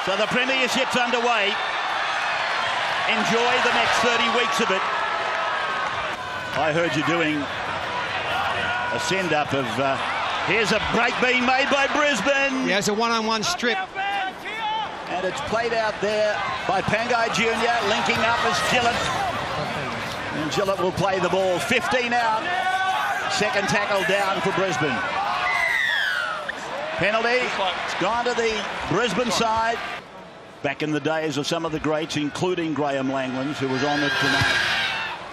So the Premiership's underway. Enjoy the next 30 weeks of it. I heard you doing a send-up of... here's a break being made by Brisbane. Yeah, it's a one-on-one strip. And it's played out there by Pangai Jr. linking up as Gillett. And Gillett will play the ball. 15 out. Second tackle down for Brisbane. Penalty. It's gone to the Brisbane side. Back in the days of some of the greats, including Graham Langlands, who was honoured tonight.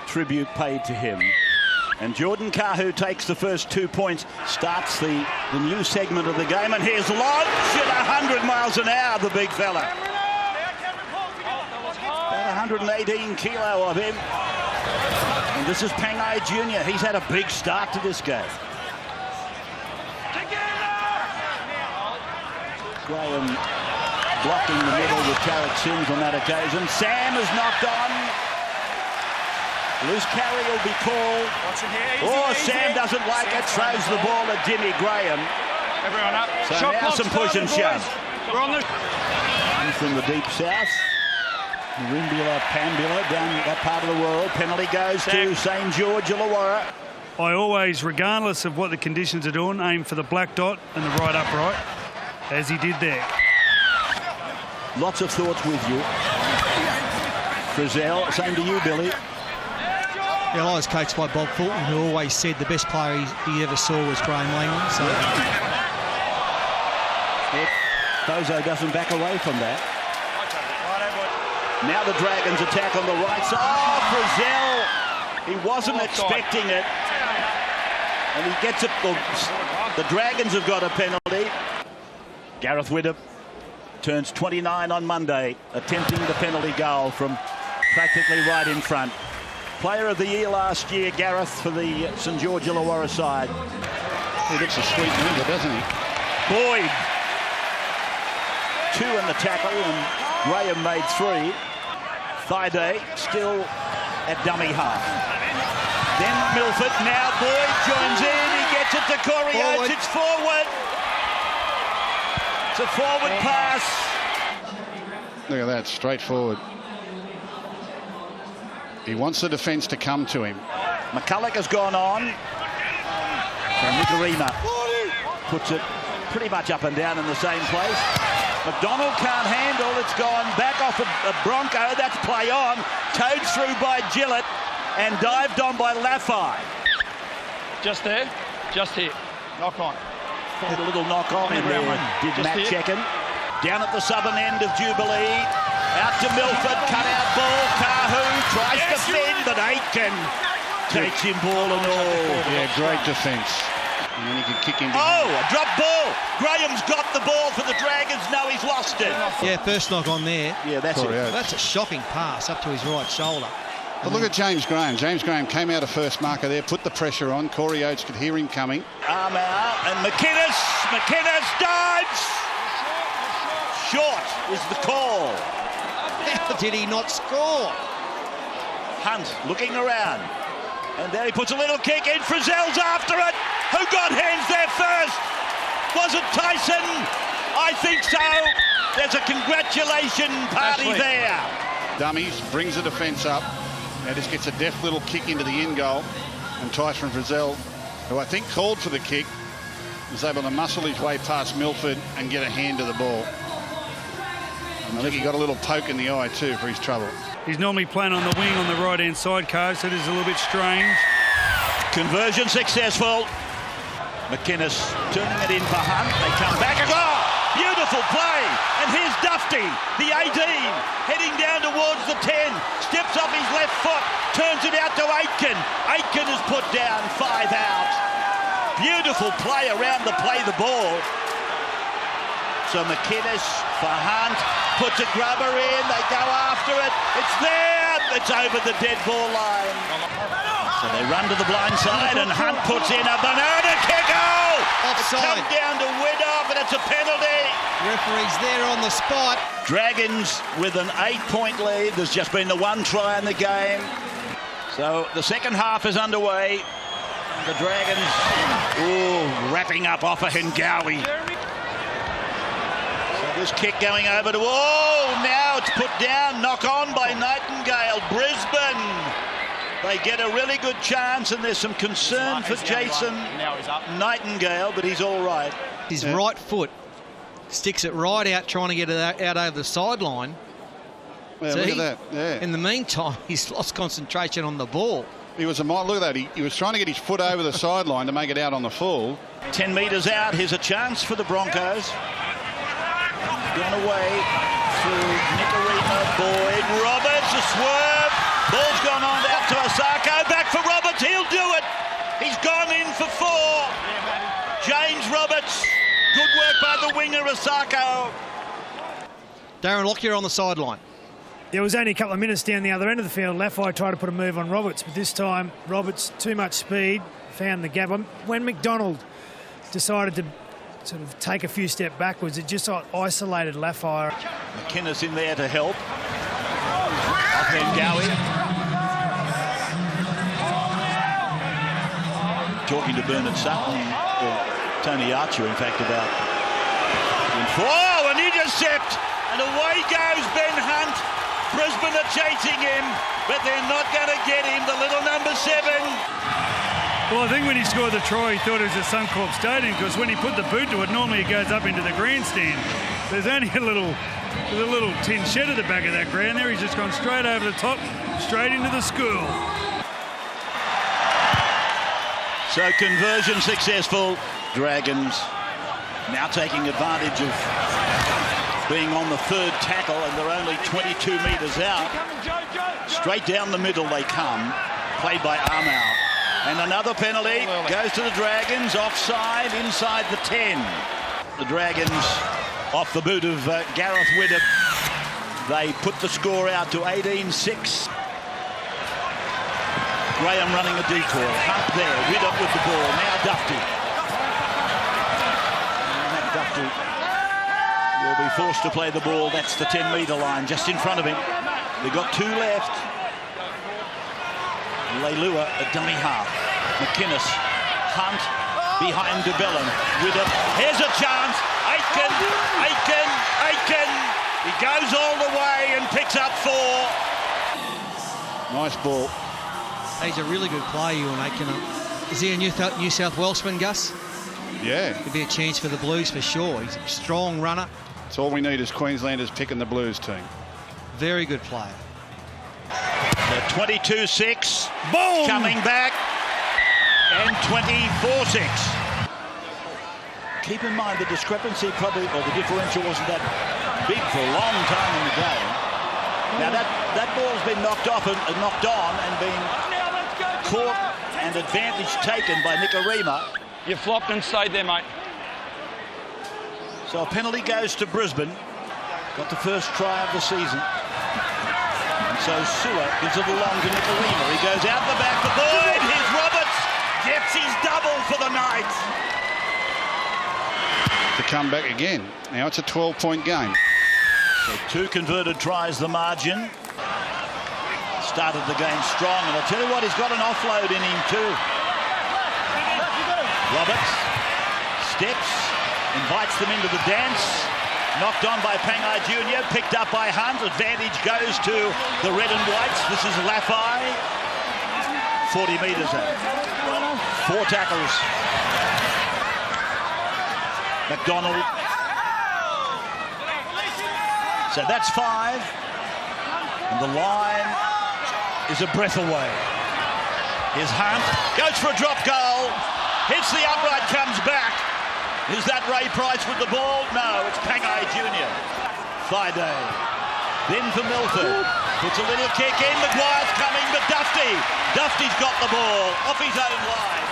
Tribute paid to him. And Jordan Kahu takes the first 2 points, starts the new segment of the game, and here's Lodge at 100 miles an hour, the big fella. About 118 kilo of him. And this is Pangai Jr. He's had a big start to this game. Graham blocking the middle with Tarek Sims on that occasion. Sam is knocked on. Loose carry will be called. Sam doesn't like it, throws the ball at Jimmy Graham. Everyone up. So now some push and shove. Comes from the deep south. Rimbula, Pambula, down that part of the world. Penalty goes to St George Illawarra. I always, regardless of what the conditions are doing, aim for the black dot and the right upright, as he did there. Lots of thoughts with you. Frizzell, same to you, Billy. Yeah, I was coached by Bob Fulton, who always said the best player he ever saw was Graham Langland. So Bozo doesn't back away from that. Now the Dragons attack on the right side. Oh, Frizzell! He wasn't expecting it. And he gets it. The Dragons have got a penalty. Gareth Widdop turns 29 on Monday, attempting the penalty goal from practically right in front. Player of the year last year, Gareth, for the St George Illawarra side. He looks a sweet mover, doesn't he? Boyd. 2 in the tackle, and Graham made 3. Thaiday still at dummy half. Then Milford, now Boyd joins in, he gets it to Corey Oates, it's forward. It's a forward pass. Look at that, straight forward. He wants the defence to come to him. McCulloch has gone on. And Nicarima puts it pretty much up and down in the same place. McDonald can't handle, it's gone back off a Bronco, that's play on. Towed through by Gillett and dived on by Laffey. Just there, just here. Knock on. Had a little knock on in there, did Matt Checken. Down at the southern end of Jubilee. Out to Milford, cut out ball. Kahu tries to fend, but Aitken takes him ball and all. Yeah, great defence. And then he can kick him. Oh, a drop ball. Graham's got the ball for the Dragons. No, he's lost it. yeah, first knock on there. Yeah, that's it. That's a shocking pass up to his right shoulder. But look at James Graham. James Graham came out of first marker there, put the pressure on. Corey Oates could hear him coming. Arm out, and McInnes dives. Short is the call. How did he not score? Hunt looking around. And there he puts a little kick in. Frizzell's after it. Who got hands there first? Was it Tyson? I think so. There's a congratulation party there. Dummies, brings the defence up. Now just gets a deft little kick into the in goal. And Tyson Frizzell, who I think called for the kick, was able to muscle his way past Milford and get a hand to the ball. And I think he got a little poke in the eye too for his trouble. He's normally playing on the wing on the right-hand side, Coach, so it is a little bit strange. Conversion successful. McInnes turning it in for Hunt. They come back. Oh, beautiful play. And here's Dufty, the 18, heading down towards the 10. Steps off his left foot, turns it out to Aitken. Aitken is put down, 5 out. Beautiful play around to play the ball. So McInnes for Hunt, puts a grubber in, they go after it, it's there, it's over the dead ball line. So they run to the blind side and Hunt puts in a banana kick. Oh! It's come down to Widdop and it's a penalty. Referee's there on the spot. Dragons with an 8-point lead. There's just been the 1 try in the game. So the second half is underway. The Dragons, wrapping up off a Hengawi. His kick going over to... Oh, now it's put down. Knock on by Nightingale. Brisbane. They get a really good chance, and there's some concern for Jason Nightingale, but he's all right. His right foot sticks it right out, trying to get it out over the sideline. Yeah, look at that. Yeah. In the meantime, he's lost concentration on the ball. He was look at that. He was trying to get his foot over the sideline to make it out on the full. 10 metres out. Here's a chance for the Broncos. Gone away through Nicarima, Boyd, Roberts, a swerve. Ball's gone on out to Osako. Back for Roberts. He'll do it. He's gone in for 4. James Roberts. Good work by the winger, Osako. Darren Lockyer on the sideline. There was only a couple of minutes down the other end of the field. Laffey tried to put a move on Roberts, but this time Roberts, too much speed, found the gap. When McDonald decided to sort of take a few steps backwards, it just isolated Laffey. McInnes in there to help. Offhand Gowie. Talking to Bernard Sutton, or Tony Archer, in fact, about... Oh, an intercept! And away goes Ben Hunt. Brisbane are chasing him, but they're not going to get him, the little number 7. Well, I think when he scored the try, he thought it was a Suncorp Stadium, because when he put the boot to it, normally it goes up into the grandstand. There's only a little tin shed at the back of that ground there. He's just gone straight over the top, straight into the school. So conversion successful. Dragons now taking advantage of being on the 3rd tackle, and they're only 22 metres out. Straight down the middle they come, played by Armour. And another penalty goes to the Dragons, offside inside the 10. The Dragons, off the boot of Gareth Widdop, they put the score out to 18-6. Graham running a decoy. Hunt there, Widdop with the ball. Now Dufty. And Dufty will be forced to play the ball. That's the 10-metre line just in front of him. They've got 2 left. Leilua, a dummy half. McInnes, Hunt, behind DeBellum. Widdop, here's a chance. Aitken. He goes all the way and picks up 4. Nice ball. He's a really good player, Ewan Aitken. Is he a New South Welshman, Gus? Yeah. Could be a chance for the Blues for sure. He's a strong runner. That's all we need is Queenslanders picking the Blues team. Very good player. 22-6. Boom! Coming back. And 24-6. Keep in mind the discrepancy probably, or the differential wasn't that big for a long time in the game. Now that ball's been knocked off and knocked on and been caught and advantage taken by Nicarima. You flopped and stayed there, mate. So a penalty goes to Brisbane. Got the first try of the season. And so Sua gives it along to Nicarima. He goes out the back for Boyd. Here's Roberts. Gets his double for the Knights. To come back again. Now it's a 12-point game. So 2 converted tries the margin. Started the game strong, and I'll tell you what, he's got an offload in him too. Roberts steps, invites them into the dance. Knocked on by Pangai Jr., picked up by Hunt. Advantage goes to the red and whites. This is Laffey. 40 metres out. 4 tackles. McDonald. So that's 5. And the line is a breath away. Here's Hunt. Goes for a drop goal. Hits the upright, comes back. Is that Ray Price with the ball? No, it's Pangai Jr. Friday. Then for Milford. Puts a little kick in. Maguire's coming, but Dufty's got the ball off his own line.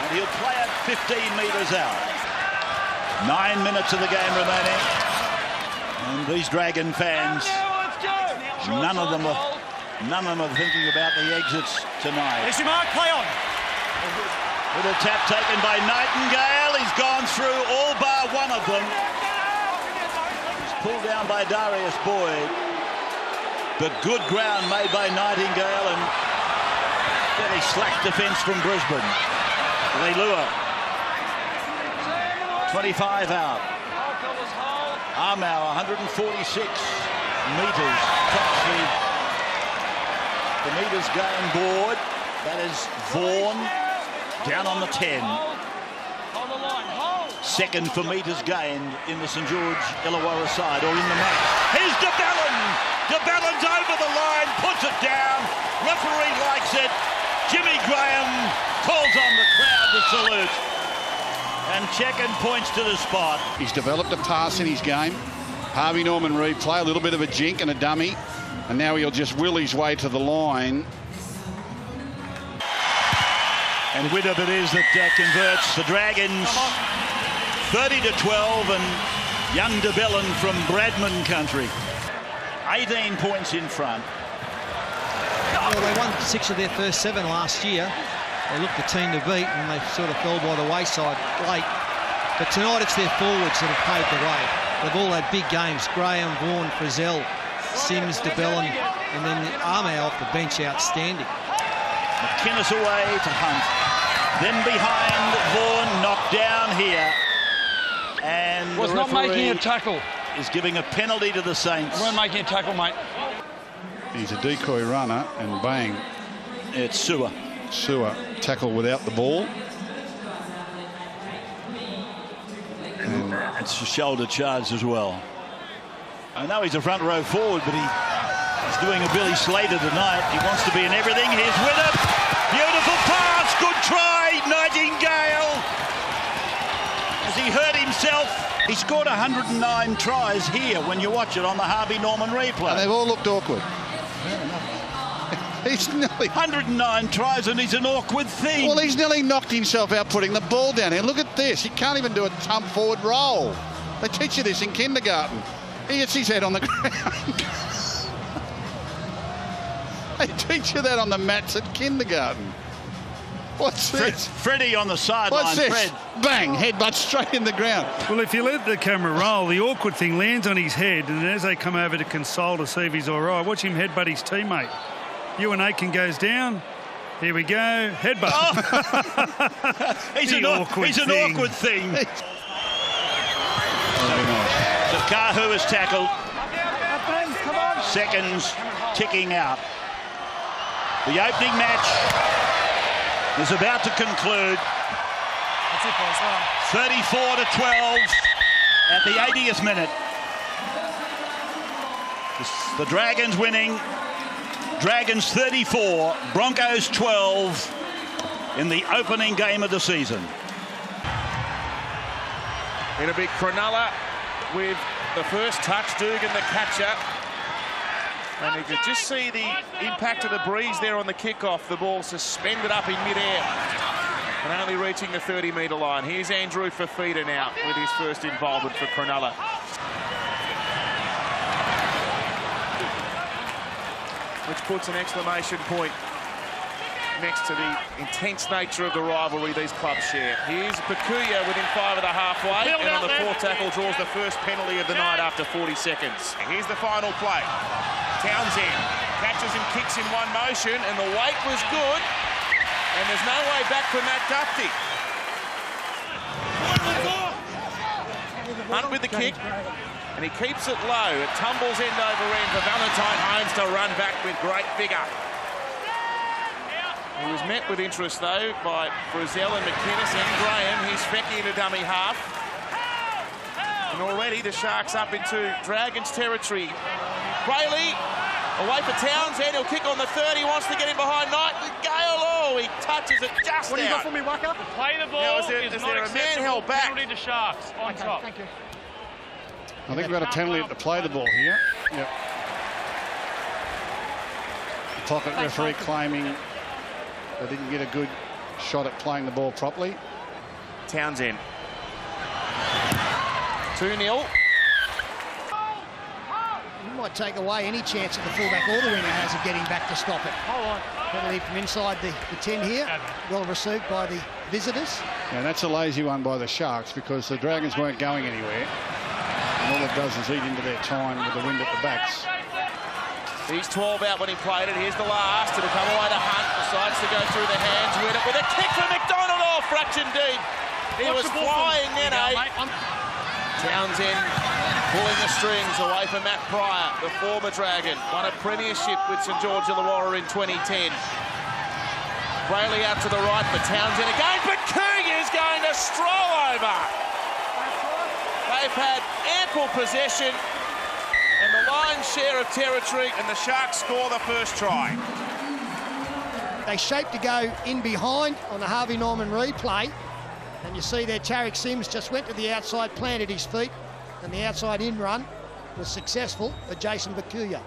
And he'll play it 15 metres out. 9 minutes of the game remaining. And these Dragon fans, none of them are thinking about the exits tonight. Yes, your mark, play on. Little tap taken by Nightingale. He's gone through all bar one of them. He's pulled down by Darius Boyd. But good ground made by Nightingale and fairly slack defence from Brisbane. Leilua. 25 out. Armour, 146 metres, tops the metres gained board. That is Vaughan down on the 10. Second for metres gained in the St George Illawarra side, or in the match. Here's de Belin. De Belin's over the line, puts it down. Referee likes it. Jimmy Graham calls on the crowd to salute. And Checken points to the spot. He's developed a pass in his game. Harvey Norman replay, a little bit of a jink and a dummy. And now he'll just will his way to the line. And Widdop it is that converts the Dragons 30-12, and young de Belin from Bradman country. 18 points in front. Well, they won 6 of their first 7 last year. They looked the team to beat, and they sort of fell by the wayside late. But tonight it's their forwards that have paved the way. They've all had big games. Graham, Vaughan, Frizzell, Sims, de Belin, and then Armour off the bench, outstanding. McInnes away to Hunt. Then behind, Vaughan knocked down here. And Was the not making a referee tackle. is giving a penalty to the Saints. Weren't making a tackle, mate. He's a decoy runner, and bang, It's Sewer. tackle without the ball. And it's a shoulder charge as well. I know he's a front row forward, but he's doing a Billy Slater tonight. He wants to be in everything. Here's Widdop. Beautiful pass. Good try, Nightingale. Has he hurt himself? He scored 109 tries here when you watch it on the Harvey Norman replay. And they've all looked awkward. He's nearly... 109 tries, and he's an awkward thing. Well, he's nearly knocked himself out putting the ball down here. Look at this. He can't even do a tump forward roll. They teach you this in kindergarten. He hits his head on the ground. They teach you that on the mats at kindergarten. What's this? Freddie on the sideline. What's this? Fred. Bang, headbutt straight in the ground. Well, if you let the camera roll, the awkward thing lands on his head, and as they come over to console to see if he's all right, watch him headbutt his teammate. Ewan Aitken goes down. Here we go. Headbutt. Oh. he's an awkward thing. So Kahu is tackled. Seconds ticking out. The opening match is about to conclude. 34-12 at the 80th minute. The Dragons winning. Dragons 34, Broncos 12 in the opening game of the season. It'll be Cronulla with the first touch, Dugan the catcher. And you could just see the impact of the breeze there on the kickoff. The ball suspended up in midair and only reaching the 30-metre line. Here's Andrew Fafita now with his first involvement for Cronulla. Which puts an exclamation point next to the intense nature of the rivalry these clubs share. Here's Pakuya within 5 of the halfway, and on the 4th tackle draws the first penalty of the night after 40 seconds. Here's the final play. Townsend catches and kicks in one motion, and the weight was good, and there's no way back for Matt Dufty. Hunt with the kick, and he keeps it low. It tumbles end over end for Valentine Holmes to run back with great vigour. He was met with interest, though, by Frizzell and McInnes and Graham. He's Fecky in a dummy half. And already the Sharks up into Dragons territory. Brayley away for Townsend. He'll kick on the 30. He wants to get in behind Nightingale. Oh, he touches it just What do you out. got for me, Waka? Play the ball. Now, is there a man held back? Penalty to Sharks on top. Thank you. I think we've got a penalty to play the ball here. Yep. The pocket referee claiming they didn't get a good shot at playing the ball properly. Townsend. 2-0. You might take away any chance that the fullback or the winger has of getting back to stop it. Hold on. Penalty from inside the 10 here. Well received by the visitors. Yeah, that's a lazy one by the Sharks because the Dragons weren't going anywhere. And all it does is eat into their time with the wind at the backs. He's 12 out when he played it. Here's the last. It'll come away to Hunt. Decides to go through the hands. With it with a kick for McDonald. Oh, fraction deep. He was flying then, eh? Townsend Pulling the strings away from Matt Pryor, the former Dragon. Won a premiership with St George Illawarra in 2010. Brayley out to the right for Townsend again, but Cougars going to stroll over. They've had ample possession and the Lions' share of territory, and the Sharks score the first try. They shaped to go in behind on the Harvey Norman replay, and you see there Tariq Sims just went to the outside, planted his feet, and the outside in run was successful for Jason Bakuya.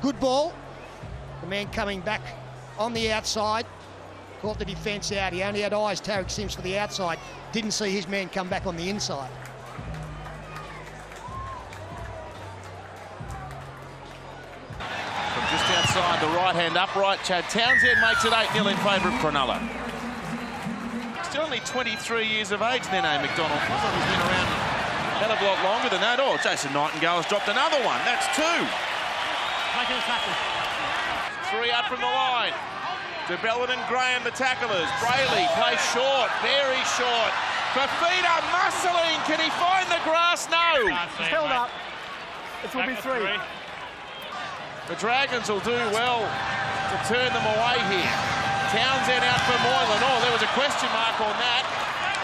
Good ball. The man coming back on the outside caught the defence out. He only had eyes, Tariq Sims, for the outside. Didn't see his man come back on the inside. From just outside the right-hand upright, Chad Townsend makes it 8-0 in favour of Cronulla. Still only 23 years of age, Nene McDonald. Looks like he's been around a hell of a lot longer than that. Oh, Jason Nightingale's dropped another one. That's 2. Making a tackle. 3 up from the line. DeBellin and Graham, the tacklers. Brayley plays short, very short. Fafita muscling. Can he find the grass? No. He's held up. It will be 3. The Dragons will do well to turn them away here. Townsend out for Moylan. Oh, there was a question mark on that.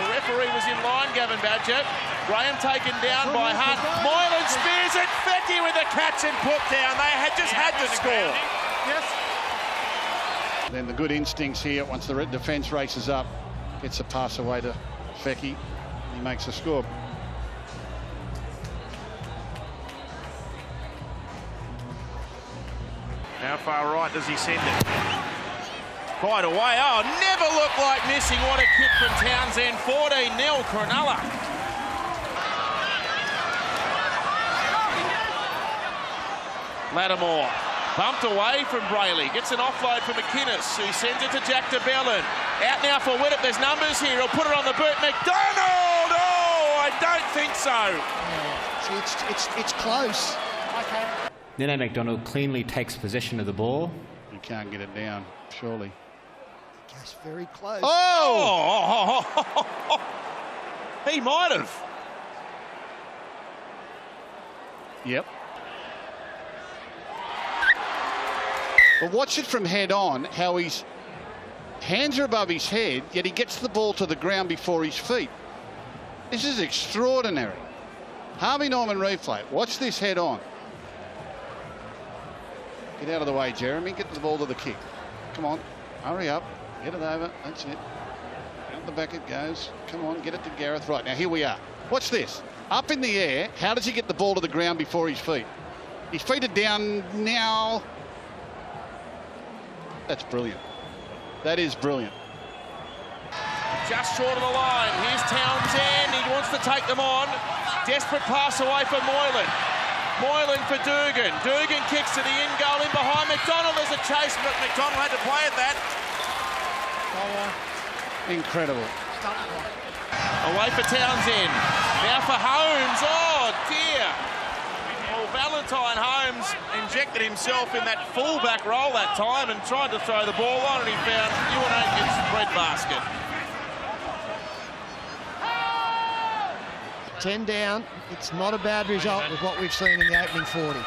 The referee was in line, Gavin Badger. Graham taken down by Hunt. Moylan spears it. Fecky with the catch and put down. They had just had to score. Yes. Then the good instincts here, once the defence races up, gets a pass away to Fecky. He makes a score. How far right does he send it? Quite away. Oh, never looked like missing. What a kick from Townsend. 14-0 Cronulla. Lattimore bumped away from Brayley. Gets an offload from McInnes, who sends it to Jack DeBellin. Out now for Widdop. There's numbers here. He'll put it on the boot. McDonald! Oh, I don't think so. See, it's close. Okay. Nene McDonald cleanly takes possession of the ball. You can't get it down, surely. Goes very close. Oh! He might have. Yep. But watch it from head on, how his hands are above his head, yet he gets the ball to the ground before his feet. This is extraordinary. Harvey Norman replay. Watch this head on. Get out of the way, Jeremy. Get the ball to the kick. Come on. Hurry up. Get it over. That's it. Out the back it goes. Come on. Get it to Gareth. Right, now here we are. Watch this. Up in the air. How does he get the ball to the ground before his feet? His feet are down now. That's brilliant. That is brilliant. Just short of the line. Here's Townsend. He wants to take them on. Desperate pass away for Moylan. Moylan for Dugan. Dugan kicks to the in goal in behind McDonald. There's a chase, but McDonald had to play at that. Incredible. Away for Townsend. Now for Holmes. Oh, dear. Well, Valentine Holmes injected himself in that full-back role that time and tried to throw the ball on, and he found Ewan Aitken's breadbasket. 10 down. It's not a bad result with what we've seen in the opening 40.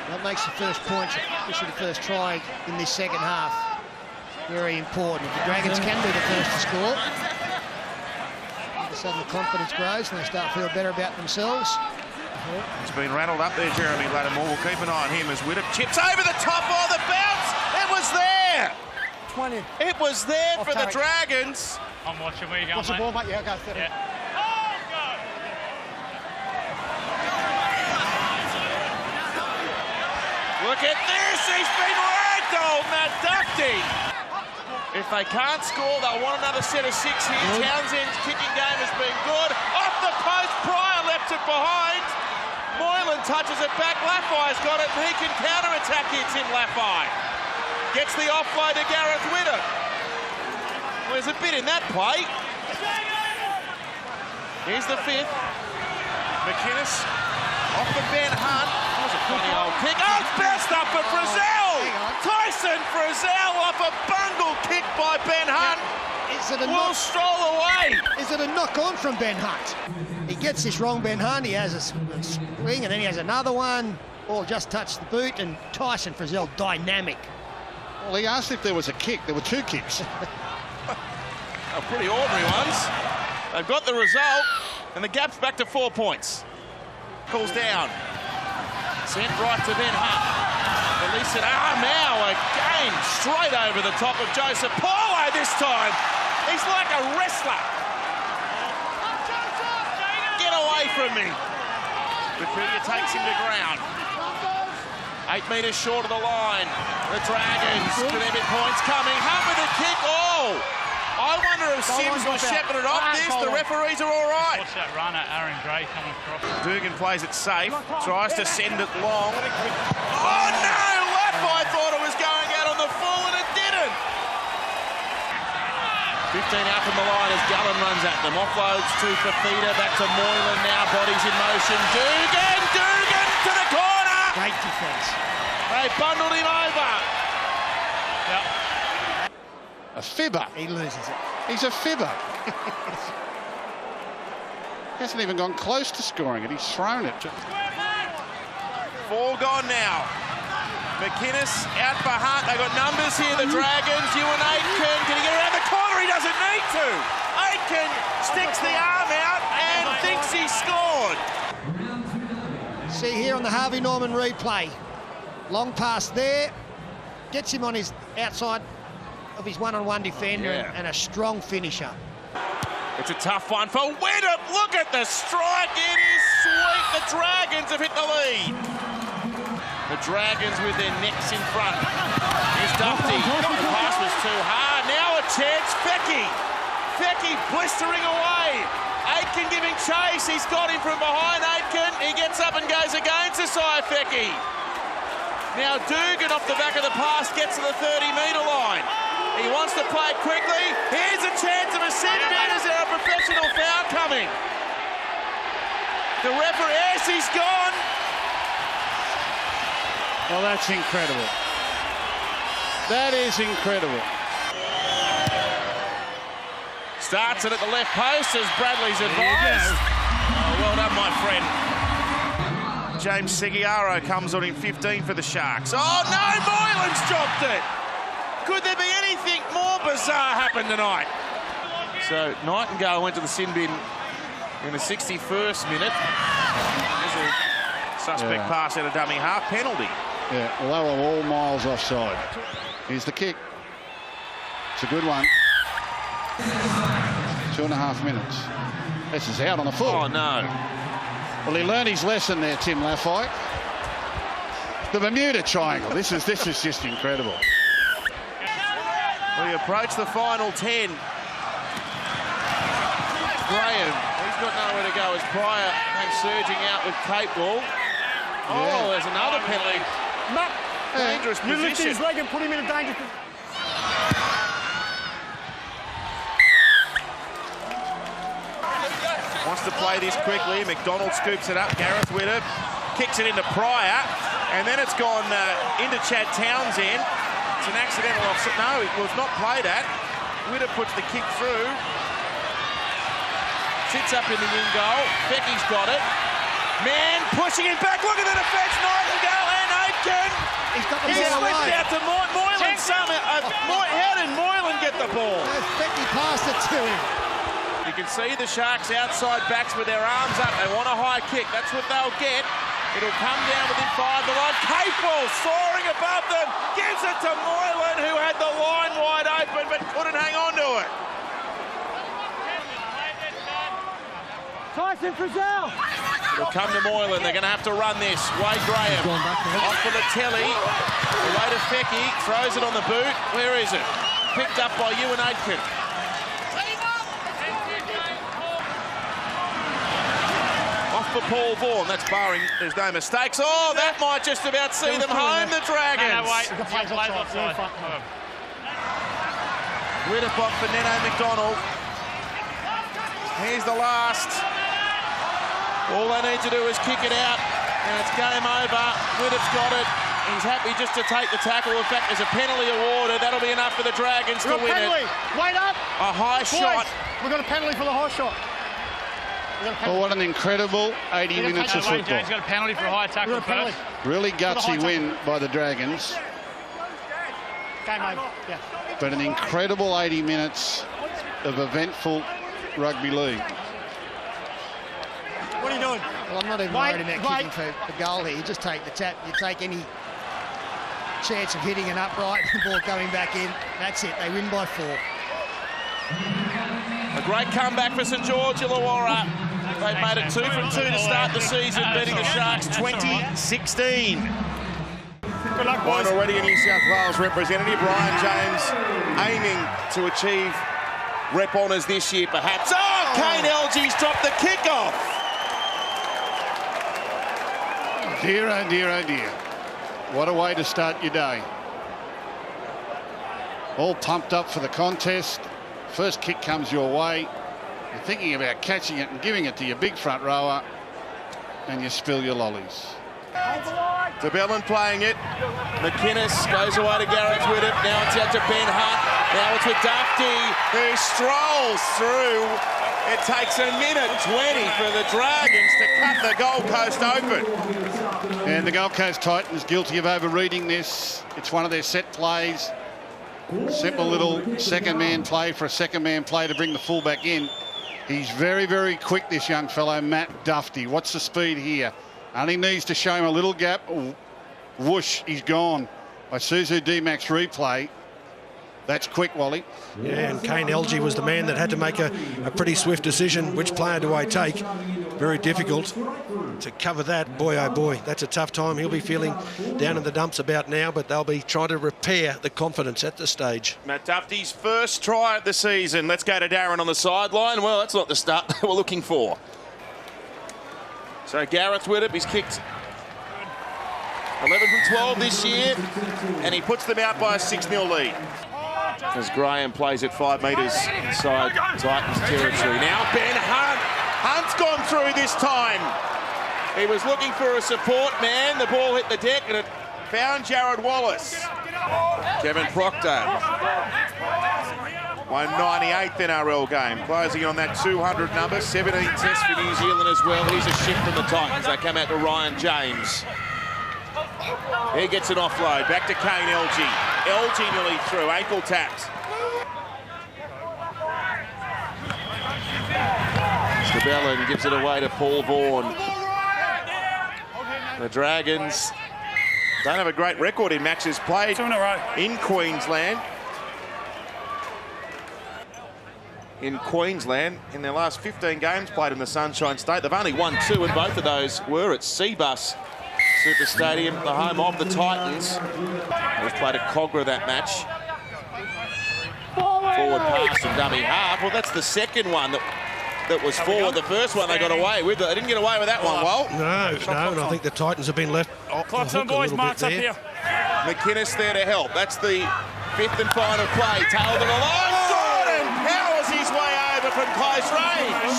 That makes the first point, especially the first try in this second half, very important. If the Dragons can be the first to score, all of a sudden the confidence grows and they start to feel better about themselves. He's been rattled up there, Jeremy Lattimore. We'll keep an eye on him as Widdop chips over the top. Oh, the bounce! It was there! 20. It was there Off for the Tarek. Dragons. I'm watching where you go, What's the ball, mate? Yeah, go 30. Yeah. Look at this! He's been ragdolled, Matt Duffy. If they can't score, they'll want another set of 6 here. Townsend's kicking game has been good. Off the post, Pryor left it behind. Moylan touches it back. Laffey's got it, and he can counter-attack here, Tim Laffey. Gets the offload to Gareth Widdop. Well, there's a bit in that play. Here's the 5th. McInnes off the Ben Hunt. That was a Funny old kick. Oh, it's bounced up for Frizzell. Tyson Frizzell off a bungle kick by Ben Hunt. Will stroll away. Is it a knock-on from Ben Hunt? He gets this wrong, Ben Hunt. He has a swing, and then he has another one. Ball just touched the boot, and Tyson Frizzell, dynamic. Well, he asked if there was a kick. There were 2 kicks. Pretty ordinary ones. They've got the result, and the gap's back to 4 points. Calls down. Sent right to Ben Hunt. Release it. Now again, straight over the top of Joseph Paulo this time. He's like a wrestler. Get away from me. Bakuya takes him to ground. 8 metres short of the line. The Dragons with their big points coming. Hunt with a kick. Oh! I wonder if Sims was shepherded off this. The referees are all right. Watch that runner, Aaron Gray, coming across. Dugan plays it safe. Tries to send it long. Oh no! Lafai thought it was going out on the full and it didn't. 15 out from the line as Gallen runs at them. Offloads to Fafita. Back to Moylan now. Bodies in motion. Dugan to the corner. Great defence. They bundled him over. Yep. A fibber. He loses it. He's a fibber. Hasn't even gone close to scoring it. He's thrown it. 4 gone now. McInnes out for Hunt. They've got numbers here, the Dragons. Ewan Aitken. Can he get around the corner? He doesn't need to. Aitken sticks the arm out and thinks he scored. See here on the Harvey Norman replay. Long pass there. Gets him on his outside of his one-on-one defender and a strong finisher. It's a tough one for Widdop. Look at the strike. It is sweet. The Dragons have hit the lead. The Dragons with their necks in front. Here's Dufty. The pass was too hard. Now a chance. Fecky blistering away. Aitken giving chase. He's got him from behind Aitken. He gets up and goes again to Fecky. Now Dugan off the back of the pass gets to the 30-metre line. He wants to play quickly. Here's a chance of a centimetre. Is there a professional foul coming? The referee, yes, he's gone. Well, that's incredible. That is incredible. Starts it at the left post as Bradley's advised. Oh, well done, my friend. James Seguiaro comes on in 15 for the Sharks. Oh, no, Moylan's dropped it. Could there be anything more bizarre happen tonight? So Nightingale went to the sin bin in the 61st minute. There's a suspect pass out of dummy half. Penalty. Yeah, well, they were all miles offside. Here's the kick. It's a good one. 2.5 minutes. This is out on the full. Oh, no. Well, he learned his lesson there, Tim Lafai. The Bermuda Triangle. This is just incredible. We approach the final 10. Graham, he's got nowhere to go as Pryor came surging out with Cape Ball. Oh, there's another penalty. Matt, dangerous you lift position. his leg and put him in a dangerous position. Wants to play this quickly. McDonald scoops it up. Gareth Widdop kicks it into Pryor. And then it's gone into Chad Townsend. It's an accidental offset. No, it was not played at. Widdop puts the kick through. Sits up in the in goal. Becky's got it. Man pushing it back. Look at the defence. Nightingale and Aitken. He's got the He ball slipped away. out to Moylan. How did Moylan get the ball? Becky passed it to him. You can see the Sharks outside backs with their arms up. They want a high kick. That's what they'll get. It'll come down within 5 of the line. Capel soaring above them. Gives it to Moylan, who had the line wide open but couldn't hang on to it. Tyson Frizzell. It'll come to Moylan. They're going to have to run this. Wade Graham off for the telly. Away to Fecky. Throws it on the boot. Where is it? Picked up by Ewan Aitken. Off for Paul Vaughan. That's barring there's no mistakes. Oh, that might just about see them home, the Dragons. No, wait. Offside. Widdop off for Neno McDonald. Here's the last. All they need to do is kick it out. And it's game over. Widdop's got it. He's happy just to take the tackle. In fact, there's a penalty awarded. That'll be enough for the Dragons to win penalty. it. Wait up. A high shot. We've got a penalty for the high shot. Oh, what an incredible 80 minutes of football. James got a penalty for a high tackle first. Really gutsy win by the Dragons. Game over. Yeah. But an incredible 80 minutes of eventful rugby league. What are you doing? Well, I'm not even worried about kicking for the goal here. You just take the tap. You take any chance of hitting an upright, the ball coming back in. That's it. They win by 4. A great comeback for St George Illawarra. They've made it 2 from 2 to start the season, beating the Sharks 20-16. Good luck, boys. Already a New South Wales representative, Ryan James, aiming to achieve rep honours this year, perhaps. Oh, Kane Elgey's dropped the kickoff. Dear, oh dear, oh dear. What a way to start your day. All pumped up for the contest. First kick comes your way. You're thinking about catching it and giving it to your big front rower, and you spill your lollies. De Bellin playing it. McInnes goes away to Gareth Widdop. Now it's out to Ben Hunt. Now it's with Dufty, who strolls through. It takes a minute 20 for the Dragons to cut the Gold Coast open. And the Gold Coast Titans guilty of overreading this. It's one of their set plays. Simple little second man play for a second man play to bring the fullback in. He's very, very quick, this young fellow, Matt Dufty. What's the speed here? Only needs to show him a little gap. Whoosh, he's gone. By Suzu D-Max replay. That's quick, Wally. Yeah, and Kane Elgey was the man that had to make a pretty swift decision. Which player do I take? Very difficult to cover that. Boy, oh boy, that's a tough time. He'll be feeling down in the dumps about now, but they'll be trying to repair the confidence at this stage. Matt Dufty's first try of the season. Let's go to Darren on the sideline. Well, that's not the start that we're looking for. So Gareth Widdop, he's kicked 11 from 12 this year, and he puts them out by a 6-0 lead. As Graham plays at 5 metres inside Titans territory. Now Ben Hunt. Hunt's gone through this time. He was looking for a support man. The ball hit the deck and it found Jared Wallace. Kevin Proctor. 198th NRL game. Closing on that 200 number. 17 tests for New Zealand as well. Here's a shift from the Titans. They come out to Ryan James. He gets an offload. Back to Kane Elgey. Elgey nearly through. Ankle tapped. De Bellin gives it away to Paul Vaughan. The Dragons don't have a great record in matches played in Queensland. In Queensland, in their last 15 games played in the Sunshine State, they've only won 2, and both of those were at Cbus Super Stadium, the home of the Titans. We've played at Cogra that match. Forward pass and dummy half. Well, that's the second one that was forward. The first one they got away with. They didn't get away with that one, well. No, and I think the Titans have been left off the hook a little bit there. McInnes there to help. That's the 5th and final play. Tailed it along. Gordon powers his way over from close range.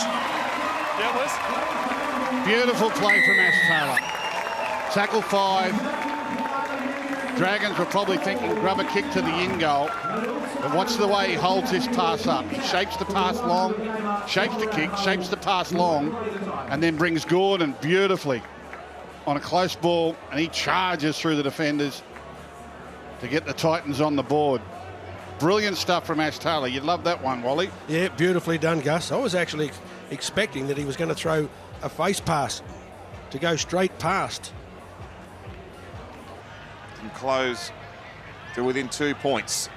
Beautiful play from Ash Taylor. Tackle 5. Dragons were probably thinking grab a kick to the in goal. But watch the way he holds this pass up. He shapes the pass long, shapes the kick, shapes the pass long, and then brings Gordon beautifully on a close ball, and he charges through the defenders to get the Titans on the board. Brilliant stuff from Ash Taylor. You'd love that one, Wally. Yeah, beautifully done, Gus. I was actually expecting that he was going to throw a face pass to go straight past. And close to within 2 points.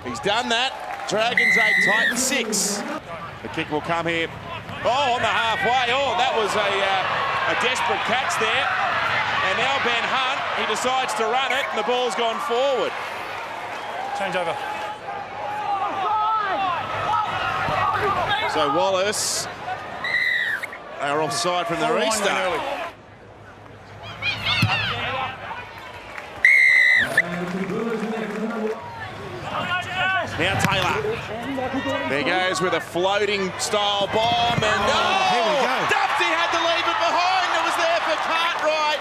He's done that. Dragons 8, Titans 6. The kick will come here. Oh, on the halfway. Oh, that was a desperate catch there. And now Ben Hunt, he decides to run it, and the ball's gone forward. Change over. So Wallace, they are offside from the restart. Now Taylor. There goes with a floating style bomb, and here we go. Dufty had to leave it behind. It was there for Cartwright.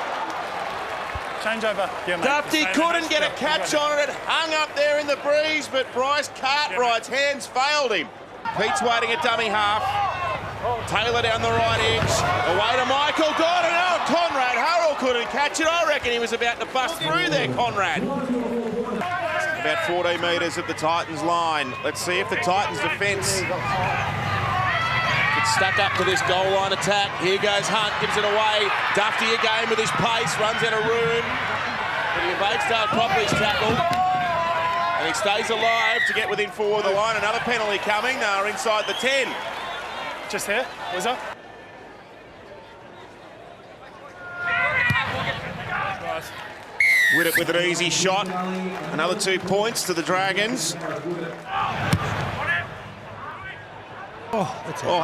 Change over. Yeah, mate. Dufty couldn't get a catch on it. It hung up there in the breeze, but Bryce Cartwright's hands failed him. Pete's waiting at dummy half. Taylor down the right edge. Away to Michael. Got it out. Conrad Harrell couldn't catch it. I reckon he was about to bust through there, Conrad. About 14 metres at the Titans line. Let's see if the Titans defence can stack up to this goal line attack. Here goes Hunt, gives it away. Dufty again with his pace, runs out of room. But he evades Dale Copley's tackle. And he stays alive to get within 4 of the line. Another penalty coming. They're inside the 10. Just here. Wizard. Widdop with an easy shot. Another 2 points to the Dragons. Oh,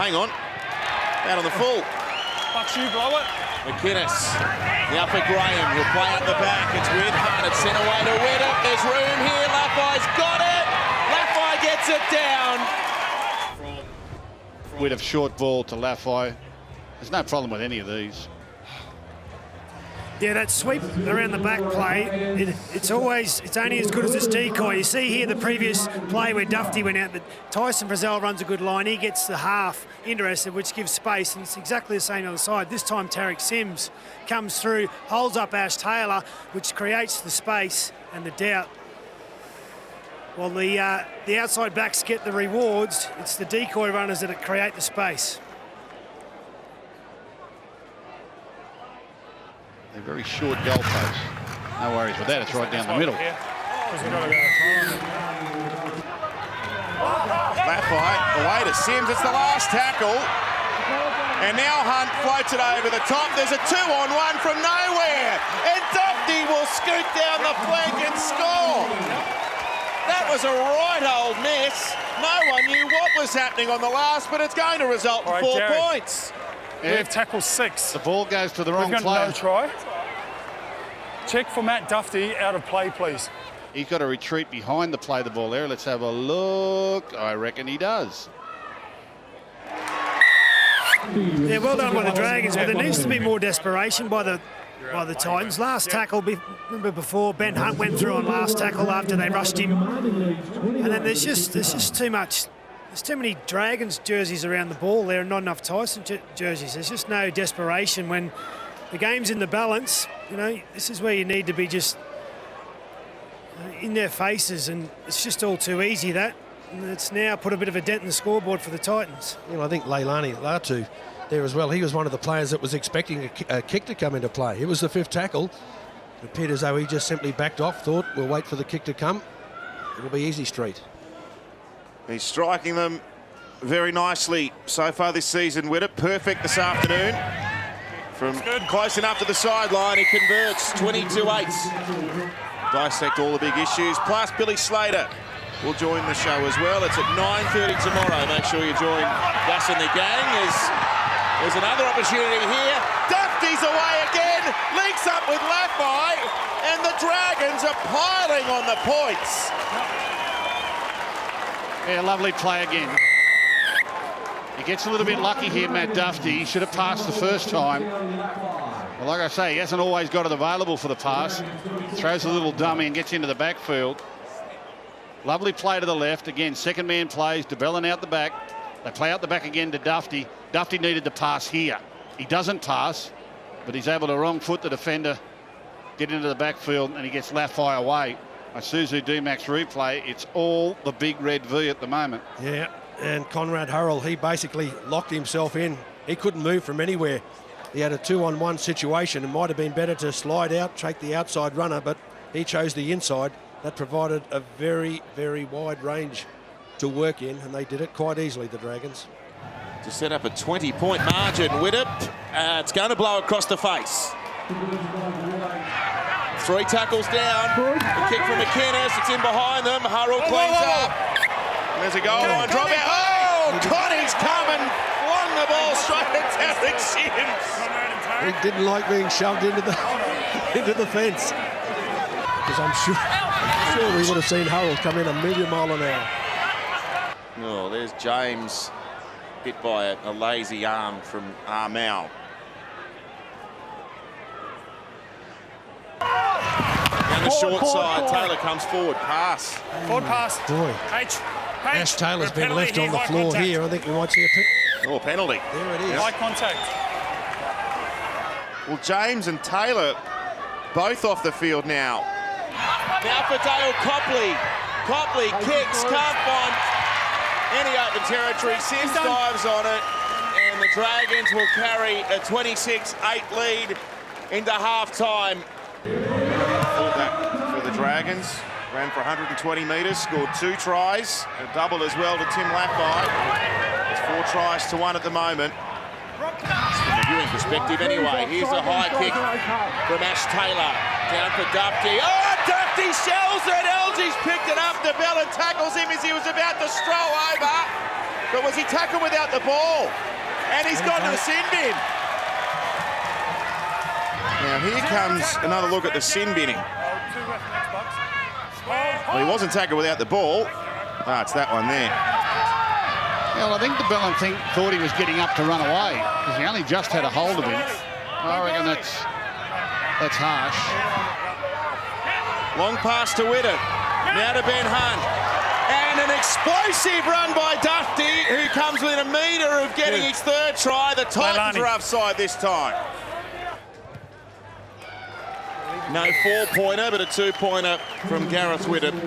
hang on. Out on the full. Bucks, you blow it. McInnes. Now for Graham. He'll play up the back. It's with Hunt. It's sent away to Widdop. There's room here. Laffey's got it. Laffey gets it down. Widdop short ball to Laffey. There's no problem with any of these. Yeah, that sweep around the back play, it's only as good as its decoy. You see here the previous play where Dufty went out, but Tyson Frizzell runs a good line. He gets the half interested, which gives space, and it's exactly the same on the side. This time Tarek Sims comes through, holds up Ash Taylor, which creates the space and the doubt. Well, the outside backs get the rewards. It's the decoy runners that create the space. They're very short goalposts. No worries with that, it's right down the middle. Laffey away to Sims. It's the last tackle. And now Hunt floats it over the top. There's a 2-on-1 from nowhere. And Dufty will scoot down the flank and score. That was a right old mess. No one knew what was happening on the last, but it's going to result in 4 points. We have tackle 6. The ball goes to the wrong player. No try. Check for Matt Dufty out of play, please. He's got to retreat behind the play the ball there. Let's have a look. I reckon he does. Yeah, well done by the Dragons, but there needs to be more desperation by the Titans. Last tackle, remember before, Ben Hunt went through on last tackle after they rushed him. And then there's just too much. There's too many Dragons jerseys around the ball there and not enough Tyson jerseys. There's just no desperation when the game's in the balance. You know, this is where you need to be just in their faces, and it's just all too easy, that. And it's now put a bit of a dent in the scoreboard for the Titans. You know, I think Leilani Latu there as well. He was one of the players that was expecting a kick to come into play. It was the 5th tackle. It appeared as though he just simply backed off, thought, we'll wait for the kick to come. It'll be easy street. He's striking them very nicely so far this season, Widdop. Perfect this afternoon. From close enough to the sideline, he converts 22-8. Dissect all the big issues. Plus, Billy Slater will join the show as well. It's at 9:30 tomorrow. Make sure you join Gus and the gang. There's another opportunity here. Dufty's away again. Links up with Laffey. And the Dragons are piling on the points. Yeah, lovely play again. He gets a little bit lucky here, Matt Dufty. He should have passed the first time. Well, like I say, he hasn't always got it available for the pass. Throws a little dummy and gets into the backfield. Lovely play to the left. Again, second man plays, DeBellin out the back. They play out the back again to Dufty. Dufty needed to pass here. He doesn't pass, but he's able to wrong foot the defender, get into the backfield, and he gets Laffey away. Isuzu D-Max replay, it's all the big red V at the moment. Yeah, and Conrad Hurrell, he basically locked himself in. He couldn't move from anywhere. He had a 2-on-1 situation. It might have been better to slide out, take the outside runner, but he chose the inside. That provided a very, very wide range to work in, and they did it quite easily, the Dragons. To set up a 20-point margin, Widdop. It's going to blow across the face. 3 tackles down. The kick from McInnes. It's in behind them. Hurrell cleans up. And there's a goal line drop out. Oh, Connie's come and flung the ball straight at Tarek Sims. He didn't like being shoved into the fence. because I'm sure we would have seen Harold come in a million mile an hour. Oh, there's James hit by a lazy arm from Armel. Down the short side, Taylor comes forward, pass. Forward pass. Boy, Ash Taylor's been left on the floor here. I think we might see a penalty. There it is. High contact. Well, James and Taylor both off the field now. Now for Dale Copley. Copley kicks, can't find any open territory. Sims dives on it, and the Dragons will carry a 26-8 lead into half-time. Fullback for the Dragons. Ran for 120 metres, scored 2 tries. A double as well to Tim Laffey. It's 4 tries to 1 at the moment. From a viewing perspective anyway. Here's a high kick from Ash Taylor. Down for Dufty. Oh, Dufty shells it. Elgie's picked it up. DeBellin tackles him as he was about to stroll over. But was he tackled without the ball? And he's gone to the sin bin. Now here comes another look at the sin binning. Well, he wasn't tackled without the ball. Ah, it's that one there. Well, I think DeBellin thought he was getting up to run away because he only just had a hold of him. I reckon that's harsh. Long pass to Whittam. Now to Ben Hunt. And an explosive run by Dufty, who comes within a metre of getting his 3rd try. The Titans are offside this time. No 4-pointer, but a 2-pointer from Gareth Whittam.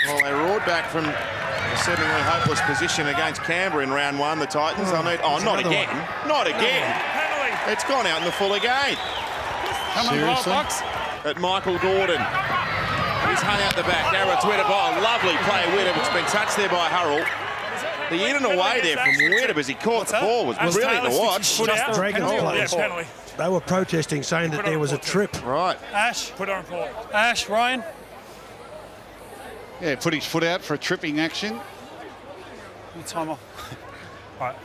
Well, they roared back from a seemingly hopeless position against Canberra in round 1, the Titans. Not again. Not again. It's gone out in the full again. Seriously? At Michael Gordon. He's hung out the back. Gareth Whittam. Oh, lovely play, Whittam. It's been touched there by Harold. The in and away there from Whittam as he caught the ball was brilliant to watch. Dragons players. They were protesting, saying that there was a trip. Right. Ash, put on report. Ash, Ryan. Yeah, put his foot out for a tripping action. Time off. All right.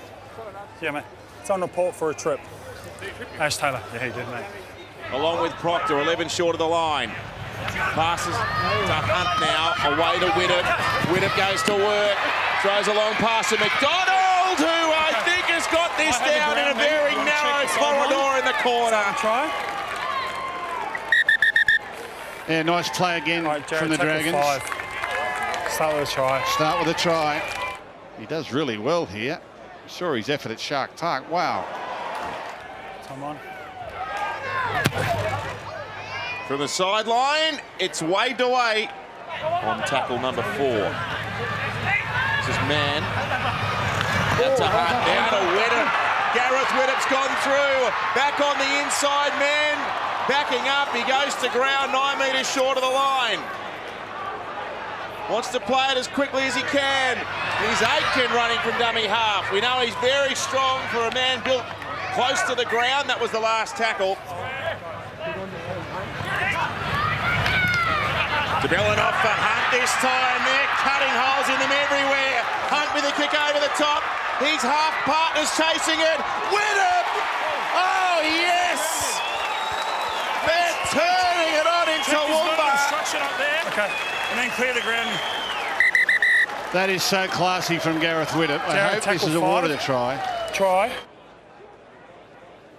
Yeah, mate. It's on report for a trip. Ash Taylor. Yeah, he did, mate. Along with Proctor, 11 short of the line. Passes to Hunt now, away to Whittam. Whittam goes to work, throws a long pass to McDonald, who I think has got this down in a very narrow corridor in the corner. Try. Yeah, nice play again from the Dragons. 5. Start with a try. Start with a try. He does really well here. Saw his effort at Shark Park. Wow. Come on. From the sideline, it's waved away on tackle number 4. This is Mann. That's a Hunt down to Whittam. Gareth Whittam's gone through. Back on the inside, Mann. Backing up, he goes to ground 9 metres short of the line. Wants to play it as quickly as he can. He's Aitken running from dummy half. We know he's very strong for a man built close to the ground. That was the last tackle. DeBellin off for Hunt this time. They're cutting holes in them everywhere. Hunt with a kick over the top. His half partner's chasing it. Whittam! Oh, yes! They're turning it on into Woomba. Okay, and then clear the ground. That is so classy from Gareth Whittam. I hope this is awarded a try. Try.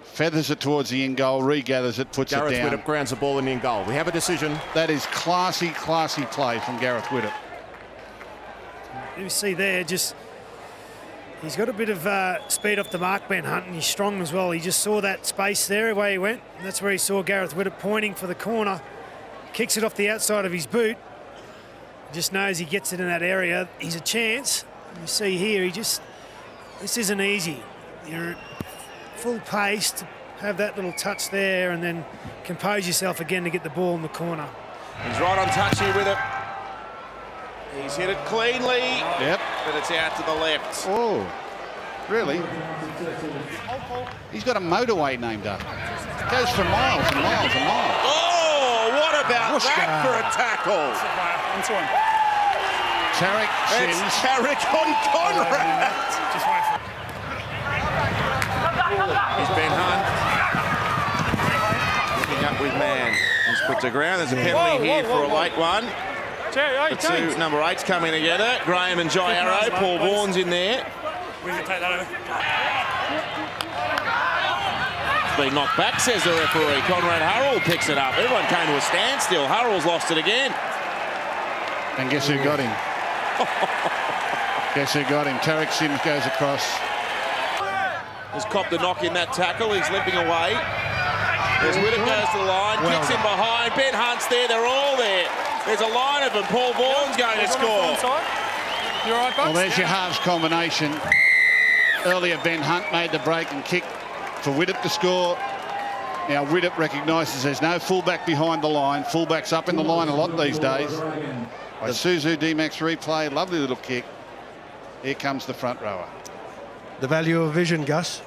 Feathers it towards the in goal, regathers it, puts Gareth it down. Whittam grounds the ball in the in goal. We have a decision. That is classy play from Gareth Whittam. You see there, just he's got a bit of speed off the mark, Ben Hunt, and he's strong as well. He just saw that space there where he went, and that's where he saw Gareth Whittam pointing for the corner. Kicks it off the outside of his boot. Just knows he gets it in that area. He's a chance. You see here, this isn't easy. You're full pace to have that little touch there and then compose yourself again to get the ball in the corner. He's right on touch here with it. He's hit it cleanly. Yep. But it's out to the left. Oh, really? He's got a motorway named after him. It goes for miles and miles and miles. Oh, what about that for a tackle? Into him. Tarek Sims. It's Tarek on Conrad. Just wait for it. Here's Ben Hunt. Looking up with Mann. He's put to ground. There's a penalty here for a late one. The two number 8s coming together. Graham and Jai Arrow. Paul Vaughan's in there. We can take that over. It's been knocked back, says the referee. Conrad Hurrell picks it up. Everyone came to a standstill. Hurrell's lost it again. And guess who got him? Guess who got him? Tarek Sims goes across. Has copped the knock in that tackle. He's limping away. As Widdop goes to the line, kicks him behind. Ben Hunt's there. They're all there. There's a line of them. Paul Vaughan's going to score. You all right, Bucks? Well, there's your halves combination. Earlier, Ben Hunt made the break and kick for Widdop to score. Now, Widdop recognises there's no fullback behind the line. Fullback's up in the line a lot these days. The Suzu D-Max replay, lovely little kick. Here comes the front rower. The value of vision, Gus.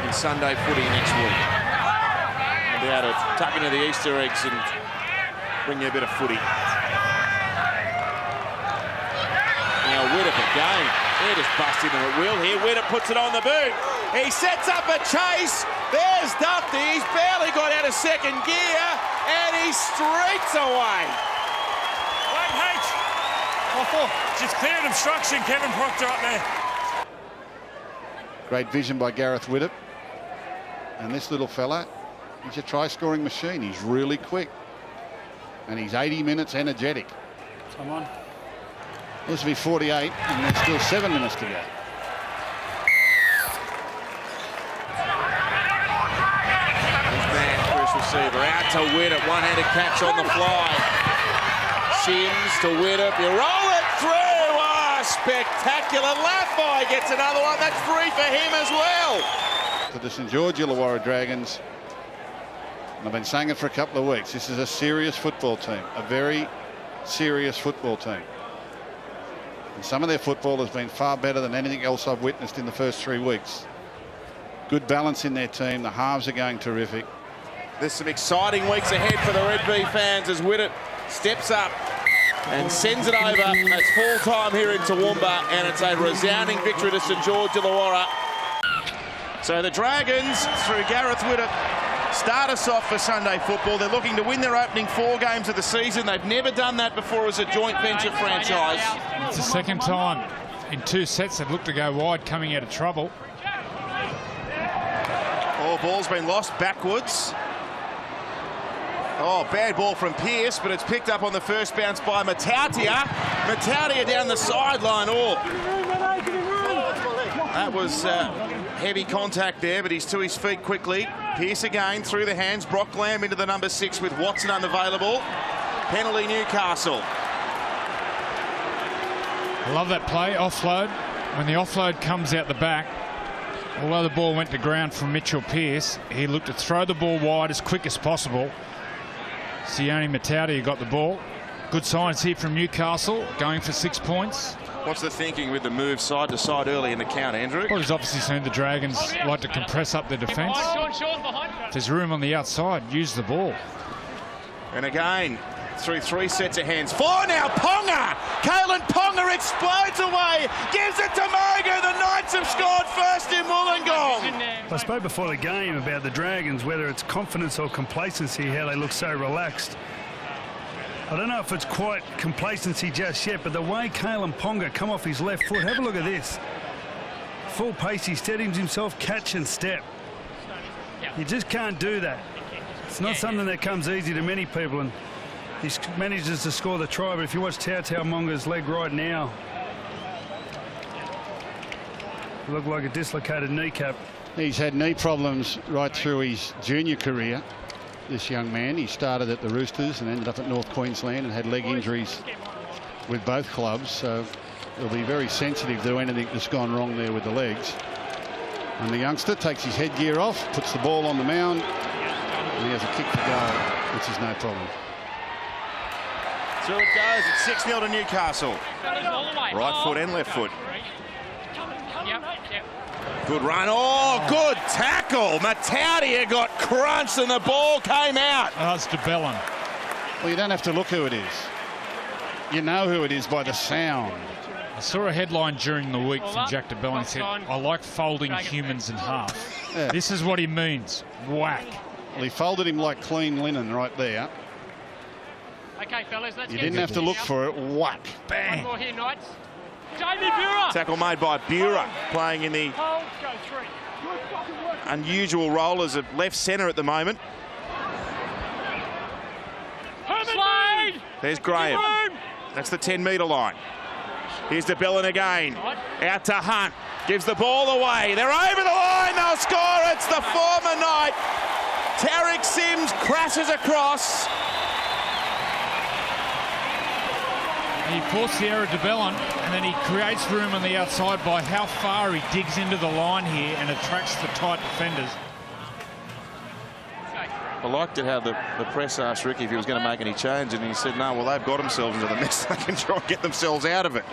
In Sunday footy next week. I'll be able to tuck into the Easter eggs and bring you a bit of footy. Now Widdop again. They're just busting them at will here. Widdop puts it on the boot. He sets up a chase. There's Dufty. He's barely got out of second gear and he streaks away. Wait, H. Just clear an obstruction, Kevin Proctor up there. Great vision by Gareth Widdop. And this little fella, he's a try-scoring machine. He's really quick. And he's 80 minutes energetic. Come on. This will be 48, and there's still 7 minutes to go. Receiver out to Widdop, one-handed catch on the fly. Sims to Widdop, you roll it through. Oh, spectacular. Laffey gets another one. That's 3 for him as well. To the St George Illawarra Dragons, and I've been saying it for a couple of weeks, this is a serious football team, a very serious football team. And some of their football has been far better than anything else I've witnessed in the first 3 weeks. Good balance in their team. The halves are going terrific. There's some exciting weeks ahead for the Red Bee fans as Widdop steps up and sends it over. It's full time here in Toowoomba, and it's a resounding victory to St George Illawarra. So the Dragons, through Gareth Widdop, start us off for Sunday football. They're looking to win their opening 4 games of the season. They've never done that before as a joint venture franchise. It's the second time in 2 sets they've looked to go wide, coming out of trouble. Oh, ball's been lost backwards. Oh, bad ball from Pearce, but it's picked up on the first bounce by Matautia. Matautia down the sideline. Oh, that was heavy contact there, but he's to his feet quickly. Pearce again through the hands. Brock Lamb into the number 6 with Watson unavailable. Penalty Newcastle. I love that play, offload. When the offload comes out the back, although the ball went to ground from Mitchell Pearce, he looked to throw the ball wide as quick as possible. Sione Matautia got the ball. Good signs here from Newcastle, going for 6 points. What's the thinking with the move side to side early in the count, Andrew? Well, he's obviously seen the Dragons like to compress up their defence. If there's room on the outside, use the ball. And again, through 3 sets of hands. 4 now, Ponga! Kalen Ponga explodes away, gives it to Mogo. The Knights have scored first in Wollongong. I spoke before the game about the Dragons, whether it's confidence or complacency, how they look so relaxed. I don't know if it's quite complacency just yet, but the way Kalen Ponga come off his left foot, have a look at this. Full pace, he steadies himself, catch and step. You just can't do that. It's not something that comes easy to many people, and he manages to score the try. But if you watch Tau Monga's leg right now, it looked like a dislocated kneecap. He's had knee problems right through his junior career, this young man. He started at the Roosters and ended up at North Queensland and had leg injuries with both clubs, so he'll be very sensitive to anything that's gone wrong there with the legs. And the youngster takes his headgear off, puts the ball on the mound, and he has a kick to go, which is no problem. So it goes. It's 6-0 to Newcastle. Right foot and left foot. Good run. Oh, good tackle. Matautia got crunched and the ball came out. Oh, it's DeBellin. Well, you don't have to look who it is. You know who it is by the sound. I saw a headline during the week from Jack DeBellin. He said, I like folding humans in half. Yeah. This is what he means. Whack. Well, he folded him like clean linen right there. Okay, fellas, let's You get didn't have to look for it. Whack. One Bang. more here, Knights. Jamie Buhrer. Tackle made by Buhrer, playing in the Hold, go 3. unusual role as a left centre at the moment. Slade. There's Graham. That's the 10-metre line. Here's DeBellin again. Out to Hunt. Gives the ball away. They're over the line. They'll score. It's the former Knight. Tarek Sims crashes across. He forced the error to DeBellin, and then he creates room on the outside by how far he digs into the line here and attracts the tight defenders. I liked it how the press asked Ricky if he was going to make any change, and he said, no, well, they've got themselves into the mess. They can try and get themselves out of it.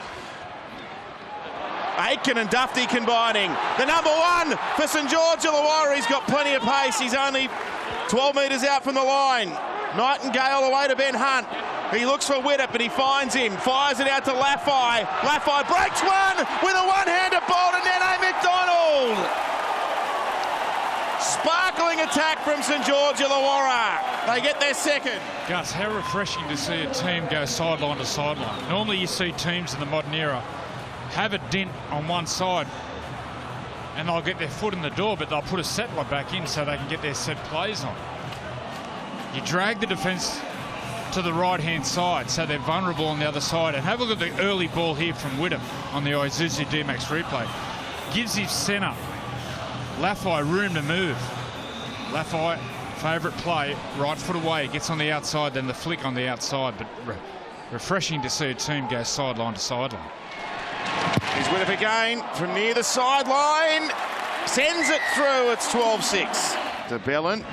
Aiken and Dufty combining. The number 1 for St George Illawarra. He's got plenty of pace. He's only 12 metres out from the line. Nightingale away to Ben Hunt. He looks for Widdop, but he finds him. Fires it out to Laffey. Laffey breaks one with a one-handed ball to Nene McDonald. Sparkling attack from St George Illawarra. They get their second. Gus, how refreshing to see a team go sideline to sideline. Normally you see teams in the modern era have a dent on one side and they'll get their foot in the door, but they'll put a settler back in so they can get their set plays on. You drag the defence to the right-hand side so they're vulnerable on the other side. And have a look at the early ball here from Widdop on the Isuzu D-Max replay. Gives his centre, Laffey, room to move. Laffey, favourite play, right foot away, gets on the outside, then the flick on the outside. But refreshing to see a team go sideline to sideline. Here's Widdop again from near the sideline. Sends it through. It's 12-6. DeBellin.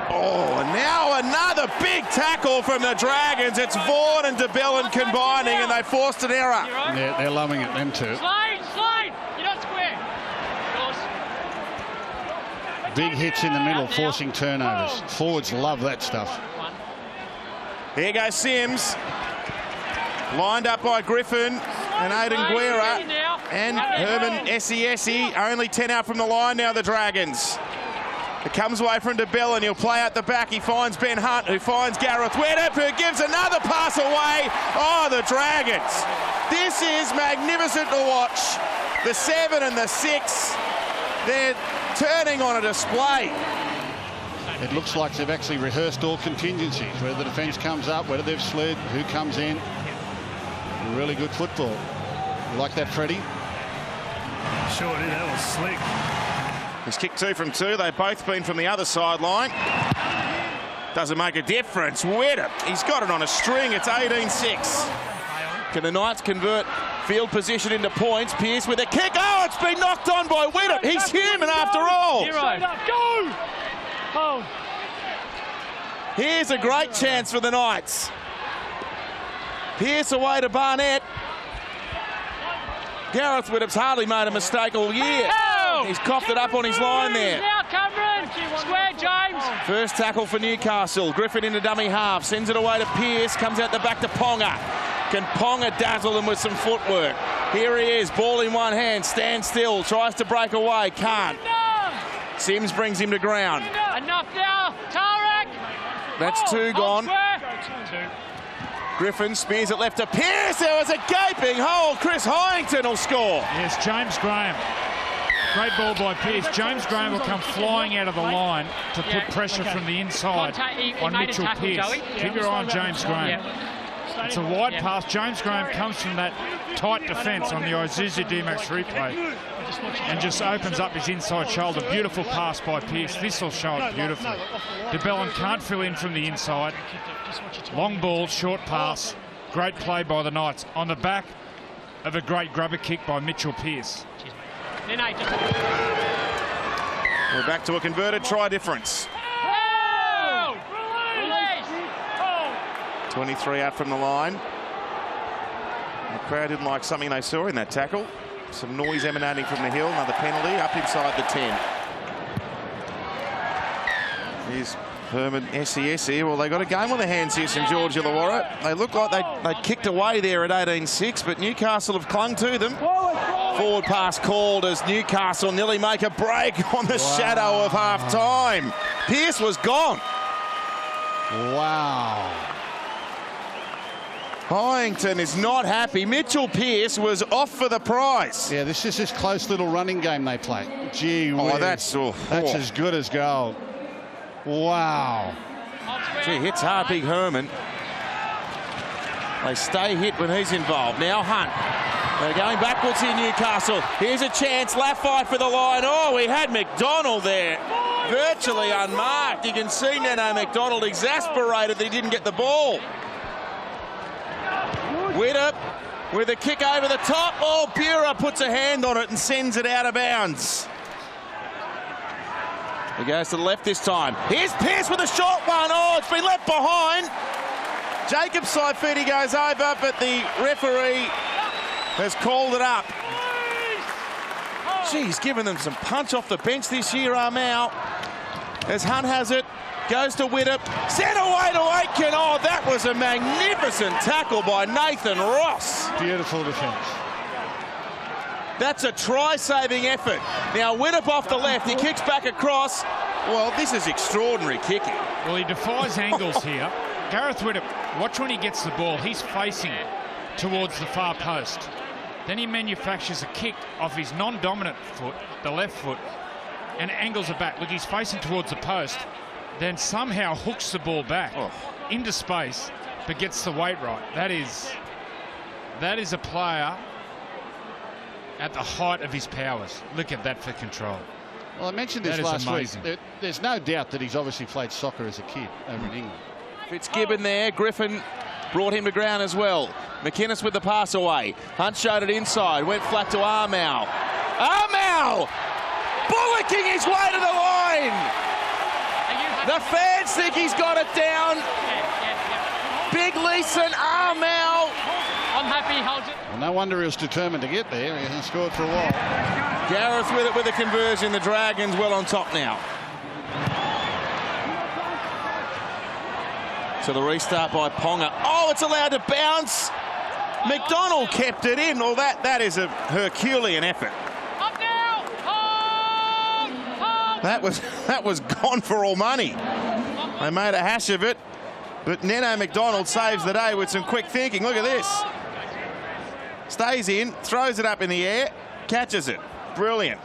Oh, and now another big tackle from the Dragons. It's Vaughan and DeBellin combining, and they forced an error. They're loving it, them two. Slide. You're not square. Big hits in the middle, forcing turnovers. Forwards love that stuff. Here goes Sims. Lined up by Griffin and Aidan Guerra and Herman Essie. Only 10 out from the line now, the Dragons. It comes away from DeBellin. He'll play out the back. He finds Ben Hunt, who finds Gareth Widdop, who gives another pass away. Oh, the Dragons. This is magnificent to watch. The 7 and the 6. They're turning on a display. It looks like they've actually rehearsed all contingencies, where the defence comes up, whether they've slid, who comes in. Really good football. You like that, Freddie? Sure did. That was slick. He's kicked 2 from 2. They've both been from the other sideline. Doesn't make a difference. Widdop, he's got it on a string. It's 18-6. Can the Knights convert field position into points? Pearce with a kick. Oh, it's been knocked on by Widdop. He's human after all. Go! Hold. Here's a great chance for the Knights. Pearce away to Barnett. Gareth Widdop's hardly made a mistake all year. He's coughed it up on his line there. Now covering. Square, James. First tackle for Newcastle. Griffin into dummy half. Sends it away to Pearce. Comes out the back to Ponga. Can Ponga dazzle them with some footwork? Here he is. Ball in one hand. Stands still. Tries to break away. Can't. Sims brings him to ground. Enough now. Tarek. That's 2 gone. Griffin spears it left to Pearce. There was a gaping hole. Chris Hyington will score. Yes, James Graham. Great ball by Pearce. James Graham will come flying out of the line to put pressure from the inside on Mitchell Pearce. Keep your eye on James Graham. It's a wide pass. James Graham comes from that tight defence on the Isuzu D-Max replay and just opens up his inside shoulder. Beautiful pass by Pearce. This will show it beautifully. DeBellin can't fill in from the inside. Long ball, short pass. Great play by the Knights on the back of a great grubber kick by Mitchell Pearce. We're back to a converted try difference. 23 out from the line. The crowd didn't like something they saw in that tackle. Some noise emanating from the hill. Another penalty up inside the 10. Here's Herman SES here. Well, they got a game on their hands here, St George Illawarra. They look like they kicked away there at 18-6, but Newcastle have clung to them. Forward pass called as Newcastle nearly make a break on the shadow of half-time. Pearce was gone. Wow. Hyington is not happy. Mitchell Pearce was off for the prize. Yeah, this is this close little running game they play. Gee whiz. Oh, that's as good as gold. Wow. Gee, hits hard, big Herman. They stay hit when he's involved. Now Hunt. They're going backwards here, Newcastle. Here's a chance. Laffey for the line. Oh, we had McDonald there. Virtually unmarked. You can see Nano McDonald exasperated that he didn't get the ball. Widdop with a kick over the top. Oh, Bura puts a hand on it and sends it out of bounds. He goes to the left this time. Here's Pearce with a short one. Oh, it's been left behind. Jacob's side feet, he goes over, but the referee has called it up. Gee, he's given them some punch off the bench this year, Armau. As Hunt has it, goes to Widdop, sent away to Aitken. Oh, that was a magnificent tackle by Nathan Ross. Beautiful defence. That's a try-saving effort. Now Widdop off the left, he kicks back across. Well, this is extraordinary kicking. Well, he defies angles here. Gareth Widdop, watch when he gets the ball. He's facing towards the far post. Then he manufactures a kick off his non-dominant foot, the left foot, and angles it back. Look, he's facing towards the post, then somehow hooks the ball back into space, but gets the weight right. That is a player at the height of his powers. Look at that for control. Well, I mentioned this last week. There's no doubt that he's obviously played soccer as a kid over in England. Fitzgibbon there. Griffin brought him to ground as well. McInnes with the pass away. Hunt showed it inside. Went flat to Armau. Armau! Bullocking his way to the line! The fans think he's got it down. Big Leeson, Armau. I'm happy, holds it. Well, no wonder he was determined to get there. He hasn't scored for a while. Gareth with it with a conversion. The Dragons well on top now. So the restart by Ponga. Oh, it's allowed to bounce. McDonald kept it in. Well, that is a Herculean effort. Up now. Hold. That was gone for all money. They made a hash of it, but Neno McDonald saves the day with some quick thinking. Look at this. Stays in, throws it up in the air, catches it. Brilliant.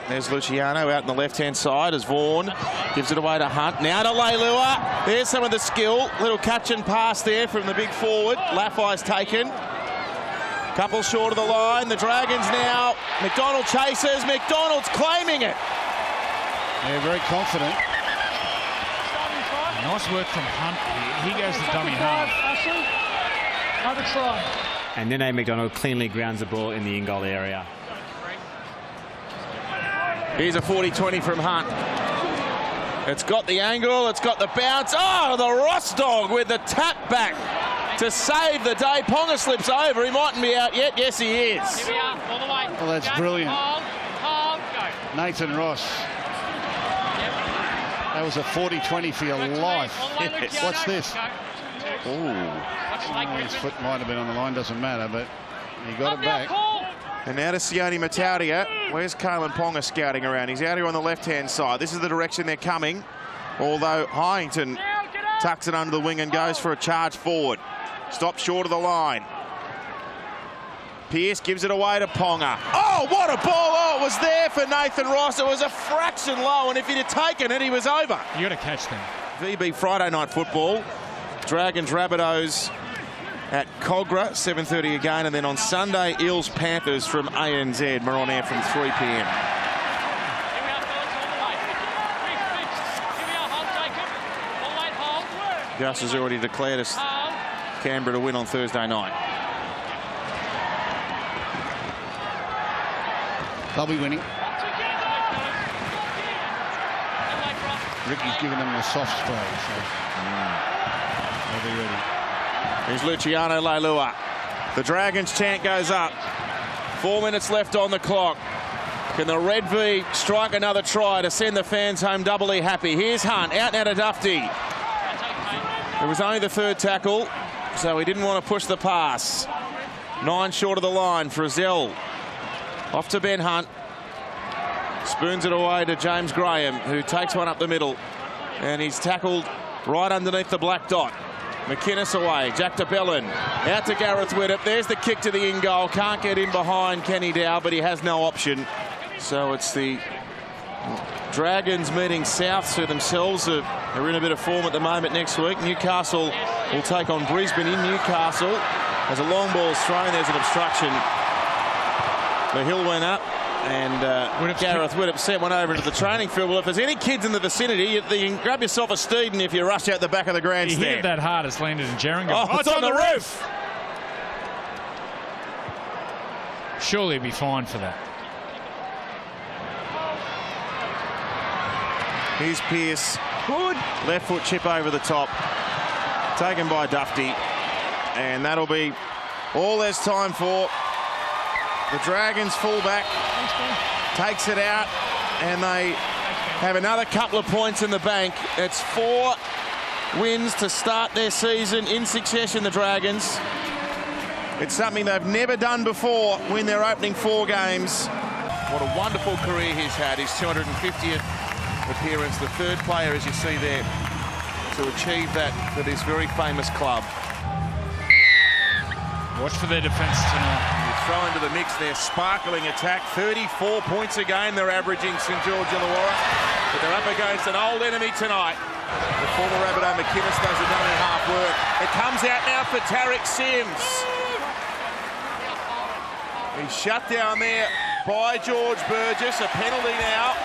There's Luciano out on the left-hand side as Vaughan gives it away to Hunt. Now to Leilua. There's some of the skill. Little catch and pass there from the big forward. Laffey's taken. Couple short of the line. The Dragons now. McDonald chases. McDonald's claiming it. Yeah, very confident. Nice work from Hunt here. He goes to dummy half. Another try. And Nene McDonald cleanly grounds the ball in the in-goal area. Here's a 40-20 from Hunt. It's got the angle, it's got the bounce. Oh, the Ross dog with the tap back to save the day. Ponga slips over. He mightn't be out yet. Yes, he is. Here we are, all the way. Well, that's brilliant. Hold, go. Nathan Ross. That was a 40-20 for your life. Yes. What's this? Ooh. His foot might have been on the line, doesn't matter, but he got it back. And now to Sione Mataudia. Where's Kalen Ponga scouting around? He's out here on the left-hand side. This is the direction they're coming, although Hyington tucks it under the wing and goes for a charge forward. Stops short of the line. Pearce gives it away to Ponga. Oh, what a ball! Oh, it was there for Nathan Ross. It was a fraction low, and if he'd have taken it, he was over. You got to catch them. VB Friday night football. Dragons, Rabbitohs at Cogra, 7:30 again, and then on Sunday, Eels, Panthers from ANZ. We're on air from 3 p.m. Gus has already declared us Canberra to win on Thursday night. They'll be winning. Ricky's giving them the soft spray, so they'll be ready. Here's Luciano Leilua. The Dragons chant goes up. 4 minutes left on the clock. Can the Red V strike another try to send the fans home doubly happy? Here's Hunt, out now to Dufty. It was only the third tackle, so he didn't want to push the pass. 9 short of the line. Frizzell off to Ben Hunt. Spoons it away to James Graham, who takes one up the middle. And he's tackled right underneath the black dot. McInnes away. Jack de Belin out to Gareth Widdop. There's the kick to the in goal. Can't get in behind Kenny Dow, but he has no option. So it's the Dragons meeting Souths, who themselves are in a bit of form at the moment next week. Newcastle will take on Brisbane in Newcastle. As a long ball's thrown, there's an obstruction. The hill went up, and Gareth Widdop sent one over into the training field. Well, if there's any kids in the vicinity, you can grab yourself a Steeden if you rush out the back of the grandstand. He hit that hard, it's landed in Gerringong. Oh, it's on the roof! Surely he'd be fined for that. Here's Pearce. Good. Left foot chip over the top. Taken by Dufty. And that'll be all there's time for. The Dragons fullback takes it out, and they have another couple of points in the bank. It's 4 wins to start their season in succession, the Dragons. It's something they've never done before, win their opening 4 games. What a wonderful career he's had. His 250th appearance, the 3rd player, as you see there, to achieve that for this very famous club. Watch for their defence tonight. You throw into the mix their sparkling attack. 34 points a game they're averaging, St George Illawarra. But they're up against an old enemy tonight. The former Rabbitoh McInnes does a done and half work. It comes out now for Tarek Sims. He's shut down there by George Burgess. A penalty now.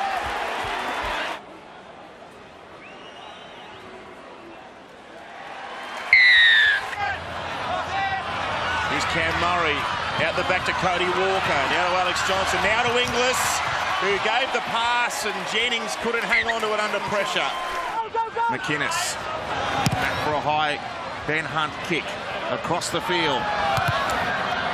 Here's Cam Murray out the back to Cody Walker. Now to Alex Johnson. Now to Inglis, who gave the pass, and Jennings couldn't hang on to it under pressure. McInnes back for a high Ben Hunt kick across the field.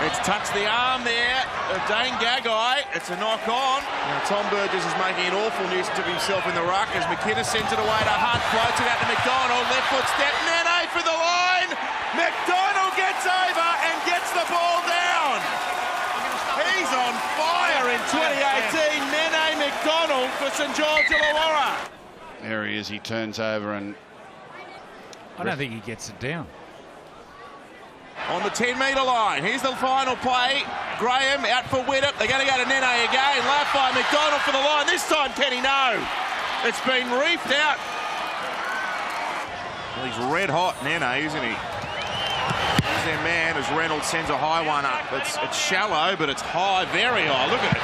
It's touched the arm there of Dane Gagai. It's a knock on. Now Tom Burgess is making an awful nuisance of himself in the ruck as McInnes sends it away to Hunt. Floats it out to McDonald. Left foot step. Nene for the line. McDonald gets over and gets the ball down. He's on fire in 2018. Nene McDonald for St George Illawarra. There he is. He turns over and... I don't think he gets it down. On the 10-metre line. Here's the final play. Graham out for Widdop. They're going to go to Nene again. Left by McDonald for the line. This time, Kenny, no. It's been reefed out. Well, he's red hot, Nene, isn't he? Here's their man as Reynolds sends a high one up. It's shallow, but it's high, very high. Look at it.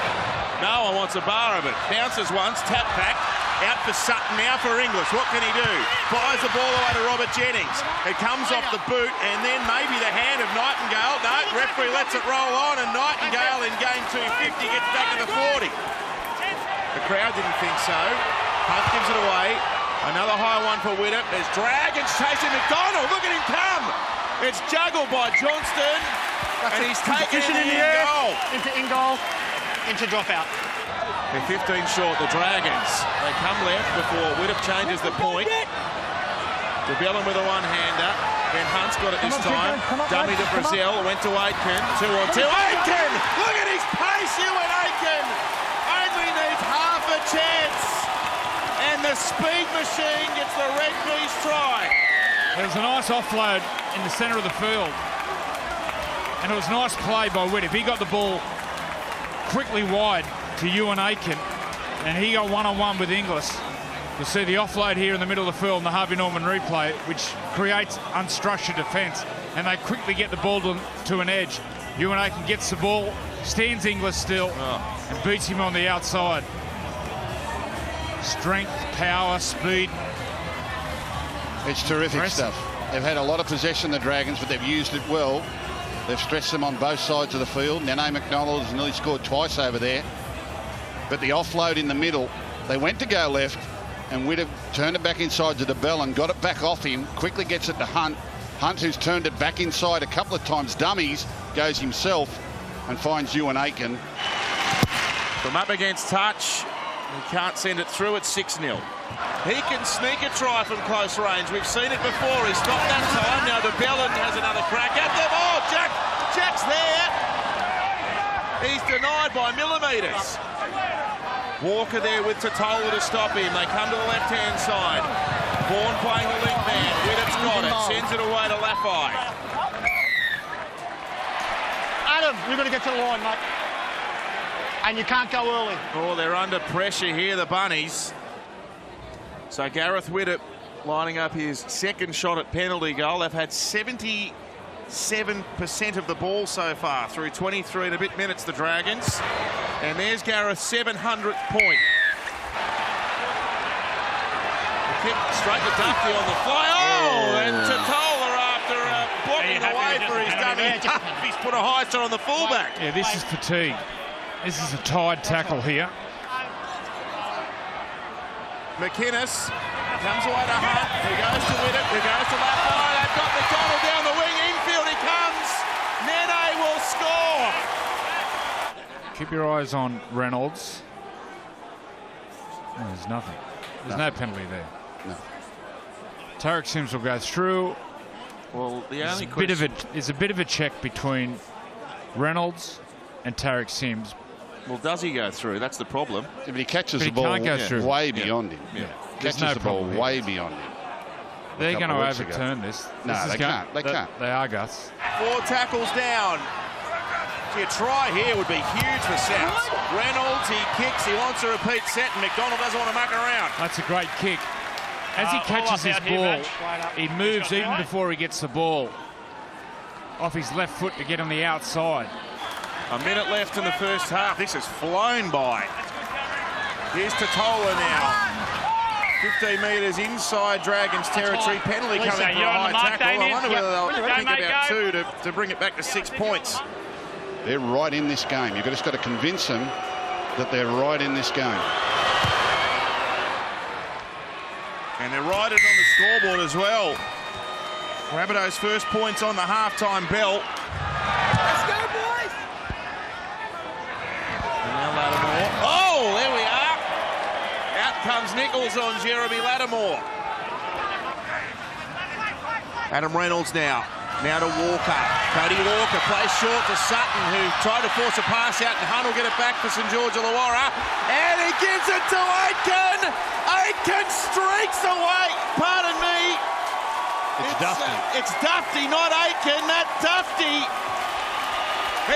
No one wants a bar of it. Bounces once, tap back. Out for Sutton, now for Inglis. What can he do? Fires the ball away to Robert Jennings. It comes off the boot, and then maybe the hand of Nightingale. No, referee lets it roll on, and Nightingale in game 250 gets back to the 40. The crowd didn't think so. Hunt gives it away. Another high one for Widdop. There's Dragons chasing McDonald. Look at him come. It's juggled by Johnston, and he's taken it in the air. Into in goal, into drop out. They're 15 short, the Dragons. They come left before Widdop changes the point. De Belin with a one-hander. Ben Hunt's got it this time. Dummy to Brazil, went to Aitken. 2-on-2. Aitken! Look at his pace, Ewan Aitken! Only needs half a chance. And the speed machine gets the Red Bees try. There was a nice offload in the centre of the field. And it was nice play by Widdop. He got the ball quickly wide to Ewan Aitken, and he got one-on-one with Inglis. You'll see the offload here in the middle of the field in the Harvey Norman replay, which creates unstructured defence, and they quickly get the ball to an edge. Ewan Aitken gets the ball, stands Inglis still, and beats him on the outside. Strength, power, speed. It's terrific stuff. They've had a lot of possession, the Dragons, but they've used it well. They've stressed them on both sides of the field. Nene McDonald has nearly scored twice over there. But the offload in the middle, they went to go left, and Widdop turned it back inside to de Belin, got it back off him, quickly gets it to Hunt. Hunt, who's turned it back inside a couple of times, dummies, goes himself and finds Ewan Aitken. From up against touch, he can't send it through. It's 6-0. He can sneak a try from close range. We've seen it before. He stopped that time. Now DeBellin has another crack at them. Oh, Jack's there. He's denied by millimetres. Walker there with Totola to stop him. They come to the left-hand side. Vaughan playing the link man. Widdop's got it. Sends it away to Laffey. Adam, you've got to get to the line, mate. And you can't go early. Oh, they're under pressure here, the Bunnies. So Gareth Widdop lining up his second shot at penalty goal. They've had 77% of the ball so far through 23 and a bit minutes, the Dragons. And there's Gareth's 700th point. The kick straight to Duffy on the fly. Oh, and Totola after blocking the way for his dummy. He's put a high shot on the fullback. Yeah, this is fatigue. This is a tied tackle here. McInnes comes away to Hunt, who goes to Widdop, who goes to Laffey. They've got McDonald down the wing, infield he comes. Nene will score. Keep your eyes on Reynolds. No, there's nothing. There's no penalty there. No. Tariq Sims will go through. Well, the only there's a bit of a check between Reynolds and Tariq Sims. Well, does he go through? That's the problem. But he catches the ball way beyond him. Yeah. Catches the ball way beyond him. They're going to overturn this. No, they can't. They can't. They are, Gus. 4 tackles down. See, a try here would be huge for South. Reynolds, he kicks, he wants a repeat set, and McDonald doesn't want to muck around. That's a great kick. As he catches his ball, he moves even before he gets the ball off his left foot to get on the outside. A minute left in the first half. This has flown by. Here's Totola now. 15 metres inside Dragons territory. Penalty coming for a high tackle. I wonder whether they'll think about 2 to bring it back to 6 points. They're right in this game. You've just got to convince them that they're right in this game. And they're right on the scoreboard as well. Rabbitohs' first points on the halftime bell. Let's go, boys! And now Lattimore. Oh, there we are. Out comes Nichols on Jeremy Lattimore. Adam Reynolds now. Now to Walker. Cody Walker plays short to Sutton, who tried to force a pass out, and Hunt will get it back for St George Illawarra. And he gives it to Aitken. Aitken streaks away. Pardon me. It's Dufty. It's Dufty, not Aitken. That Dufty.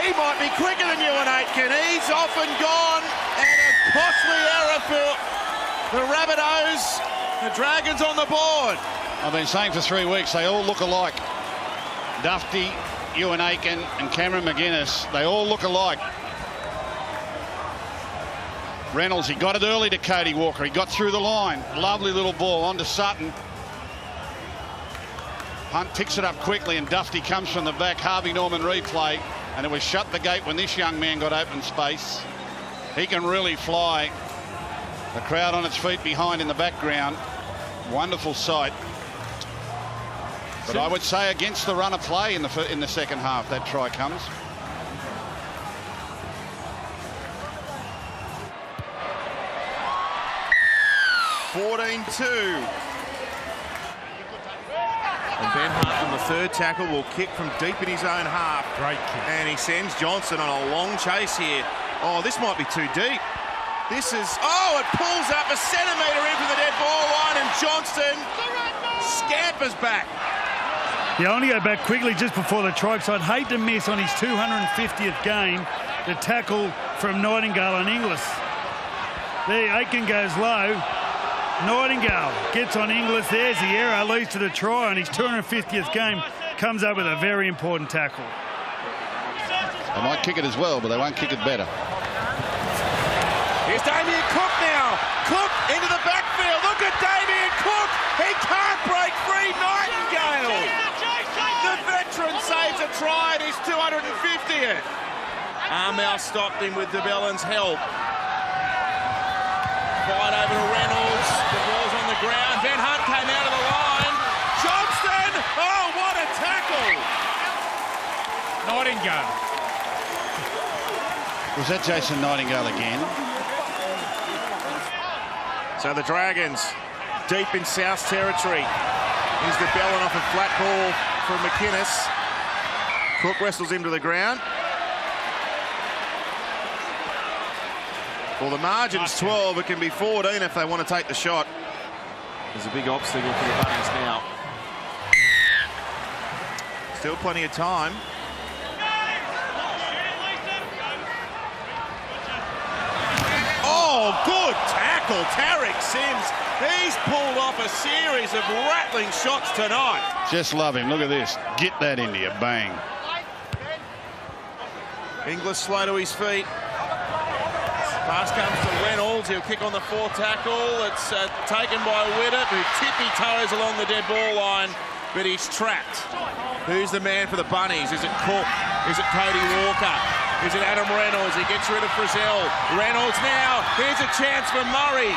He might be quicker than you and Aitken. He's off and gone. And a costly error for the Rabbitohs. The Dragons on the board. I've been saying for 3 weeks, they all look alike. Dufty, Ewan Aitken and Cameron McInnes, they all look alike. Reynolds, he got it early to Cody Walker. He got through the line. Lovely little ball onto Sutton. Hunt picks it up quickly and Dufty comes from the back. Harvey Norman replay, and it was shut the gate when this young man got open space. He can really fly. The crowd on its feet behind in the background. Wonderful sight. But I would say against the run of play in the second half, that try comes. (14-2). And Ben Hunt on the third tackle will kick from deep in his own half. Great kick. And he sends Johnson on a long chase here. Oh, this might be too deep. This is, oh, it pulls up a centimetre in from the dead ball line, and Johnston scampers back. Yeah, I want to go back quickly just before the try, because I'd hate to miss on his 250th game the tackle from Nightingale on Inglis. There, Aitken goes low. Nightingale gets on Inglis. There's the error, leads to the try on his 250th game. Comes up with a very important tackle. They might kick it as well, but they won't kick it better. Here's Damien Cook now. Cook into the backfield. Look at Damien Cook. He can't break free. Nightingale. The veteran saves a try at his 250th. Armour stopped him with DeBellin's help. Fight over to Reynolds. The ball's on the ground. Ben Hunt came out of the line. Johnston. Oh, what a tackle. Nightingale. Was that Jason Nightingale again? So the Dragons deep in South territory. Here's the Bellin off a flat ball from McInnes. Cook wrestles him to the ground. Well, the margin's 12. It can be 14 if they want to take the shot. There's a big obstacle for the Bunnies now. Still plenty of time. Oh, good tackle, Tarek Sims. He's pulled off a series of rattling shots tonight. Just love him. Look at this. Get that into you. Bang. Inglis slow to his feet. Pass comes to Reynolds. He'll kick on the fourth tackle. It's taken by Widdop, who tippy-toes along the dead ball line, but he's trapped. Who's the man for the Bunnies? Is it Cook? Is it Cody Walker? Is it Adam Reynolds? He gets rid of Frizzell. Reynolds now. Here's a chance for Murray.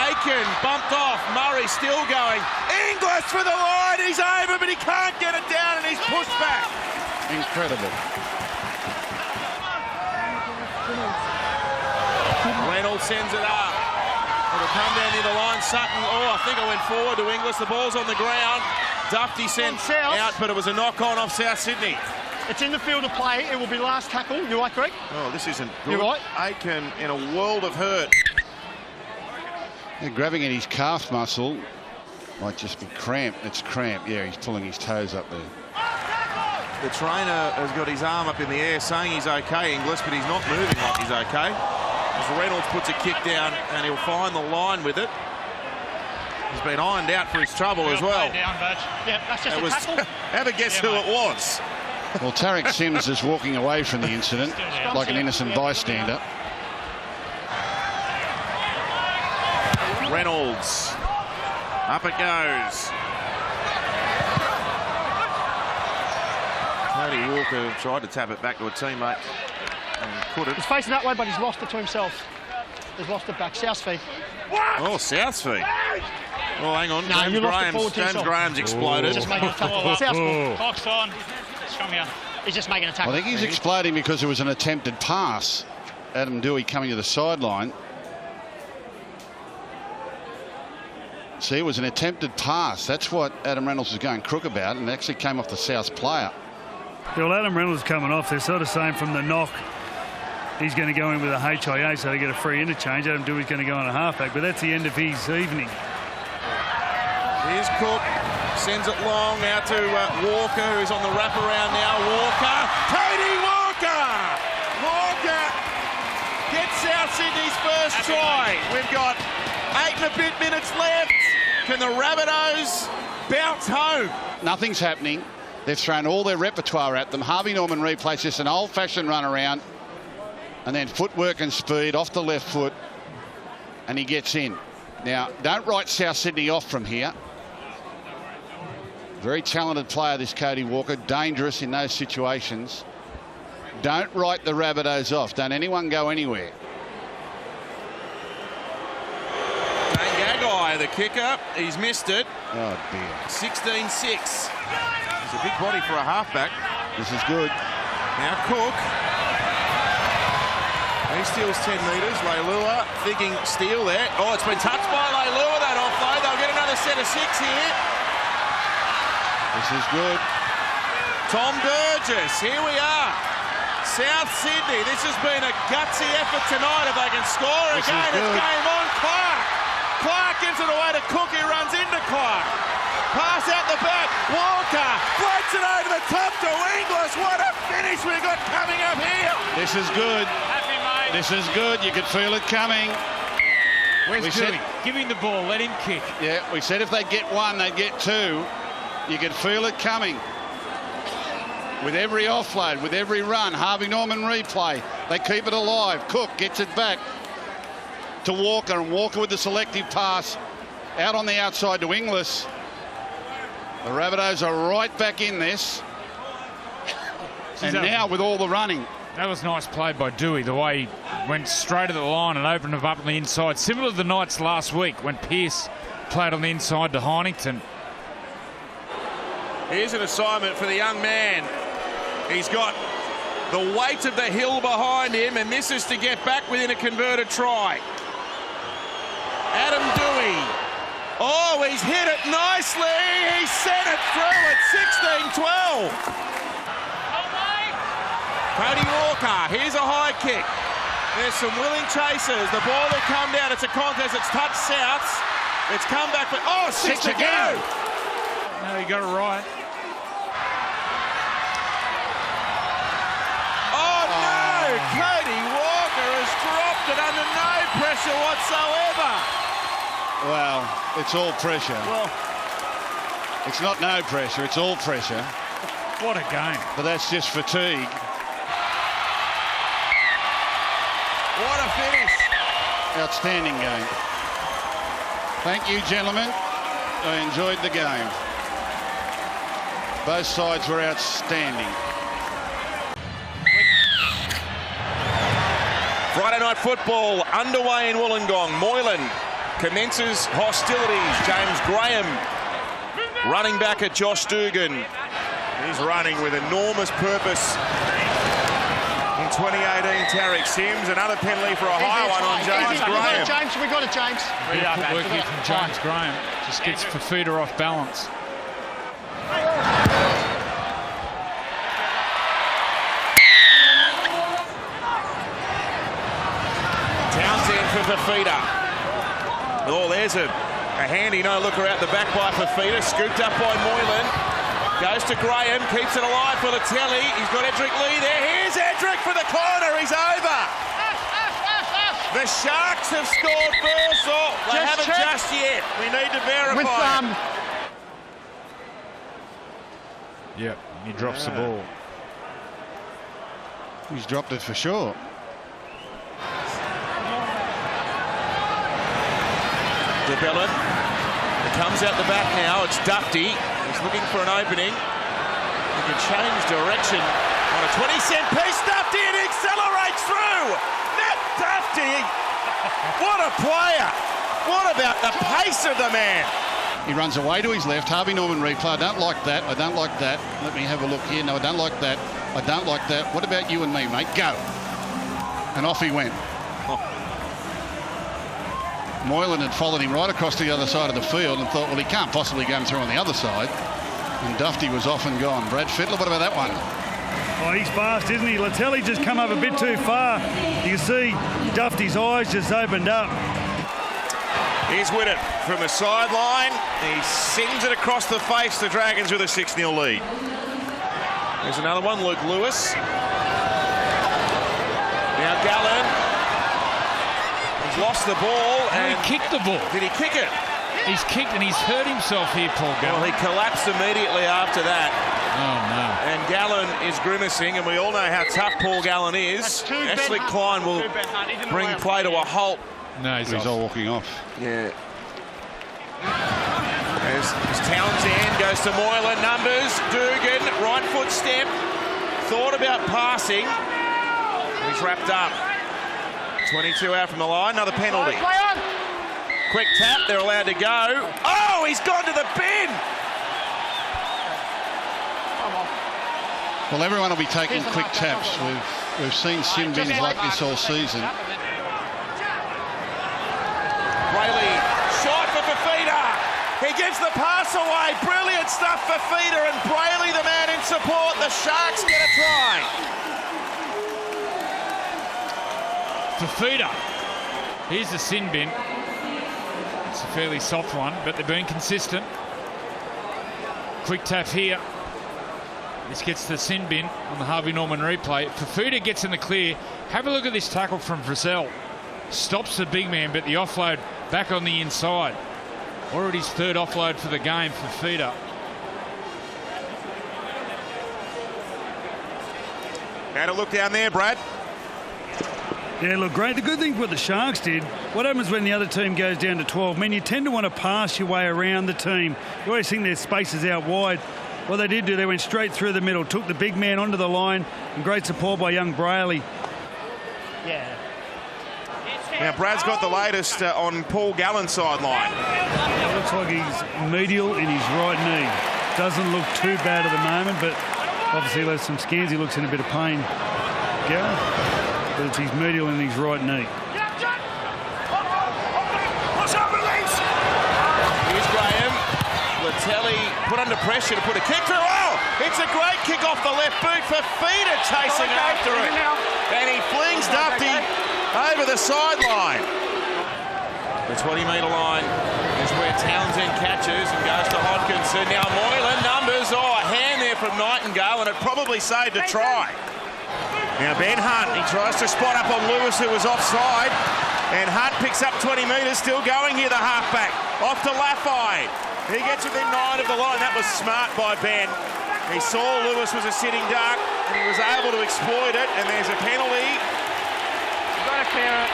Aiken bumped off. Murray still going. Inglis for the line. He's over, but he can't get it down, and he's pushed back. Incredible. Reynolds sends it up. It'll come down near the line. Sutton, I think it went forward to Inglis. The ball's on the ground. Dufty sent out, but it was a knock-on off South Sydney. It's in the field of play. It will be last tackle. You right, Greg? Oh, this isn't good. You're right. Aiken in a world of hurt. Yeah, grabbing at his calf muscle might just be cramp. It's cramp. Yeah, he's pulling his toes up there. The trainer has got his arm up in the air saying he's okay, Inglis, but he's not moving like he's okay. As Reynolds puts a kick down, and he'll find the line with it. He's been ironed out for his trouble as well. Down, yeah, that's just a tackle. Have a guess who it was. Well, Tarek Sims is walking away from the incident like an innocent bystander. Reynolds. Up it goes. Cody Walker tried to tap it back to a teammate and couldn't. He's facing that way, but he's lost it to himself. He's lost it back. South's feet. Oh, South's feet. Oh, hang on. No, you lost it forward to James yourself. Graham's exploded. Just making a tackle. South's ball. Clock's on. It's from here. He's just making a tackle. I think he's exploding because it was an attempted pass. Adam Dewey coming to the sideline. See, it was an attempted pass. That's what Adam Reynolds was going crook about, and it actually came off the South player. Well, Adam Reynolds coming off. They're sort of saying from the knock he's going to go in with a HIA, so they get a free interchange. Adam Dewey's going to go on a halfback, but that's the end of his evening. Here's Cook. Sends it long out to Walker, who's on the wraparound now. Walker. Cody Walker! Walker gets South Sydney's first try. We've got 8 and a bit minutes left. Can the Rabbitohs bounce home? Nothing's happening. They've thrown all their repertoire at them. Harvey Norman replays just an old-fashioned run around, and then footwork and speed off the left foot, and he gets in. Now, don't write South Sydney off from here. Very talented player, this Cody Walker. Dangerous in those situations. Don't write the Rabbitohs off. Don't anyone go anywhere. Dane Gagai, the kicker. He's missed it. Oh, dear. 16-6. He's a big body for a halfback. This is good. Now Cook. He steals 10 metres. Leilua thinking steal there. Oh, it's been touched by Leilua, that offload. They'll get another set of 6 here. This is good. Tom Burgess, here we are. South Sydney, this has been a gutsy effort tonight. If they can score again, it's game on. Clark gives it away to Cook, he runs into Clark. Pass out the back, Walker floats it over the top to Inglis. What a finish we got coming up here. This is good. Happy, mate. This is good. You could feel it coming. Where's Dewey? Give him the ball, let him kick. Yeah, we said if they get one, they'd get 2. You could feel it coming. With every offload, with every run, Harvey Norman replay, they keep it alive. Cook gets it back to Walker, and Walker with the selective pass out on the outside to Inglis. The Rabbitohs are right back in this. And now with all the running. That was nice play by Dewey, the way he went straight at the line and opened it up on the inside. Similar to the Knights last week when Pearce played on the inside to Heinington. Here's an assignment for the young man. He's got The weight of the hill behind him, and this is to get back within a converted try. Adam Dewey. Oh, he's hit it nicely. He sent it through at 16-12. Cody Walker, here's a high kick. There's some willing chasers. The ball will come down. It's a contest. It's touched Souths. It's come back, but oh, six to go. No, he got it right. Oh no! Cody Walker has dropped it under no pressure whatsoever. Well, it's all pressure. Well, it's not no pressure, it's all pressure. What a game. But that's just fatigue. What a finish. Outstanding game. Thank you, gentlemen. I enjoyed the game. Both sides were outstanding. Friday night football underway in Wollongong. Moylan commences hostilities. James Graham running back at Josh Dugan. He's running with enormous purpose. In 2018, Tarek Sims, another penalty for a high one on James Graham. James, we got it, James. Good work here from James Graham. Just gets Fafita off balance. Townsend for Fafita. Oh, there's a handy no-looker out the back by Fafita. Scooped up by Moylan. Goes to Graham, keeps it alive for the telly. He's got Edric Lee there. Here's Edric for the corner. He's over. The Sharks have scored first. Oh, they haven't just yet. We need to verify it. Yep, he drops the ball. He's dropped it for sure. DeBellin. It comes out the back now. It's Dufty. He's looking for an opening. He can change direction on a 20-cent piece. Dufty, and he accelerates through. Nat Dufty. What a player. What about the pace of the man? He runs away to his left. Harvey Norman replay. I don't like that. I don't like that. Let me have a look here. No, I don't like that. I don't like that. What about you and me, mate? Go. And off he went. Moylan had followed him right across to the other side of the field and thought, well, he can't possibly go through on the other side. And Dufty was off and gone. Brad Fittler, what about that one? Oh, he's fast, isn't he? Latelli's just come up a bit too far. You can see Dufty's eyes just opened up. Here's Widdett from the sideline. He sends it across the face. The Dragons with a 6-0 lead. There's another one, Luke Lewis. Now Gallen. He's lost the ball. And he kicked the ball. Did he kick it? He's kicked and he's hurt himself here, Paul Gallen. Well, he collapsed immediately after that. Oh, no. And Gallen is grimacing, and we all know how tough Paul Gallen is. Ashley Klein will bring play to a halt. No, he's all walking off. Yeah. As Townsend goes to Moylan, numbers. Dugan, right foot step. Thought about passing. He's wrapped up. 22 out from the line, another penalty. Quick tap, they're allowed to go. Oh, he's gone to the bin! Well, everyone will be taking quick taps. We've seen sin bins like this all season. Brayley, shot for Fafita. He gives the pass away. Brilliant stuff for Fafita, and Brayley, the man in support. The Sharks get a try. Fafita. Here's the sin bin. It's a fairly soft one, but they're being consistent. Quick tap here. This gets the sin bin on the Harvey Norman replay. Fafita gets in the clear. Have a look at this tackle from Frizzell. Stops the big man, but the offload back on the inside. Already his third offload for the game for Fafita. Had a look down there, Brad. Yeah, look, great. The good thing what the Sharks did, what happens when the other team goes down to 12 men, you tend to want to pass your way around the team. You always think there's spaces out wide. What they did do, they went straight through the middle, took the big man onto the line, and great support by young Brayley. Yeah. Now, Brad's got the latest on Paul Gallen's sideline. It looks like he's medial in his right knee. Doesn't look too bad at the moment, but obviously there's some scans. He looks in a bit of pain. Gow, but it's his medial and his right knee. Here's Graham. Latelli put under pressure to put a kick through. Oh, it's a great kick off the left boot for Feeder chasing after it. And he flings Dufty over the sideline. The 20-metre line is where Townsend catches and goes to Hodkinson. Now Moylan numbers. Oh, a hand there from Nightingale, and it probably saved a try. Now Ben Hunt, he tries to spot up on Lewis, who was offside. And Hunt picks up 20 metres, still going here, the halfback. Off to Laffey. He gets within 9 of the line. That was smart by Ben. He saw Lewis was a sitting duck, and he was able to exploit it, and there's a penalty. You've got to clear it.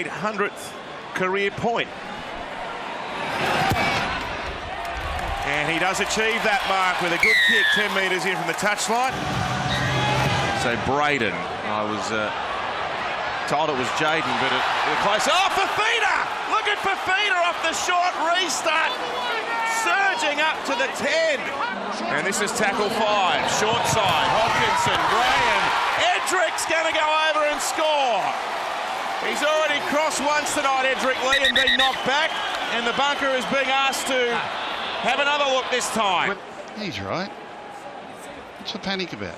800th career point. And he does achieve that mark with a good kick, 10 metres in from the touchline. So Braden, I was told it was Jaden, but it was close. Oh, Fafita! Look at Fafita off the short restart. Surging up to the 10. And this is tackle 5. Short side. Hodkinson, Graham. Edrick's going to go over and score. He's already crossed once tonight, Edrick Lee, and been knocked back. And the bunker is being asked to have another look this time. He's right. What's the panic about?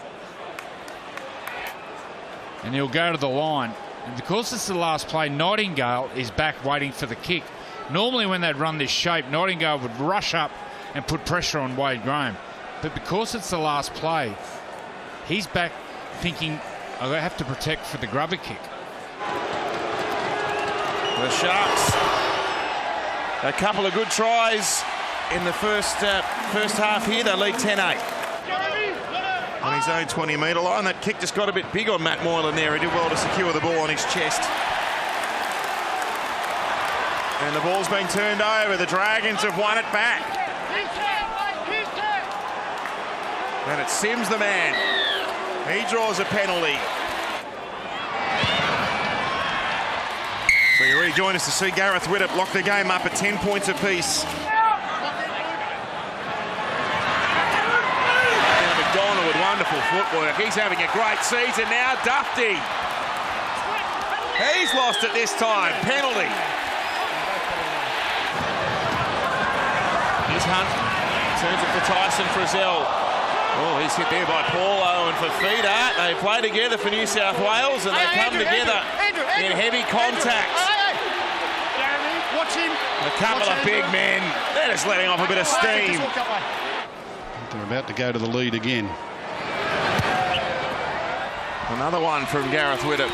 And he'll go to the line. And because it's the last play, Nightingale is back waiting for the kick. Normally when they'd run this shape, Nightingale would rush up and put pressure on Wade Graham. But because it's the last play, he's back thinking, I have to protect for the grubber kick. The Sharks, a couple of good tries in the first half here. They lead 10-8. On his own 20-metre line. That kick just got a bit big on Matt Moylan there. He did well to secure the ball on his chest. And the ball's been turned over. The Dragons have won it back. And it's Sims the man. He draws a penalty. So you rejoin us to see Gareth Widdop lock the game up at 10 points apiece. McDonald with wonderful footwork. He's having a great season now. Dufty. He's lost it this time. Penalty. Here's Hunt. Turns it for Tyson Frizzell. Oh, he's hit there by Paulo and Fafita. They play together for New South Wales, and they come together in heavy contact. Watch him. A couple of big men. They're just letting off a bit of steam. They're about to go to the lead again. Another one from Gareth Widdop.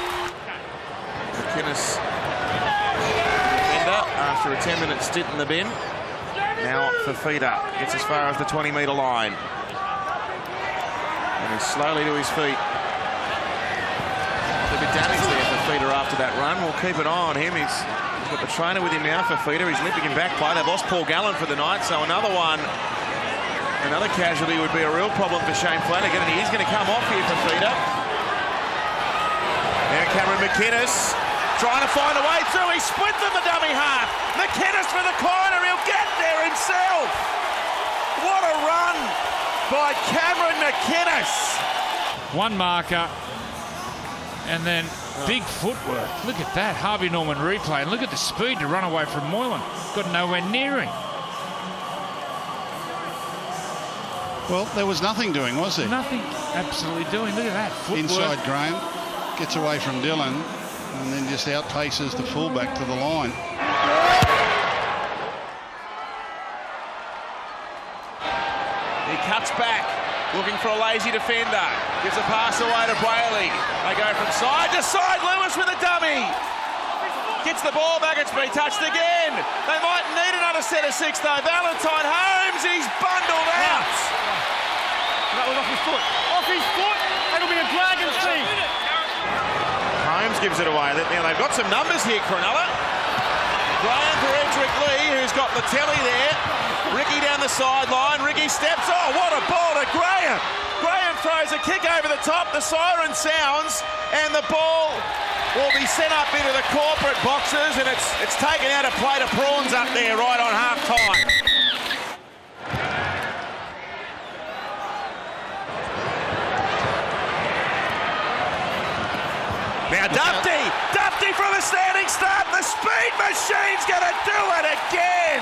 McInnes defender after a 10-minute stint in the bin. Now Fafita gets as far as the 20-metre line. And he's slowly to his feet. A bit damaged there for Fafita after that run. We'll keep an eye on him. He's got the trainer with him now for Fafita. He's limping in back play. They've lost Paul Gallen for the night, so another casualty would be a real problem for Shane Flanagan, and he is going to come off here for Fafita. Now Cameron McInnes trying to find a way through. He split them the dummy half. McInnes for the corner. He'll get there himself. What a run by Cameron McInnes. One marker, and then big footwork. Look at that. Harvey Norman replay, and look at the speed to run away from Moylan. Got nowhere near him. Well, there was nothing doing, was there? Nothing absolutely doing. Look at that footwork. Inside Graham, gets away from Dillon, and then just outpaces the fullback to the line. He cuts back, looking for a lazy defender. Gives a pass away to Brayley. They go from side to side. Lewis with a dummy. Gets the ball back. It's been touched again. They might need another set of 6 though. Valentine Holmes, he's bundled out. That was off his foot. Off his foot. That'll be a Dragon's team. Holmes gives it away. Now they've got some numbers here, Cronulla. Graham for Edrick Lee, who's got Latelli there. Ricky down the sideline. Ricky steps. Oh, what a ball to Graham. Graham throws a kick over the top. The siren sounds, and the ball will be sent up into the corporate boxes, and it's taken out a plate of prawns up there right on half time. standing start. The speed machine's going to do it again.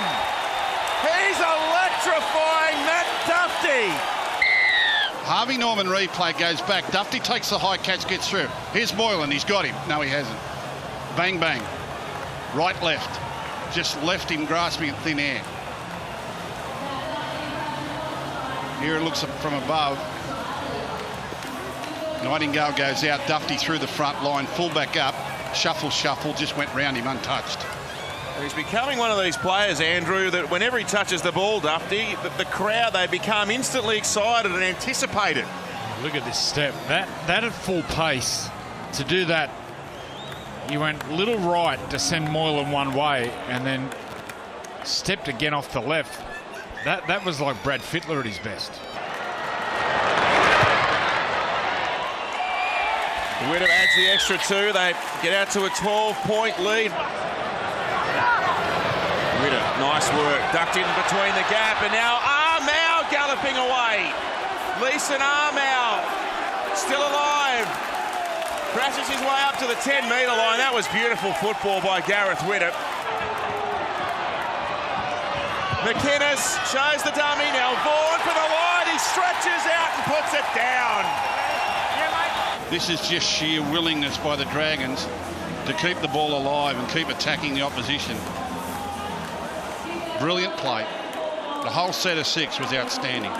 He's electrifying that Dufty. Harvey Norman replay goes back. Dufty takes the high catch, gets through. Here's Moylan. He's got him. No, he hasn't. Bang, bang. Right, left. Just left him grasping at thin air. Here it looks from above. Nightingale goes out. Dufty through the front line. Fullback up. Shuffle, shuffle. Just went round him untouched. He's becoming one of these players, Andrew, that whenever he touches the ball, Dufty, the crowd, they become instantly excited and anticipate it. Look at this step. That at full pace, to do that, he went little right to send Moylan one way and then stepped again off the left. That was like Brad Fittler at his best. Widdop adds the extra 2. They get out to a 12-point lead. Widdop, nice work. Ducked in between the gap, and now Armour galloping away. Leeson Armour still alive. Crashes his way up to the 10-metre line. That was beautiful football by Gareth Widdop. McInnes shows the dummy. Now Vaughan for the line. He stretches out and puts it down. This is just sheer willingness by the Dragons to keep the ball alive and keep attacking the opposition. Brilliant play. The whole set of 6 was outstanding.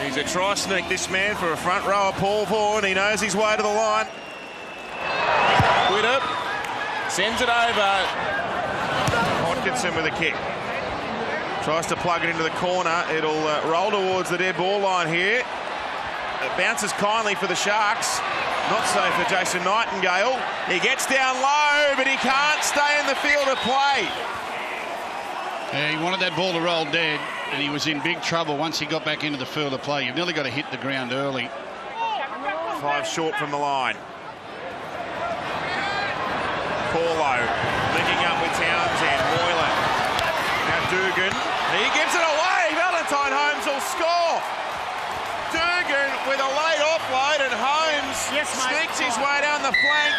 He's a try sneak, this man, for a front rower, Paul Vaughan. He knows his way to the line. Widdop sends it over. Hodkinson with a kick. Tries to plug it into the corner. It'll roll towards the dead ball line here. It bounces kindly for the Sharks. Not so for Jason Nightingale. He gets down low, but he can't stay in the field of play. Yeah, he wanted that ball to roll dead, and he was in big trouble once he got back into the field of play. You've nearly got to hit the ground early. 5 short from the line. Paulo linking up with Townsend. Moylan. Now Dugan. He gives it away. Valentine Holmes will score. Dugan with a late offload, and Holmes sneaks his way down the flank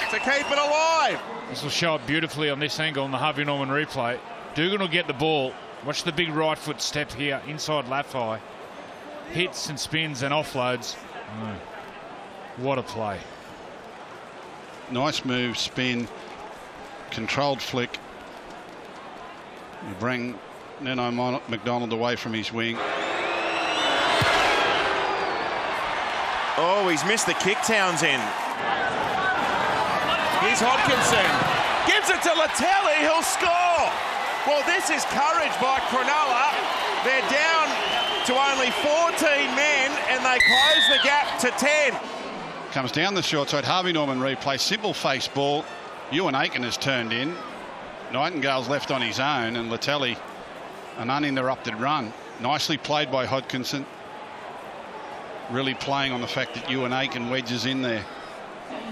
to keep it alive. This will show up beautifully on this angle on the Harvey Norman replay. Dugan will get the ball. Watch the big right foot step here inside Laffey. Hits and spins and offloads. What a play. Nice move, spin, controlled flick. You bring Neno McDonald away from his wing. Oh, he's missed the kick, Townsend. Here's Hodkinson. Gives it to Latelli. He'll score. Well, this is courage by Cronulla. They're down to only 14 men, and they close the gap to 10. Comes down the short side. Harvey Norman replay. Simple face ball. Ewan Aiken has turned in. Nightingale's left on his own, and Latelli an uninterrupted run. Nicely played by Hodkinson. Really playing on the fact that Ewan Aiken wedges in there.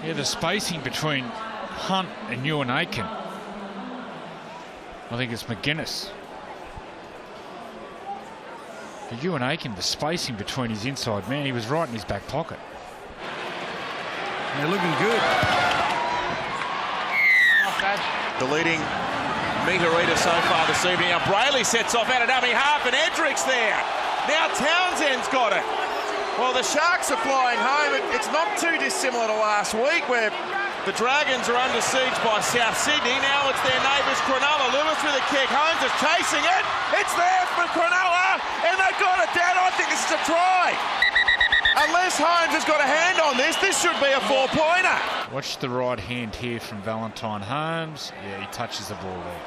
Yeah, the spacing between Hunt and Ewan Aiken. I think it's McInnes. For Ewan Aiken, the spacing between his inside man, he was right in his back pocket. They're looking good. The leading meter reader so far this evening. Now Brayley sets off out of dummy half, and Edrick's there. Now Townsend's got it. Well, the Sharks are flying home. It's not too dissimilar to last week, where the Dragons are under siege by South Sydney. Now it's their neighbours Cronulla. Lewis with a kick. Holmes is chasing it. It's there for Cronulla, and they've got it down. I think this is a try. Unless Holmes has got a hand on this should be a 4-pointer. Watch the right hand here from Valentine Holmes. Yeah, he touches the ball there.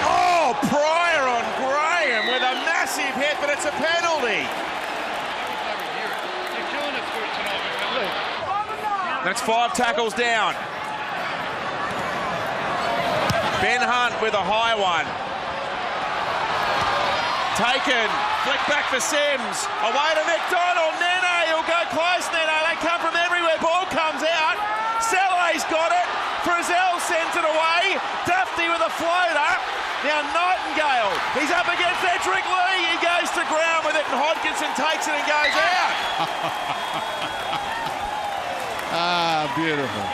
Oh, Pryor on Graham with a massive hit, but it's a penalty. That's 5 tackles down. Ben Hunt with a high one. Taken, flick back for Sims. Away to McDonald. Nene, he'll go close, Nene. They come from everywhere. Ball comes out. Saleh's got it. Frizzell sends it away. Dufty with a floater. Now Nightingale, he's up against Edric Lee. He goes to ground with it, and Hodkinson takes it and goes out. Beautiful.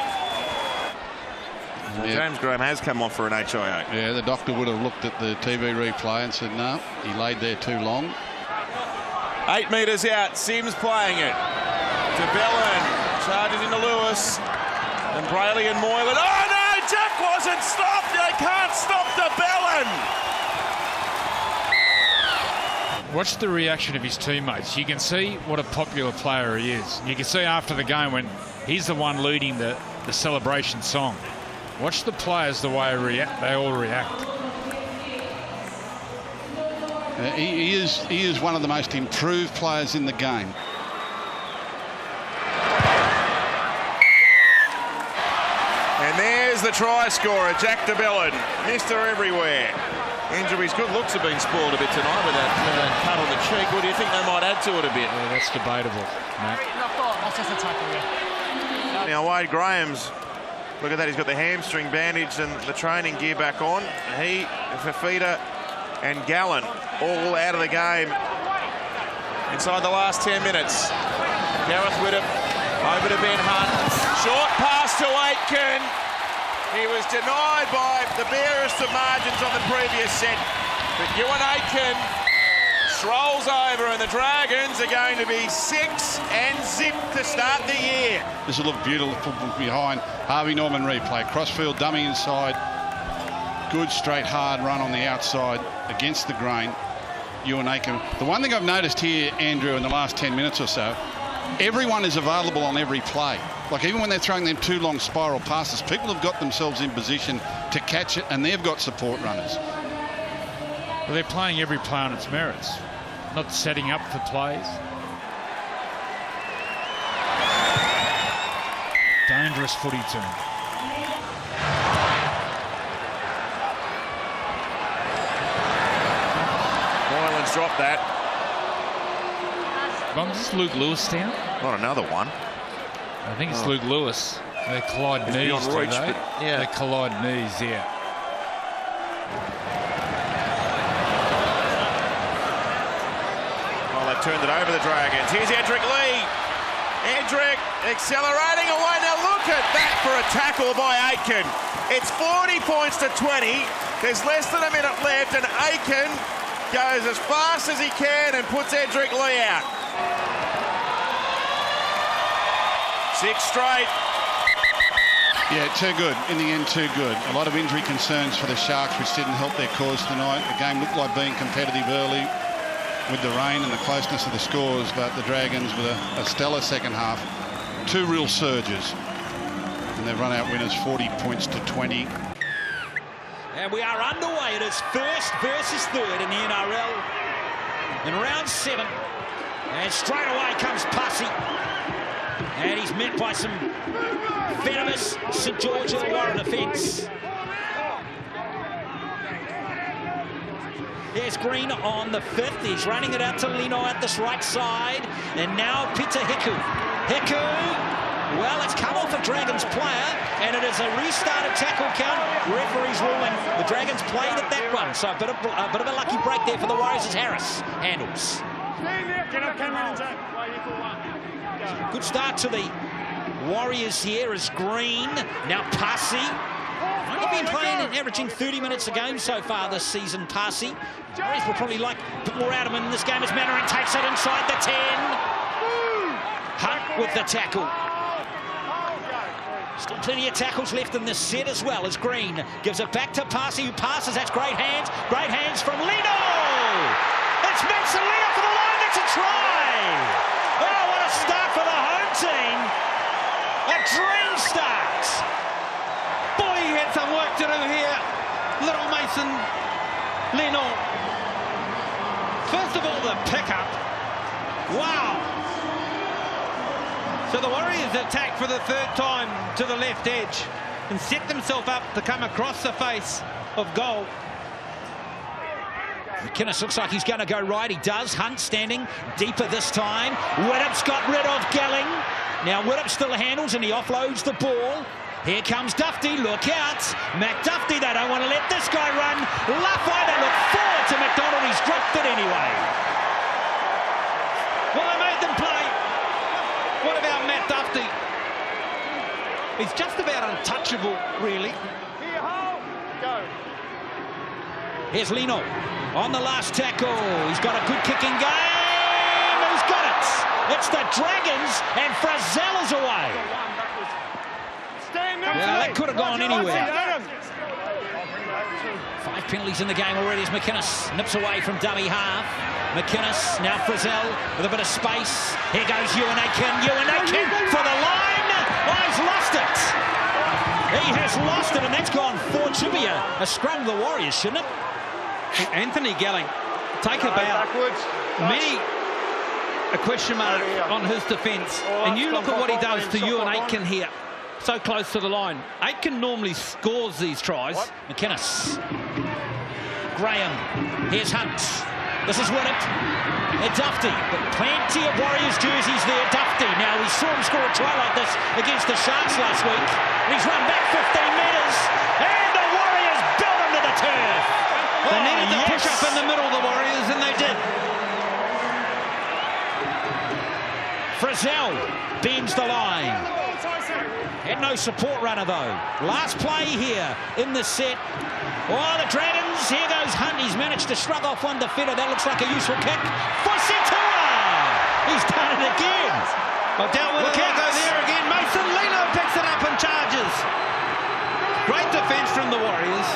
So James Graham has come off for an HIA. Yeah, the doctor would have looked at the TV replay and said, no, he laid there too long. 8 metres out, Sims playing it. To Bellin, charges into Lewis. And Brayley and Moylan. Oh no, Jack wasn't stopped. They can't stop the Bellin. Watch the reaction of his teammates. You can see what a popular player he is. You can see after the game when he's the one leading the celebration song. Watch the players, the way they all react. He is one of the most improved players in the game. And there's the try scorer, Jack de Bellin. Mr. Everywhere. Injuries, good looks have been spoiled a bit tonight with that cut on the cheek. What do you think they might add to it a bit? Yeah, that's debatable, Matt. Now Wade Graham's, look at that, he's got the hamstring bandage and the training gear back on. He, Fafita and Gallen all out of the game inside the last 10 minutes. Gareth Widdop over to Ben Hunt. Short pass to Aitken. He was denied by the barest of margins on the previous set. But Ewan Aitken strolls over, and the Dragons are going to be 6 and zip to start the year. This will look beautiful from behind. Harvey Norman replay. Crossfield dummy inside. Good straight hard run on the outside against the grain. Ewan Aitken. The one thing I've noticed here, Andrew, in the last 10 minutes or so, everyone is available on every play. Like even when they're throwing them too long spiral passes, people have got themselves in position to catch it, and they've got support runners. Well, they're playing every play on its merits, not setting up for plays. Dangerous footy team. Moylan's dropped that. Is Luke Lewis down? Not another one. I think it's Luke Lewis. They collide knees, beyond reach, do they? but yeah. They collide knees, yeah. Well, they've turned it over the Dragons. Here's Edric Lee. Edric accelerating away. Now look at that for a tackle by Aitken. It's 40 points to 20. There's less than a minute left, and Aitken goes as fast as he can and puts Edric Lee out. 6 straight. Yeah, too good. In the end, too good. A lot of injury concerns for the Sharks, which didn't help their cause tonight. The game looked like being competitive early with the rain and the closeness of the scores, but the Dragons with a stellar second half. 2 real surges. And they've run out winners 40 points to 20. And we are underway. It is first versus third in the NRL in round 7. And straight away comes Pussy. And he's met by some venomous St George Illawarra defence. There's Green on the 5th. He's running it out to Lino at this right side. And now Peter Hiku. Hiku, well, it's come off a Dragons player, and it is a restarted tackle count. Referee's ruling the Dragons played at that run. So a bit of a lucky break there for the Warriors as Harris handles. Get up, Cameron. Good start to the Warriors here as Green. Now Parsi. Only been playing and averaging 30 minutes a game so far this season, Parsi. Warriors will probably like a bit more out of him in this game as Mannering takes it inside the 10. Hunt with the tackle. Still plenty of tackles left in this set as well as Green gives it back to Parsi, who passes. That's great hands. Great hands from Lino. It's Mansalina for the line. That's a try. Oh, what a start for the home team. A dream start. Boy, he had some work to do here. Little Mason Lino. First of all, the pickup. Wow. So the Warriors attack for the 3rd time to the left edge and set themselves up to come across the face of goal. McInnes looks like he's going to go right. He does. Hunt standing deeper this time. Widdop's got rid of Gelling. Now Widdop still handles and he offloads the ball. Here comes Dufty, look out. McDufty, they don't want to let this guy run. Lafai, they look forward to McDonald, he's dropped it anyway. Well, they made them play. What about Matt Dufty? He's just about untouchable, really. Here's Lino on the last tackle. He's got a good kicking game. He's got it. It's the Dragons, and Frizzell is away. Yeah, that could have gone anywhere. 5 penalties in the game already as McInnes nips away from dummy half. McInnes, now Frizzell with a bit of space. Here goes Ewan Aiken for the line. Oh, he's lost it. He has lost it, and that's gone for to be a scrum of the Warriors, shouldn't it? Anthony Gelling, take about many a question mark on his defence. And you look at what he does to Ewan Aitken here, so close to the line. Aitken normally scores these tries. McInnes. Graham. Here's Hunt. This is Winnett. Dufty. But plenty of Warriors jerseys there. Dufty. Now, we saw him score a try like this against the Sharks last week. He's run back 15 metres. And the Warriors built him to the turf. They needed to push up in the middle, the Warriors, and they did. Frizzell bends the line. Had no support runner, though. Last play here in the set. Oh, the Dragons. Here goes Hunt. He's managed to shrug off one defender. That looks like a useful kick for Setua. He's done it again. Oh, dealt with it. Go there again. Mason Lino picks it up and charges. Great defence from the Warriors.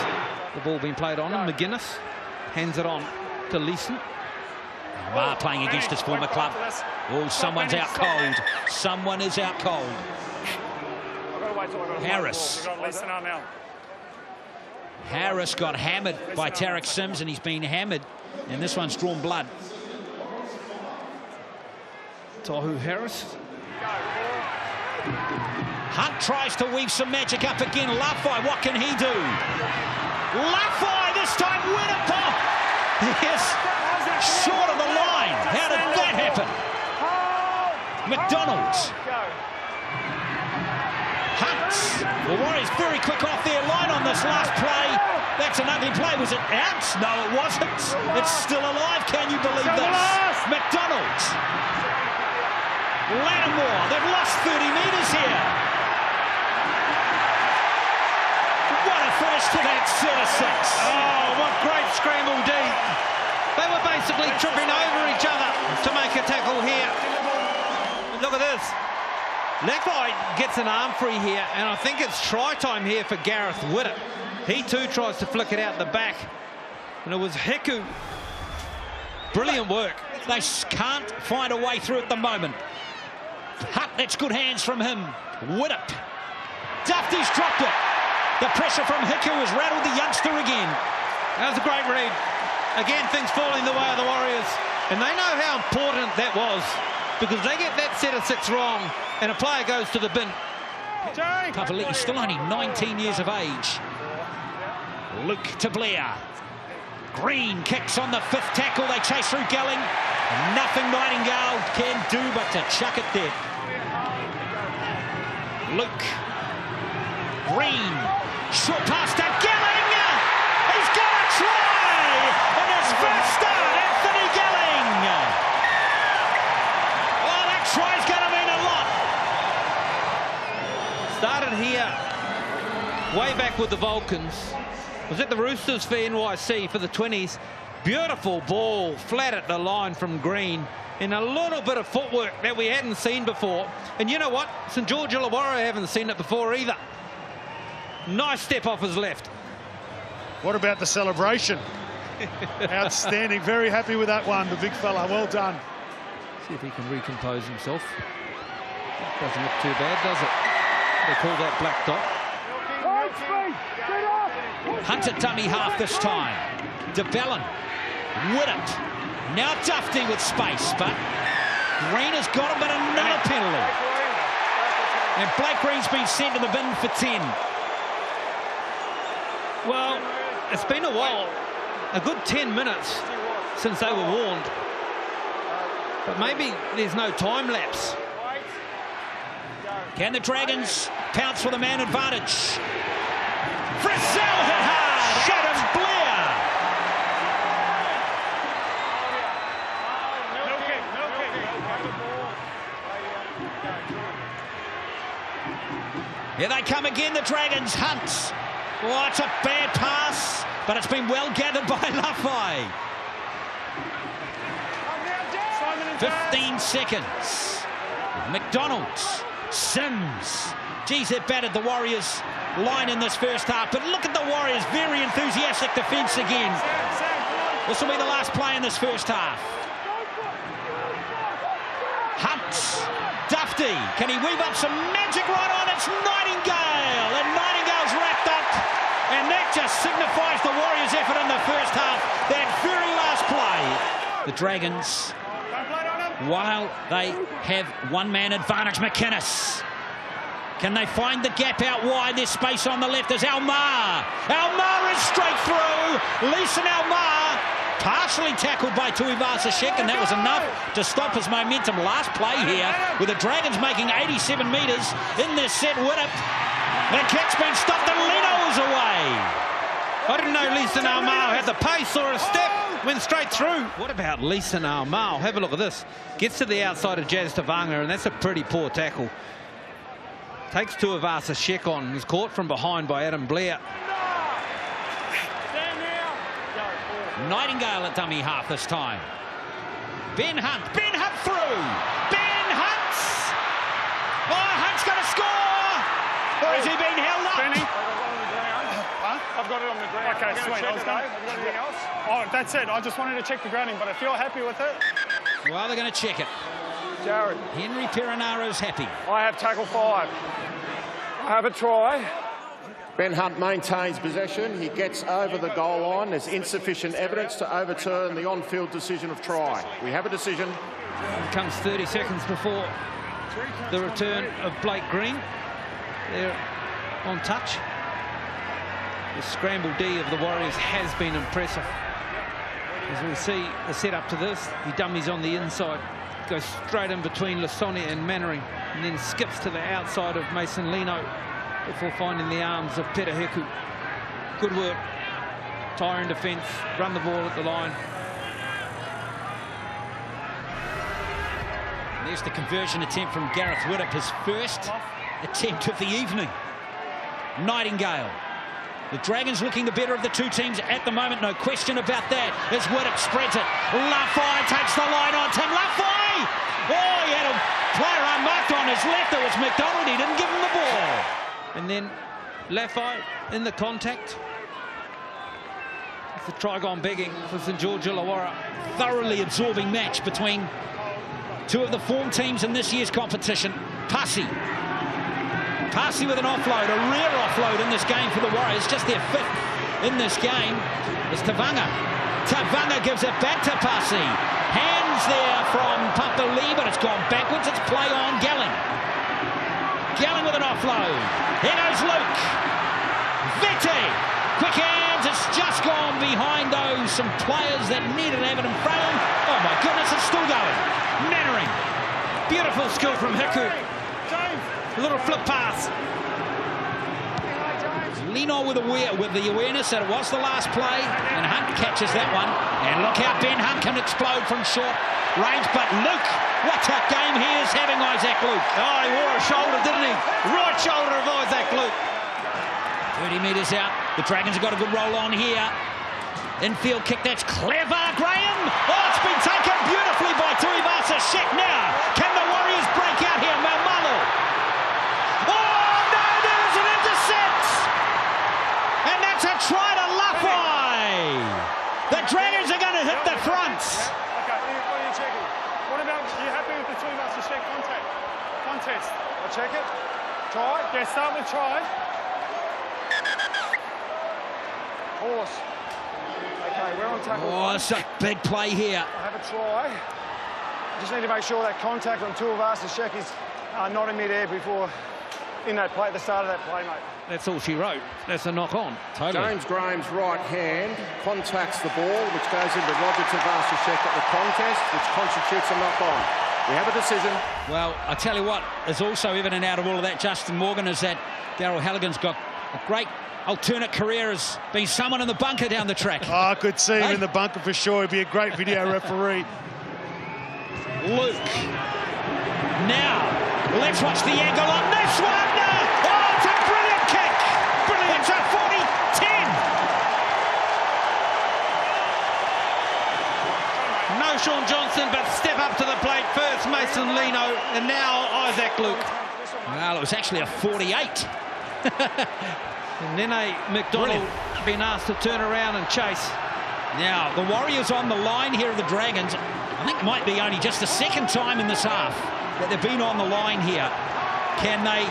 The ball being played on him. McGuinness hands it on to Leeson. Mar playing against his former club. Oh, someone's out cold. Someone is out cold. Harris. Harris got hammered by Tarek Sims, and he's been hammered. And this one's drawn blood. Tohu Harris. Hunt tries to weave some magic up again. Lafai, what can he do? Lafai, this time Winnipeg. Yes, short of the line. How did that happen? McDonald. Hunt. The Warriors very quick off their line on this last play. That's an ugly play. Was it out? No, it wasn't. It's still alive. Can you believe this? McDonald. Lattimore. They've lost 30 metres here. What a finish to that set of six. Oh, what great scramble D. They were basically tripping over each other to make a tackle here. Look at this. Lafai gets an arm free here, and I think it's try time here for Gareth Widdett. He too tries to flick it out the back, and it was Hiku. Brilliant work. They can't find a way through at the moment. Hunt, that's good hands from him. Widdett. Dufty's dropped it. The pressure from Hiku has rattled the youngster again. That was a great read. Again, things falling the way of the Warriors. And they know how important that was, because they get that set of six wrong and a player goes to the bin. Pavaliki's still only 19 years of age. Luke to Blair. Green kicks on the fifth tackle. They chase through Gelling. Nothing Nightingale can do but to chuck it there. Luke. Green. Short pass to Gelling. He's got a try in his first start. Anthony Gelling. Oh, that try's going to mean a lot. Started here, way back with the Vulcans. Was at the Roosters for NYC for the 20s. Beautiful ball, flat at the line from Green. And a little bit of footwork that we hadn't seen before. And you know what? St George Illawarra haven't seen it before either. Nice step off his left. What about the celebration? Outstanding. Very happy with that one, the big fella. Well done. See if he can recompose himself. Doesn't look too bad, does it? They call that black dot. Hunter dummy half this time. DeBellin. Widdett. Now Dufty with space, but Green has got him, but another penalty. And Blake Green's been sent to the bin for 10. Well, it's been a while. A good 10 minutes since they were warned. But maybe there's no time lapse. Can the Dragons pounce for the man advantage? Frizzell hit hard. Adam Blair. Here they come again, the Dragons. Hunt. Oh, it's a bad pass, but it's been well gathered by Lafai. 15 seconds. McDonald. Sims. Geez, they've battered the Warriors line in this first half, but look at the Warriors, very enthusiastic defence again. This will be the last play in this first half. Hunt, Dufty, can he weave up some magic right on? It's Nightingale, and Nightingale's wrapped up, and that just signifies the Warriors' effort in the first half, that very last play. The Dragons, while they have one-man advantage, McInnes. Can they find the gap out wide? There's space on the left. There's Almar. Almar is straight through. Leeson Almar, partially tackled by Tuivasa-Sheck, and that was enough to stop his momentum. Last play here, with the Dragons making 87 metres in this set. Widdop. The kick's been stopped, and Leno's away. I didn't know Leeson Almar had the pace or a step. Went straight through. What about Leeson Almar? Have a look at this. Gets to the outside of Jazz Tavanga, and that's a pretty poor tackle. Takes Tuivasa-Sheck on. Is caught from behind by Adam Blair. Nightingale at dummy half this time. Ben Hunt. Ben Hunt through. Ben Hunt. Oh, Hunt's going to score. Or has he been held up? Benny. I've got it on the ground. Okay, sweet. Have you got anything else? Oh, that's it. I just wanted to check the grounding, but if you're happy with it. Well, they're going to check it. Jared. Henry Perinaro's happy. I have tackle 5. I have a try. Ben Hunt maintains possession. He gets over the goal line. There's insufficient evidence to overturn the on-field decision of try. We have a decision. It comes 30 seconds before the return of Blake Green. They're on touch. The scramble D of the Warriors has been impressive. As we see the setup to this, he dummies on the inside, goes straight in between Lasoni and Mannering, and then skips to the outside of Mason Leno before finding the arms of Peter Heku. Good work. Tire in defence, run the ball at the line. And there's the conversion attempt from Gareth Widdop, his first attempt of the evening. Nightingale. The Dragons looking the better of the two teams at the moment, no question about that. As Widdop spreads it. Lafai takes the line on Tim Lafai. Oh, he had a player unmarked on his left. It was McDonald. He didn't give him the ball. And then Lafai in the contact. It's the try gone begging for St George Illawarra. Thoroughly absorbing match between two of the form teams in this year's competition. Passy with an offload, a rare offload in this game for the Warriors, just their 5th in this game. It's Tavanga. Tavanga gives it back to Passy. Hands there from Papali, but it's gone backwards. It's play on Galling. Galling with an offload. Here goes Luke. Vete. Quick hands. It's just gone behind those. Some players that needed to have it in front of them. Oh my goodness, it's still going. Mannering. Beautiful skill from Heku. A little flip pass. Leno with the awareness that it was the last play, and Hunt catches that one. And look how Ben Hunt can explode from short range. But Luke, what a game he is having, Isaac Luke. Oh, he wore a shoulder, didn't he? Right shoulder of Isaac Luke. 30 metres out. The Dragons have got a good roll on here. Infield kick, that's clever. Graham. Oh, it's been taken beautifully by Tuivasa-Sheck. Now, can the Warriors break out here? Malmalo. Oh, no, there is an intercept. And that's a try to Lafai. The Dragons are going to hit the front. Okay, what are you checking? What about, are you happy with the Tuivasa-Sheck contest? I'll check it. Try. Yeah, start with try. Horse. Okay, we're on tackle. Oh, it's a big play here. I have a try. Just need to make sure that contact on Tuivasa-Sheck is not in mid-air before in that play, the start of that play, mate. That's all she wrote. That's a knock on. Totally. James Graham's right hand contacts the ball, which goes into Roger Tuivasa-Sheck at the contest, which constitutes a knock on. We have a decision. Well, I tell you what is also evident out of all of that, Justin Morgan, is that Daryl Halligan's got a great alternate career as being someone in the bunker down the track. Oh, I could see him in the bunker for sure. He'd be a great video referee. Luke. Now, let's watch the angle on this one. Oh, it's a brilliant kick. Brilliant. It's a 40-10. No Sean Johnson, but step up to the plate first, Mason Lino, and now Isaac Luke. Well, it was actually a 48. And then McDonald been asked to turn around and chase. Now, the Warriors on the line here of the Dragons. I think it might be only just the second time in this half that they've been on the line here. Can they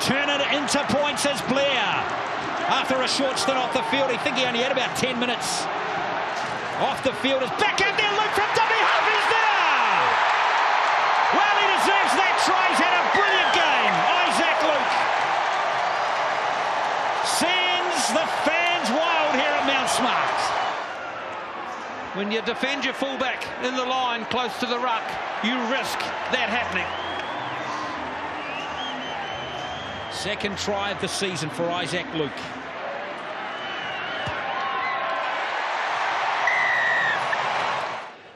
turn it into points as Blair, after a short stint off the field, I think he only had about 10 minutes off the field, is back out there. Luke from dummy half is there. Well, he deserves that try. He's had a brilliant game. Isaac Luke sends the fans wild here at Mount Smart. When you defend your fullback in the line close to the ruck, you risk that happening. Second try of the season for Isaac Luke.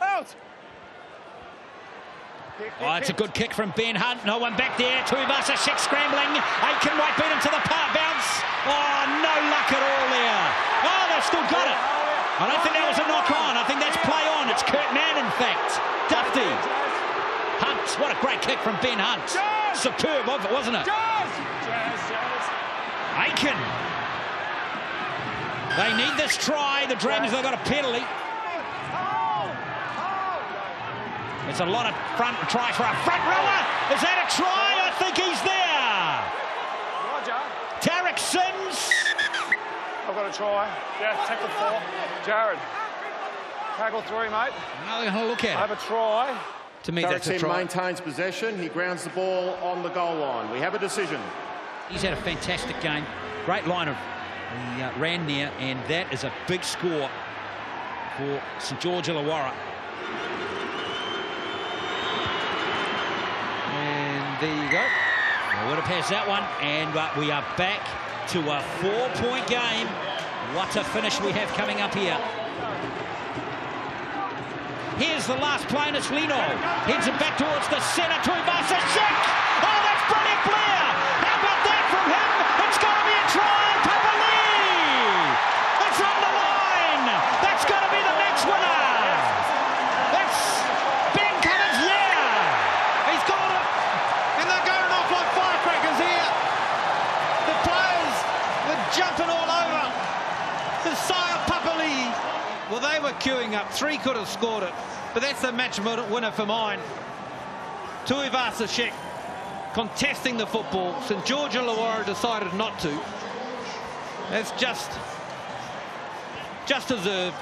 Out. Oh, it's a good kick from Ben Hunt. No one back there. Tuivasa-Sheck scrambling. Aiken might beat him to the power bounce. Oh, no luck at all there. Oh, they've still got it. I don't think that was a knock-on. I think that's play on. It's Kurt Mann, in fact. Dufty. Hunt. What a great kick from Ben Hunt. Superb, wasn't it? Aiken. They need this try. The Dragons have got a penalty. It's a lot of front try for a front rower. Is that a try? I think he's there. Roger. Tarek Sims. I've got a try. Yeah, tackle 4. Jared. Tackle 3, mate. Now we're going to look at it. I have a try. To me, that's a Tarek try. maintains possession. He grounds the ball on the goal line. We have a decision. He's had a fantastic game. Great line of he ran there, and that is a big score for St George Illawarra. And there you go. Well, would have passed that one, and we are back to a 4-point game. What a finish we have coming up here. Here's the last play, and it's Lino. Heads it back towards the centre. Tuivasa-Sheck. Oh, that's brilliant, Blair. How about that from him? It's got to be a try. Papali. It's on the line. That's got to be the next winner. That's Ben Cummins, yeah. He's got it. And they're going off like firecrackers here. The players were jumping all over the side of Papali. Well, they were queuing up. 3 could have scored it, but that's the match winner for mine. Tuivasa-Sheck contesting the football. St George Illawarra decided not to. That's just deserved.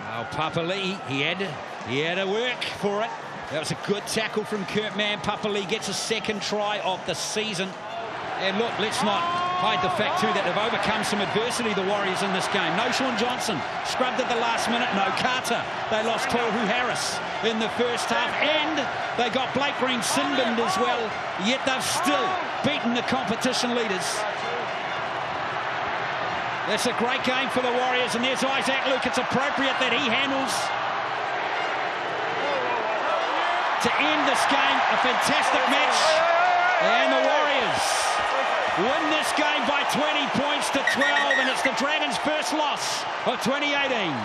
Oh, Papali, he had to work for it. That was a good tackle from Kurt Mann. Papali gets a second try of the season. And look, let's not hide the fact, too, that they've overcome some adversity, the Warriors, in this game. No Sean Johnson, scrubbed at the last minute. No Carter. They lost Tohu Harris in the first half. And they got Blake Green sin-binned as well. Yet they've still beaten the competition leaders. That's a great game for the Warriors. And there's Isaac Luke. It's appropriate that he handles to end this game. A fantastic match. And the Warriors win this game by 20 points to 12, and it's the Dragons' first loss of 2018.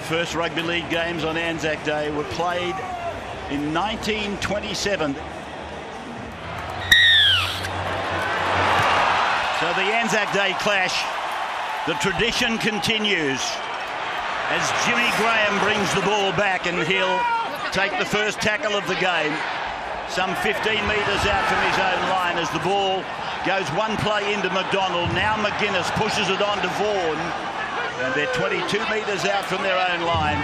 First rugby league games on Anzac Day were played in 1927. So the Anzac Day clash, the tradition continues as Jimmy Graham brings the ball back, and he'll take the first tackle of the game, some 15 metres out from his own line as the ball goes one play into McDonald. Now McGuinness pushes it on to Vaughan, and they're 22 metres out from their own line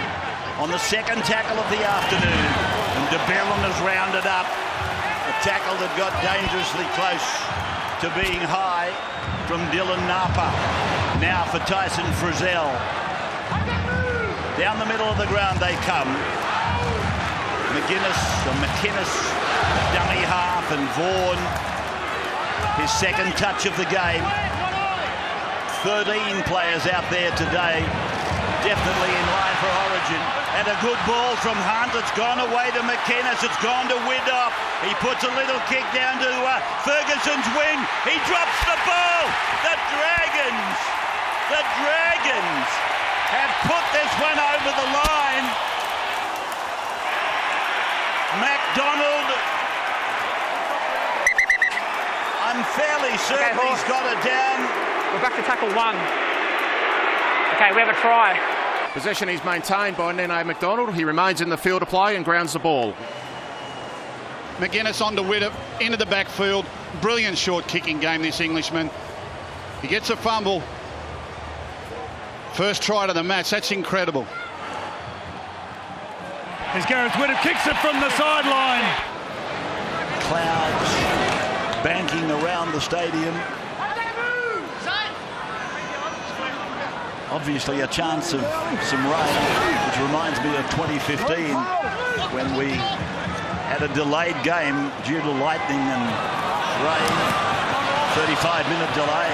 on the second tackle of the afternoon, and de Belin is rounded up. A tackle that got dangerously close to being high from Dylan Napa. Now for Tyson Frizzell. Down the middle of the ground they come. McInnes, dummy half, and Vaughan, his second touch of the game. 13 players out there today, definitely in line for Origin. And a good ball from Hunt. It's gone away to McInnes. It's gone to Widdop. He puts a little kick down to Ferguson's wing. He drops the ball. The Dragons have put this one over the line. McDonald, I'm fairly certain he's got it down. We're back to tackle 1. Okay, we have a try. Possession is maintained by Nene McDonald. He remains in the field of play and grounds the ball. McGuinness on to Widdop, into the backfield. Brilliant short kicking game, this Englishman. He gets a fumble. First try to the match. That's incredible. As Gareth Widdop kicks it from the sideline. Clouds banking around the stadium. Obviously a chance of some rain, which reminds me of 2015 when we had a delayed game due to lightning and rain. 35-minute delay.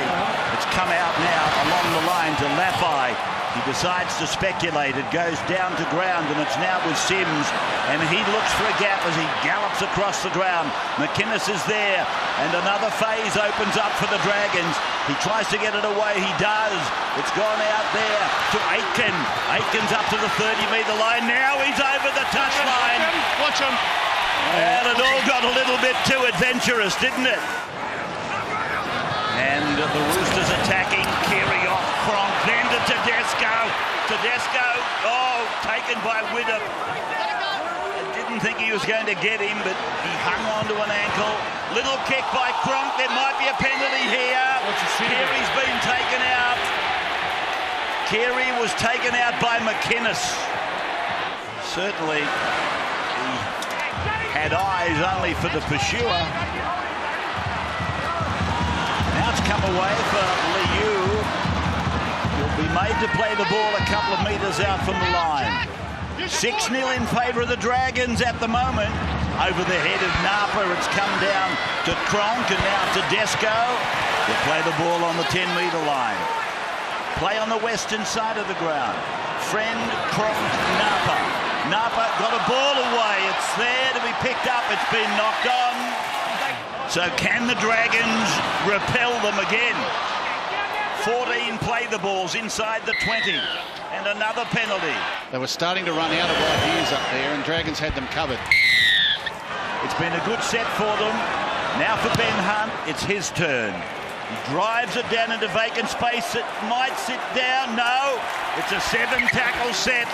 It's come out now along the line to Laffey. He decides to speculate. It goes down to ground, and it's now with Sims, and he looks for a gap as he gallops across the ground. McInnes is there, and another phase opens up for the Dragons. He tries to get it away. He does. It's gone out there to Aitken. Aitken's up to the 30-metre line. Now he's over the touchline. Watch him. And it all got a little bit too adventurous, didn't it? And the Roosters attacking. Keary off Cronk, then to Tedesco. Tedesco, taken by Widdop. I didn't think he was going to get him, but he hung onto an ankle. Little kick by Cronk. There might be a penalty here. Keary's been taken out. Keary was taken out by McInnes. Certainly, he had eyes only for the pursuer. Now it's come away for Liu. He'll be made to play the ball a couple of metres out from the line. 6-0 in favour of the Dragons at the moment. Over the head of Napa, it's come down to Cronk and now to Tedesco. They'll play the ball on the 10-metre line. Play on the western side of the ground. Friend, Cronk, Napa. Napa got a ball away. It's there to be picked up. It's been knocked on. So can the Dragons repel them again? 14 play the balls inside the 20. And another penalty. They were starting to run out of ideas up there, and Dragons had them covered. It's been a good set for them. Now for Ben Hunt, it's his turn. He drives it down into vacant space. It might sit down. No, it's a 7-tackle set.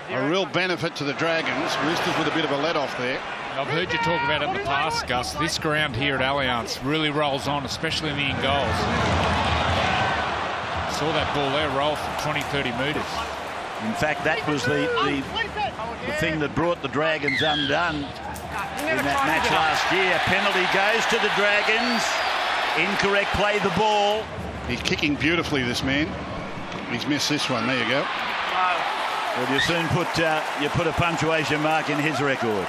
A real benefit to the Dragons. Roosters with a bit of a let-off there. I've heard you talk about it in the past, Gus. This ground here at Allianz really rolls on, especially in the in goals. Saw that ball there roll from 20, 30 metres. In fact, that was the thing that brought the Dragons undone in that match last year. Penalty goes to the Dragons. Incorrect play the ball. He's kicking beautifully, this man. He's missed this one. There you go. Well, you soon put a punctuation mark in his record.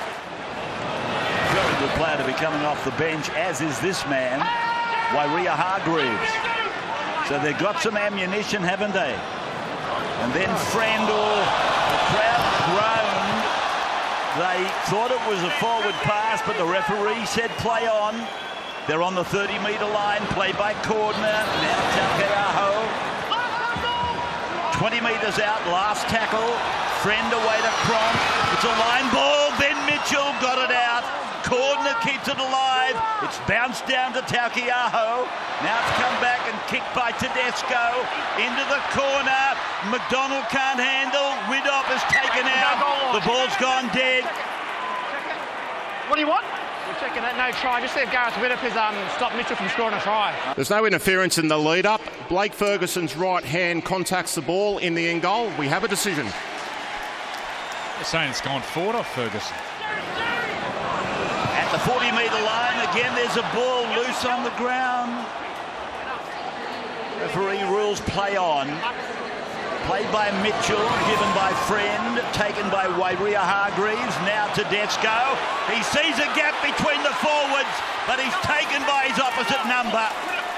Very good player to be coming off the bench, as is this man, Wairia Hargreaves. So they've got some ammunition, haven't they? And then Frandor, the crowd groaned. They thought it was a forward pass, but the referee said play on. They're on the 30-metre line, play by Cordner. Now Takeaho. 20 metres out, last tackle. Friend away to Cronk. It's a line ball, then Mitchell got it out. Corner keeps it alive. It's bounced down to Taukiaho. Now it's come back and kicked by Tedesco. Into the corner. McDonald can't handle. Widdop is taken out. The ball's gone dead. What do you want? We're checking that no try. Just see if Gareth Widdop has stopped Mitchell from scoring a try. There's no interference in the lead-up. Blake Ferguson's right hand contacts the ball in the end goal. We have a decision. They're saying it's gone forward off Ferguson. At the 40-metre line, again, there's a ball loose on the ground. Referee rules play on. Played by Mitchell, given by Friend, taken by Wairia Hargreaves, now Tedesco. He sees a gap between the forwards, but he's taken by his opposite number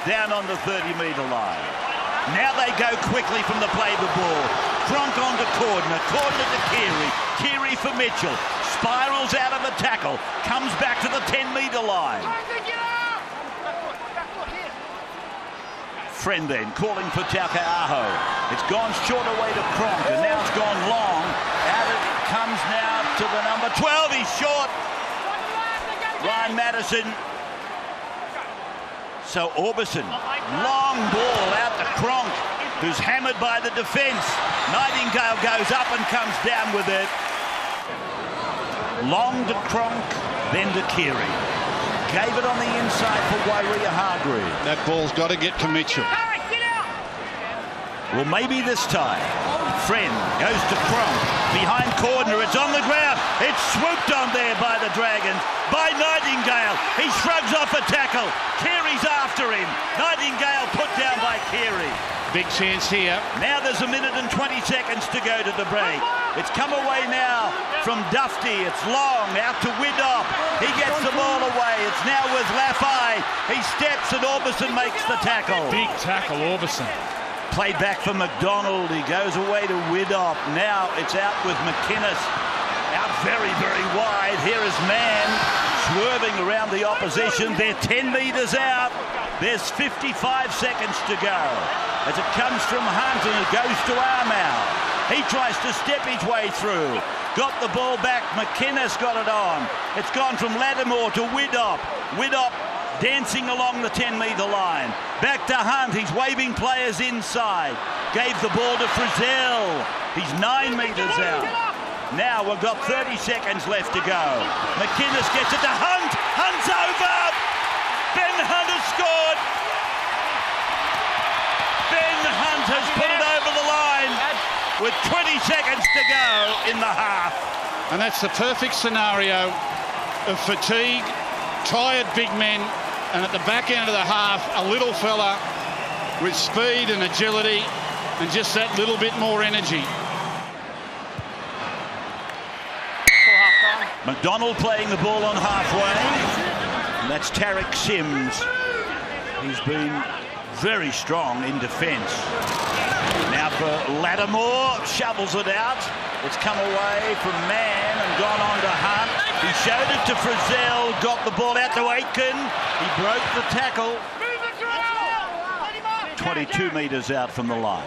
down on the 30-metre line. Now they go quickly from the play of the ball. Cronk on to Cordner, Cordner to Keary, Keary for Mitchell, spirals out of a tackle, comes back to the 10-metre line. Friend then calling for Taukiaho. It's gone short away to Cronk, and now it's gone long. Out it comes now to the number 12. He's short. Ryan Madison. So Orbison, long ball out to Cronk, who's hammered by the defence. Nightingale goes up and comes down with it. Long to Cronk, then to Keary. Gave it on the inside for Wairia Hargreaves. That ball's got to get to Mitchell. Well, maybe this time. Friend goes to Cronk. Behind Cordner, it's on the ground. It's swooped on there by the Dragons. By Nightingale. He shrugs off a tackle. Keary's after him. Nightingale put down by Keary. Big chance here. Now there's a minute and 20 seconds to go to the break. It's come away now from Dufty. It's long out to Widdop. He gets the ball away. It's now with Laffey. He steps and Orbison makes the tackle. Big tackle, Orbison. Played back for McDonald. He goes away to Widdop. Now it's out with McInnes. Out very, very wide. Here is Mann swerving around the opposition. They're 10 metres out. There's 55 seconds to go. As it comes from Hunt and it goes to Armour. He tries to step his way through. Got the ball back. McInnes got it on. It's gone from Lattimore to Widdop. Widdop dancing along the 10-metre line. Back to Hunt. He's waving players inside. Gave the ball to Frizzell. He's 9 metres out. Now we've got 30 seconds left to go. McInnes gets it to Hunt. Hunt's over. Ben Hunt has scored. Ben Hunt has put it over the line with 20 seconds to go in the half. And that's the perfect scenario of fatigue, tired big men, and at the back end of the half, a little fella with speed and agility and just that little bit more energy. McDonald playing the ball on halfway. And that's Tariq Sims. He's been very strong in defence. Now for Lattimore, shovels it out. It's come away from Mann and gone on to Hunt. He showed it to Frizzell, got the ball out to Aitken. He broke the tackle. 22 metres out from the line.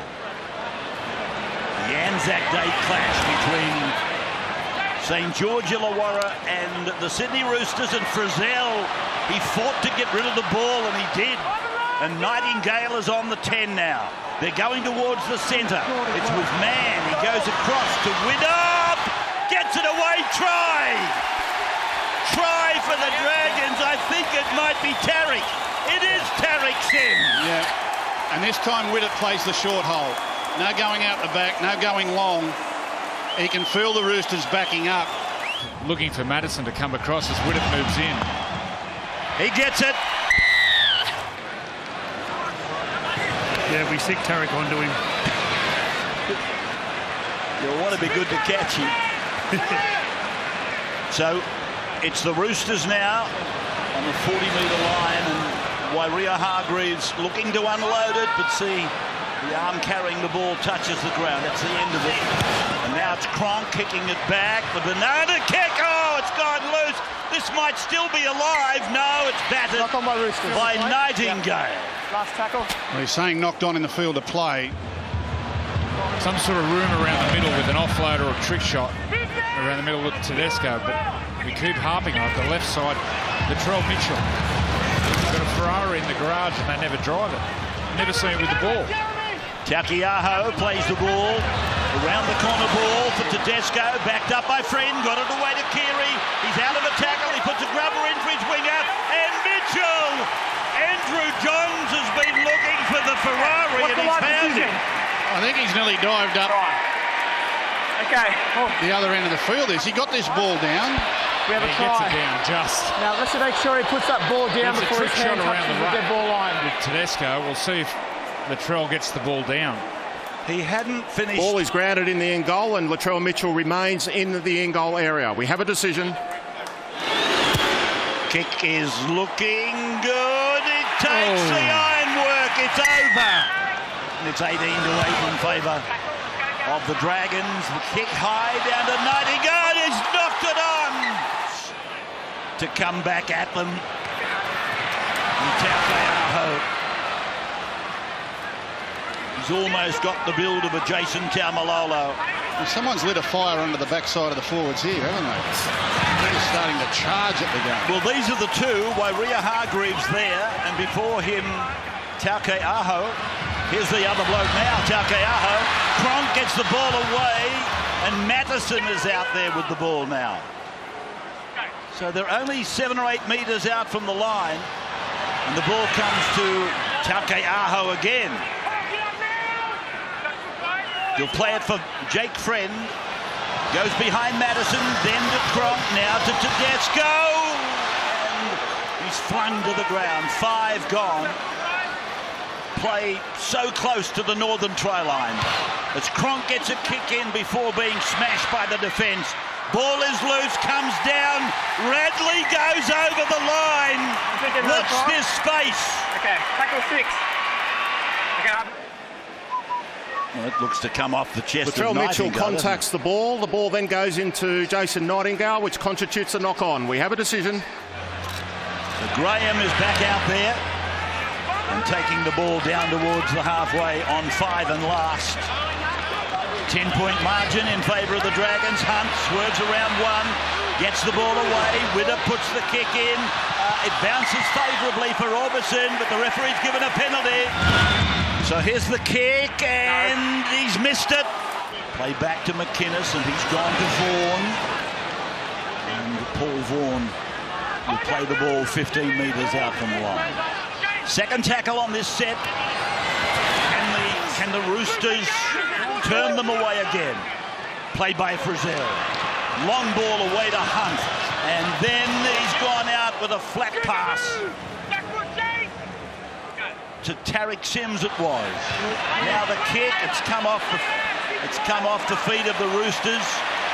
The Anzac Day clash between St George Illawarra and the Sydney Roosters, and Frizzell, he fought to get rid of the ball and he did. And Nightingale is on the 10 now. They're going towards the centre. It's with Mann. He goes across to Widdop. Gets it away. Try. Try for the Dragons. I think it might be Tariq. It is Tariq Sims. Yeah. And this time Widdop plays the short hole. No going out the back, no going long. He can feel the Roosters backing up. Looking for Madison to come across as Widdop moves in. He gets it. Yeah, we stick Tariq onto him. You'll want to be good to catch him. So it's the Roosters now on the 40-metre line, and Wairia Hargreaves looking to unload it, but see the arm carrying the ball touches the ground. That's the end of it. And now it's Cronk kicking it back. The banana kick. Oh, it's gone loose. This might still be alive. No, it's battered by Nightingale. Last tackle. Well, he's saying knocked on in the field of play. Some sort of room around the middle with an offload or a trick shot around the middle with Tedesco, but We keep harping on the left side. Latrell Mitchell. They've got a Ferrari in the garage and they never drive it. Never seen it with the ball. Takiaho plays the ball. Around the corner ball for Tedesco. Backed up by Friend. Got it away to Keary. He's out of a tackle. He puts a grubber in for his winger. And Mitchell! Andrew Johns has been looking for the Ferrari and he's found it. I think he's nearly dived up. Okay. The other end of the field is. He got this ball down. We have a He try. gets it down just. Now let's make sure he puts that ball down Gets a before trick his hand shot around touches the the ruck. dead ball line. With Tedesco, we'll see if Latrell gets the ball down. He hadn't finished. Ball is grounded in the end goal and Latrell Mitchell remains in the end goal area. We have a decision. Kick is looking good. It takes the ironwork. It's over. And it's 18-8 in favour of the Dragons. The kick high down to 90. God, he's knocked it on to come back at them. And Taukeiaho. He's almost got the build of a Jason Taumalolo. Well, someone's lit a fire under the backside of the forwards here, haven't they? They're just starting to charge at the game. Well, these are the two. Wairia Hargreaves there, and before him, Taukeiaho. Here's the other bloke now, Taukeiaho. Cronk gets the ball away, and Mattison is out there with the ball now. So they're only 7 or 8 metres out from the line, and the ball comes to Taukeiaho again. He'll play it for Jake Friend. Goes behind Mattison, then to Cronk, now to Tedesco. And he's flung to the ground. 5 gone. Play so close to the northern try line. As Cronk gets a kick in before being smashed by the defence. Ball is loose, comes down. Radley goes over the line. Watch this space. Okay, tackle 6. Okay. Well, it looks to come off the chest Latrell of Mitchell Nightingale, contacts the ball. The ball then goes into Jason Nightingale, which constitutes a knock-on. We have a decision. So Graham is back out there and taking the ball down towards the halfway on 5 and last. 10-point margin in favour of the Dragons. Hunt swerves around 1, gets the ball away. Widder puts the kick in. It bounces favourably for Orbison, but the referee's given a penalty. So here's the kick, and he's missed it. Play back to McInnes, and he's gone to Vaughan. And Paul Vaughan will play the ball 15 metres out from the line. Second tackle on this set. Can the Roosters turn them away again? Played by Frizzell. Long ball away to Hunt. And then he's gone out with a flat pass. To Tariq Sims it was. Now the kick, it's come off the feet of the Roosters,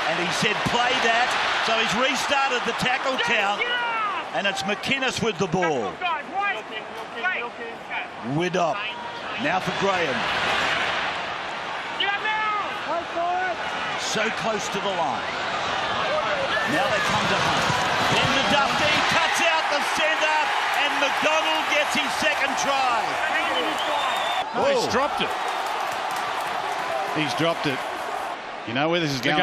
and he said play that, so he's restarted the tackle count, and it's McInnes with the ball. Widop. Now for Graham. So close to the line. Now they come to Hunt. Then the Duffy cuts out the centre, and McDonald gets his second try. Oh, he's dropped it. He's dropped it. You know where this is going.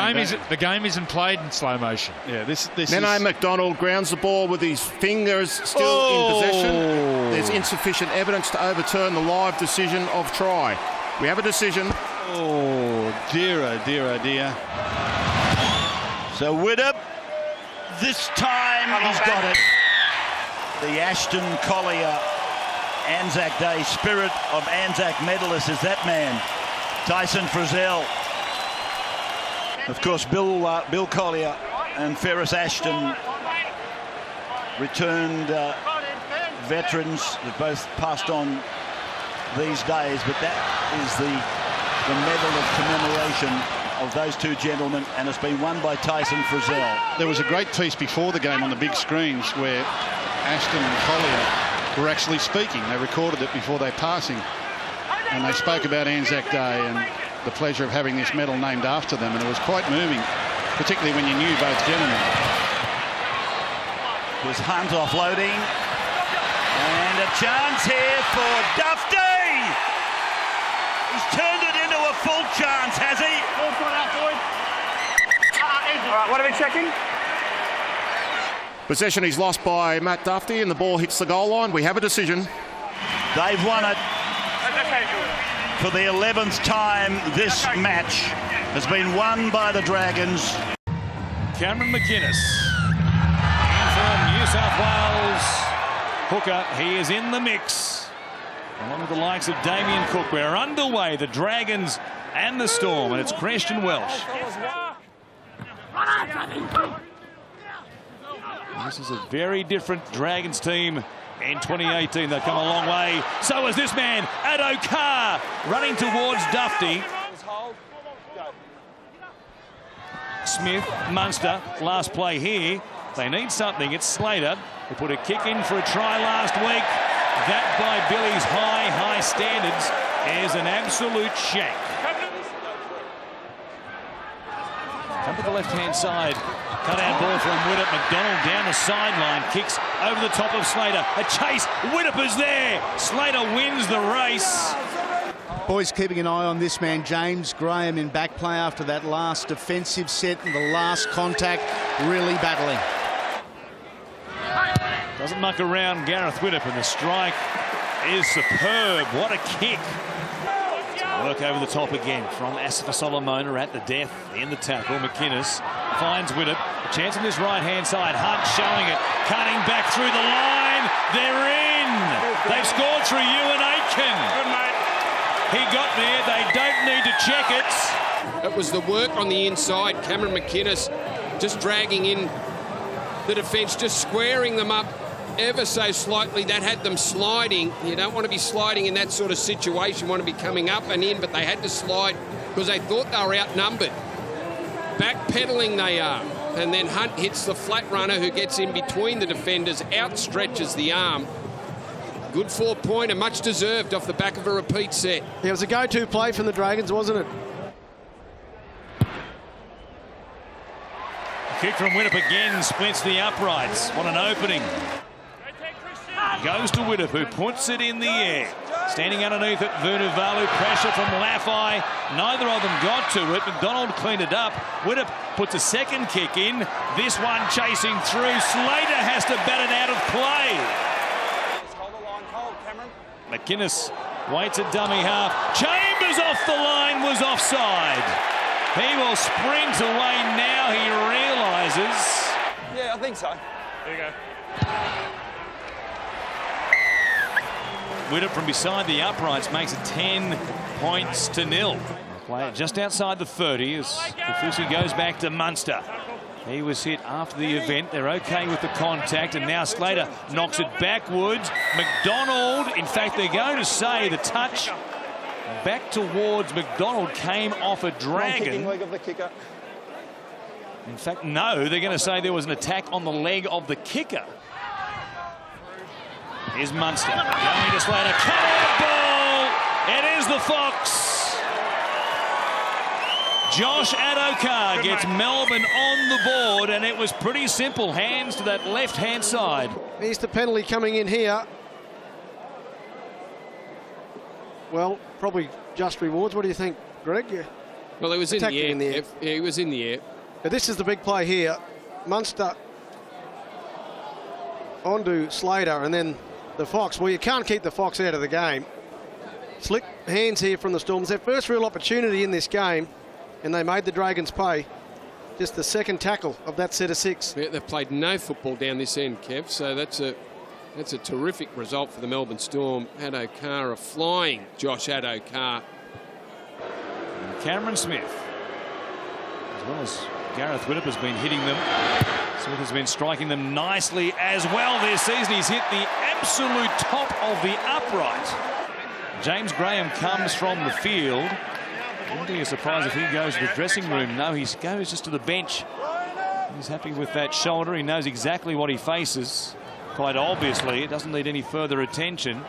The game isn't played in slow motion. Yeah, this Nene McDonald grounds the ball with his fingers still in possession. There's insufficient evidence to overturn the live decision of try. We have a decision. Oh dear, oh dear, oh dear. So Widder, this time he's got it. The Ashton Collier Anzac Day spirit of Anzac medalists is that man, Tyson Frizzell. Of course, Bill Collier and Ferris Ashton returned veterans that both passed on these days, but that is the medal of commemoration of those two gentlemen, and it's been won by Tyson Frizzell. There was a great piece before the game on the big screens where Ashton and Collier were actually speaking. They recorded it before they passing, and they spoke about Anzac Day and the pleasure of having this medal named after them, and it was quite moving, particularly when you knew both gentlemen. Here's Hunt offloading, and a chance here for Dufty. He's turned it into a full chance, has he? All right, what are we checking? Possession is lost by Matt Duffy and the ball hits the goal line. We have a decision. They've won it for the 11th time. This match has been won by the Dragons. Cameron McInnes in from New South Wales. Hooker, he is in the mix. Along with the likes of Damien Cook. We're underway, the Dragons and the Storm, and it's Christian Welsh. This is a very different Dragons team in 2018. They've come a long way. So is this man, Addo Carr, running towards Duffy. Smith, Munster, last play here. They need something. It's Slater. They put a kick in for a try last week. That, by Billy's high standards, is an absolute shank. Come to the left-hand side. Cut-out ball from Widdop. McDonald down the sideline. Kicks over the top of Slater. A chase. Widdop is there. Slater wins the race. Boys keeping an eye on this man, James Graham, in back play after that last defensive set and the last contact, really battling. Doesn't muck around Gareth Widdop, and the strike is superb. What a kick. Work over the top again from Asifa Solomona at the death in the tackle. McInnes finds Widdop. A chance on his right-hand side. Hunt showing it. Cutting back through the line. They're in. They've scored through Ewan Aitken. He got there. They don't need to check it. It was the work on the inside. Cameron McInnes just dragging in the defence, just squaring them up ever so slightly. That had them sliding. You don't want to be sliding in that sort of situation. You want to be coming up and in, but they had to slide because they thought they were outnumbered. Backpedaling they are. And then Hunt hits the flat runner who gets in between the defenders, outstretches the arm. Good 4-pointer, much deserved off the back of a repeat set. Yeah, it was a go-to play from the Dragons, wasn't it? Kick from Widdop again, splits the uprights. What an opening. Goes to Widdop, who puts it in the air. Standing underneath it, Vunivalu, pressure from Laffey. Neither of them got to it. McDonald cleaned it up. Widdop puts a second kick in. This one chasing through. Slater has to bat it out of play. McInnes waits at dummy half. Chambers off the line, was offside. He will sprint away now, he realises. Yeah, I think so. There you go. Widdop from beside the uprights makes it 10 points to 0. Play just outside the 30 as Kafusi goes back to Munster. He was hit after the event. They're okay with the contact, and now Slater knocks it backwards. McDonald, in fact, they're going to say the touch back towards McDonald came off a Dragon. Leg of the kicker. In fact, no, they're going to say there was an attack on the leg of the kicker. Here's Munster going to Slater. Cut out ball. It is the Fox. Josh Addo-Carr gets Melbourne on the board, and it was pretty simple. Hands to that left-hand side. Here's the penalty coming in here. Well, probably just rewards. What do you think, Greg? Yeah. Well, it was in the air. Yeah, he was in the air. But this is the big play here. Munster onto Slater, and then the Fox. Well, you can't keep the Fox out of the game. Slick hands here from the Storm. It's their first real opportunity in this game, and they made the Dragons pay. Just the second tackle of that set of 6. Yeah, they've played no football down this end, Kev, so that's a terrific result for the Melbourne Storm. Addo-Carr, a flying Josh Addo-Carr. And Cameron Smith, as well as Gareth Widdop, has been hitting them. Smith has been striking them nicely as well this season. He's hit the absolute top of the upright. James Graham comes from the field. Wouldn't be a surprise if he goes to the dressing room. No, he goes just to the bench. He's happy with that shoulder. He knows exactly what he faces. Quite obviously, it doesn't need any further attention.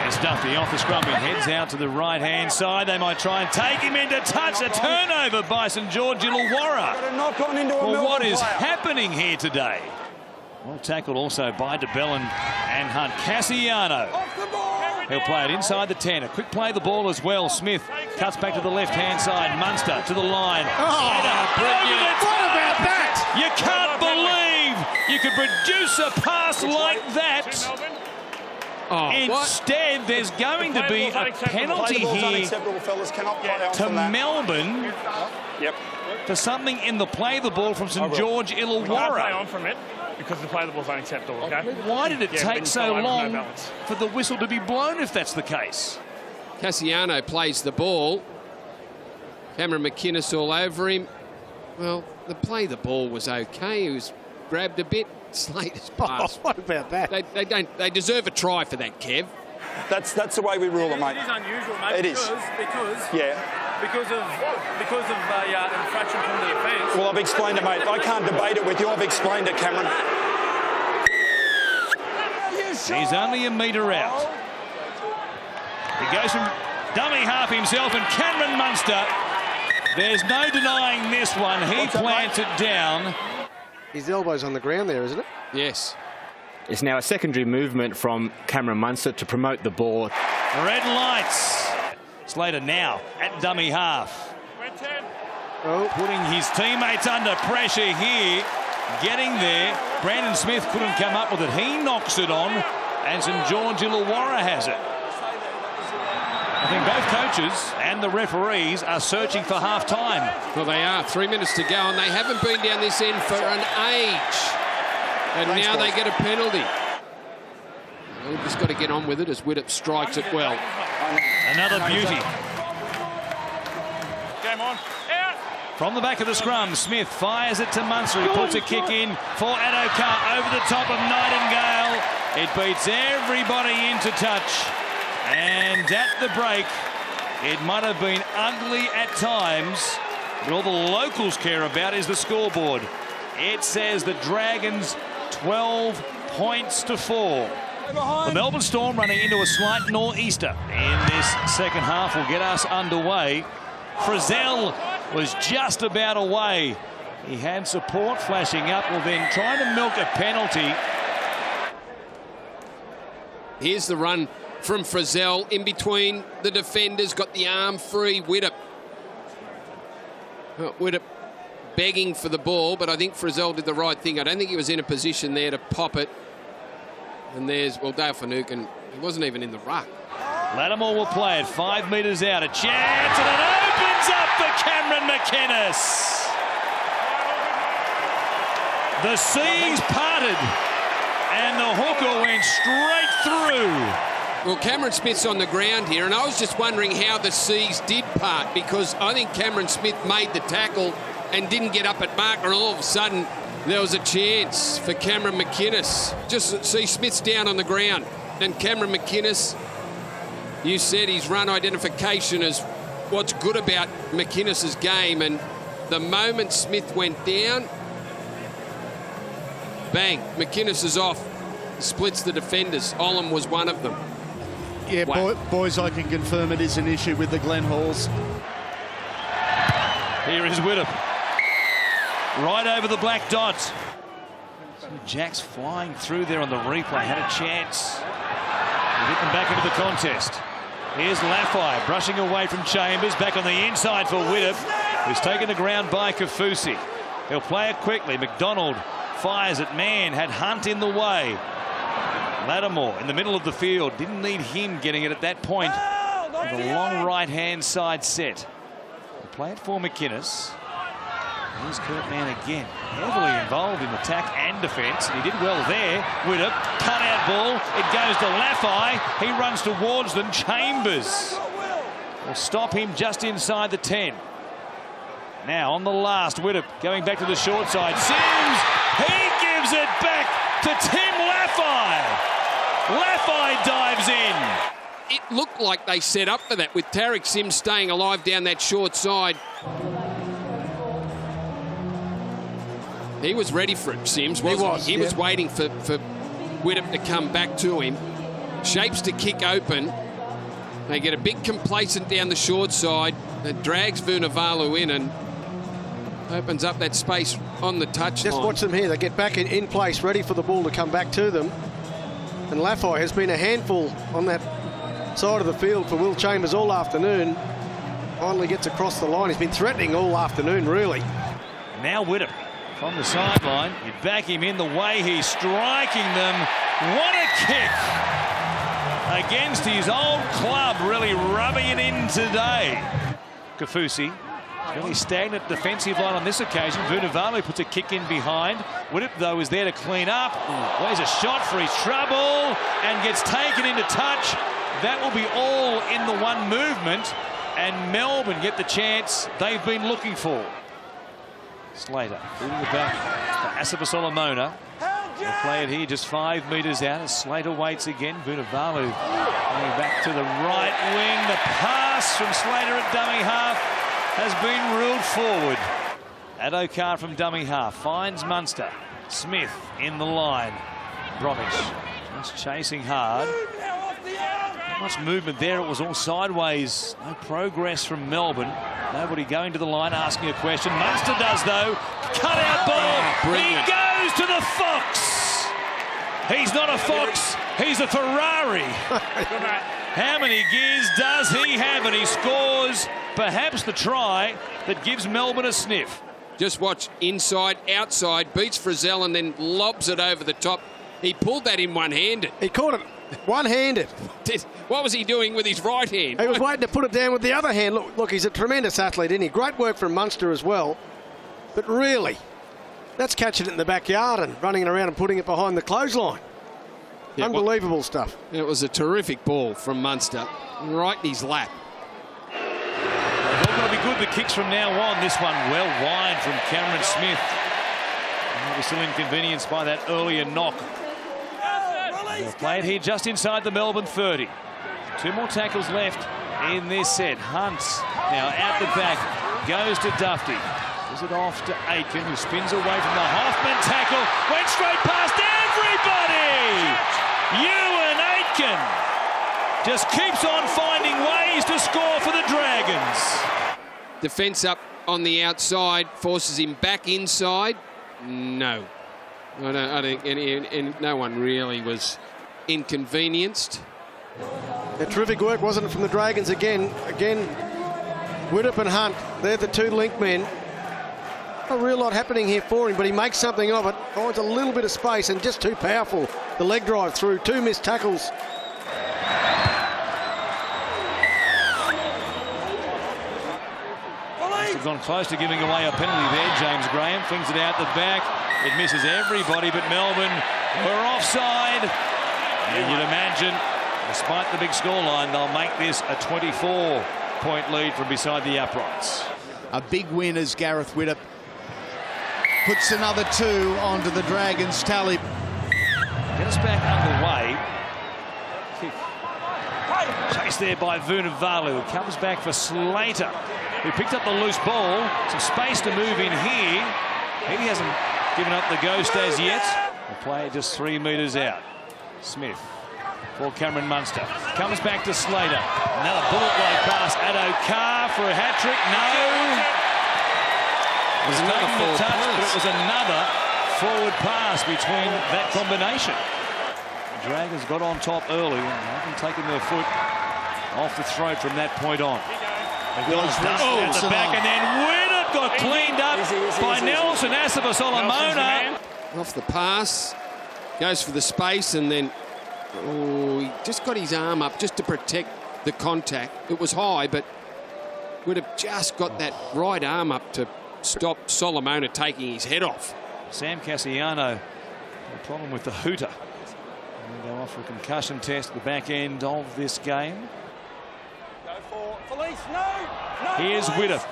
There's Duffy off the scrum. He heads out to the right-hand side. They might try and take him into touch. A turnover by St George Illawarra. Well, what is happening here today? Well tackled also by DeBellin and Hunt. Cassiano. He'll play it inside the 10. A quick play the ball as well. Smith Cuts back to the left-hand side. Munster to the line. Brilliant. What about that? You can't believe you could produce a pass like that. Instead, there's going to be a penalty here to Melbourne for something in the play the ball from St George Illawarra. Play on from it because the play the ball's unacceptable, okay? Why did it take so long for the whistle to be blown if that's the case? Cassiano plays the ball. Cameron McInnes all over him. Well, the play the ball was okay. He was grabbed a bit. Slater's pass. What about that? They deserve a try for that, Kev. That's the way we rule it, mate. It is unusual, mate. It is. Because of infraction from the defence. Well, I've explained it, mate. I can't debate it with you. I've explained it, Cameron. He's only a metre out. He goes from dummy half himself, and Cameron Munster, there's no denying this one. He plants it down. His elbow's on the ground there, isn't it? Yes. It's now a secondary movement from Cameron Munster to promote the ball. Red lights. Slater now at dummy half. Putting his teammates under pressure here. Getting there. Brandon Smith couldn't come up with it. He knocks it on, and St George Illawarra has it. I think both coaches and the referees are searching for half-time. Well, they are. 3 minutes to go, and they haven't been down this end for an age. And now they get a penalty. We've just got to get on with it as Widdop strikes it well. Another beauty. Game on. From the back of the scrum, Smith fires it to Munster. He puts a kick in for Adokar over the top of Nightingale. It beats everybody into touch. And at the break, it might have been ugly at times, but all the locals care about is the scoreboard. It says the Dragons 12 points to 4. The Melbourne Storm running into a slight nor'easter in this second half will get us underway. Frizzell was just about away. He had support flashing up, well then trying to milk a penalty. Here's the run from Frizzell in between the defenders, got the arm free. Widdop begging for the ball, but I think Frizzell did the right thing. I don't think he was in a position there to pop it. And there's, well, Dale Finucane, he wasn't even in the ruck. Lattimore will play it 5 metres out. A chance, and it opens up for Cameron McInnes. The seas parted, and the hooker went straight through. Well, Cameron Smith's on the ground here, and I was just wondering how the seas did part, because I think Cameron Smith made the tackle and didn't get up at mark, and all of a sudden there was a chance for Cameron McInnes. Just see Smith's down on the ground, and Cameron McInnes, you said his run identification is what's good about McInnes's game, and the moment Smith went down, bang, McInnes is off, splits the defenders. Olam was one of them. Yeah, boys, I can confirm it is an issue with the Glen Halls. Here is Widdop. Right over the black dot. Jack's flying through there on the replay. Had a chance. We'll get them back into the contest. Here's Laffey brushing away from Chambers. Back on the inside for Widdop, who's taken the ground by Kafusi. He'll play it quickly. McDonald fires it. Man had Hunt in the way. Lattimore in the middle of the field. Didn't need him getting it at that point. With a long right-hand side set. We'll play it for McInnes. Here's Kurt Mann again, heavily involved in attack and defence. He did well there. Widdop, cut-out ball. It goes to Laffey. He runs towards them. Chambers will stop him just inside the 10. Now on the last, Widdop going back to the short side. Sims, he gives it back to Tim Laffey. Laffey dives in. It looked like they set up for that with Tarek Sims staying alive down that short side. He was ready for it, Sims, wasn't he? He was waiting for Widdop to come back to him. Shapes to kick open. They get a bit complacent down the short side. That drags Vunivalu in and opens up that space on the touchline. Just watch them here. They get back in place, ready for the ball to come back to them. And Laffey has been a handful on that side of the field for Will Chambers all afternoon. finally gets across the line. He's been threatening all afternoon, really. Now Widdop from the sideline. You back him in the way he's striking them. What a kick against his old club, really rubbing it in today. Kafusi, really stagnant defensive line on this occasion. Vunivalu puts a kick in behind. Widdop, though, is there to clean up. There's a shot for his trouble and gets taken into touch. That will be all in the one movement, and Melbourne get the chance they've been looking for. Slater moving the back to Asapa Solomona. They'll play it here just 5 metres out as Slater waits again. Vunivalu going back to the right wing. The pass from Slater at dummy half has been ruled forward. Adokar from dummy half finds Munster. Smith in the line. Bromwich just chasing hard. Not much movement there. It was all sideways. No progress from Melbourne. Nobody going to the line asking a question. Munster does, though. Cut out ball. He goes to the Fox. He's not a Fox. He's a Ferrari. How many gears does he have? And he scores perhaps the try that gives Melbourne a sniff. Just watch inside, outside, beats Frizzell and then lobs it over the top. He pulled that in one-handed. He caught it one-handed. What was he doing with his right hand? He was waiting to put it down with the other hand. Look, he's a tremendous athlete, isn't he? Great work from Munster as well. But really, that's catching it in the backyard and running it around and putting it behind the clothesline. Yeah, unbelievable stuff. It was a terrific ball from Munster, right in his lap. They're all going to be good, the kicks from now on. This one well wide from Cameron Smith. He was still inconvenienced by that earlier knock. They'll play it here just inside the Melbourne 30. 2 more tackles left in this set. Hunt now out the back, goes to Dufty. Gives it off to Aitken, who spins away from the Hoffman tackle. Went straight past everybody! Ewan Aitken just keeps on finding ways to score for the Dragons. Defence up on the outside, forces him back inside. No. I think and no one really was inconvenienced. Terrific work, wasn't it, from the Dragons again? Widdop and Hunt, they're the 2 link men. Not a real lot happening here for him, but he makes something of it. Finds a little bit of space and just too powerful. The leg drive through, 2 missed tackles. He's gone close to giving away a penalty there. James Graham flings it out the back. It misses everybody, but Melbourne were offside. And you'd imagine, despite the big scoreline, they'll make this a 24-point lead from beside the uprights. A big win as Gareth Widdop puts another 2 onto the Dragons' tally. Get us back underway. Chased there by Vunivalu, who comes back for Slater, who picked up the loose ball. Some space to move in here. He hasn't given up the ghost as yet. The play just 3 metres out. Smith for Cameron Munster. Comes back to Slater. Another bullet-like pass. Adokar for a hat-trick. No. It was another forward touch, but it was another forward pass between that combination. The Dragons got on top early and haven't taken their foot off the throat from that point on. They've got at the back, and then Widdop got cleaned up by Nelson Asapa Solomona. Off the pass, goes for the space, and then he just got his arm up just to protect the contact. It was high, but Widdop just got that right arm up to stop Solomona taking his head off. Sam Cassiano, no problem with the hooter. They go off for a concussion test at the back end of this game. Here's Widdop.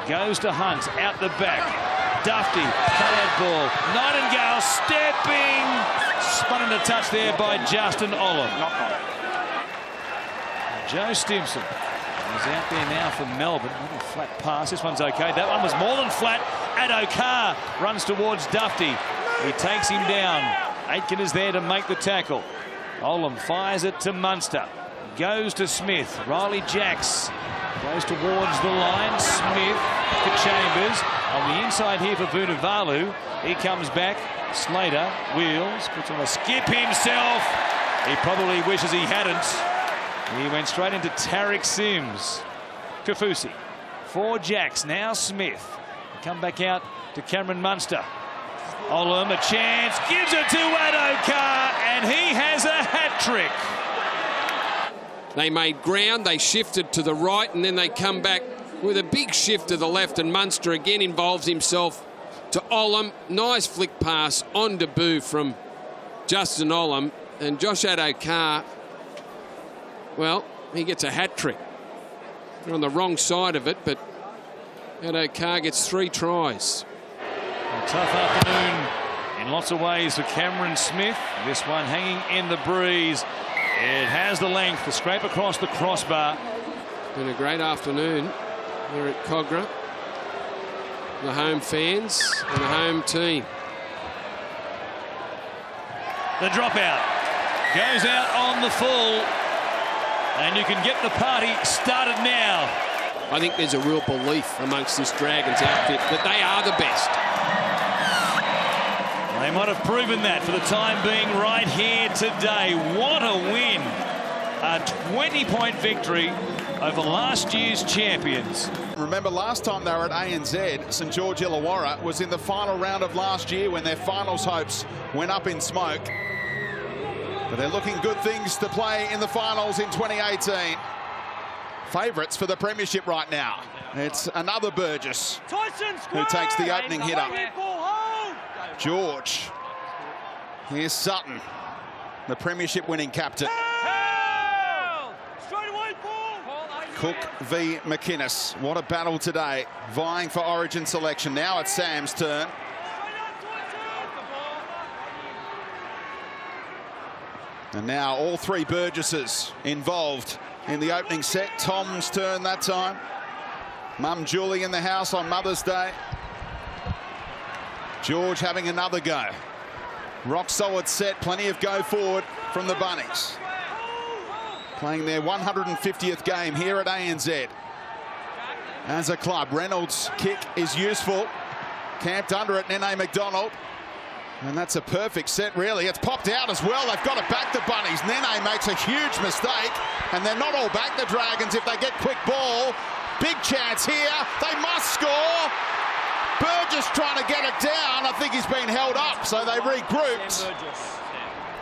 Goes to Hunt out the back. Dufty, cut-out ball. Nightingale stepping. Spun into touch there by Justin Olam. Joe Stimson is out there now for Melbourne. Little flat pass. This one's okay. That one was more than flat. Adokar runs towards Dufty. He takes him down. Aitken is there to make the tackle. Olam fires it to Munster. Goes to Smith. Riley Jacks goes towards the line. Smith to Chambers. On the inside here for Vunivalu. He comes back. Slater wheels. Puts on a skip himself. He probably wishes he hadn't. He went straight into Tariq Sims. Kaufusi. 4 Jacks, now Smith. Come back out to Cameron Munster. Olam, a chance, gives it to Addo-Carr, and he has a hat-trick. They made ground, they shifted to the right, and then they come back with a big shift to the left, and Munster again involves himself to Olam. Nice flick pass on debut from Justin Olam, and Josh Addo-Carr, well, he gets a hat-trick. They're on the wrong side of it, but Addo-Carr gets 3 tries. A tough afternoon in lots of ways for Cameron Smith. This one hanging in the breeze. It has the length to scrape across the crossbar. Been a great afternoon here at Cogra. The home fans and the home team. The dropout goes out on the full, and you can get the party started now. I think there's a real belief amongst this Dragons outfit that they are the best. They might have proven that for the time being right here today. What a win. A 20-point victory over last year's champions. Remember, last time they were at ANZ, St George Illawarra was in the final round of last year when their finals hopes went up in smoke. But they're looking good things to play in the finals in 2018. Favourites for the Premiership right now. It's another Burgess who takes the opening hit up. George. Here's Sutton, the Premiership winning captain. Cook v McInnes. What a battle today, vying for Origin selection. Now it's Sam's turn. And now all 3 Burgesses involved in the opening set. Tom's turn that time. Mum Julie in the house on Mother's Day. George having another go. Rock solid set, plenty of go forward from the Bunnies. Playing their 150th game here at ANZ. As a club, Reynolds' kick is useful. Camped under it, Nene McDonald. And that's a perfect set, really. It's popped out as well. They've got to back the Bunnies. Nene makes a huge mistake. And they're not all back, the Dragons, if they get quick ball. Big chance here. They must score. Burgess trying to get it down. I think he's been held up, so they regrouped.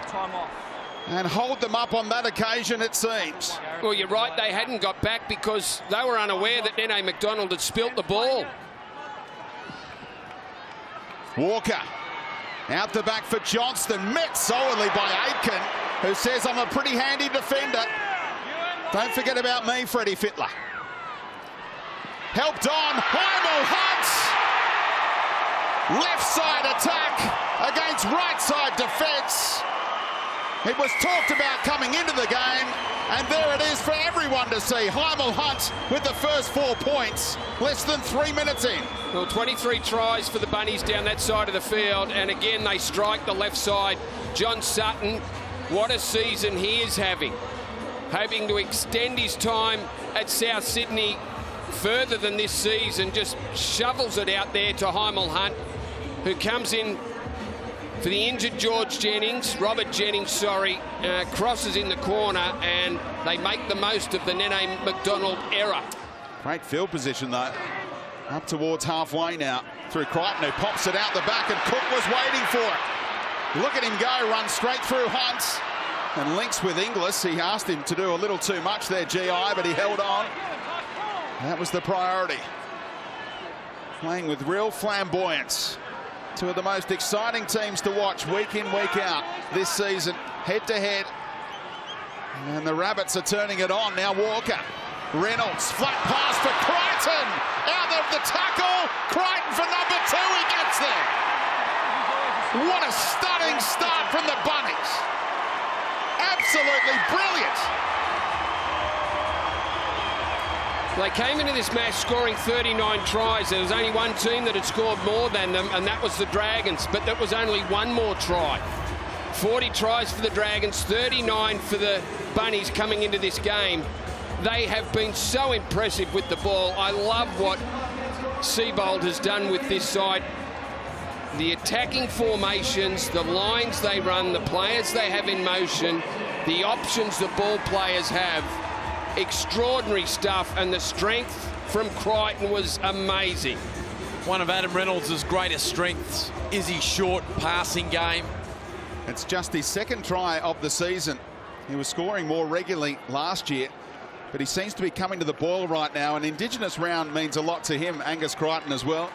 Time off. And hold them up on that occasion, it seems. Well, you're right, they hadn't got back because they were unaware that Nene McDonald had spilt the ball. Walker out the back for Johnston, met solidly by Aitken, who says, I'm a pretty handy defender. Don't forget about me, Freddie Fittler. Helped on, Heimel Hunt. Left side attack against right side defence. It was talked about coming into the game, and there it is for everyone to see. Heimel Hunt with the first 4 points, less than 3 minutes in. Well, 23 tries for the Bunnies down that side of the field, and again they strike the left side. John Sutton, what a season he is having. Hoping to extend his time at South Sydney further than this season, just shovels it out there to Heimel Hunt, who comes in for the injured Robert Jennings, crosses in the corner, and they make the most of the Nene McDonald error. Great field position, though. Up towards halfway now through Crichton, who pops it out the back, and Cook was waiting for it. Look at him go, run straight through Hunt, and links with Inglis. He asked him to do a little too much there, GI, but he held on. That was the priority. Playing with real flamboyance. 2 of the most exciting teams to watch week in, week out this season, head to head. And the Rabbits are turning it on. Now Walker. Reynolds, flat pass for Crichton. Out of the tackle. Crichton for number 2. He gets there. What a stunning start from the Bunnies. Absolutely brilliant. They came into this match scoring 39 tries. There was only one team that had scored more than them, and that was the Dragons, but that was only one more try. 40 tries for the Dragons, 39 for the Bunnies coming into this game. They have been so impressive with the ball. I love what Seibold has done with this side. The attacking formations, the lines they run, the players they have in motion, the options the ball players have. extraordinary stuff, and the strength from Crichton was amazing. One of Adam Reynolds' greatest strengths is his short passing game. It's just his second try of the season. He was scoring more regularly last year, but he seems to be coming to the boil right now. An Indigenous round means a lot to him, Angus Crichton as well.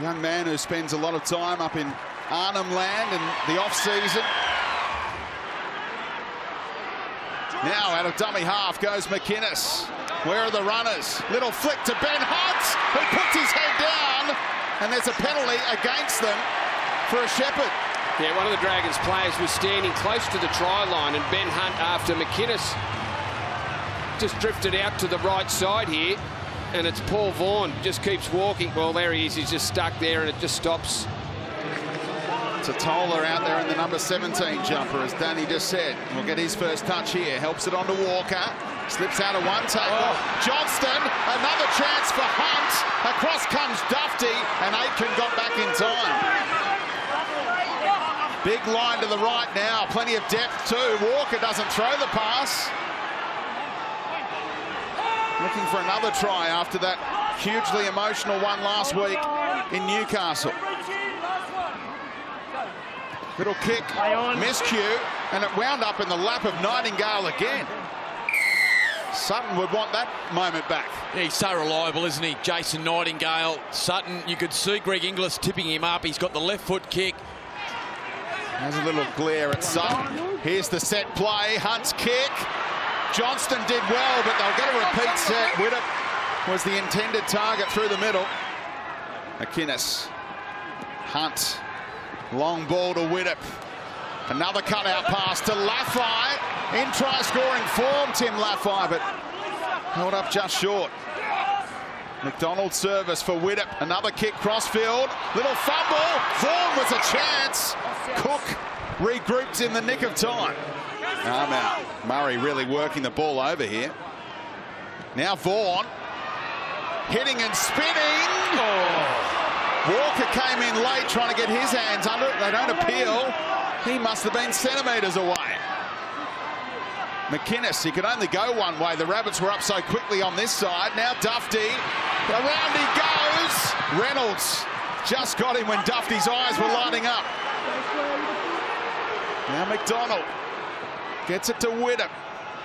Young man who spends a lot of time up in Arnhem Land in the off-season. Now out of dummy half goes McInnes. Where are the runners? Little flick to Ben Hunt, who puts his head down, and there's a penalty against them for a Shepherd. Yeah, one of the Dragons players was standing close to the try line, and Ben Hunt, after McInnes just drifted out to the right side here, and it's Paul Vaughan just keeps walking. Well, there he is. He's just stuck there, and it just stops. Totola out there in the number 17 jumper, as Danny just said. Will get his first touch here. Helps it on to Walker. Slips out of one tackle. Johnston, another chance for Hunt. Across comes Dufty, and Aitken got back in time. Big line to the right now. Plenty of depth too. Walker doesn't throw the pass. Looking for another try after that hugely emotional one last week in Newcastle. Little kick, miscue, and it wound up in the lap of Nightingale again. Sutton would want that moment back. Yeah, he's so reliable, isn't he? Jason Nightingale. Sutton, you could see Greg Inglis tipping him up. He's got the left foot kick. There's a little glare at Sutton. Here's the set play. Hunt's kick. Johnston did well, but they'll get a repeat set. Widdop was the intended target through the middle. McInnes. Hunt. Long ball to Widdop. Another cutout pass to Laffey. In try-scoring form, Tim Laffey, but held up just short. McDonald's service for Widdop. Another kick crossfield. Little fumble. Vaughan was a chance. Cook regrouped in the nick of time. Arm out. Murray really working the ball over here. Now Vaughan. Hitting and spinning. Walker came in late trying to get his hands under it. They don't appeal. He must have been centimetres away. McInnes, he could only go one way. The Rabbits were up so quickly on this side. Now Dufty. Around he goes. Reynolds just got him when Dufty's eyes were lighting up. Now McDonald gets it to Widdop.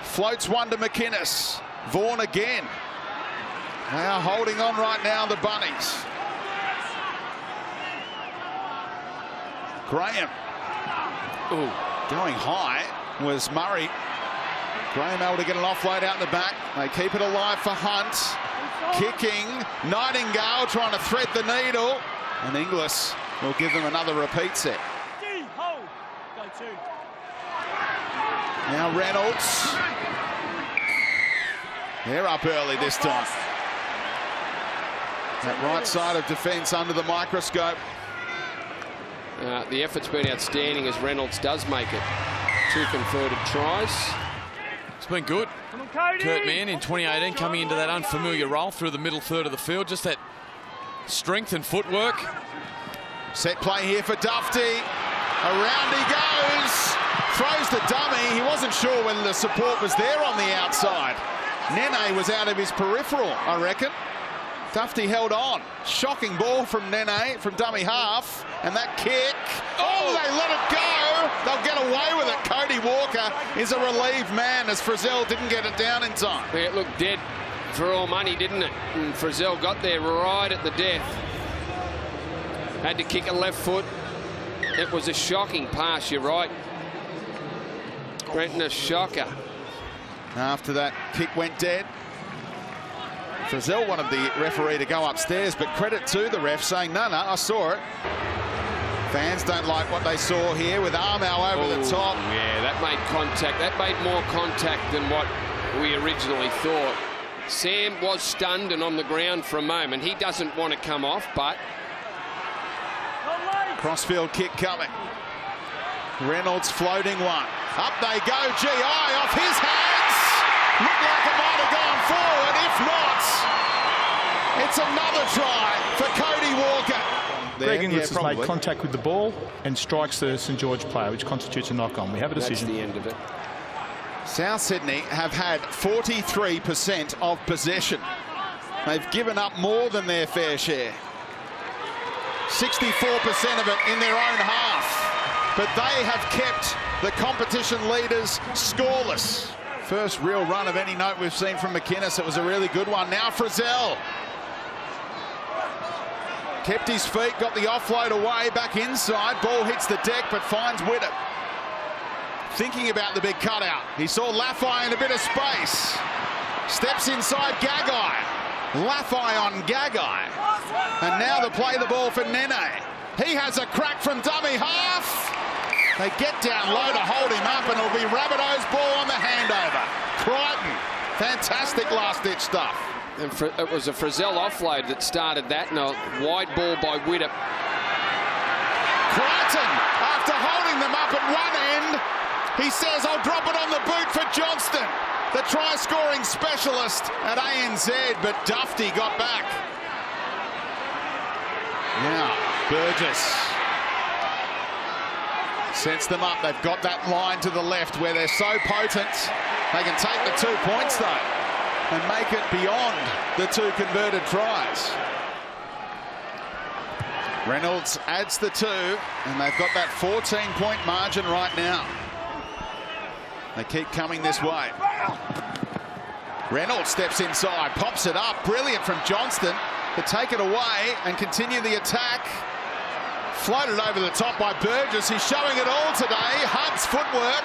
Floats one to McInnes. Vaughan again. They are holding on right now, the Bunnies. Graham. Ooh, going high was Murray. Graham able to get an offload out in the back. They keep it alive for Hunt. Kicking. Nightingale trying to thread the needle. And Inglis will give them another repeat set. Now Reynolds. They're up early this time. That right side of defence under the microscope. The effort's been outstanding as Reynolds does make it. 2 converted tries. It's been good. Kurt Mann in 2018 coming into that unfamiliar role through the middle third of the field. Just that strength and footwork. Set play here for Dufty. Around he goes. Throws the dummy. He wasn't sure whether the support was there on the outside. Nene was out of his peripheral, I reckon. Dufty held on. Shocking ball from Nene from dummy half. And that kick. Oh, they let it go. They'll get away with it. Cody Walker is a relieved man as Frizzell didn't get it down in time. It looked dead for all money, didn't it? And Frizzell got there right at the death. Had to kick a left foot. It was a shocking pass, you're right. Brenton, a shocker. After that kick went dead. Frizzell wanted the referee to go upstairs, but credit to the ref saying, no, I saw it. Fans don't like what they saw here with Armour over the top. Yeah, that made contact. That made more contact than what we originally thought. Sam was stunned and on the ground for a moment. He doesn't want to come off, but... Crossfield kick coming. Reynolds floating one. Up they go. GI off his hands. Looked like it might have gone forward. If not, it's another try for Cody Walker. Greg Inglis has made contact with the ball and strikes the St George player, which constitutes a knock-on. We have a decision. That's the end of it. South Sydney have had 43% of possession. They've given up more than their fair share. 64% of it in their own half. But they have kept the competition leaders scoreless. First real run of any note we've seen from McInnes. It was a really good one. Now Frizzell. Kept his feet, got the offload away, back inside. Ball hits the deck, but finds Widdop. Thinking about the big cutout. He saw Laffey in a bit of space. Steps inside Gagai. Laffey on Gagai. And now they play the ball for Nene. He has a crack from dummy half. They get down low to hold him up, and it'll be Rabbitoh's ball on the handover. Crichton. Fantastic last-ditch stuff. It was a Frizzell offload that started that, and a wide ball by Widdop. Crichton, after holding them up at one end, he says, I'll drop it on the boot for Johnston, the try-scoring specialist at ANZ, but Dufty got back. Now, Burgess sets them up. They've got that line to the left where they're so potent. They can take the 2 points, though, and make it beyond the 2 converted tries. Reynolds adds the 2, and they've got that 14-point margin right now. They keep coming this way. Reynolds steps inside, pops it up. Brilliant from Johnston to take it away and continue the attack. Floated over the top by Burgess. He's showing it all today. Hunt's footwork.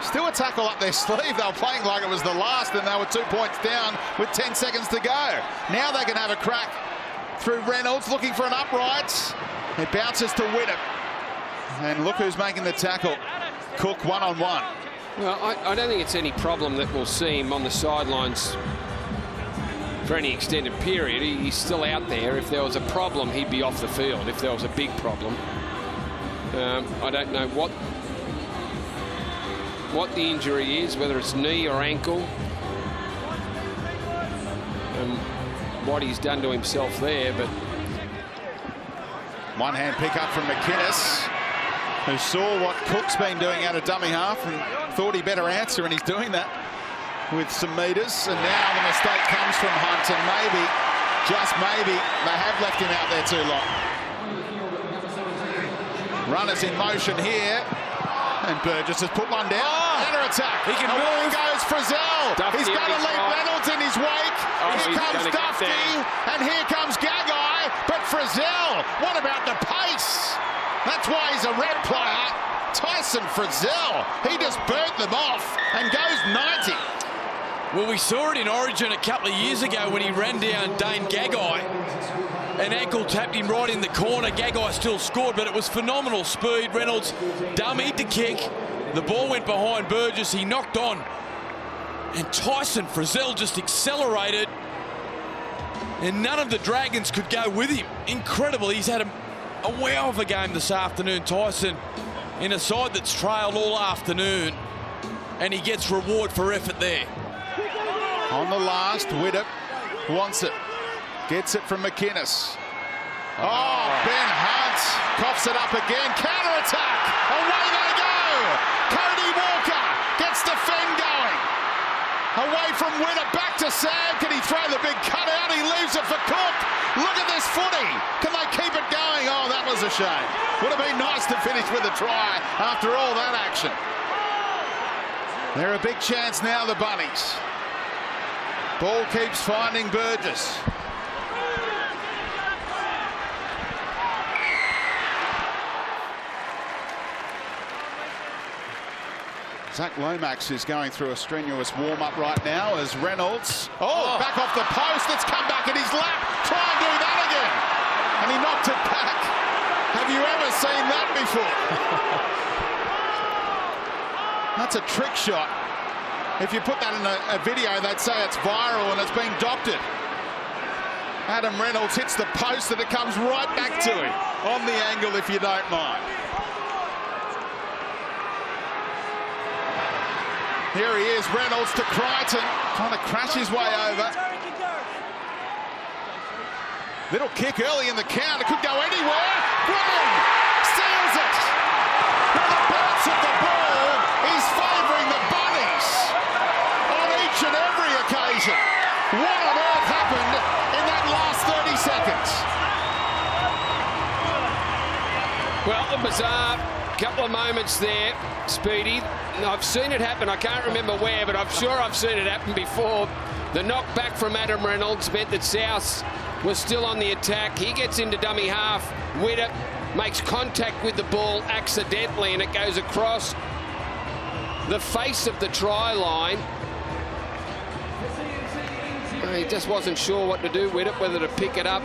Still a tackle up their sleeve. They were playing like it was the last, and they were 2 points down with 10 seconds to go. Now they can have a crack through Reynolds, looking for an upright. It bounces to Widdop. And look who's making the tackle. Cook one-on-one. Well, I don't think it's any problem that we'll see him on the sidelines for any extended period. He's still out there. If there was a problem, he'd be off the field. If there was a big problem. I don't know what the injury is, whether it's knee or ankle, and what he's done to himself there, but one-hand pick-up from McInnes, who saw what Cook's been doing out of dummy half and thought he better answer, and he's doing that with some metres. And now the mistake comes from Hunt, and maybe, just maybe, they have left him out there too long. Runners in motion here, and Burgess has put one down. Counter attack. He can move. Goes Frizzell. He's going to leave Reynolds in his wake. Here comes Dufty, and here comes Gagai. But Frizzell, what about the pace? That's why he's a red player. Tyson Frizzell, he just burnt them off and goes 90. Well, we saw it in Origin a couple of years ago when he ran down Dane Gagai. An ankle tapped him right in the corner. Gagai still scored, but it was phenomenal speed. Reynolds dummied the kick. The ball went behind Burgess. He knocked on. And Tyson Frizzell just accelerated. And none of the Dragons could go with him. Incredible. He's had a wow of a game this afternoon, Tyson, in a side that's trailed all afternoon. And he gets reward for effort there. On the last, Widdop wants it. Gets it from McInnes. Oh, Ben Hunt coughs it up again. Counter-attack. Away they go. Cody Walker gets the Fenn going. Away from Widdop, back to Sam. Can he throw the big cutout? He leaves it for Cook. Look at this footy. Can they keep it going? Oh, that was a shame. Would have been nice to finish with a try after all that action. They're a big chance now, the Bunnies. Ball keeps finding Burgess. Zach Lomax is going through a strenuous warm-up right now as Reynolds. Oh, back off the post. It's come back in his lap. Try and do that again. And he knocked it back. Have you ever seen that before? That's a trick shot. If you put that in a video, they'd say it's viral and it's been doctored. Adam Reynolds hits the post and it comes right back to him on the angle, if you don't mind. Here he is, Reynolds to Crichton, trying to crash his way over. Little kick early in the count, it could go anywhere. Graham steals it. With the bounce of the ball, he's favouring the Bunnies. bizarre couple of moments there, Speedy. I've seen it happen. I can't remember where, but I'm sure I've seen it happen before. The knock back from Adam Reynolds meant that South was still on the attack. He gets into dummy half. Widdop makes contact with the ball accidentally, and it goes across the face of the try line. He just wasn't sure what to do with it, whether to pick it up.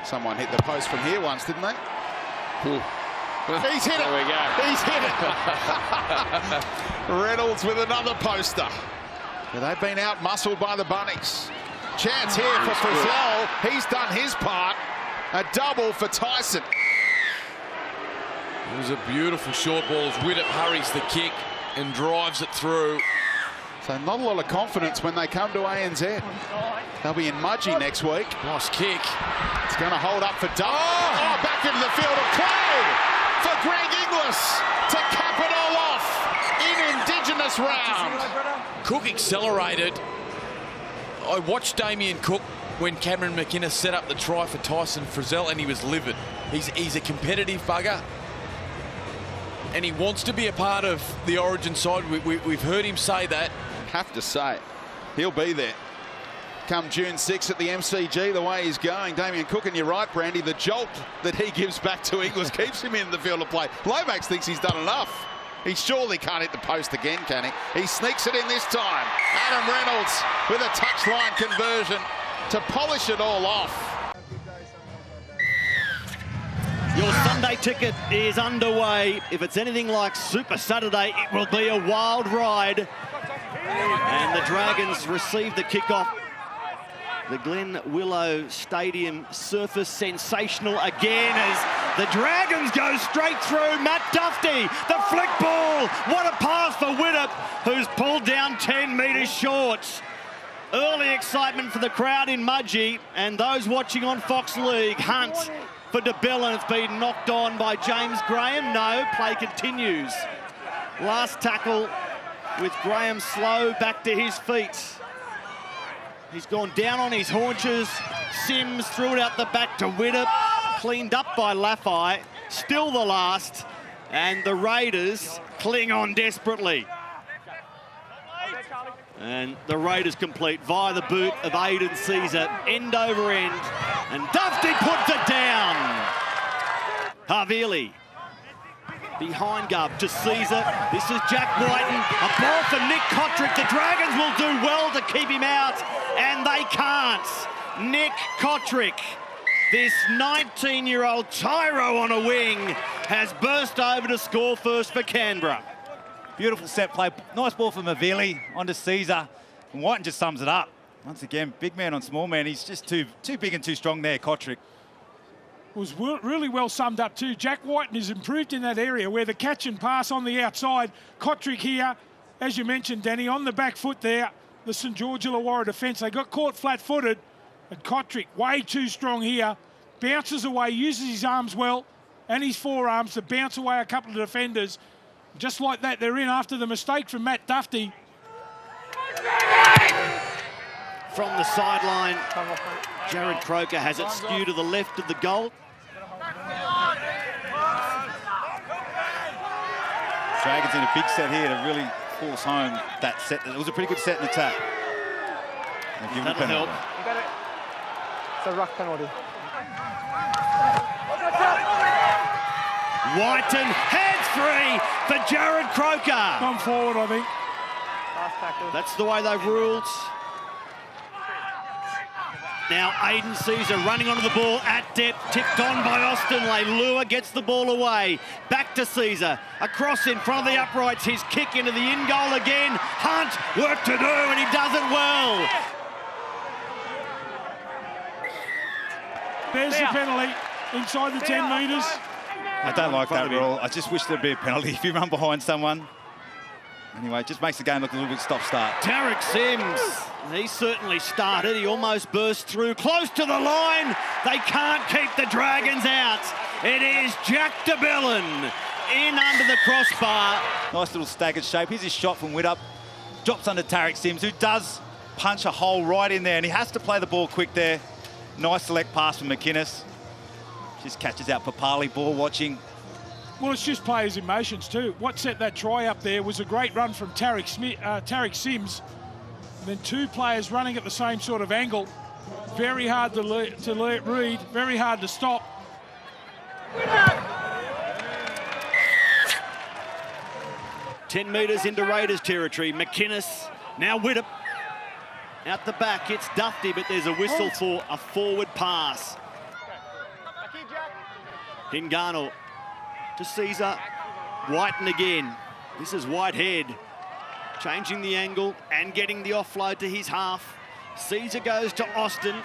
Someone hit the post from here once, didn't they? He's hit it. There we go. He's hit it. Reynolds with another poster. Yeah, they've been out-muscled by the Bunnies. Chance here for Frizzell. He's done his part. A double for Tyson. It was a beautiful short ball as Widdop hurries the kick and drives it through. So not a lot of confidence when they come to ANZ. They'll be in Mudgee next week. Nice kick. It's going to hold up for Doug. Oh, back into the field of play for Greg Inglis to cap it all off in Indigenous round. Cook accelerated. I watched Damien Cook when Cameron McInnes set up the try for Tyson Frizzell, and he was livid. He's a competitive bugger, and he wants to be a part of the Origin side. We've heard him say that. Have to say, he'll be there come June 6 at the MCG, the way he's going. Damien Cook, and you're right, Brandy, the jolt that he gives back to Inglis keeps him in the field of play. Lomax thinks he's done enough. He surely can't hit the post again, can he? He sneaks it in this time. Adam Reynolds with a touchline conversion to polish it all off. Your Sunday ticket is underway. If it's anything like Super Saturday, it will be a wild ride. And the Dragons receive the kickoff. The Glen Willow Stadium surface sensational again as the Dragons go straight through. Matt Dufty, the flick ball. What a pass for Widdop, who's pulled down 10 metres short. Early excitement for the crowd in Mudgee, and those watching on Fox League. Hunt for de Belin. It's been knocked on by James Graham. No, play continues. Last tackle with Graham slow back to his feet. He's gone down on his haunches. Sims threw it out the back to Widdop. Cleaned up by Laffey. Still the last. And the Raiders cling on desperately. And the Raiders complete via the boot of Aiden Caesar. End over end. And Dufty puts it down. Havili. Behind Gov to Caesar. This is Jack Whiten. A ball for Nick Kotrick. The Dragons will do well to keep him out, and they can't. Nick Kotrick, this 19-year-old tyro on a wing, has burst over to score first for Canberra. Beautiful set play. Nice ball from Havili onto Caesar. And Whiten just sums it up. Once again, big man on small man. He's just too big and too strong there, Kotrick. Was really well summed up too. Jack Whiten has improved in that area where the catch and pass on the outside. Kotrick here, as you mentioned, Danny, on the back foot there. The St George Illawarra defence, they got caught flat-footed. And Kotrick, way too strong here. Bounces away, uses his arms well and his forearms to bounce away a couple of defenders. Just like that, they're in after the mistake from Matt Dufty. From the sideline, Jared Croker has it skewed to the left of the goal. Dragons in a big set here to really force home that set. It was a pretty good set in attack. That'll help. It's a ruck penalty. Whiten, hands free for Jared Croker. Come forward, I think. That's the way they've ruled. Now Aiden Caesar running onto the ball at depth, tipped on by Austin Leilua, gets the ball away. Back to Caesar, across in front of the uprights, his kick into the in-goal again. Hunt, work to do, and he does it well. There's the penalty inside the 10 metres. I don't like that rule. I just wish there'd be a penalty if you run behind someone. Anyway, it just makes the game look a little bit stop-start. Tarek Sims, he certainly started. He almost burst through, close to the line. They can't keep the Dragons out. It is Jack de Belin in under the crossbar. Nice little staggered shape. Here's his shot from Widdop. Drops under Tarek Sims, who does punch a hole right in there, and he has to play the ball quick there. Nice select pass from McInnes. Just catches out Papali, ball watching. Well, it's just players' emotions too. What set that try up there was a great run from Tariq Sims. And then two players running at the same sort of angle. Very hard to read, very hard to stop. 10 metres into Raiders territory. McInnes, now Widdop. Out the back, it's Dufty, but there's a whistle for a forward pass. Hingano to Caesar. Whiten again. This is Whitehead. Changing the angle and getting the offload to his half. Caesar goes to Austin.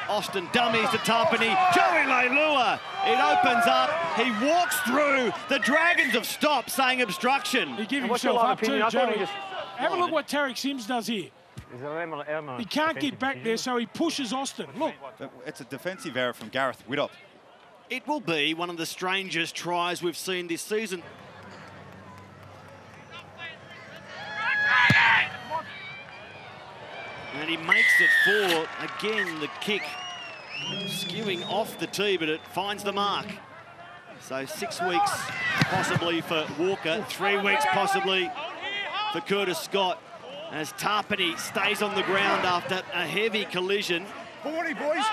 Austin dummies to Tarpany. Joey Leilua. It opens up. He walks through. The Dragons have stopped, saying obstruction. He gives himself up too, Joey. Have a look what Tariq Sims does here. He can't get back there, so he pushes Austin. Look. It's a defensive error from Gareth Widdop. It will be one of the strangest tries we've seen this season. And he makes it for, again, the kick skewing off the tee, but it finds the mark. So 6 weeks possibly for Walker, 3 weeks possibly for Curtis Scott, as Tarpany stays on the ground after a heavy collision. 40, boys.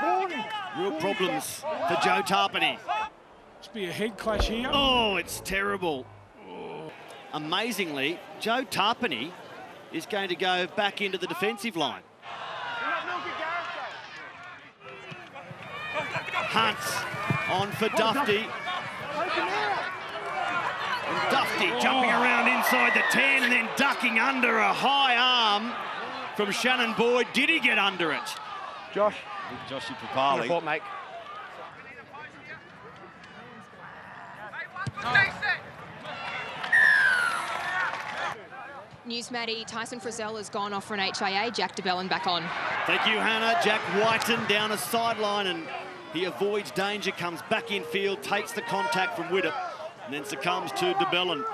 40. Real problems for Joe Tarpany. Must be a head clash here. Oh, it's terrible. Amazingly, Joe Tarpany is going to go back into the defensive line. Hunt on for Dufty. And Dufty jumping around inside the 10 and then ducking under a high arm from Shannon Boyd. Did he get under it? Joshy Papali. Report, mate. News, Maddie. Tyson Frizzell has gone off for an HIA. Jack DeBellin back on. Thank you, Hannah. Jack Whiten down a sideline and he avoids danger, comes back in field, takes the contact from Widdop and then succumbs to DeBellin.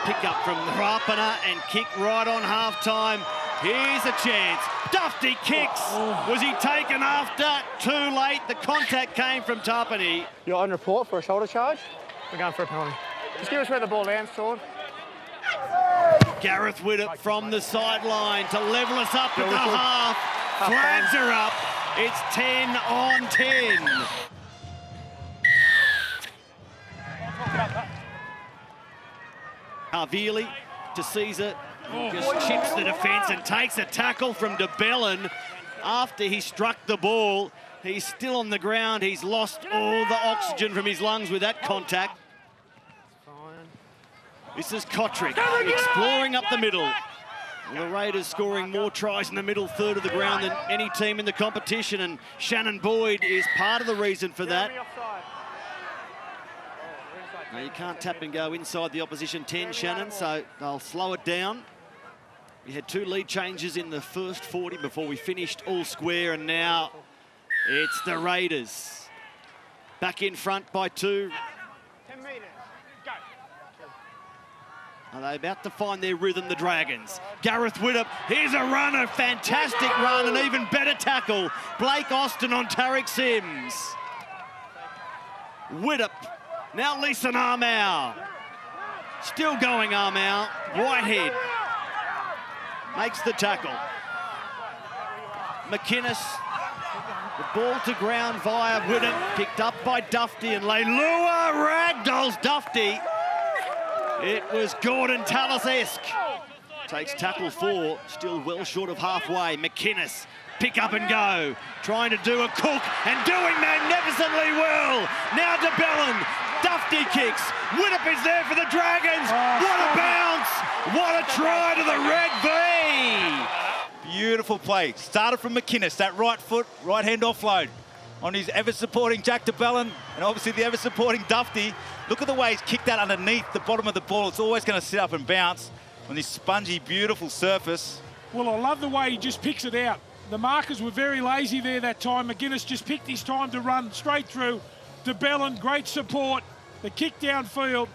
Pick up from Rapana and kick right on half-time. Here's a chance. Dufty kicks. Was he taken after? Too late. The contact came from Tarpany. You're on report for a shoulder charge. We're going for a penalty. Just give us where the ball lands, Sword. Gareth Widdop from the sideline to level us up at the half. Flags are up. It's 10 on 10. Havili to Caesar. Just chips the defence and takes a tackle from DeBellin after he struck the ball. He's still on the ground. He's lost all the oxygen from his lungs with that contact. This is Kotrick exploring up the middle. The Raiders scoring more tries in the middle third of the ground than any team in the competition, and Shannon Boyd is part of the reason for that. Now you can't tap and go inside the opposition 10, Shannon, so they'll slow it down. We had 2 lead changes in the first 40 before we finished all square, and now it's the Raiders. Back in front by 2. 10 metres. Go. Are they about to find their rhythm, the Dragons? Gareth Widdop, here's a run, a fantastic run, an even better tackle. Blake Austin on Tariq Sims. Widdop, now Leeson Armour. Still going Armour, Whitehead. Makes the tackle. McInnes, the ball to ground via Widdop, picked up by Dufty, and Leilua ragdolls Dufty. It was Gordon Tallis-esque. Takes tackle 4, still well short of halfway. McInnes, pick up and go. Trying to do a Cook and doing magnificently well. Now DeBellin, Dufty kicks. Widdop is there for the Dragons. What a bounce. What a try to the Red V. Beautiful play. Started from McInnes, that right foot, right hand offload on his ever-supporting Jack DeBellin and obviously the ever-supporting Dufty. Look at the way he's kicked that underneath the bottom of the ball. It's always going to sit up and bounce on this spongy, beautiful surface. Well, I love the way he just picks it out. The markers were very lazy there that time. McInnes just picked his time to run straight through. DeBellin, great support. The kick downfield.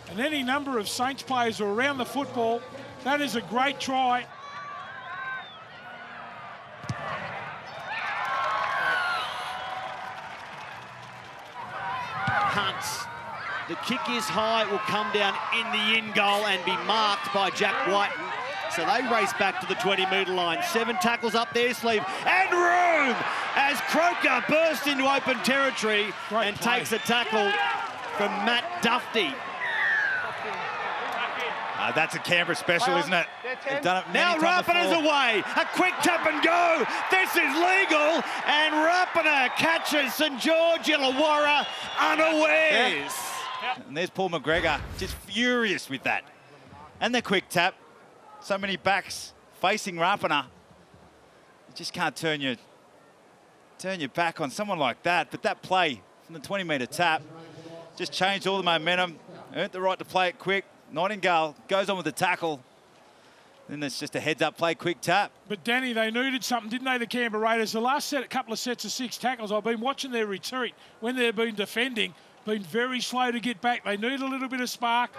And any number of Saints players are around the football. That is a great try. Hunt. The kick is high, it will come down in the in goal and be marked by Jack Whiten. So they race back to the 20-metre line. 7 tackles up their sleeve and room as Croker bursts into open territory and takes a tackle from Matt Duffy. That's a Canberra special, isn't it? They've done it now Rapana's away. A quick tap and go. This is legal. And Rapana catches St George Illawarra unawares. And there's Paul McGregor, just furious with that. And the quick tap. So many backs facing Rapana. You just can't turn your back on someone like that. But that play from the 20-metre tap just changed all the momentum. Earned the right to play it quick. Nightingale goes on with the tackle. Then there's just a heads-up play, quick tap. But, Danny, they needed something, didn't they, the Canberra Raiders? The last couple of sets of 6 tackles, I've been watching their retreat when they've been defending, been very slow to get back. They need a little bit of spark.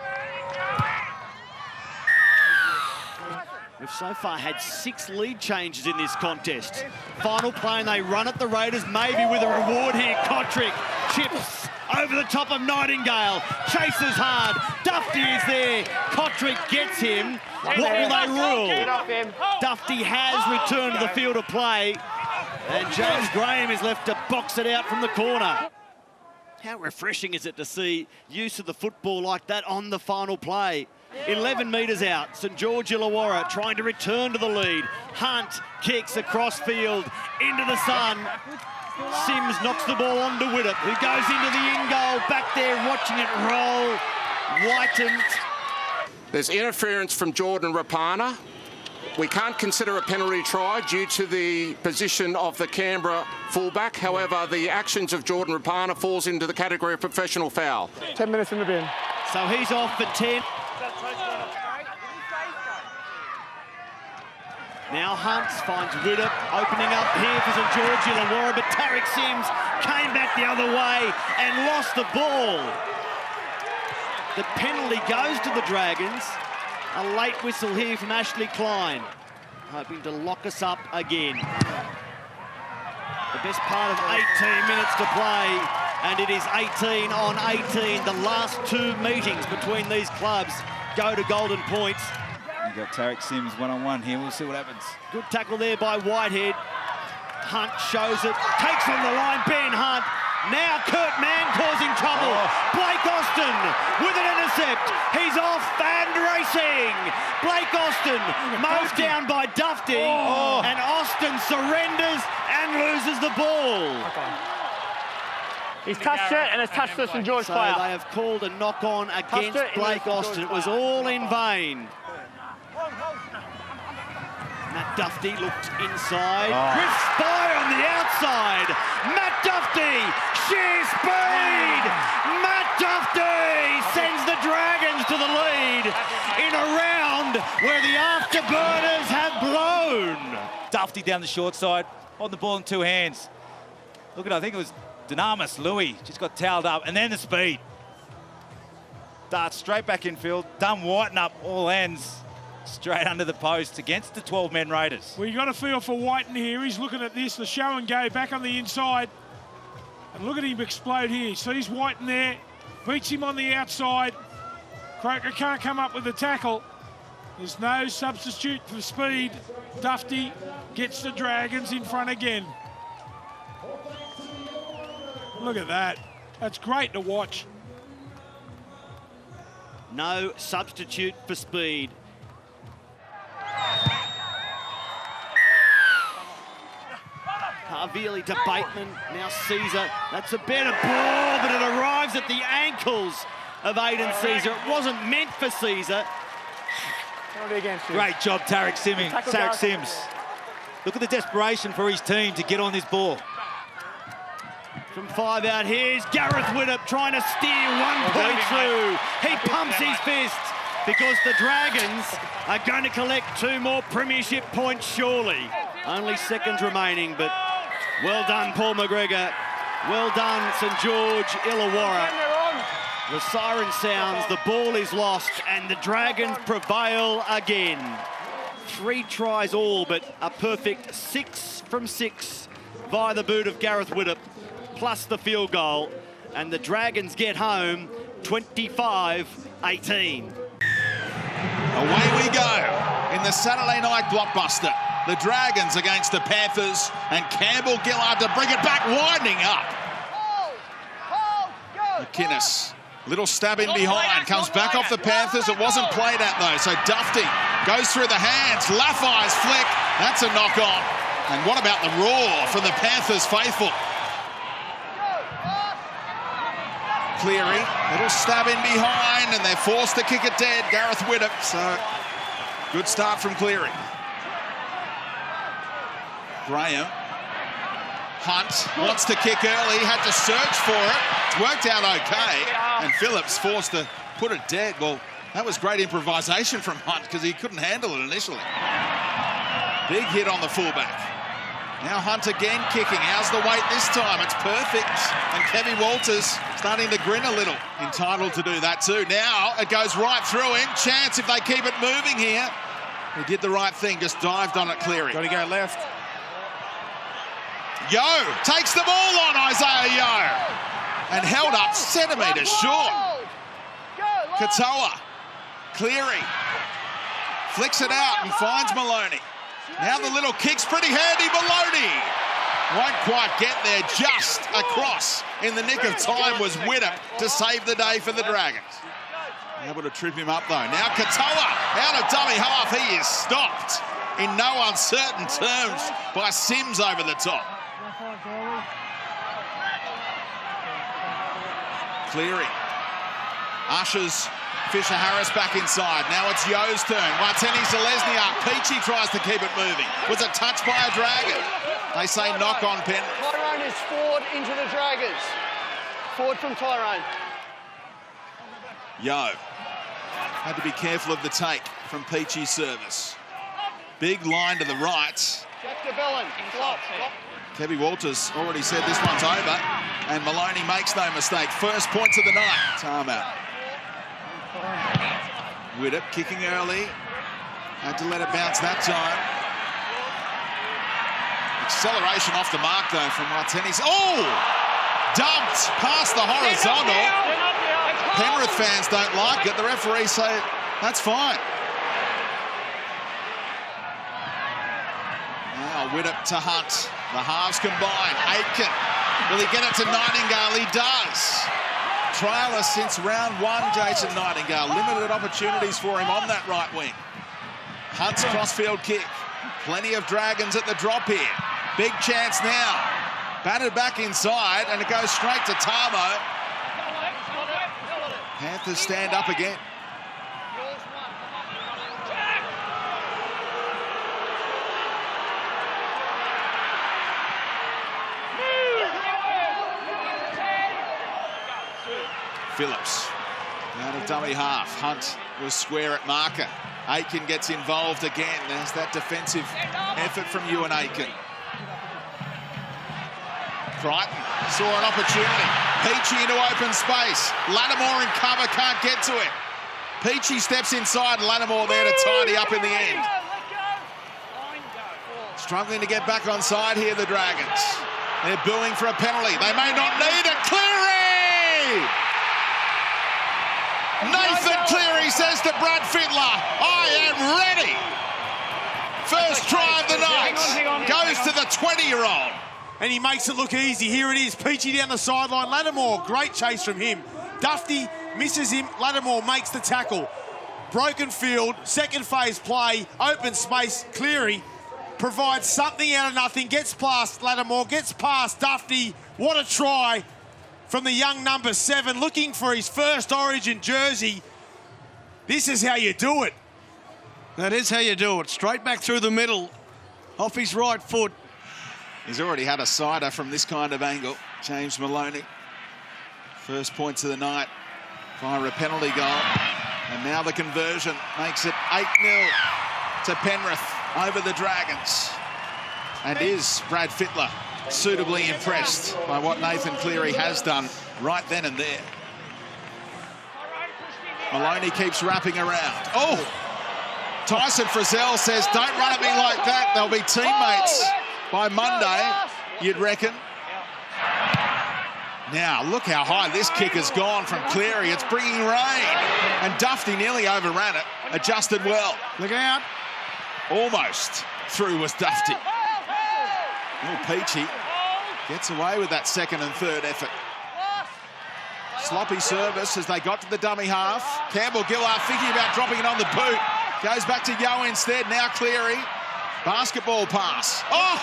We've so far had 6 lead changes in this contest. Final play and they run at the Raiders, maybe with a reward here. Kotrick chips over the top of Nightingale, chases hard, Duffy is there, Kotrick gets him. What will they rule? Duffy has returned to the field of play and James Graham is left to box it out from the corner. How refreshing is it to see use of the football like that on the final play? 11 metres out, St George Illawarra trying to return to the lead. Hunt kicks across field into the sun. Sims knocks the ball onto Widdop, who goes into the in-goal, back there watching it roll. Whitened. There's interference from Jordan Rapana. We can't consider a penalty try due to the position of the Canberra fullback. However, the actions of Jordan Rapana falls into the category of professional foul. 10 minutes in the bin. So he's off for 10. Now Hunt finds Widdop opening up here for St George Illawarra, but Tarek Sims came back the other way and lost the ball. The penalty goes to the Dragons. A late whistle here from Ashley Klein, hoping to lock us up again. The best part of 18 minutes to play, and it is 18 on 18. The last 2 meetings between these clubs go to golden points. You've got Tarek Sims one-on-one here. We'll see what happens. Good tackle there by Whitehead. Hunt shows it, takes on the line, Ben Hunt. Now Kurt Mann causing trouble. Blake Austin with an intercept. He's off and racing. Blake Austin mows down by Duffy. And Austin surrenders and loses the ball. He's touched it and has touched the St George player. So they have called a knock-on against Blake Austin. It was all in vain. Matt Duffy looked inside, drifts by on the outside. Matt Duffy, sheer speed! Matt Duffy sends the Dragons to the lead in a round where the afterburners have blown. Duffy down the short side, on the ball in 2 hands. Look at, I think it was Dynamis Louis, just got towelled up, and then the speed. Darts straight back infield, done Whiten up, all ends. Straight under the post against the 12-men Raiders. Well, you got to feel for Whiten here. He's looking at this, the show and go back on the inside. And look at him explode here. Sees Whiten there, beats him on the outside. Croker can't come up with the tackle. There's no substitute for speed. Duffy gets the Dragons in front again. Look at that. That's great to watch. No substitute for speed. Harvili to Bateman, now Caesar. That's a better ball, but it arrives at the ankles of Aiden Caesar. It wasn't meant for Caesar. Great job, Tarek Sims. Look at the desperation for his team to get on this ball. From 5 out, here's Gareth Widdop trying to steer 1 point through. He pumps his fist because the Dragons are going to collect 2 more premiership points surely. Only seconds remaining, but well done, Paul McGregor. Well done, St George Illawarra. The siren sounds, the ball is lost, and the Dragons prevail again. 3 tries all, but a perfect 6 from 6 via the boot of Gareth Widdop, plus the field goal. and the Dragons get home 25-18. Away we go in the Saturday night blockbuster. The Dragons against the Panthers, and Campbell Gillard to bring it back, winding up. McInnes, little stab in behind, comes back off the Panthers. It wasn't played at though, so Dufty goes through the hands. Laffey's flick, that's a knock on. And what about the roar from the Panthers faithful? Cleary, little stab in behind, and they're forced to kick it dead. Gareth Widdop, so good start from Cleary. Graham, Hunt wants to kick early, had to search for it. It's worked out okay, and Phillips forced to put it dead. Well, that was great improvisation from Hunt because he couldn't handle it initially. Big hit on the fullback. Now Hunt again kicking. How's the weight this time? It's perfect. And Kevin Walters starting to grin a little. Entitled to do that too. Now it goes right through him. Chance if they keep it moving here. He did the right thing, just dived on it, Cleary. Got to go left. Yo takes the ball on Isaiah Yo. And held up centimetres short. Katoa. Cleary. Flicks it out and finds Maloney. Now the little kick's pretty handy. Maloney won't quite get there. Just across in the nick of time was Widdop to save the day for the Dragons. Able to trip him up though. Now Katoa out of dummy half. He is stopped in no uncertain terms by Sims over the top. Cleary ushers Fisher-Harris back inside. Now it's Yo's turn. Watene-Zelezniak. Peachy tries to keep it moving. Was it touched by a Dragon? They say knock on Penrith. Tyrone is forward into the Dragons. Forward from Tyrone. Yo. Had to be careful of the take from Peachy's service. Big line to the right. Jack DeBellin. Block. Kevin Walters already said this one's over. And Maloney makes no mistake. First points of the night. Timeout. Widdop kicking early. Had to let it bounce that time. Acceleration off the mark though from Martinez. Oh! Dumped past the horizontal. Penrith fans don't like it. The referees say that's fine. Now Widdop to Hunt. The halves combine. Aitken. Will he get it to Nightingale? He does. Trailer since round one, Jason Nightingale. Limited opportunities for him on that right wing. Hunt's crossfield kick. Plenty of Dragons at the drop here. Big chance now. Batted back inside, and it goes straight to Tamo. Panthers stand up again. Phillips out of dummy half. Hunt was square at marker. Aitken gets involved again. There's that defensive effort from Ewan Aitken. Crichton saw an opportunity. Peachy into open space. Lattimore in cover, can't get to it. Peachy steps inside, Lattimore there to tidy up in the end. Struggling to get back on side here, the Dragons. They're booing for a penalty. They may not need it. Cleary! Nathan Cleary says to Brad Fittler, I am ready. First try of the night goes to the 20-year-old. And he makes it look easy. Here it is, Peachy down the sideline. Lattimore, great chase from him. Dufty misses him. Lattimore makes the tackle. Broken field, second phase play, open space. Cleary provides something out of nothing, gets past Lattimore, gets past Dufty. What a try from the young number 7, looking for his first Origin jersey. This is how you do it. That is how you do it. Straight back through the middle, off his right foot. He's already had a sider from this kind of angle, James Maloney. First points of the night via a penalty goal. And now the conversion makes it 8-0 to Penrith over the Dragons. And is Brad Fittler suitably impressed by what Nathan Cleary has done right then and there. Maloney keeps wrapping around. Oh! Tyson Frizzell says, don't run at me like that. They'll be teammates by Monday, you'd reckon. Now, look how high this kick has gone from Cleary. It's bringing rain. And Dufty nearly overran it. Adjusted well. Look out. Almost through was Dufty. Little Peachy gets away with that second and third effort. Sloppy service as they got to the dummy half. Campbell-Gillard thinking about dropping it on the boot. Goes back to Yo instead. Now Cleary. Basketball pass. Oh!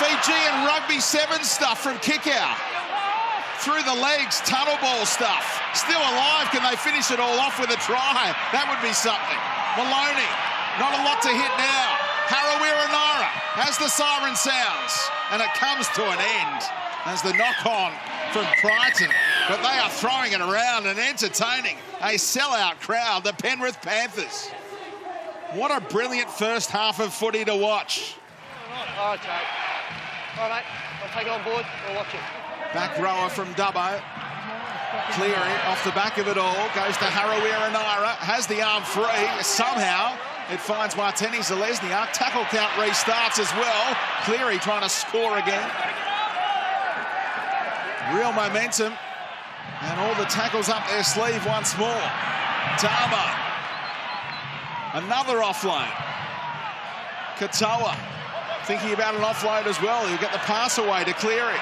Fijian Rugby 7 stuff from kick-out. Through the legs, tunnel ball stuff. Still alive, can they finish it all off with a try? That would be something. Maloney, not a lot to hit now. Harawira-Naera as the siren sounds. And it comes to an end as the knock-on from Crichton. But they are throwing it around and entertaining a sellout crowd, the Penrith Panthers. What a brilliant first half of footy to watch. All right, Jake. All right, mate. I'll take it on board. We'll watch it. Back rower from Dubbo. Cleary off the back of it all. Goes to Harawira-Naera. Has the arm free. Somehow it finds Martini-Zelezniak. Tackle count restarts as well. Cleary trying to score again. Real momentum. And all the tackles up their sleeve once more. Tamo. Another offload. Katoa thinking about an offload as well. He'll get the pass away to Cleary.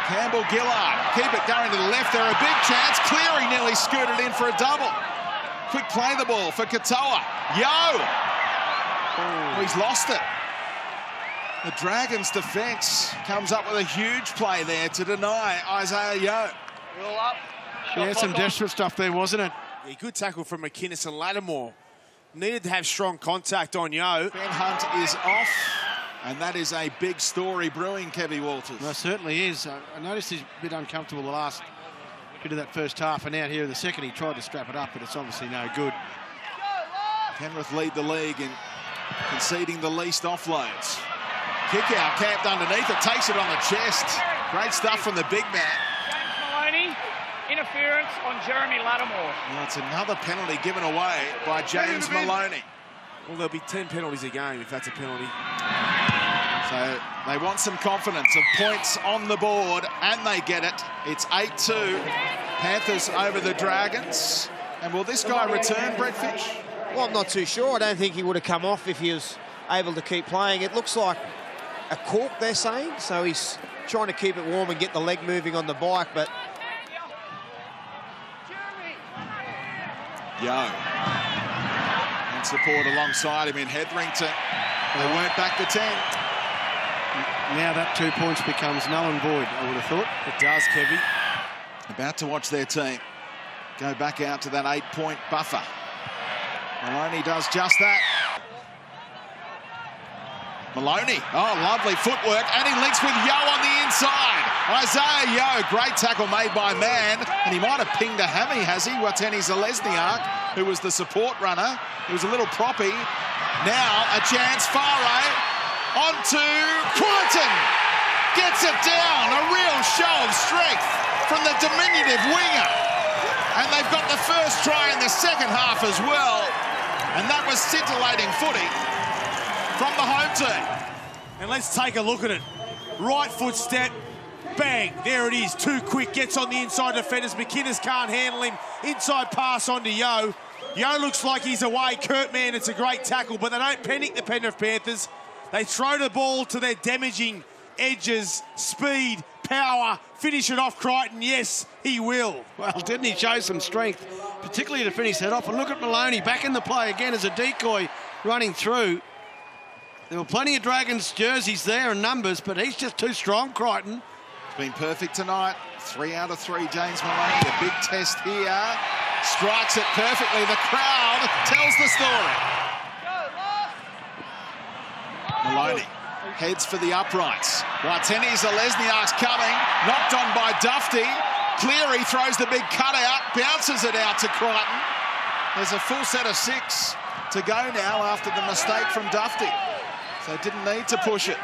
Campbell-Gillard, keep it going to the left. There a big chance. Cleary nearly scooted in for a double. Quick play the ball for Katoa. Yo! Oh, he's lost it. The Dragons' defence comes up with a huge play there to deny Isaiah Yo. Roll up. Yeah, some desperate stuff there, wasn't it? Yeah, good tackle from McInnes and Lattimore. Needed to have strong contact on Yo. Ben Hunt is off. And that is a big story brewing, Kevy Walters. Well, it certainly is. I noticed he's a bit uncomfortable the last bit of that first half, and out here in the second he tried to strap it up, but it's obviously no good. Penrith lead the league in conceding the least offloads. Kick out, camped underneath it, takes it on the chest. Great stuff from the big man. Maloney, interference on Jeremy Lattimore. Well, it's another penalty given away by James Maloney. Well, there'll be 10 penalties a game if that's a penalty. So they want some confidence of points on the board, and they get it. It's 8-2. Panthers over the Dragons. And will this guy return, Brett Fish? Well, I'm not too sure. I don't think he would have come off if he was able to keep playing. It looks like a cork, they're saying, so he's trying to keep it warm and get the leg moving on the bike, but... Yo. And support alongside him in Hetherington. They weren't back to 10. Now that 2 points becomes null and void, I would have thought. It does, Kevy. About to watch their team go back out to that 8-point buffer. Maloney does just that. Maloney, oh, lovely footwork, and he links with Yo on the inside. Isaiah Yo, great tackle made by Mann, and he might have pinged a hammy, has he? Watene-Zelezniak, who was the support runner. It was a little proppy. Now a chance, Farah, onto Crichton. Gets it down, a real show of strength from the diminutive winger. And they've got the first try in the second half as well. And that was scintillating footy from the home team. And let's take a look at it. Right foot step, bang, there it is. Too quick, gets on the inside defenders. McInnes can't handle him. Inside pass onto Yo. Yo looks like he's away. Kurt Mann, it's a great tackle, but they don't panic the Penrith Panthers. They throw the ball to their damaging edges, speed, power, finish it off Crichton. Yes, he will. Well, didn't he show some strength, particularly to finish that off? And look at Maloney back in the play again as a decoy running through. There were plenty of Dragons jerseys there and numbers, but he's just too strong, Crichton. It's been perfect tonight. 3 out of 3, James Maloney. A big test here. Strikes it perfectly. The crowd tells the story. Maloney heads for the uprights. Watene-Zelezniak's coming. Knocked on by Dufty. Cleary throws the big cutout. Bounces it out to Crichton. There's a full set of 6 to go now after the mistake from Dufty. So didn't need to push it.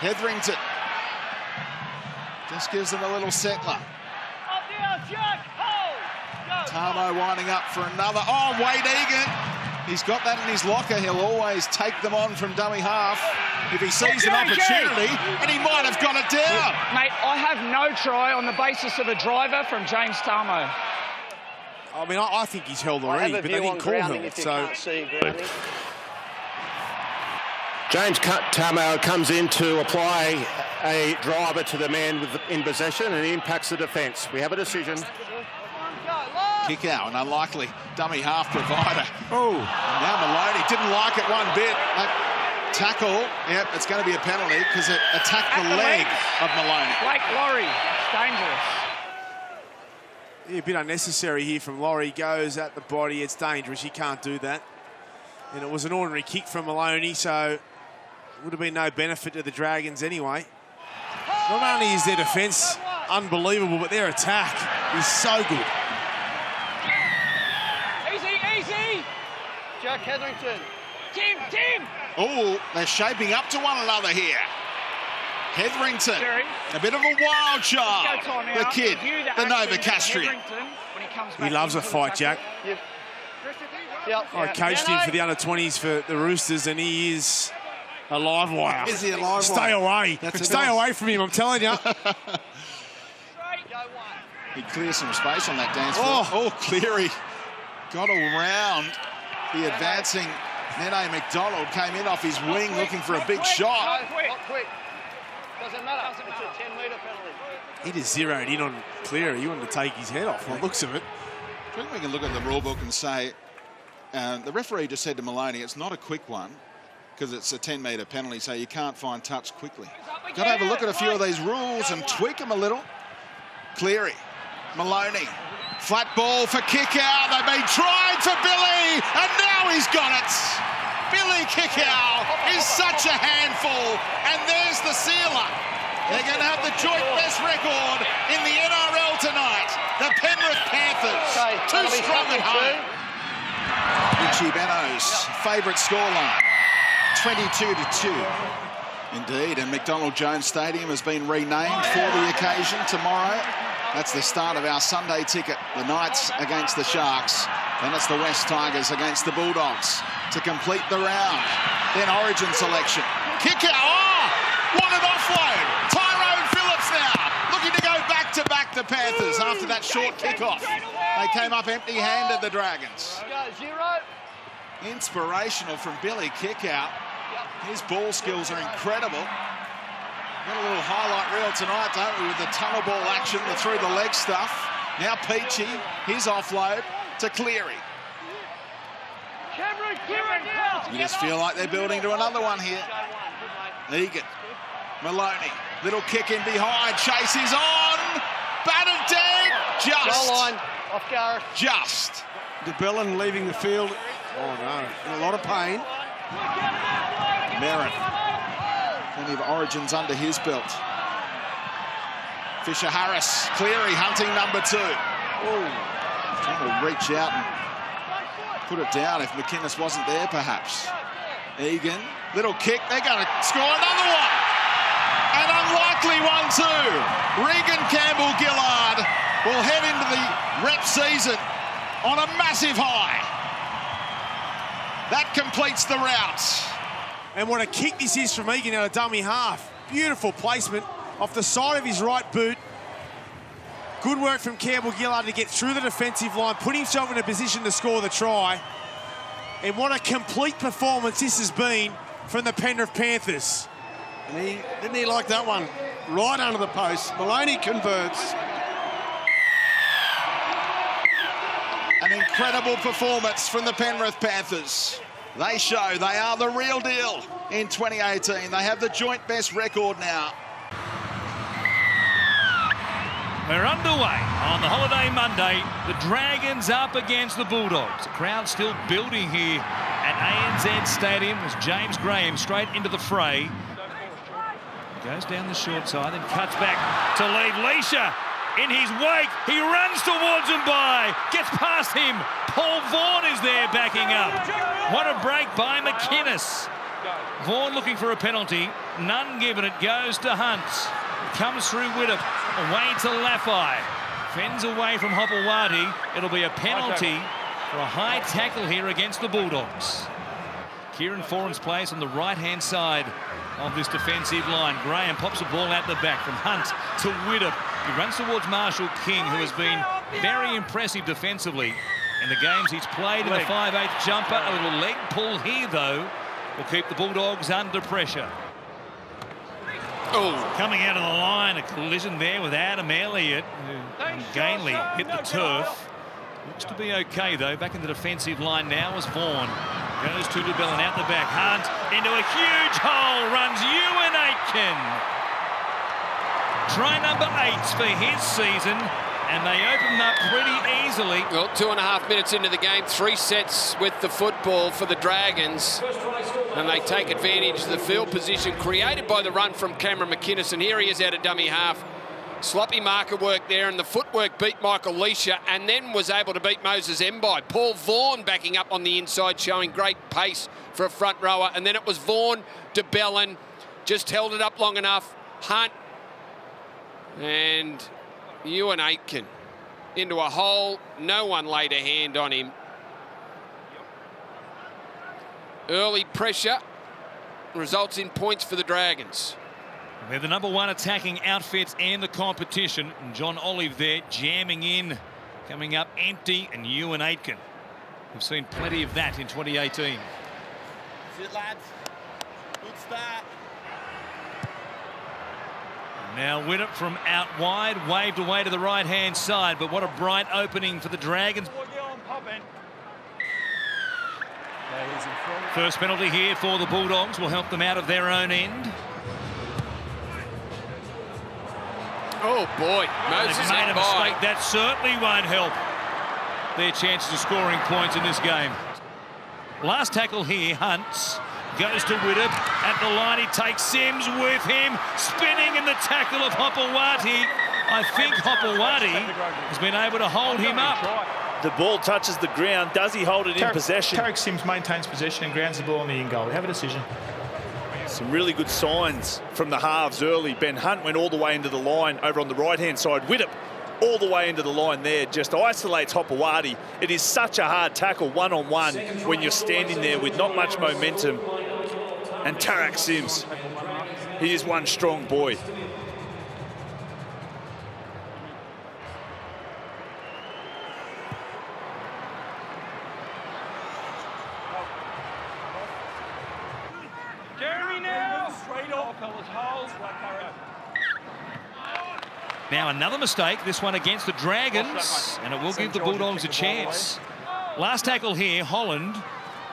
Hetherington just gives them a little settler. Tamo winding up for another. Oh, Wade Egan. He's got that in his locker. He'll always take them on from dummy half if he sees an opportunity, and he might have got it down. Mate, I have no try on the basis of a driver from James Tarmo. I mean, I think he's held already, but they didn't call him. So. James Tarmo comes in to apply a driver to the man in possession, and he impacts the defence. We have a decision. Kick out, an unlikely dummy half provider. Oh, now Maloney didn't like it one bit. That tackle, yep, it's going to be a penalty because it attacked the leg of Maloney. Blake Laurie, it's dangerous. Yeah, a bit unnecessary here from Laurie. Goes at the body, it's dangerous, you can't do that. And it was an ordinary kick from Maloney, so it would have been no benefit to the Dragons anyway. Not only is their defence unbelievable, but their attack is so good. Easy! Jack Hetherington. Tim! Oh, they're shaping up to one another here. Hetherington, a bit of a wild child. The kid, the Novocastrian. He loves a fight, Jack. I coached him for the under-20s for the Roosters, and he is a live wire. Is he a live Stay wire? away. Stay away from him, I'm telling you. He clears some space on that dance floor. Oh, Cleary got around the advancing Nene McDonald, came in off his wing looking for a big shot. Not quick. Doesn't matter. It's a 10-metre penalty. He just zeroed in on Cleary. He wanted to take his head off by the looks of it. I think we can look at the rule book and say the referee just said to Maloney it's not a quick one because it's a 10-metre penalty, so you can't find touch quickly. Got to have a look at a few of these rules and tweak them a little. Cleary, Maloney, flat ball for kick out. They've been trying for Billy, and now he's got it. Billy Kickow is such a handful, and there's the sealer. They're going to have the joint best record in the NRL tonight. The Penrith Panthers, too strong at home. Richie Beno's favourite scoreline, 22-2. Indeed, and McDonald Jones Stadium has been renamed for the occasion tomorrow. That's the start of our Sunday ticket. The Knights against the Sharks. Then it's the West Tigers against the Bulldogs to complete the round. Then Origin selection. Kick out. Oh, what an offload. Tyrone Phillips now looking to go back-to-back the Panthers after that short kickoff. They came up empty-handed, the Dragons. Inspirational from Billy Kickout. His ball skills are incredible. Got a little highlight reel tonight, don't we, with the tunnel ball action, the through-the-leg stuff. Now Peachy, his offload to Cleary. You just feel like they're building to another one here. Egan, Maloney, little kick in behind, Chase is on, battered dead, just. Goal line, off Gareth. Just. DeBellin leaving the field. Oh no, in a lot of pain. Merrin. Plenty of Origins under his belt. Fisher-Harris, Cleary hunting number 2. Oh, trying to reach out and put it down if McInnes wasn't there, perhaps. Egan, little kick, they're going to score another one. An unlikely one too. Regan Campbell-Gillard will head into the rep season on a massive high. That completes the rout. And what a kick this is from Egan out of dummy half. Beautiful placement off the side of his right boot. Good work from Campbell-Gillard to get through the defensive line, put himself in a position to score the try. And what a complete performance this has been from the Penrith Panthers. And didn't he like that one? Right under the post. Maloney converts. An incredible performance from the Penrith Panthers. They show they are the real deal in 2018. They have the joint best record now. We're underway on the holiday Monday. The Dragons up against the Bulldogs. The crowd still building here at ANZ Stadium as James Graham straight into the fray. Goes down the short side and cuts back to lead Leisha. In his wake, he runs towards him gets past him. Paul Vaughan is there backing up. What a break by McInnes. Vaughan looking for a penalty. None given. It goes to Hunt. Comes through Widdop. Away to Laffey. Fends away from Hopewadi. It'll be a penalty for a high tackle here against the Bulldogs. Kieran Foran's place on the right-hand side of this defensive line. Graham pops the ball out the back from Hunt to Widdop. He runs towards Marshall King, who has been very impressive defensively in the games he's played in the 5/8 jumper. A little leg pull here, though, will keep the Bulldogs under pressure. Oh, coming out of the line, a collision there with Adam Elliott, who ungainly hit the turf. Looks to be okay, though. Back in the defensive line now is Vaughan. Goes to DeBellin out the back. Hunt into a huge hole. Runs Ewan Aitken. Try number 8 for his season. And they open up pretty easily. Well, 2.5 minutes into the game, 3 sets with the football for the Dragons. And they take advantage of the field position created by the run from Cameron McInnes. And here he is out of dummy half. Sloppy marker work there, and the footwork beat Michael Leisha and then was able to beat Moses Mbai. Paul Vaughan backing up on the inside, showing great pace for a front rower. And then it was Vaughan, DeBellin, just held it up long enough. Hunt and Ewan Aitken into a hole. No one laid a hand on him. Early pressure results in points for the Dragons. They're the #1 attacking outfits in the competition. And John Olive there jamming in, coming up empty, and Ewan Aitken. We've seen plenty of that in 2018. That's it, lads. Good start. Now Widdop from out wide, waved away to the right-hand side, but what a bright opening for the Dragons. First penalty here for the Bulldogs will help them out of their own end. Oh boy, Moses They've made a Mbai. mistake. That certainly won't help their chances of scoring points in this game. Last tackle here, Hunts. Goes to Widdop. At the line, he takes Sims with him. Spinning in the tackle of Hopewadi. I think Hopewadi has been able to hold him up. The ball touches the ground. Does he hold it in possession? Tarek Sims maintains possession and grounds the ball on the in-goal. We have a decision. Some really good signs from the halves early. Ben Hunt went all the way into the line over on the right-hand side. Widdop all the way into the line there. Just isolates Hopewadi. It is such a hard tackle one-on-one when you're standing there with not much momentum. And Tarek Sims, he is one strong boy. Now another mistake, this one against the Dragons, and it will give the Bulldogs a chance. Last tackle here, Holland.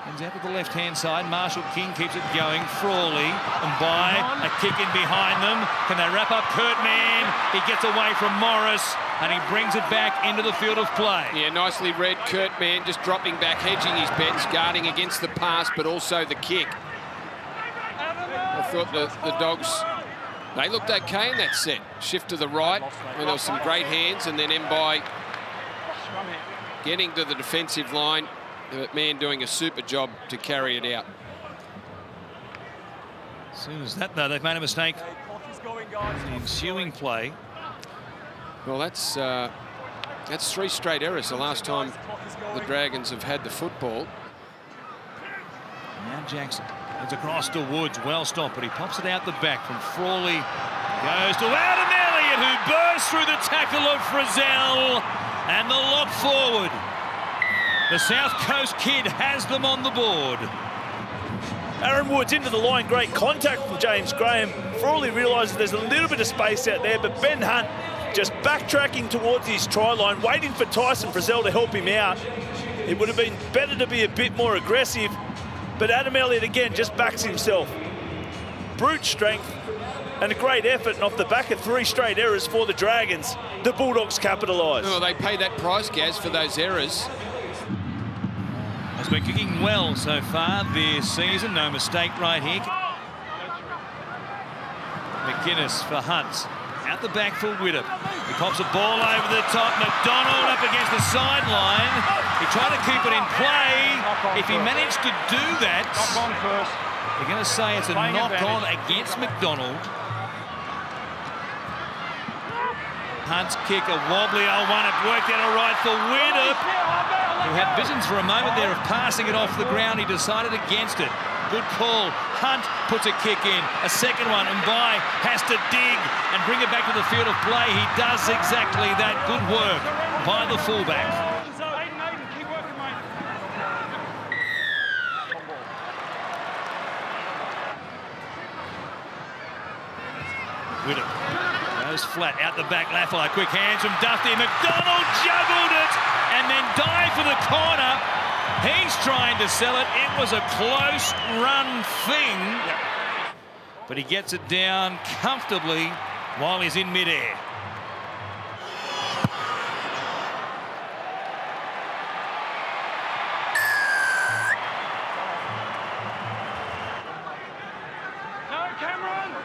Comes out to the left-hand side. Marshall King keeps it going. Frawley and By a kick in behind them. Can they wrap up Kurt Mann? He gets away from Morris and he brings it back into the field of play. Yeah, nicely read. Kurt Mann just dropping back, hedging his bets, guarding against the pass, but also the kick. I thought the Dogs, they looked okay in that set. Shift to the right, where there was some great hands, and then Mbai getting to the defensive line. The man doing a super job to carry it out. As soon as that, though, they've made a mistake in the ensuing play. Well, that's 3 straight errors the last time the Dragons have had the football. Now Jackson heads across to Woods. Well stopped, but he pops it out the back from Frawley. Goes to Adam Elliott, who bursts through the tackle of Frizzell. And the lock forward. The South Coast kid has them on the board. Aaron Woods into the line, great contact from James Graham. Frawley realises there's a little bit of space out there, but Ben Hunt just backtracking towards his try line, waiting for Tyson Frizzell to help him out. It would have been better to be a bit more aggressive, but Adam Elliott again just backs himself. Brute strength and a great effort, and off the back of 3 straight errors for the Dragons, the Bulldogs capitalise. Oh, they pay that price, Gaz, for those errors. Has been kicking well so far this season. No mistake right here. McInnes for Hunt. Out the back for Widdop. He pops a ball over the top. McDonald up against the sideline. He tried to keep it in play. If he managed to do that, they're going to say it's a knock-on against McDonald. Hunt's kick, a wobbly old one. It worked out all right for Widdop. who had visions for a moment there of passing it off the ground. He decided against it. Good call. Hunt puts a kick in. A second one. Mbai has to dig and bring it back to the field of play. He does exactly that. Good work by the fullback. Whittam goes flat out the back. Laffey, quick hands from Duffy. McDonald juggled it and then dived for the corner. He's trying to sell it. It was a close run thing. But he gets it down comfortably while he's in midair.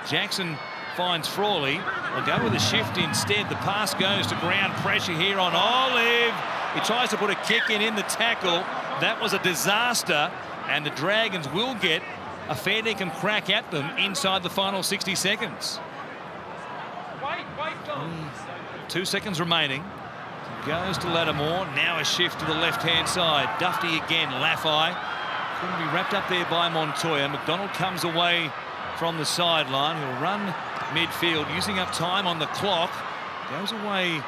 Jackson finds Frawley. They'll go with a shift instead. The pass goes to ground pressure here on Olive. He tries to put a kick in the tackle. That was a disaster, and the Dragons will get a fair dinkum crack at them inside the final 60 seconds. 2 seconds remaining. Goes to Lattimore. Now a shift to the left-hand side. Duffy again. Laffey couldn't be wrapped up there by Montoya. McDonald comes away from the sideline. He'll run midfield, using up time on the clock. Goes away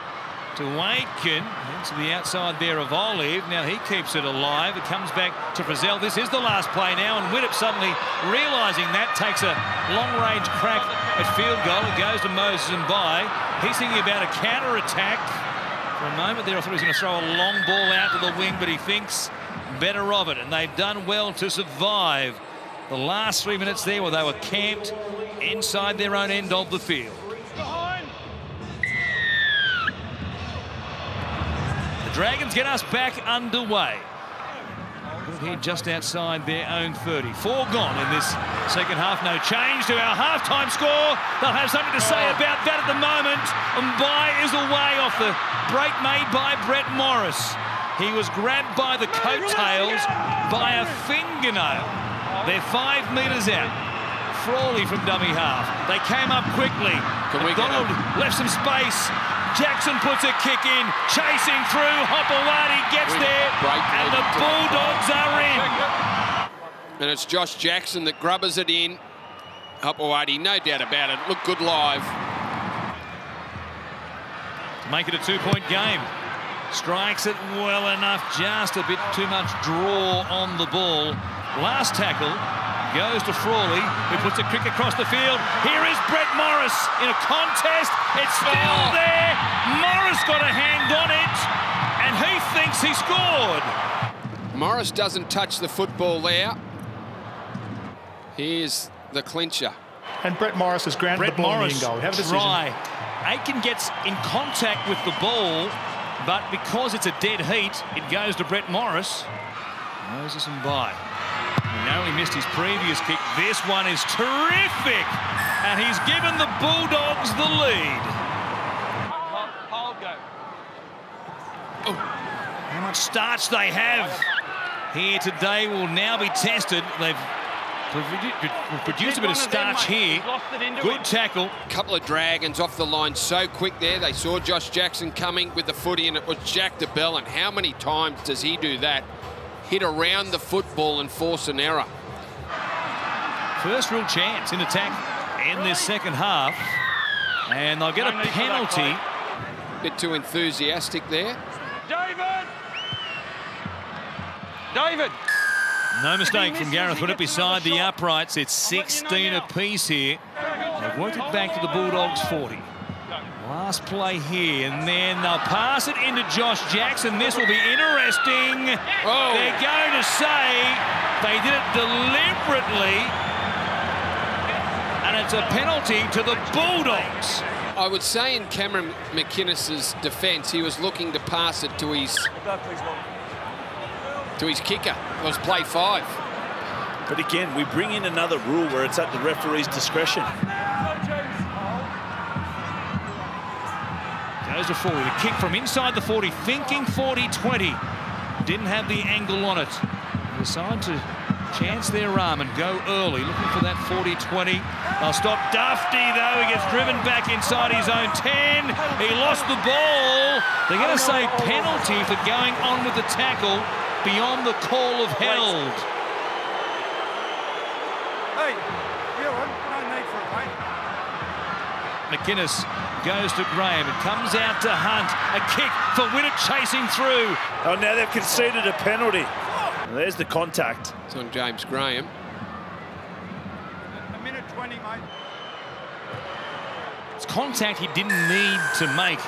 to Waitkin, to the outside there of Olive. Now he keeps it alive. It comes back to Frizzell. This is the last play now, and Whittam suddenly realising that takes a long-range crack at field goal. It goes to Moses Mbai. He's thinking about a counter-attack. For a moment there, I thought he was going to throw a long ball out to the wing, but he thinks better of it, and they've done well to survive the last 3 minutes there where they were camped inside their own end of the field. Dragons get us back underway. Here just outside their own 30. 4 gone in this second half. No change to our halftime score. They'll have something to say about that at the moment. Mbai is away off the break made by Brett Morris. He was grabbed by the coattails by a fingernail. They're 5 metres out. Frawley from dummy half. They came up quickly. McDonald left some space. Jackson puts a kick in, chasing through. Hopewadi gets there, and the Bulldogs are in. And it's Josh Jackson that grubbers it in. Hopewadi, no doubt about it. Looked good live. To make it a 2-point game. Strikes it well enough, just a bit too much draw on the ball. Last tackle goes to Frawley, who puts a kick across the field. Here is Brett Morris in a contest. It's still there. Morris got a hand on it, and he thinks he scored. Morris doesn't touch the football there. Here's the clincher. And Brett Morris has grounded the ball in the goal. Have a decision. Aiken gets in contact with the ball, but because it's a dead heat, it goes to Brett Morris. Moses Mbai. He narrowly missed his previous kick. This one is terrific, and he's given the Bulldogs the lead. How much starch they have here today will now be tested. They've produced a bit of starch here. Good tackle. A couple of Dragons off the line so quick there. They saw Josh Jackson coming with the footy, and it was Jack DeBellin. How many times does he do that? Hit around the football and force an error. First real chance in attack in this second half, and they'll get a penalty. Bit too enthusiastic there. David! No mistake from Gareth Whittam beside the uprights. It's 16 apiece here. They've worked it back to the Bulldogs 40. Last play here, and then they'll pass it into Josh Jackson. This will be interesting. They're going to say they did it deliberately, and it's a penalty to the Bulldogs. I would say in Cameron McInnes's defence, he was looking to pass it to his kicker. It was play 5. But again, we bring in another rule where it's at the referee's discretion. Goes to 40, the kick from inside the 40, thinking 40-20. Didn't have the angle on it. Decided to Chance their arm and go early, looking for that 40-20. They'll stop Dufty, though. He gets driven back inside his own 10. He lost the ball. They're going to say penalty for going on with the tackle beyond the call of held. Hey, no need for it, mate. McInnes goes to Graham. It comes out to Hunt. A kick for Winnett chasing through. Oh, now they've conceded a penalty. There's the contact. It's on James Graham. A minute 20, mate. It's contact he didn't need to make.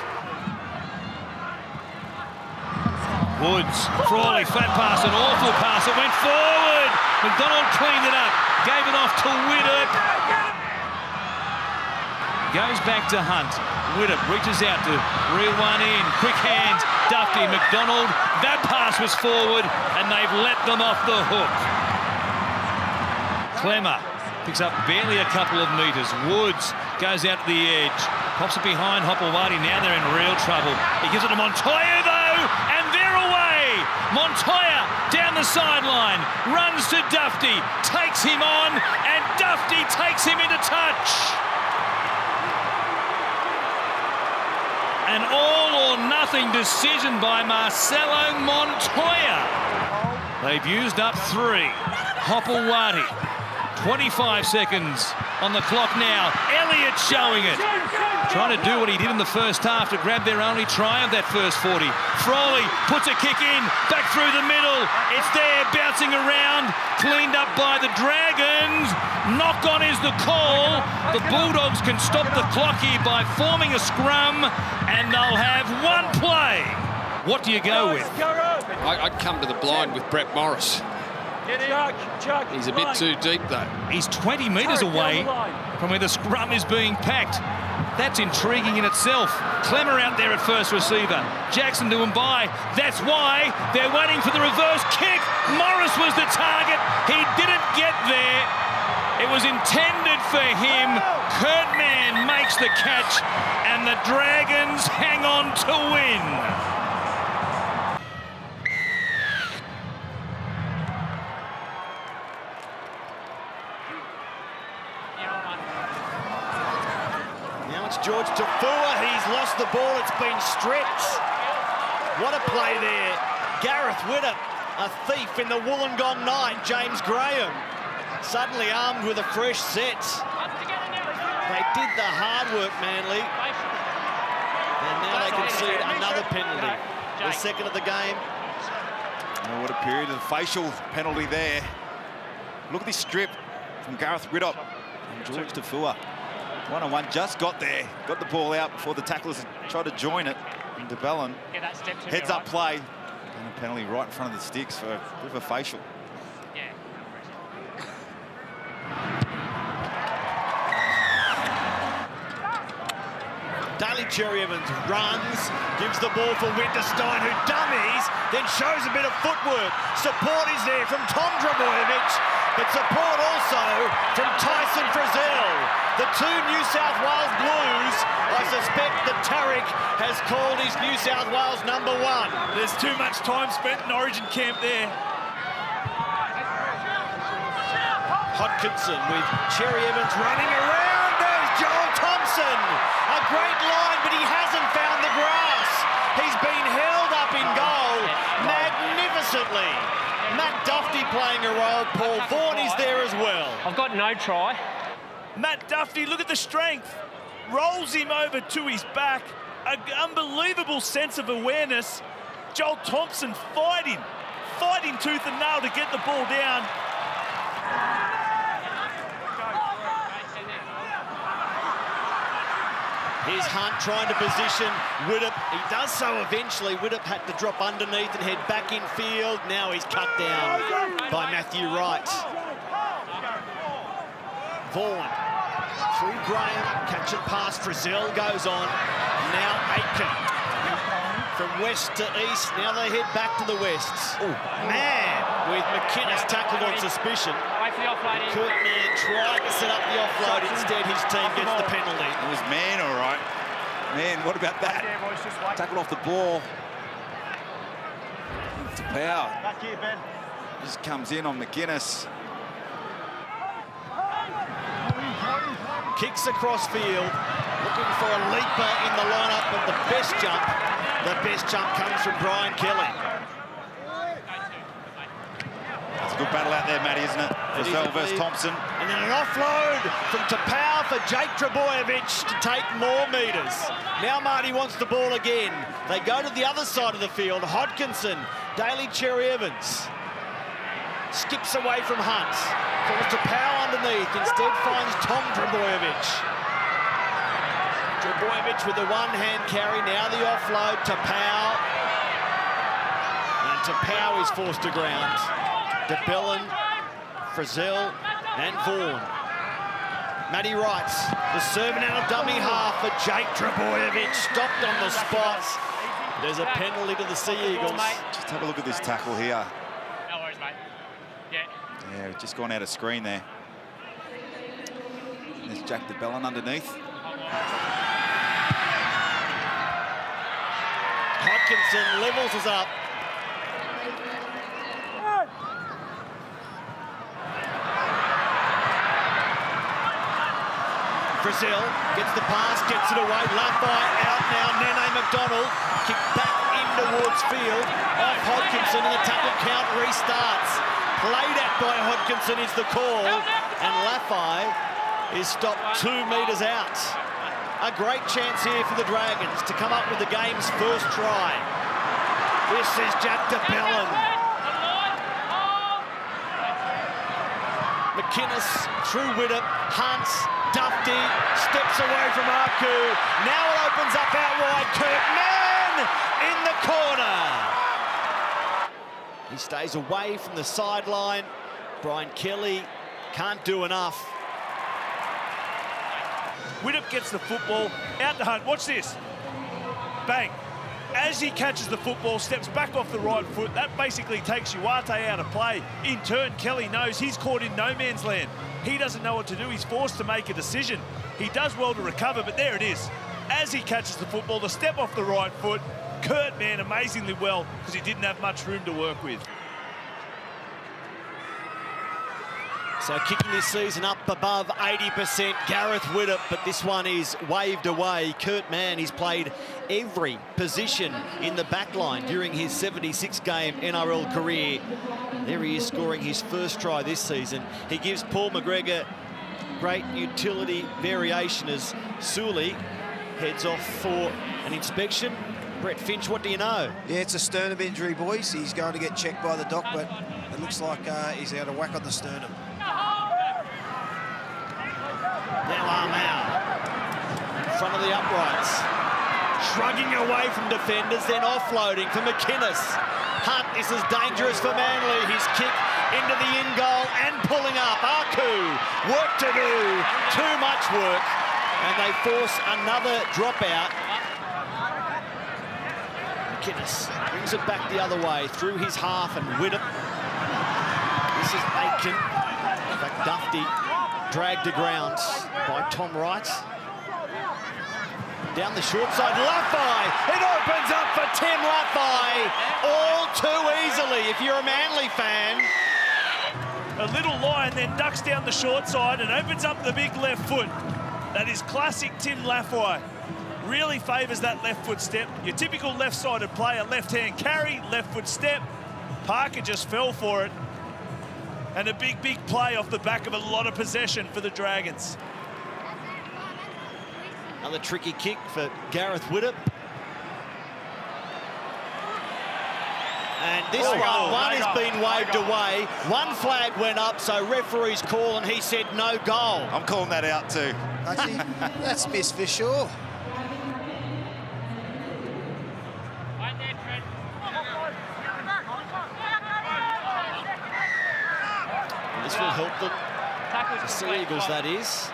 Woods, Frawley, flat pass, an awful pass. It went forward. McDonald cleaned it up. Gave it off to Widdop. Goes back to Hunt. Widdop reaches out to reel one in. Quick hands. Dufty, McDonald. That pass was forward, and they've let them off the hook. Clemmer picks up barely a couple of metres. Woods goes out to the edge. Pops it behind Hopewadi. Now they're in real trouble. He gives it to Montoya, though, and they're away. Montoya down the sideline. Runs to Dufty. Takes him on, and Dufty takes him into touch. An all-or-nothing decision by Marcelo Montoya. They've used up 3. Hopewadi, 25 seconds on the clock now. Elliott showing it. Trying to do what he did in the first half to grab their only try of that first 40. Frawley puts a kick in, back through the middle. It's there, bouncing around, cleaned up by the Dragons. Knock on is the call. The Bulldogs can stop the clock here by forming a scrum, and they'll have one play. What do you go with? I'd come to the blind with Brett Morris. He's a bit too deep, though. He's 20 metres away from where the scrum is being packed. That's intriguing in itself. Clemmer out there at first receiver. Jackson to him by. That's why they're waiting for the reverse kick. Morris was the target. He didn't get there. It was intended for him. Kurt Mann makes the catch, and the Dragons hang on to win. George Tafua, he's lost the ball, it's been stripped. What a play there. Gareth Widdop, a thief in the Wollongong night. James Graham, suddenly armed with a fresh set. They did the hard work, Manly. And now they concede another penalty. The second of the game. Oh, what a period of facial penalty there. Look at this strip from Gareth Widdop and George Tafua. One-on-one, just got there, got the ball out before the tacklers tried to join it. And DeBellin, heads up play, and a penalty right in front of the sticks for a bit of a facial. Daly Cherry Evans runs, gives the ball for Winterstein, who dummies, then shows a bit of footwork. Support is there from Tom Drabojevic, but support also from Tyson Frizzell. The 2 New South Wales Blues, I suspect that Tarek has called his New South Wales #1. There's too much time spent in Origin camp there. Hodkinson with Cherry Evans running around. There's Joel Thompson. A great line, but he hasn't found the grass. He's been held up in goal magnificently. Matt Dufty playing a role. Paul Vaughan is there as well. I've got no try. Matt Dufty, look at the strength. Rolls him over to his back. An unbelievable sense of awareness. Joel Thompson fighting tooth and nail to get the ball down. Here's Hunt trying to position Widdop. He does so eventually. Widdop had to drop underneath and head back in field. Now he's cut down by Matthew Wright. Vaughan through Graham, catch and pass. Frizzell goes on. Now Aitken from west to east. Now they head back to the west. Oh, man, with McInnes tackled on suspicion. Kurt Mann tried to set up the offload. Instead, his team gets the penalty. It was Mann, all right. Man, what about that? Tackled off the ball. To Power. Back here, Ben. Just comes in on McInnes. Kicks across field, looking for a leaper in the lineup, but the best jump comes from Brian Kelly. That's a good battle out there, Matty, isn't it? Frizzell versus Thompson. And then an offload from Tapau for Jake Trebojevic to take more metres. Now Marty wants the ball again. They go to the other side of the field. Hodkinson, Daly Cherry Evans. Skips away from Hunt. Calls Tapau underneath. Instead finds Tom Trebojevic. Trebojevic with the one-hand carry. Now the offload. Tapau. And Tapau is forced to ground. DeBellin, Frizzell and Vaughan. Matty writes, the serving out of dummy half for Jake Trebojevic. Stopped on the spot. There's a penalty to the Sea Eagles. Just have a look at this tackle here. No worries, mate. Yeah, just gone out of screen there. There's Jack DeBellin underneath. Hodkinson levels us up. Frizzell gets the pass, gets it away. Lafai out now. Nene McDonald kick back in towards field. Off Hodkinson, and the tackle count restarts. Played at by Hodkinson is the call, and Lafai is stopped 2 metres out. A great chance here for the Dragons to come up with the game's first try. This is Jack DeBellin. McInnes through Widdop, Hunt, Dufty, steps away from Aku. Now it opens up out wide. Kirkman in the corner. He stays away from the sideline. Brian Kelly can't do enough. Widdop gets the football, out to Hunt. Watch this. Bang. As he catches the football, steps back off the right foot. That basically takes Uate out of play. In turn, Kelly knows he's caught in no man's land. He doesn't know what to do. He's forced to make a decision. He does well to recover, but there it is. As he catches the football, the step off the right foot. Kurt, man, amazingly well, because he didn't have much room to work with. So kicking this season up above 80%, Gareth Widdop, but this one is waved away. Kurt Mann, he's played every position in the back line during his 76-game NRL career. There he is scoring his first try this season. He gives Paul McGregor great utility variation as Sully heads off for an inspection. Brett Finch, what do you know? Yeah, it's a sternum injury, boys. He's going to get checked by the doc, but it looks like he's out of whack on the sternum. Now Armau in front of the uprights, shrugging away from defenders, then offloading for McInnes. Hunt, this is dangerous for Manly. His kick into the in goal and pulling up. Aku, work to do, too much work, and they force another dropout. McInnes brings it back the other way through his half, and Widdop. This is Aitken. In fact, Dufty dragged to ground by Tom Wright. Down the short side, Lafai. It opens up for Tim Lafai all too easily if you're a Manly fan. A little line, then ducks down the short side and opens up the big left foot. That is classic Tim Lafai. Really favours that left foot step. Your typical left-sided player, left-hand carry, left foot step. Parker just fell for it. And a big, big play off the back of a lot of possession for the Dragons. Another tricky kick for Gareth Widdop. And this one has been waved away. One flag went up, so referee's call, and he said no goal. I'm calling that out too. That's missed for sure. This will help them. The Sea Eagles, that is.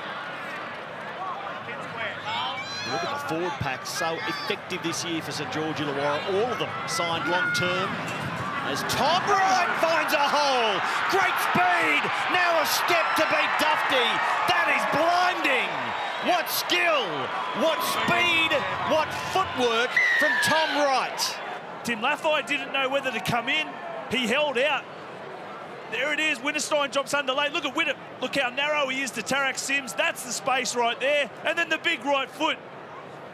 Look at the forward pack, so effective this year for St George Illawarra. All of them signed long-term. As Tom Wright finds a hole. Great speed. Now a step to beat Dufty. That is blinding. What skill, what speed, what footwork from Tom Wright. Tim Lafai didn't know whether to come in. He held out. There it is. Winterstein drops under lane. Look at Widdop. Look how narrow he is to Tarek Sims. That's the space right there. And then the big right foot.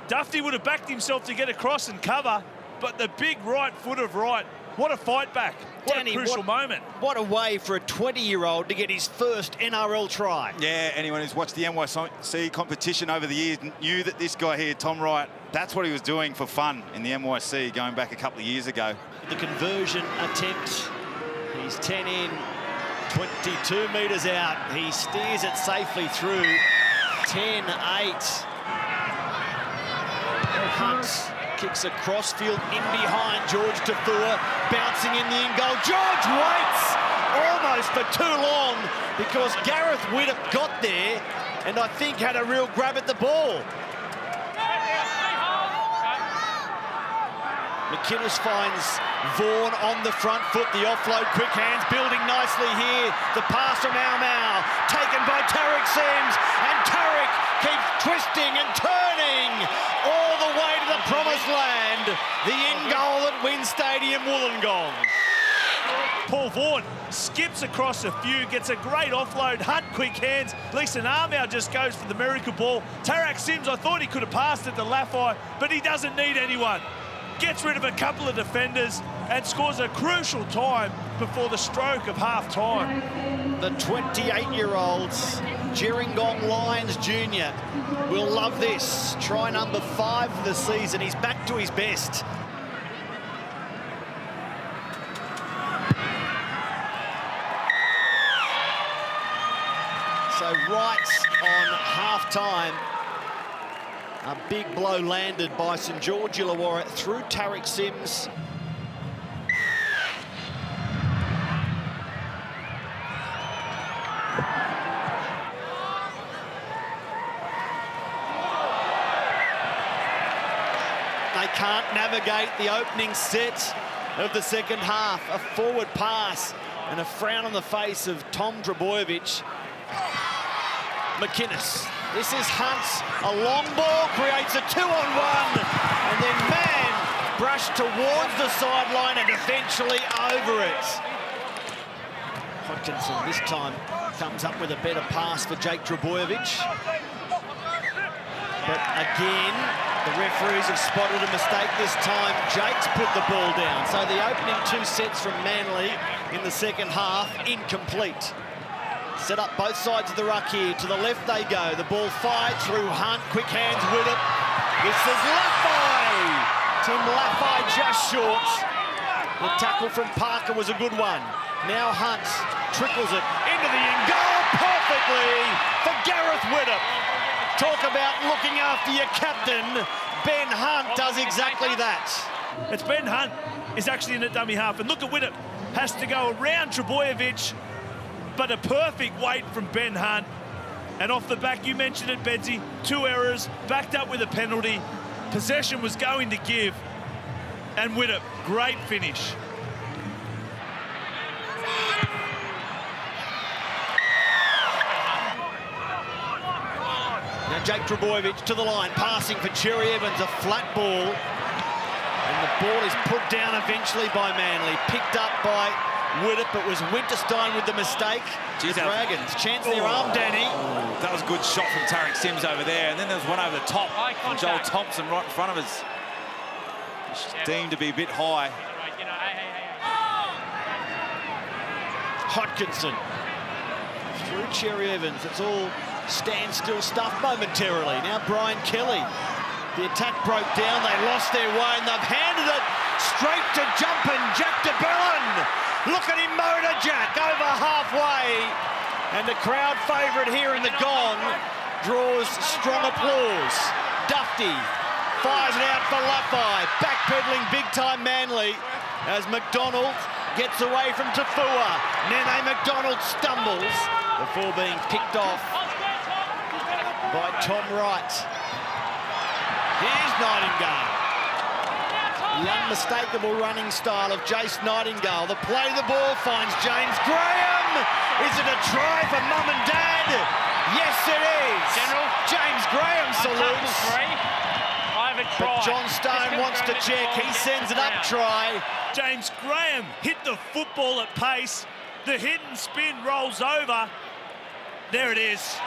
Dufty would have backed himself to get across and cover, but the big right foot of Wright. What a fight back. What Danny, a crucial moment. What a way for a 20-year-old to get his first NRL try. Yeah, anyone who's watched the NYC competition over the years knew that this guy here, Tom Wright, that's what he was doing for fun in the NYC going back a couple of years ago. The conversion attempt. He's 10 in, 22 metres out. He steers it safely through. 10-8. Hunt kicks across field in behind George Tafua, bouncing in the in goal. George waits almost for too long because Gareth Widdop got there and I think had a real grab at the ball. McInnes finds Vaughan on the front foot, the offload, quick hands, building nicely here. The pass from Mau, taken by Tarek Sims, and Tarek keeps twisting and turning all the way to the promised land. The in-goal at Wynn Stadium, Wollongong. Paul Vaughan skips across a few, gets a great offload, Hunt quick hands. Leeson Armour just goes for the miracle ball. Tarek Sims, I thought he could have passed it to Laffey, but he doesn't need anyone. Gets rid of a couple of defenders and scores a crucial time before the stroke of half-time. The 28-year-olds, Gerringong Lions Jr. will love this. Try number 5 of the season. He's back to his best. So right on half-time, a big blow landed by St George Illawarra through Tarek Sims. They can't navigate the opening set of the second half. A forward pass and a frown on the face of Tom Trbojevic. McInnes. This is Hunt, a long ball, creates a 2-on-1, and then Mann brushed towards the sideline and eventually over it. Hodkinson this time comes up with a better pass for Jake Trbojevic. But again, the referees have spotted a mistake this time. Jake's put the ball down. So the opening 2 sets from Manly in the second half, incomplete. Set up both sides of the ruck here. To the left they go. The ball fired through Hunt. Quick hands with it. This is Laffey. Tim Laffey just short. The tackle from Parker was a good one. Now Hunt trickles it into the in goal perfectly for Gareth Widdop. Talk about looking after your captain. Ben Hunt does exactly that. It's Ben Hunt is actually in a dummy half. And look at Widdop. Has to go around Trbojevic. But a perfect weight from Ben Hunt. And off the back, you mentioned it, Bedsy, 2 errors, backed up with a penalty. Possession was going to give. And Widdop, great finish. Now Jake Trbojevic to the line, passing for Cherry Evans, a flat ball. And the ball is put down eventually by Manly, picked up by Widdop. It was Winterstein with the mistake. The Dragons chance their arm, Danny. That was a good shot from Tarek Sims over there, and then there's one over the top from Joel Thompson right in front of us. Deemed to be a bit high. Hodkinson through Cherry Evans. It's all standstill stuff momentarily. Now Brian Kelly. The attack broke down. They lost their way, and they've handed it straight to jumping Jack de Belin. Look at him motor Jack over halfway. And the crowd favourite here in the Gong draws strong applause. Dufty fires it out for Laffey. Backpedaling big time Manly as McDonald gets away from Tafua. Nene McDonald stumbles before being picked off by Tom Wright. Here's Nightingale. The unmistakable running style of Jace Nightingale. The play the ball finds James Graham. Is it a try for Mum and Dad? Yes, it is. General. James Graham salutes. But John Stone wants to check. He sends it up try. James Graham hit the football at pace. The hidden spin rolls over. There it is.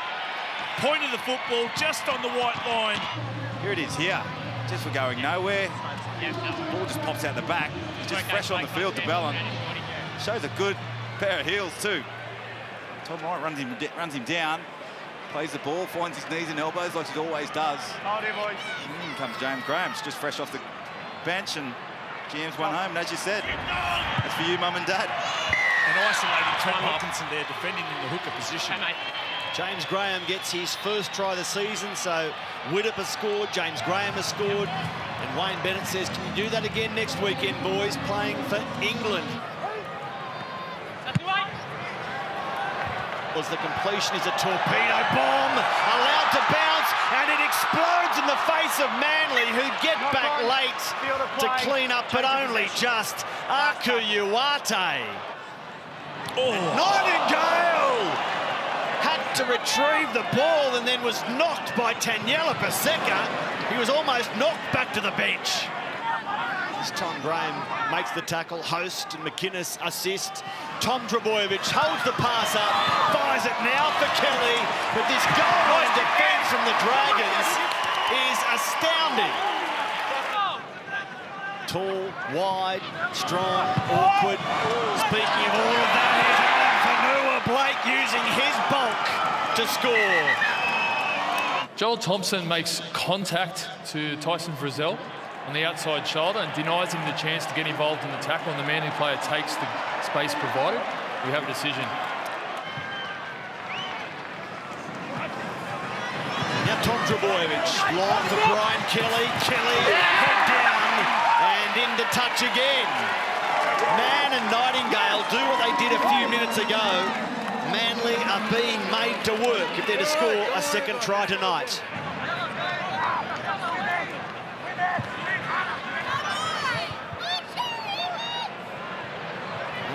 Point of the football just on the white line. Here it is here. Just for going nowhere. The ball just pops out the back. He's just fresh on the field to Bellin. Shows a good pair of heels too. Tom Wright runs him down. Plays the ball, finds his knees and elbows like he always does. In comes James Graham, just fresh off the bench, and GM's one home. And as you said, that's for you, Mum and Dad. And isolating Trent Hopkinson there, defending in the hooker position. James Graham gets his first try of the season, so Widdop has scored, James Graham has scored, and Wayne Bennett says, can you do that again next weekend, boys, playing for England? Was the completion is a torpedo bomb, allowed to bounce, and it explodes in the face of Manly, who get back late to clean up, but only just. Aku Uate. Nightingale had to retrieve the ball and then was knocked by Taniela Paseka. He was almost knocked back to the bench. This Tom Graham makes the tackle, Host and McInnes assist. Tom Trbojevic holds the pass up, fires it now for Kelly, but this goal line defence from the Dragons is astounding. Tall, wide, strong, awkward. Speaking of all of that, here's Alan Fanua-Blake using his bulk to score. Joel Thompson makes contact to Tyson Frizzell on the outside shoulder and denies him the chance to get involved in the tackle, and the Manly player takes the space provided. We have a decision. Now Tom Trbojevic, long for Brian Kelly. Kelly, head down and into touch again. Mann and Nightingale do what they did a few minutes ago. Manly are being made to work if they're to score a second try tonight.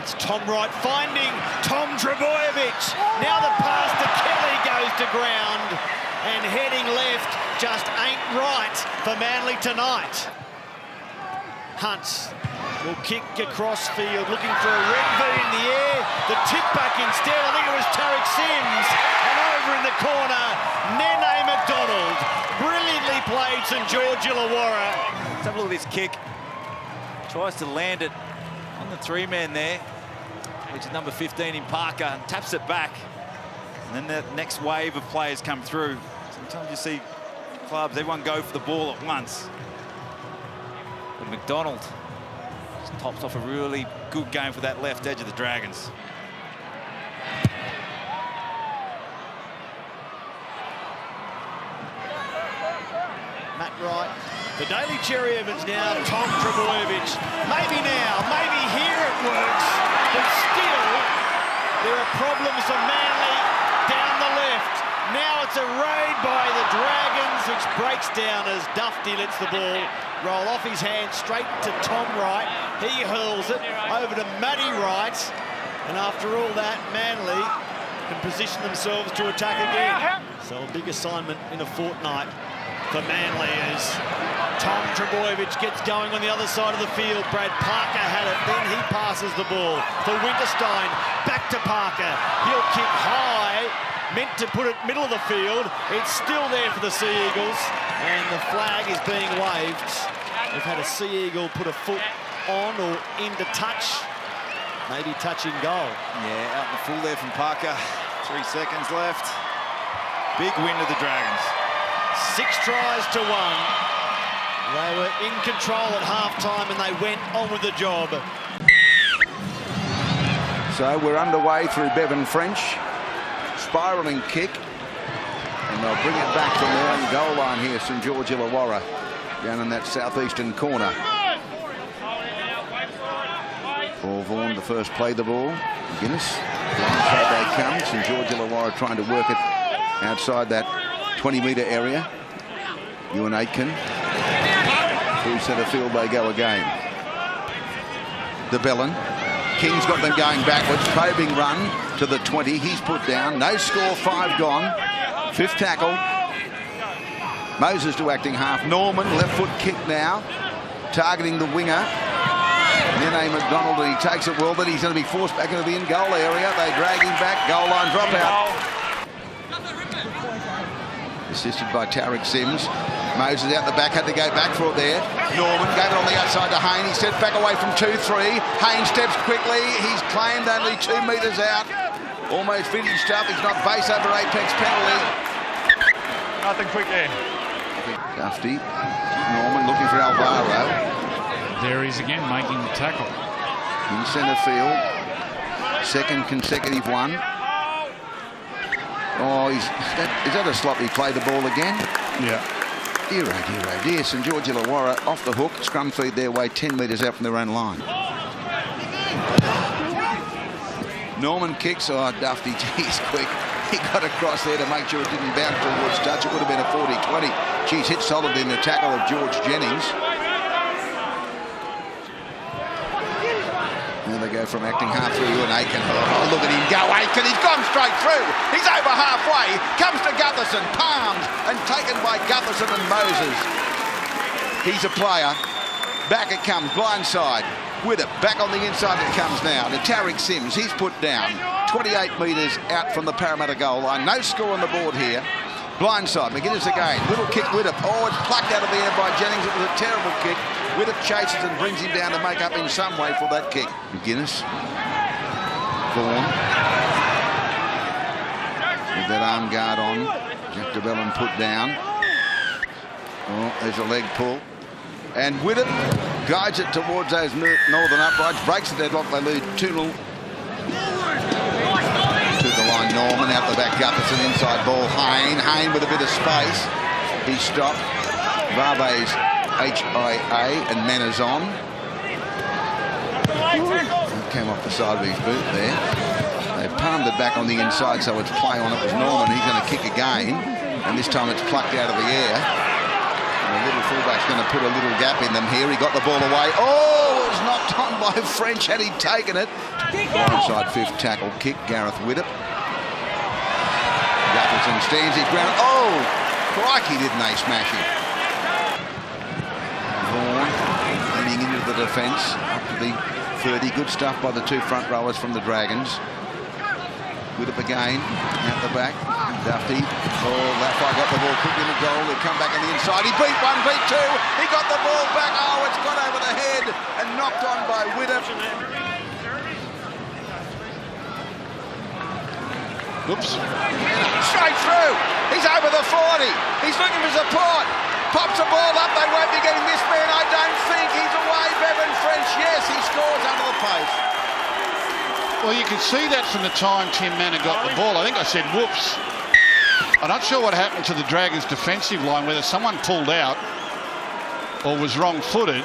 It's Tom Wright finding Tom Trbojevic. Now the pass to Kelly goes to ground, and heading left just ain't right for Manly tonight. Hunt will kick across field, looking for a red V in the air. The tip back instead, I think it was Tarek Sims. And over in the corner, Nene McDonald. Brilliantly played St George Illawarra. Let's have a look at this kick. Tries to land it on the three-man there, which is number 15 in Parker, and taps it back. And then the next wave of players come through. Sometimes you see clubs, everyone go for the ball at once. But McDonald just tops off a really good game for that left edge of the Dragons. Matt Wright. The Daily Cherry Evans now, Tom Trbojevic. Maybe now, maybe here it works. But still, there are problems for Manly down the left. Now it's a raid by the Dragons, which breaks down as Dufty lets the ball roll off his hand straight to Tom Wright. He hurls it over to Matty Wright. And after all that, Manly can position themselves to attack again. So a big assignment in a fortnight for Manly as Tom Trbojevic gets going on the other side of the field. Brad Parker had it, then he passes the ball for Winterstein. Back to Parker. He'll kick high, meant to put it middle of the field. It's still there for the Sea Eagles, and the flag is being waved. We've had a Sea Eagle put a foot on or into touch. Maybe touching goal. Yeah, out in the full there from Parker. 3 seconds left. Big win to the Dragons. 6 tries to 1. They were in control at half-time and they went on with the job. So we're underway through Bevan French. Spiralling kick. And they'll bring it back from their own goal line here, St George Illawarra, down in that southeastern corner. Paul Vaughan, the first play the ball. McGuinness. Inside they come. St George Illawarra trying to work it outside that 20-metre area. Ewan Aitken. Through centre field they go again. De Bellin. King's got them going backwards. Probing run to the 20. He's put down. No score, 5 gone. 5th tackle. Moses to acting half. Norman, left foot kick now. Targeting the winger. Nene McDonald, and he takes it well, but he's going to be forced back into the in-goal area. They drag him back, goal line drop out. Assisted by Tarek Sims. Moses out the back, had to go back for it there. Norman gave it on the outside to Hayne. He steps back away from 2-3. Hayne steps quickly. He's claimed only 2 metres out. Almost finished up. He's not base over apex penalty. Nothing quick there. Dufty. Norman looking for Alvaro. There he is again, making the tackle. In centre field. Second consecutive one. Oh, is that a sloppy play the ball again? Yeah. Dear, oh dear, oh dear. St George Illawarra off the hook. Scrum feed their way 10 metres out from their own line. Norman kicks. Oh, Dufty, geez, quick. He got across there to make sure it didn't bounce towards touch. It would have been a 40-20. Geez, hit solid in the tackle of George Jennings. There they go from acting half through and Aiken. Oh, look at him go, Aiken. He's gone straight through. He's over halfway. Comes to Gutherson. Palmed and taken by Gutherson and Moses. He's a player. Back it comes, blindside. With it, back on the inside it comes now. To Tarek Sims, he's put down. 28 metres out from the Parramatta goal line. No score on the board here. Blindside, McGuinness again. Little kick with it. Oh, it's plucked out of the air by Jennings. It was a terrible kick. With it chases and brings him down to make up in some way for that kick. McGuinness. Vaughan. With that arm guard on. Jack DeBellin put down. Oh, there's a leg pull. And with it, guides it towards those northern uprights. Breaks the deadlock. They lead 2-0. To the line, Norman out the back, Gutherson inside ball, Hayne with a bit of space. He stopped. Varve's HIA and Manazon. Came off the side of his boot there. They palmed it back on the inside, so it's play on. It was Norman. He's going to kick again, and this time it's plucked out of the air. And the little fullback's going to put a little gap in them here. He got the ball away. Oh, it was knocked on by French had he taken it. Inside fifth tackle kick, Gareth Widdop. Gutherson stands his ground. Oh, crikey, didn't they smash him? Vaughan leaning into the defence up to the 30. Good stuff by the two front rowers from the Dragons. Widdop again, out the back. Dufty. Oh, Laffey got the ball quickly in the goal. They come back on the inside. He beat one, beat two. He got the ball back. Oh, it's gone over the head and knocked on by Widdop. Oops. Straight through. He's over the 40. He's looking for support. Pops the ball up. They won't be getting this man. I don't think he's away. Bevan French. Yes, he scores under the post. Well, you can see that from the time Tim Manor got the ball. I think I said whoops. I'm not sure what happened to the Dragons' defensive line, whether someone pulled out or was wrong-footed.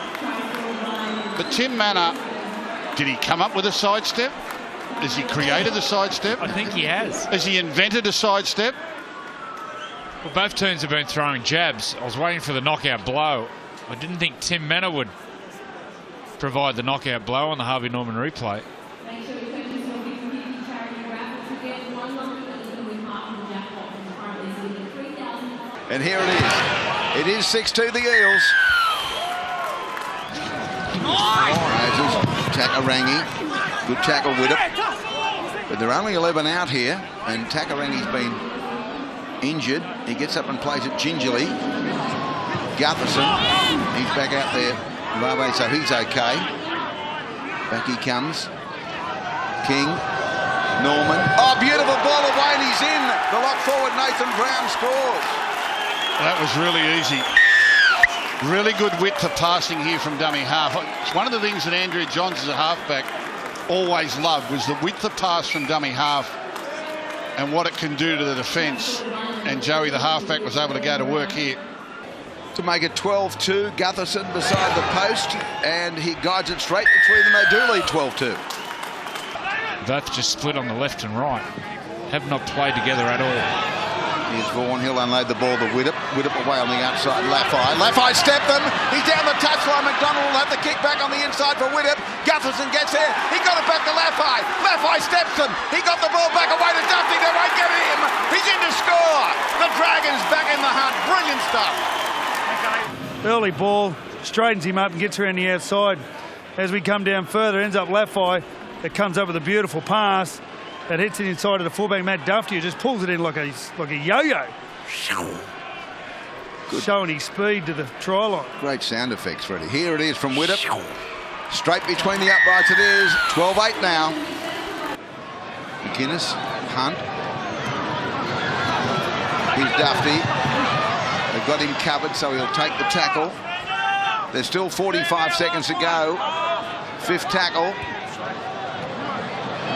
But Tim Manor, did he come up with a sidestep? Has he created a sidestep? I think he has. Has he invented a sidestep? Well, both teams have been throwing jabs. I was waiting for the knockout blow. I didn't think Tim Manor would provide the knockout blow on the Harvey Norman replay. And here it is. It is 6-2 the Eels. Moses, Takarangi. Good tackle with it. But there are only 11 out here, and Takarangi's been injured. He gets up and plays it gingerly. Gutherson, he's back out there. Varve, so he's okay. Back he comes. King. Norman. Oh, beautiful ball away, and he's in. The lock forward, Nathan Brown scores. That was really easy. Really good width of passing here from dummy half. It's one of the things that Andrew Johns as a halfback always loved was the width of pass from dummy half and what it can do to the defence. And Joey, the halfback, was able to go to work here. To make it 12-2, Gutherson beside the post, and he guides it straight between them. They do lead 12-2. Both just split on the left and right. Have not played together at all. Here's Vaughan. He'll unload the ball to Widdop. Widdop away on the outside. Laffey stepped them. He's down the touchline. McDonald will have the kick back on the inside for Widdop. Gutherson gets there. He got it back to Laffey. Laffey steps them. He got the ball back away to Dufty. They won't get him. He's in to score. The Dragons back in the hunt. Brilliant stuff. Early ball. Straightens him up and gets around the outside. as we come down further, ends up Laffey. It comes up with a beautiful pass that hits it inside of the fullback, Matt Duffy, who just pulls it in like a yo-yo. Showing his speed to the try line. Great sound effects, Freddie. Here it is from Widdop. Straight between the uprights it is. 12-8 now. McInnes, Hunt. Here's Duffy. They've got him covered, so he'll take the tackle. There's still 45 seconds to go. Fifth tackle.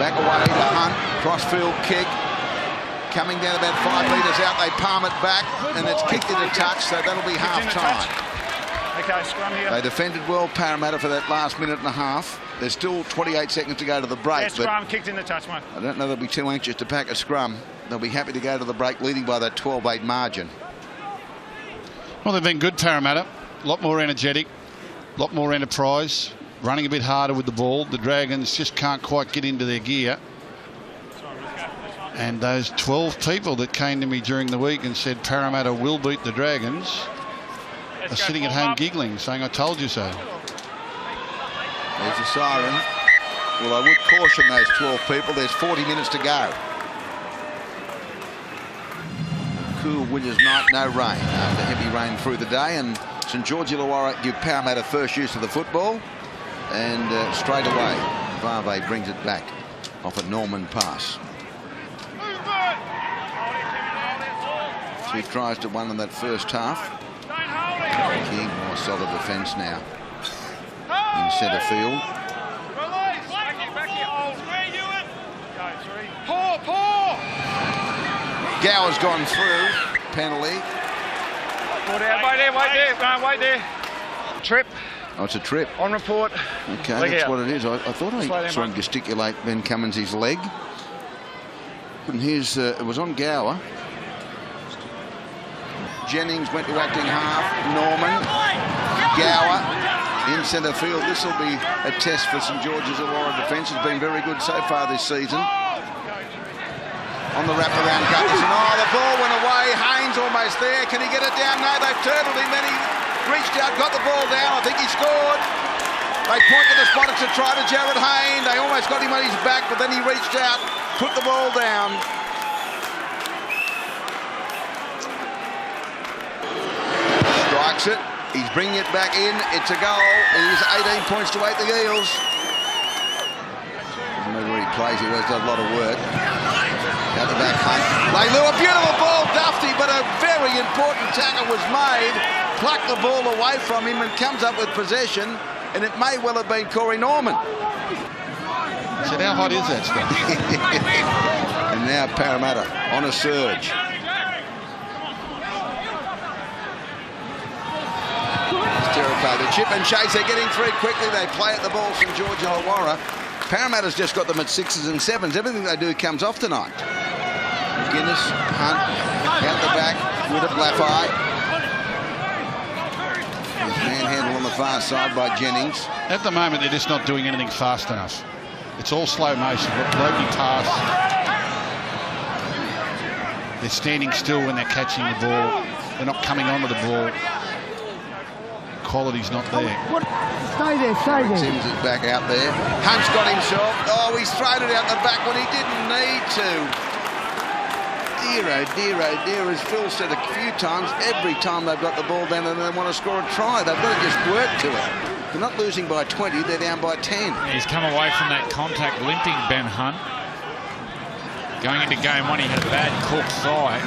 Back away to Hunt. Crossfield kick. Coming down about 5 metres out. They palm it back, and it's kicked into touch, so that'll be half-time. Okay, scrum here. They defended well, Parramatta, for that last minute and a half. There's still 28 seconds to go to the break. Yeah, scrum, kicked in the touch, mate. I don't know they'll be too anxious to pack a scrum. They'll be happy to go to the break, leading by that 12-8 margin. Well, they've been good, Parramatta. A lot more energetic, a lot more enterprise, running a bit harder with the ball. The Dragons just can't quite get into their gear. And those 12 people that came to me during the week and said Parramatta will beat the Dragons are sitting at home giggling, saying, I told you so. There's a siren. Well, I would caution those 12 people. There's 40 minutes to go. Cool winter's night, no rain after heavy rain through the day, and St George Illawarra give Parramatta first use of the football, and straight away Varve brings it back off a Norman pass. 2 tries to 1 in that first half. King, more solid defence now in centre field. Gower's gone through. Penalty. Wait there. Trip. Oh, it's a trip. On report. Okay, Leg that's out. what it is. I thought I saw him gesticulate Ben Cummins' leg. And here's, it was on Gower. Jennings went to acting half. Norman. Gower in centre field. This will be a test for St George's Illawarra defence. Has been very good so far this season. On the wraparound Gutterson. Oh, the ball went away. Haynes almost there. Can he get it down? No, they've turtled him. Then he reached out, got the ball down. I think he scored. They point to the spotter to try to Jared Hayne. They almost got him on his back, but then he reached out, put the ball down. Strikes it. He's bringing it back in. It's a goal. It is 18 points to 8 the Eels. Doesn't matter where he plays, he always does a lot of work. Out the back, Hunt. Leilu, a beautiful ball, Duffy, but a very important tackle was made. Plucked the ball away from him and comes up with possession, and it may well have been Corey Norman. So how hot is that stuff? And now Parramatta on a surge. Jericho, the chip and chase, they're getting through quickly. They play at the ball, St George Illawarra. Parramatta's just got them at 6s and 7s. Everything they do comes off tonight. McInnes, Hunt, out the back with a Laffey. Manhandle on the far side by Jennings. At the moment, they're just not doing anything fast enough. It's all slow motion. Logie pass. They're standing still when they're catching the ball. They're not coming onto the ball. Quality's not there. Stay there. Sims is back out there. Hunt's got himself. Oh, he's thrown it out the back when he didn't need to. Dear, as Phil said a few times, every time they've got the ball down and they want to score a try, they've got to just work to it. They're not losing by 20, they're down by 10. He's come away from that contact limping, Ben Hunt. Going into game 1, he had a bad cork thigh.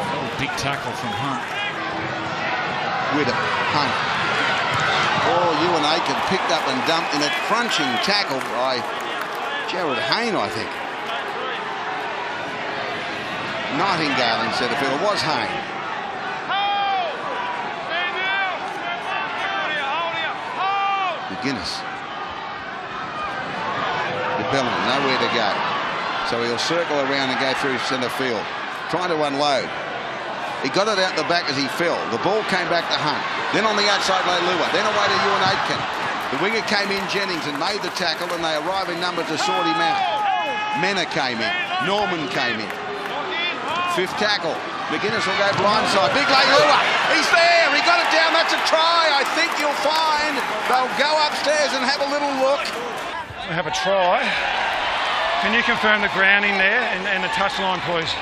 Oh, big tackle from Hunt. Widdop, Hunt. Oh, Ewan Aiken picked up and dumped in a crunching tackle by Jared Hayne, I think. Nightingale in centre field. It was Hayne. McInnes. DeBellin, nowhere to go. So he'll circle around and go through centre field. Trying to unload. He got it out the back as he fell. The ball came back to Hunt. Then on the outside, Leilua. Then away to Ewan Aitken. The winger came in, Jennings, and made the tackle, and they arrive in numbers to sort him out. Mena came in. Norman came in. Fifth tackle. McGuinness will go blindside. Big Leilua, he's there, he got it down, that's a try. I think you'll find they'll go upstairs and have a little look. We have a try. Can you confirm the grounding there and the touchline, please?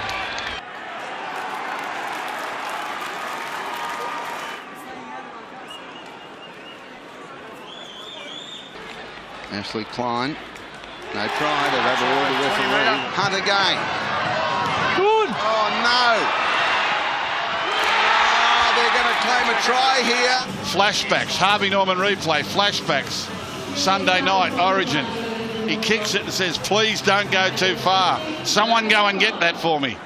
Ashley Klein, no try, they've overruled the referee. Hunt again. Good. Oh no. Oh, they're going to claim a try here. Flashbacks, Harvey Norman replay, flashbacks. Sunday night, Origin. He kicks it and says, please don't go too far. Someone go and get that for me.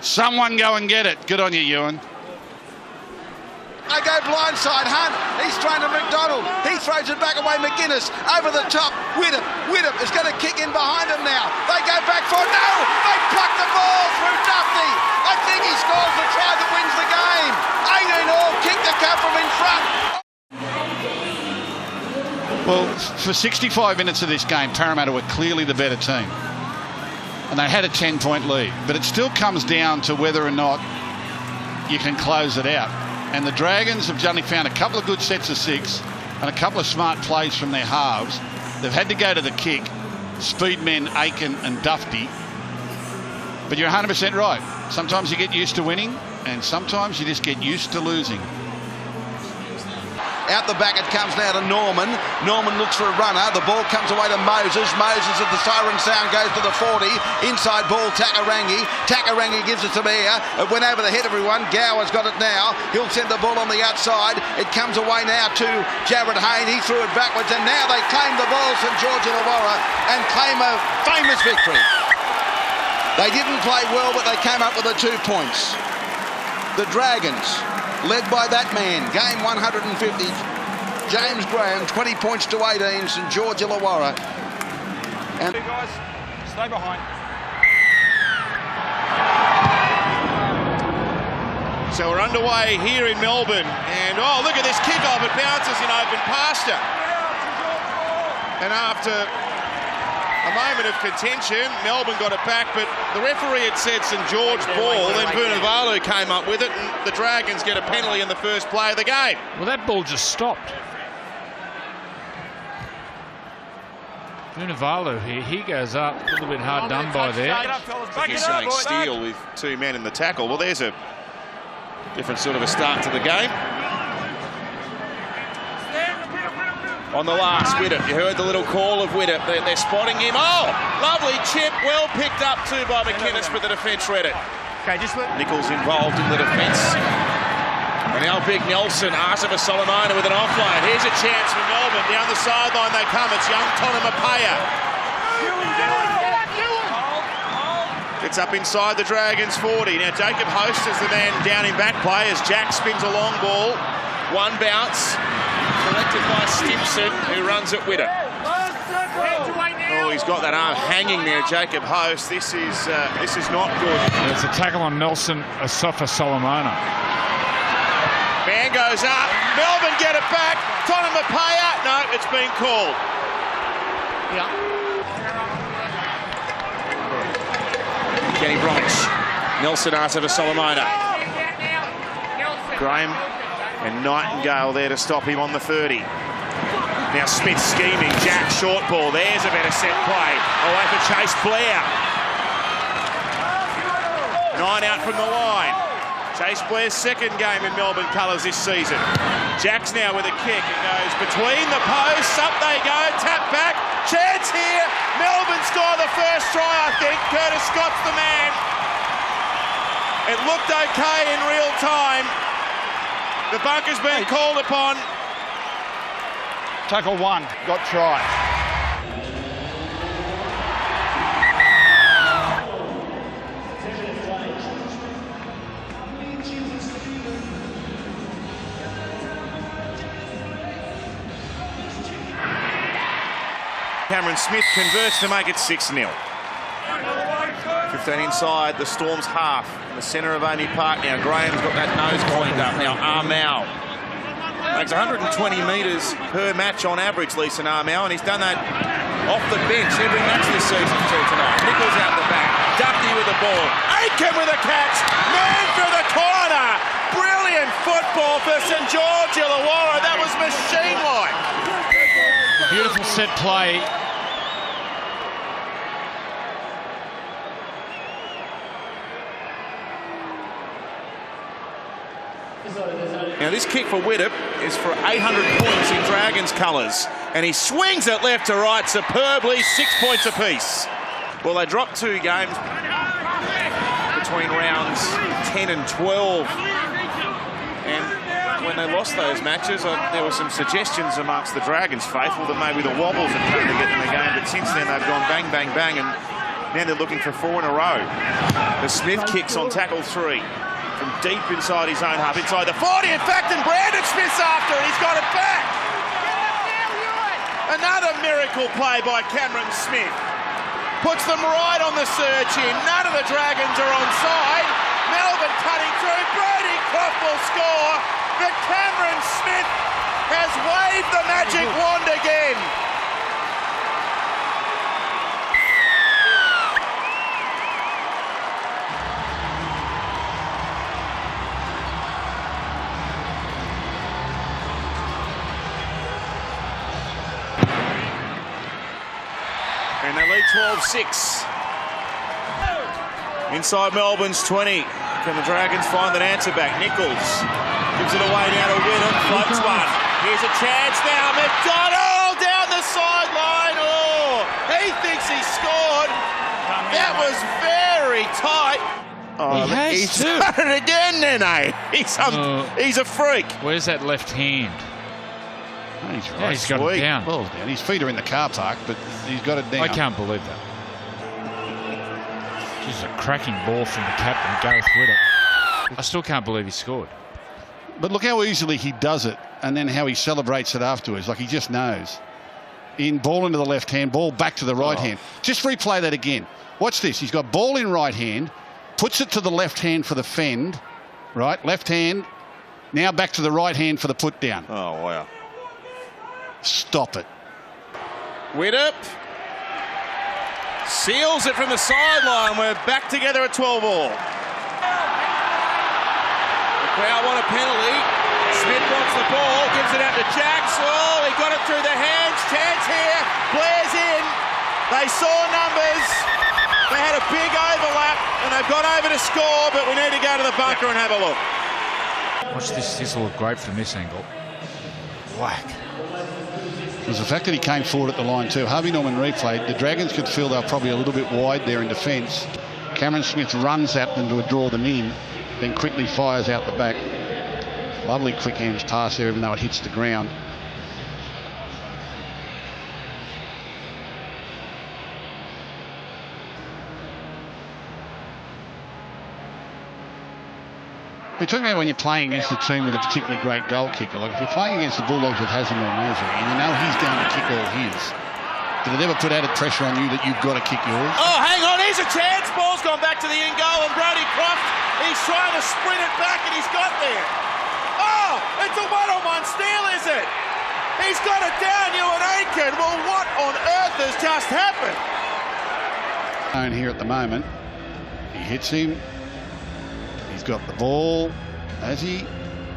Someone go and get it. Good on you, Ewan. They go blindside, Hunt. He's thrown to McDonald. He throws it back away. McGuinness over the top. Whittup is going to kick in behind him now. They go back for it. No! They pluck the ball through Duffy. I think he scores the try that wins the game. 18 all. Kick the cup from in front. Well, for 65 minutes of this game, Parramatta were clearly the better team. And they had a 10-point lead. But it still comes down to whether or not you can close it out. And the Dragons have only found a couple of good sets of 6 and a couple of smart plays from their halves. They've had to go to the kick. Speed men Aiken and Dufty. But you're 100% right. Sometimes you get used to winning and sometimes you just get used to losing. Out the back it comes now to Norman. Norman looks for a runner. The ball comes away to Moses. Moses at the siren sound goes to the 40. Inside ball Takarangi. Takarangi gives it to Mayer. It went over the head of everyone. Gower's got it now. He'll send the ball on the outside. It comes away now to Jared Hayne. He threw it backwards and now they claim the ball, St George Illawarra, and claim a famous victory. They didn't play well, but they came up with the 2 points. The Dragons, led by that man, game 150, James Graham, 20 points to 18, St George Illawarra. And hey guys, stay behind. So we're underway here in Melbourne, and oh, look at this kickoff, it bounces in open pasture. And after a moment of contention, Melbourne got it back, but the referee had said St George ball, then Vunivalu came up with it, and the Dragons get a penalty in the first play of the game. Well, that ball just stopped. Vunivalu here, he goes up, a little bit hard done by there. He's saying Steele with 2 men in the tackle. Well, there's a different sort of a start to the game. On the last, Whittup. You heard the little call of Whittup. They're spotting him. Oh, lovely chip. Well picked up too by McInnes, but the defence read it. Okay, just let Nichols involved in the defence. And now big Nelson, Arsiva Solomona with an offload. Here's a chance for Melbourne. Down the sideline they come. It's young Tonamapaya. Gets up inside the Dragons 40. Now Jacob Host is the man down in back play as Jack spins a long ball. One bounce. Collected by Stimson, who runs at Whittup. Oh, he's got that arm hanging there, Jacob Host. This is not good. There's a tackle on Nelson Arsiva Solomona. Man goes up. Melbourne get it back. Tonamapaya. No, it's been called. Yeah. Kenny Bromwich. Nelson Arsiva Solomona. Graham and Nightingale there to stop him on the 30. Now Smith scheming. Jack short ball. There's a better set play. Away for Chase Blair. 9 out from the line. Chase Blair's second game in Melbourne colours this season. Jack's now with a kick. It goes between the posts. Up they go. Tap back. Chance here. Melbourne score the first try, I think. Curtis Scott's the man. It looked okay in real time. The bunker's been called upon. tackle 1, got try. Cameron Smith converts to make it 6-0. 15 inside the Storm's half. In the centre of Amy Park now. Graham's got that nose cleaned up. Now Armau makes 120 metres per match on average, Leeson Armau, and he's done that off the bench every match this season until tonight. Nichols out the back. Duffy with the ball. Aitken with a catch. Man through the corner. Brilliant football for St George Illawarra. That was machine-like. Beautiful set play. Now this kick for Widdop is for 800 points in Dragons colours. And he swings it left to right superbly, 6 points apiece. Well, they dropped 2 games between rounds 10 and 12. And when they lost those matches, there were some suggestions amongst the Dragons faithful that maybe the wobbles had come to get them the game. But since then, they've gone bang, bang, bang. And now they're looking for 4 in a row. The Smith kicks on tackle 3. From deep inside his own half, inside the 40, in fact, and Brandon Smith's after it. He's got it back. Another miracle play by Cameron Smith. Puts them right on the surge here. None of the Dragons are onside. Melbourne cutting through. Brody Croft will score. But Cameron Smith has waved the magic wand again. And they lead 12-6. Inside Melbourne's 20. Can the Dragons find an answer back? Nichols gives it away now to Widdop. Floats one. Here's a chance now. McDonald down the sideline. Oh, he thinks he scored. That was very tight. Oh, he's done it again, Nene. He's a freak. Where's that left hand? He's right. Yeah, he's got it down. Ball's down. His feet are in the car park, but he's got it down. I can't believe that. Just a cracking ball from the captain, Gareth Widdop. I still can't believe he scored. But look how easily he does it, and then how he celebrates it afterwards. Like he just knows. In ball into the left hand, ball back to the right hand. Just replay that again. Watch this. He's got ball in right hand, puts it to the left hand for the fend, right? Left hand. Now back to the right hand for the put down. Oh, wow. Stop it. Widdop seals it from the sideline. We're back together at 12 all. The crowd want a penalty. Smith wants the ball, gives it out to Jacks. Oh, he got it through the hands. Chance here. Blair's in. They saw numbers. They had a big overlap and they've gone over to score, but we need to go to the bunker and have a look. Watch this. This will look great from this angle. Whack. It was the fact that he came forward at the line too. Harvey Norman replayed. The Dragons could feel they were probably a little bit wide there in defence. Cameron Smith runs at them to draw them in, then quickly fires out the back. Lovely quick hands pass there, even though it hits the ground. We're talking about when you're playing against a team with a particularly great goal kicker. Like if you're playing against the Bulldogs with Hazem El-Masri and you know he's going to kick all his, did it ever put added pressure on you that you've got to kick yours? Oh, hang on, here's a chance. Ball's gone back to the in goal and Brody Croft, he's trying to sprint it back and he's got there. Oh, it's a one-on-one steal, is it? He's got it down, Ewan Aitken. Well, what on earth has just happened? And here at the moment, he hits him. He's got the ball. Has he?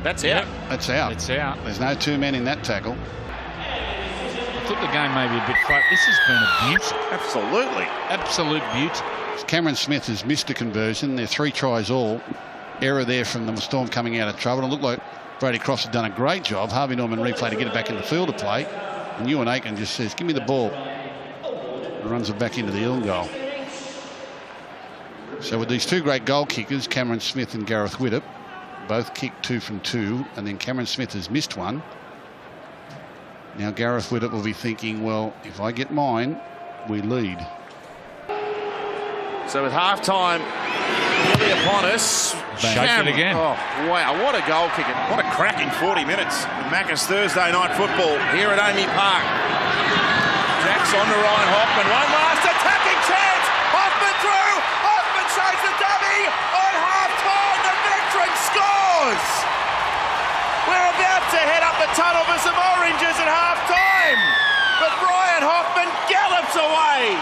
That's out. That's out. It's out. There's no 2 men in that tackle. I thought the game may be a bit flat. This has been a beauty. Absolutely. Absolute beauty. Cameron Smith has missed a conversion. They're 3 tries all. Error there from the Storm coming out of trouble. It looked like Brady Croft's had done a great job. Harvey Norman replay to get it back in the field of play. And Ewan Aitken just says, give me the ball. And runs it back into the ill goal. So with these 2 great goal kickers, Cameron Smith and Gareth Widdop, both kicked 2 from 2, and then Cameron Smith has missed one. Now Gareth Widdop will be thinking, well, if I get mine, we lead. So with half-time nearly upon us, Shake it again. Oh, wow, what a goal kicker. What a cracking 40 minutes. Macca's Thursday night football here at Amy Park. Jacks on to Ryan Hoffman. One last attacking chance. Hoffman through. Hoffman saves the dummy. On half-time, the veteran scores. We're about to head up the tunnel for some oranges at half-time. But Ryan Hoffman gallops away.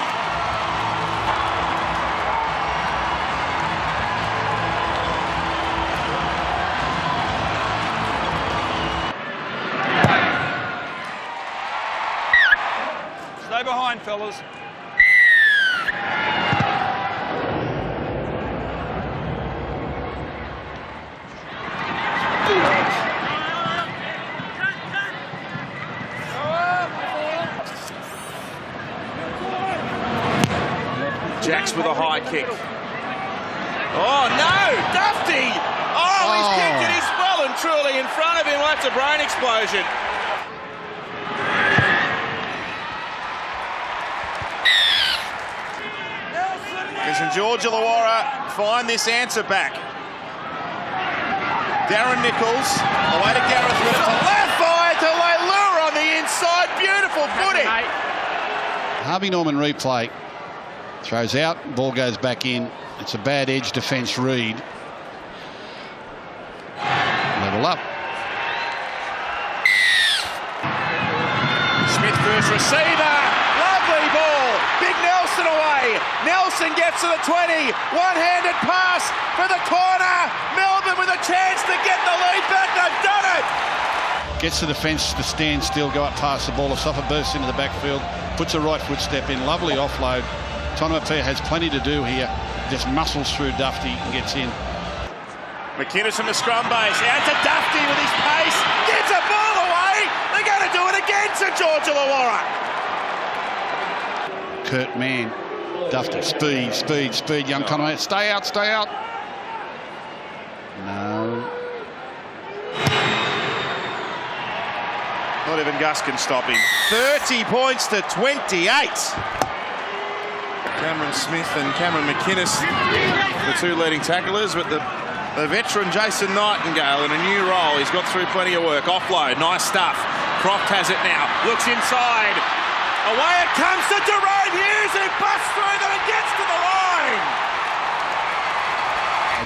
fellas. Jacks with a high kick. Oh, no! Dufty! Oh, he's kicked it. He's well and truly in front of him. That's a brain explosion. Can St George Illawarra find this answer back? Darren Nichols, away to Gareth Witter to left fire to Leilua on the inside. Beautiful footing. Harvey Norman replay. Throws out, ball goes back in. It's a bad edge defence read. Level up. Smith first receiver. Lovely ball. Big Nelson away. Nelson gets to the 20. One-handed pass for the corner. Melbourne with a chance to get the lead back. They've done it. Gets the defence to stand still, go up past the ball. Asafa bursts into the backfield, puts a right foot step in. Lovely offload. Tonopea has plenty to do here. Just muscles through Dufty and gets in. McInnes from the scrum base. Out to Dufty with his pace. Gets a ball away. They're going to do it again, St George Illawarra. Kurt Mann. Dufty. Speed, speed, speed. Young Tonopea. Stay out, stay out. No. Not even Gus can stop him. 30 points to 28. Cameron Smith and Cameron McInnes, the two leading tacklers, but the veteran Jason Nightingale in a new role. He's got through plenty of work. Offload, nice stuff. Croft has it now. Looks inside. Away it comes to Jerome Hughes, who busts through them and gets to the line.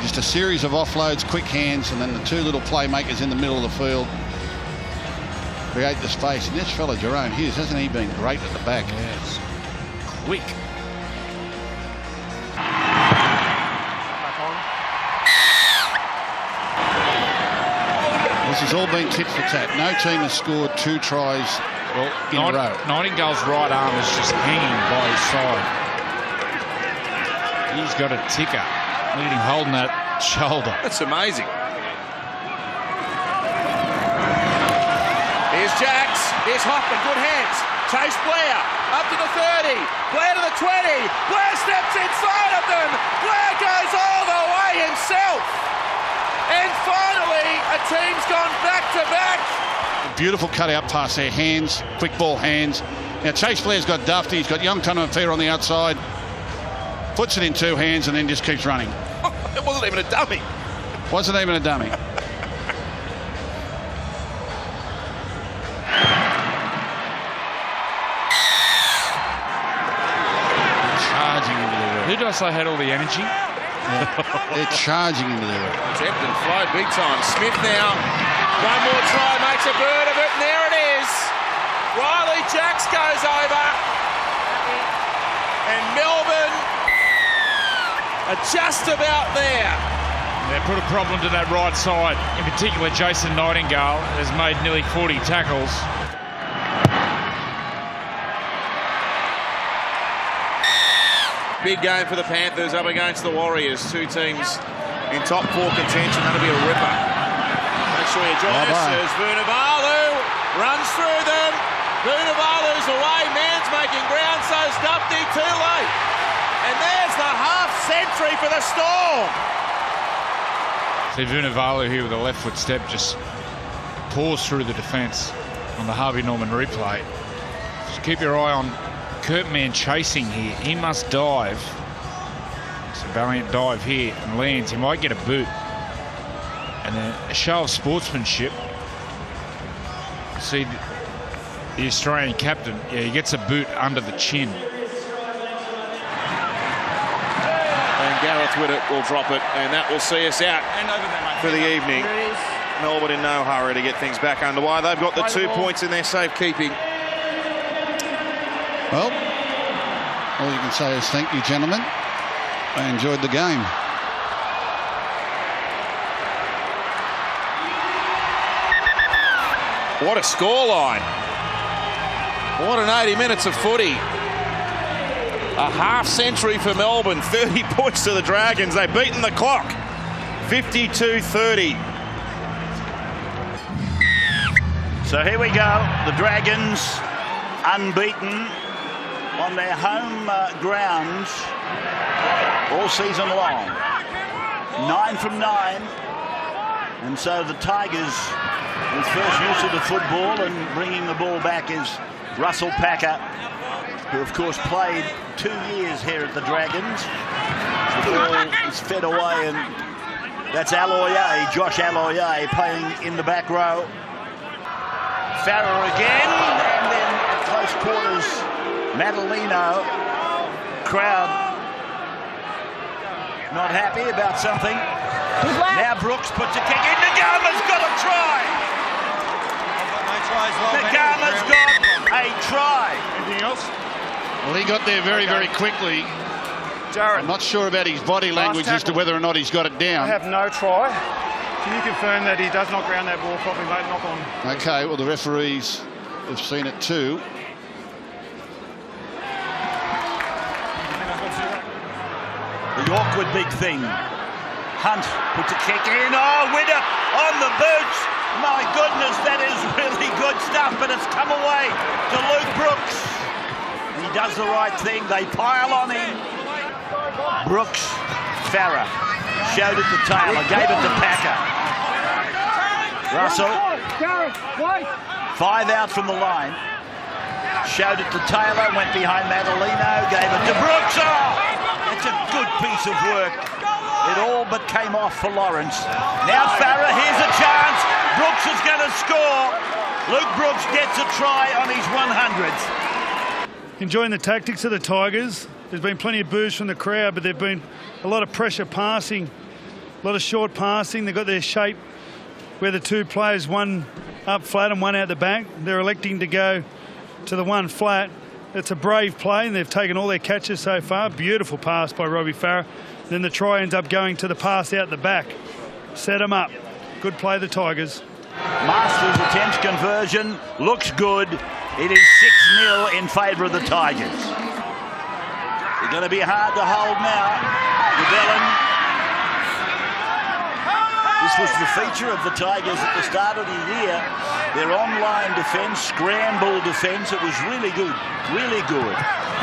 Just a series of offloads, quick hands, and then the two little playmakers in the middle of the field create the space. And this fella, Jerome Hughes, hasn't he been great at the back? Yes. Quick. This has all been tit for tat. No team has scored 2 tries in a row. Nightingale's right arm is just hanging by his side. He's got a ticker. Look at him holding that shoulder. That's amazing. Here's Jacks. Here's Hoffman. Good hands. Chase Blair. Up to the 30. Blair to the 20. Blair steps inside of them. Blair goes all the way himself. And finally, a team's gone back-to-back. Beautiful cut-out pass there. Hands, quick ball hands. Now, Chase Blair's got Dufty. He's got young Tonopea on the outside. Puts it in 2 hands and then just keeps running. It wasn't even a dummy. Wasn't even a dummy. Charging into the red. Who did I say had all the energy? They're charging into the red. Tempton flight big time. Smith now. One more try, makes a bird of it, and there it is. Riley Jacks goes over. And Melbourne are just about there. They put a problem to that right side. In particular, Jason Nightingale has made nearly 40 tackles. Big game for the Panthers up against the Warriors. Two teams in top 4 contention. That'll be a ripper. Make sure you join us as Vunivalu runs through them. Vunivalu's away. Mann's making ground, so's Dufty. Too late. And there's the half century for the Storm. See Vunivalu here with a left foot step just pours through the defence on the Harvey Norman replay. Just keep your eye on Kurt Mann chasing here. He must dive. It's a valiant dive here and lands. He might get a boot. And then a show of sportsmanship. See the Australian captain. Yeah, he gets a boot under the chin. And Gareth Witter will drop it, and that will see us out for the evening. Melbourne in no hurry to get things back underway. They've got the 2 points in their safekeeping. Well, all you can say is thank you, gentlemen. I enjoyed the game. What a scoreline. What an 80 minutes of footy. A half century for Melbourne, 30 points to the Dragons. They've beaten the clock, 52-30. So here we go, the Dragons unbeaten on their home grounds all season long. 9 from 9. And so the Tigers, with first use of the football and bringing the ball back, is Russell Packer, who of course played 2 years here at the Dragons. The ball is fed away, and that's Aloye, Josh Aloye, playing in the back row. Farrer again, and then at close quarters, Madalino. Crowd not happy about something. Now Brooks puts a kick in. Nagama's got a try. Nagama's got a try. Anything else? Well, he got there very, very quickly. I'm not sure about his body language as to whether or not he's got it down. I have no try. Can you confirm that he does not ground that ball properly, mate? Knock on. Okay, well, the referees have seen it too. The awkward big thing. Hunt puts a kick in. Oh, Widder on the boots. My goodness, that is really good stuff, but it's come away to Luke Brooks. He does the right thing. They pile on him. Brooks, Farrer showed it to Taylor, gave it to Packer. Russell, 5 out from the line. Showed it to Taylor, went behind Madalino, gave it to Brooks. Oh, it's a good piece of work. It all but came off for Lawrence. Now Farrer, here's a chance. Brooks is going to score. Luke Brooks gets a try on his 100th. Enjoying the tactics of the Tigers. There's been plenty of boos from the crowd, but there've been a lot of pressure passing, a lot of short passing. They've got their shape where the two players, one up flat and one out the back. They're electing to go to the one flat. It's a brave play, and they've taken all their catches so far. Beautiful pass by Robbie Farrer. Then the try ends up going to the pass out the back. Set them up. Good play, the Tigers. Masters attempts conversion. Looks good. It is 6-0 in favour of the Tigers. It's going to be hard to hold now. DeBellin. This was the feature of the Tigers at the start of the year. Their online defence, scramble defence, it was really good, really good.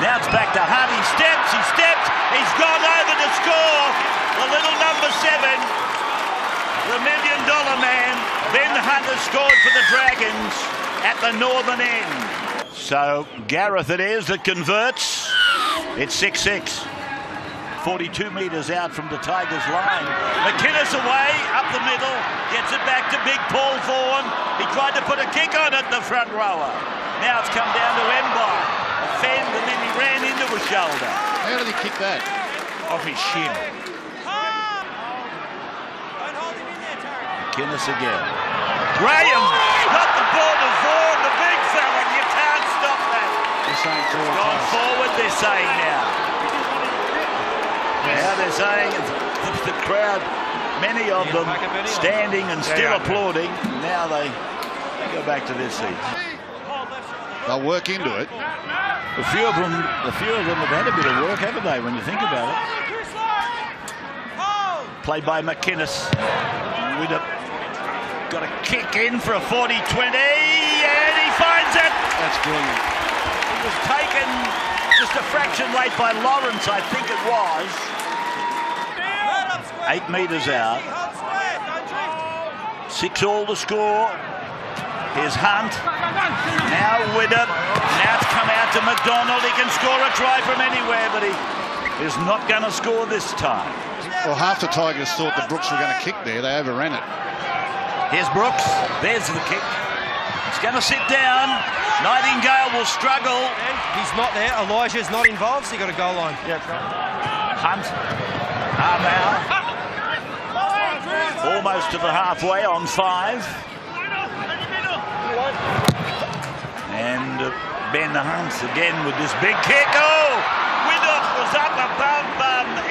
Now it's back to Hunt. He steps, he's gone over to score. The little number 7, the $1 million man. Ben Hunt has scored for the Dragons at the northern end. So Gareth it is that converts. It's 6-6. 42 metres out from the Tigers' line. McInnes away, up the middle, gets it back to big Paul Vaughan. He tried to put a kick on it, the front rower. Now it's come down to Mbai. A fend, and then he ran into a shoulder. How did he kick that? Off his shin. McInnes again. Graham got the ball to Vaughan, the big fella. You can't stop that. Gone forward, they're saying now. Now they're saying the crowd, many of them standing and still applauding. Now they go back to their seats. They'll work into it. A few of them have had a bit of work, haven't they, when you think about it? Played by McInnes. Widder got a kick in for a 40-20, and he finds it. That's brilliant. It was taken just a fraction late by Lawrence, I think it was. 8 metres out. 6-all to score. Here's Hunt. Now Widder. Now it's come out to McDonald. He can score a try from anywhere, but he is not going to score this time. Well, half the Tigers thought the Brooks were going to kick there. They overran it. Here's Brooks. There's the kick. He's going to sit down. Nightingale will struggle. He's not there. Elijah's not involved, so you got a goal line. Yep. Hunt. Armour. Almost to the halfway on 5. And Ben Hunt again with this big kick. Oh! Widdoff was up above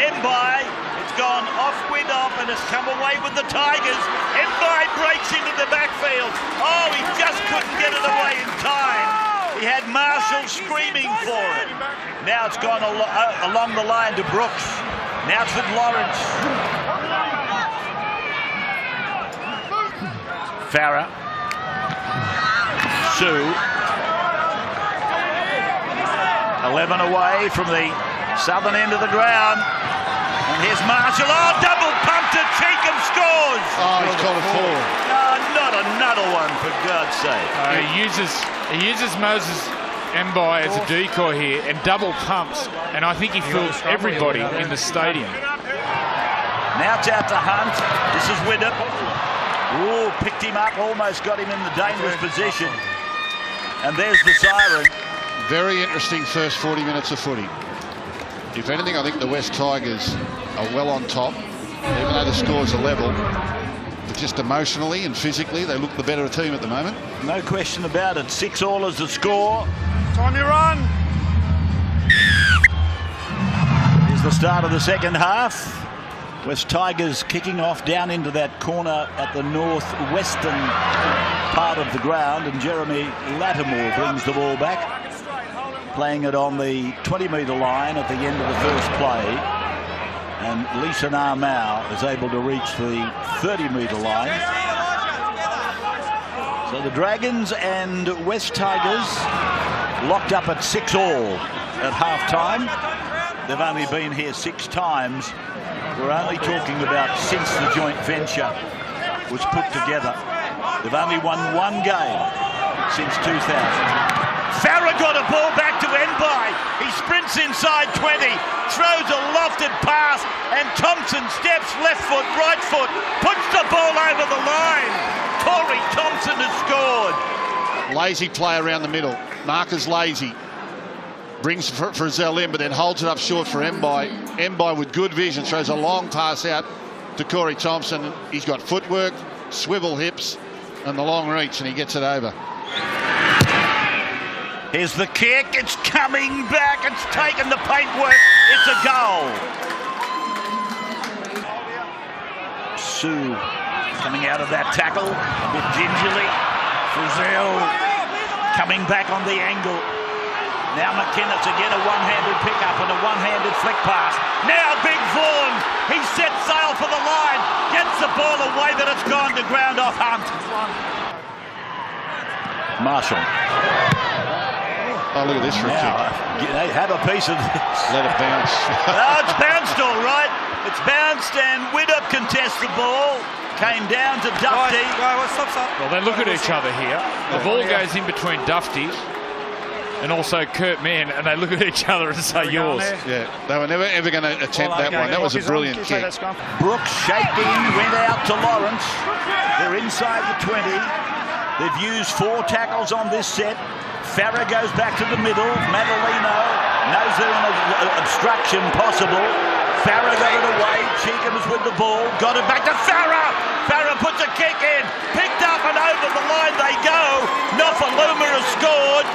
Mbai. It's gone off Widdoff and has come away with the Tigers. Mbai breaks into the backfield. Oh, he just couldn't get it away in time. He had had Marshall screaming for it. Now it's gone along the line to Brooks. Now it's with Lawrence. Farah. Sue. 11 away from the southern end of the ground. And here's Marshall. Oh, double pump to Cheekham, scores! Oh, he's called a forward. Oh, not another one, for God's sake. He uses Moses Mbai as a decoy here and double pumps, and I think he fools everybody in the stadium. Now it's out to Hunt. This is Widdop. Ooh, picked him up, almost got him in the dangerous position. And there's the siren. Very interesting first 40 minutes of footy. If anything, I think the West Tigers are well on top, even though the scores are level. But just emotionally and physically, they look the better team at the moment. No question about it. 6-all is the score. Time you run. Here's the start of the second half. West Tigers kicking off down into that corner at the northwestern part of the ground, and Jeremy Lattimore brings the ball back, playing it on the 20-metre line at the end of the first play, and Lisa Narmau is able to reach the 30-metre line. So the Dragons and West Tigers locked up at 6-all at half-time. They've only been here 6 times. We're only talking about since the joint venture was put together. They've only won 1 game since 2000. Farah got a ball back to Mbai. He sprints inside 20, throws a lofted pass, and Thompson steps left foot, right foot, puts the ball over the line. Corey Thompson has scored. Lazy play around the middle. Marcus lazy. Brings Frizzell in, but then holds it up short for Mbai. Mbai with good vision throws a long pass out to Corey Thompson. He's got footwork, swivel hips, and the long reach, and he gets it over. Here's the kick. It's coming back. It's taken the paintwork. It's a goal. Sue coming out of that tackle a bit gingerly. Frizzell coming back on the angle. Now McInnes again, a one-handed pickup and a one-handed flick pass. Now Big Vaughan, he sets sail for the line, gets the ball away, but it's gone to ground off Hunt. Marshall. Oh, look at this for a kick. They have a piece of this. Let it bounce. Oh, it's bounced all right. It's bounced and Widdop contests the ball. Came down to Dufty. Well, they look at each other here. The ball goes in between Dufty and also Kurt Mann, and they look at each other and say, yours. Yeah, they were never ever going to attempt that one. That was a brilliant kick. Brooks shaking, went out to Lawrence. They're inside the 20. They've used 4 tackles on this set. Farah goes back to the middle. Madalino knows they're in an obstruction possible. Farah got it away. Cheekham is with the ball. Got it back to Farah. Farah puts a kick in. Picked up and over the line they go. Nofaluma has scored.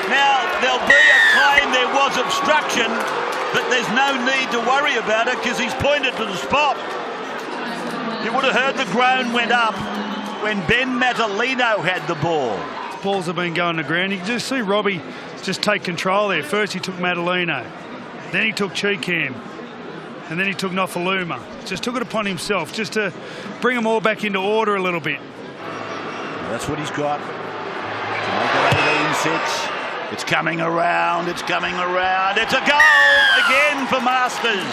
Now, there'll be a claim there was obstruction, but there's no need to worry about it because he's pointed to the spot. You would have heard the groan went up when Ben Madalino had the ball. Balls have been going to ground. You can just see Robbie just take control there. First he took Madalino, then he took Cheekham, and then he took Nofaluma. Just took it upon himself just to bring them all back into order a little bit. That's what he's got. To make it 18-6. It's coming around, it's coming around. It's a goal again for Masters.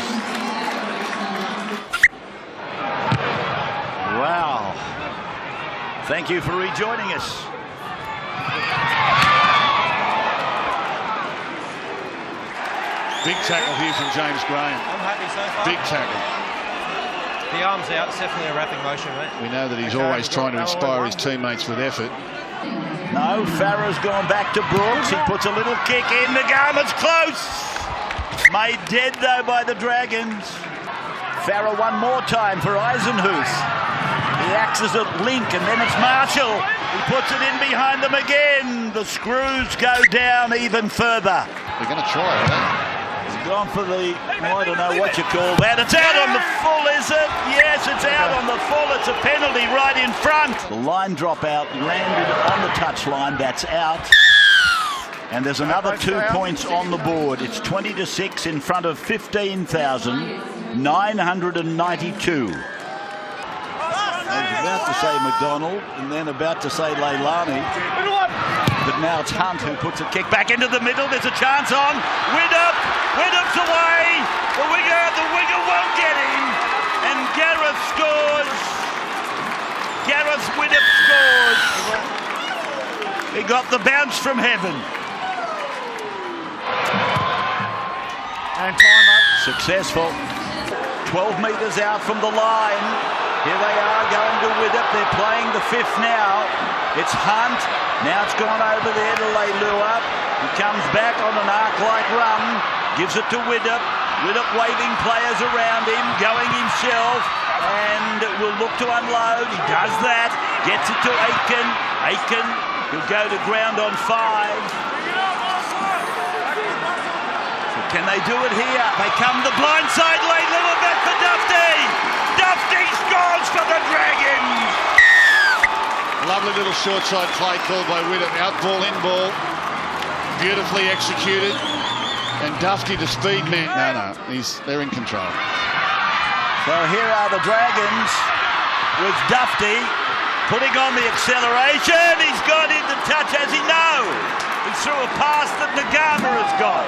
Wow. Thank you for rejoining us. Big tackle here from James Graham. I'm happy so far. Big tackle. The arm's out, it's definitely a wrapping motion, mate. We know that he's always trying to inspire his teammates with effort. No, Farah's gone back to Brooks. He puts a little kick in. The garment's close. Made dead, though, by the Dragons. Farah one more time for Eisenhuth. He acts as a link, and then it's Marshall. He puts it in behind them again. The screws go down even further. They're going to try it, eh? He's gone for the, I don't know what you call that. It's out on the full, is it? Yes, it's out on the full. It's a penalty right in front. The line drop out, landed on the touchline. That's out. And there's another 2 points on the board. It's 20-6 in front of 15,992. I was about to say McDonald and then about to say Leilani. But now it's Hunt who puts a kick back into the middle. There's a chance on. Widdop. Widdop's away. The winger won't get him. And Gareth scores. Gareth Widdop scores. He got the bounce from heaven. And time, mate. Successful. 12 metres out from the line. Here they are going to Widdop. They're playing the fifth now. It's Hunt. Now it's gone over there to Leilua. He comes back on an arc-like run. Gives it to Widdop. Widdop waving players around him. Going himself. And will look to unload. He does that. Gets it to Aitken. Aitken will go to ground on 5. Can they do it here? They come the blind side, Leilua back for Dufty. Dufty scores for the Dragons. Lovely little short side play called by Widdop. Out ball, in ball. Beautifully executed. And Dufty, the speed man. No, they're in control. So here are the Dragons with Dufty putting on the acceleration. He's got into touch, as he knows. He threw a pass that Nagama has got.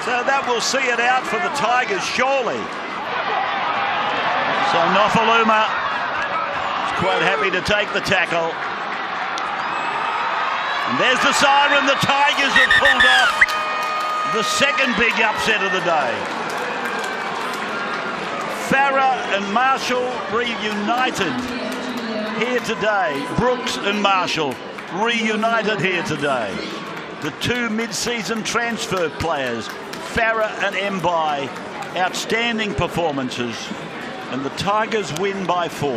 So that will see it out for the Tigers, surely. So Nofaluma is quite happy to take the tackle. And there's the siren. The Tigers have pulled off the second big upset of the day. Farah and Marshall reunited here today. Brooks and Marshall reunited here today. The two mid-season transfer players, Farah and Mbai, outstanding performances, and the Tigers win by 4.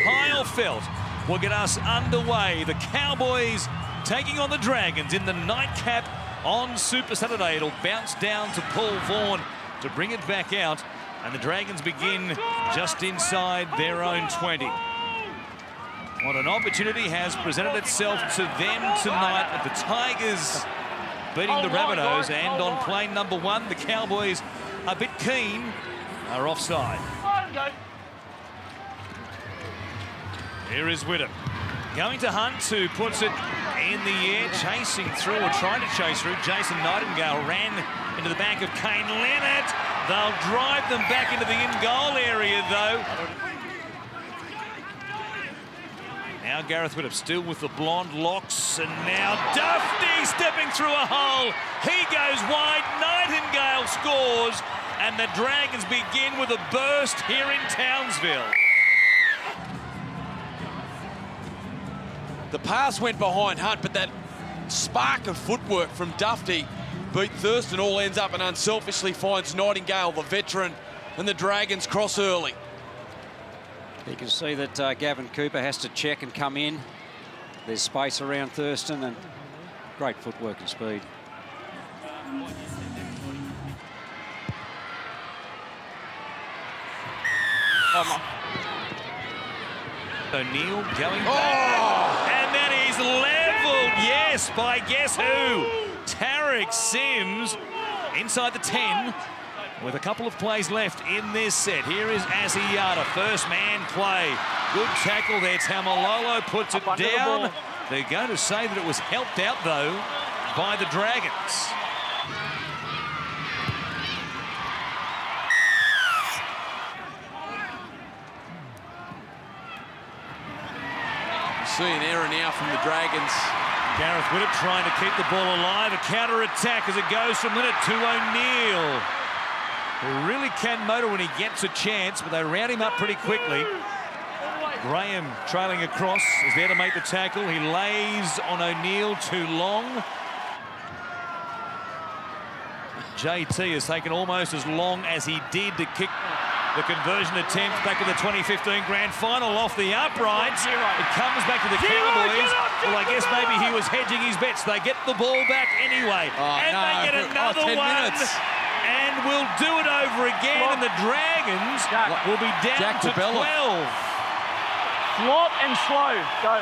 Kyle Felt will get us underway. The Cowboys taking on the Dragons in the nightcap on Super Saturday. It'll bounce down to Paul Vaughan to bring it back out, and the Dragons begin just inside their own 20. What an opportunity has presented itself to them tonight, with the Tigers beating the Rabbitohs, and on play number 1, the Cowboys, a bit keen, are offside. Here is Widdop. Going to Hunt, who puts it in the air, chasing through, or trying to chase through. Jason Nightingale ran into the back of Kane Leonard. They'll drive them back into the in-goal area, though. Now Gareth Widdop still with the blonde locks, and now Dufty stepping through a hole. He goes wide, Nightingale scores, and the Dragons begin with a burst here in Townsville. The pass went behind Hunt, but that spark of footwork from Dufty beat Thurston. All ends up and unselfishly finds Nightingale, the veteran, and the Dragons cross early. You can see that Gavin Cooper has to check and come in. There's space around Thurston, and great footwork and speed. O'Neill going back, and then he's levelled, yes, by guess who? Tarek Sims inside the 10 with a couple of plays left in this set. Here is Asiata, first man play. Good tackle there. Tamalolo puts it down. They're going to say that it was helped out, though, by the Dragons. See an error now from the Dragons. Gareth Widdop trying to keep the ball alive. A counter-attack as it goes from Linnett to O'Neill, who really can motor when he gets a chance, but they round him up pretty quickly. Graham trailing across is there to make the tackle. He lays on O'Neill too long. JT has taken almost as long as he did to kick the conversion attempt back in the 2015 grand final off the uprights. It comes back to the Cowboys. Well, I guess maybe he was hedging his bets. They get the ball back anyway. They get another 10 one. minutes. And we'll do it over again. And the Dragons will be down to 12. Flop and slow. Go.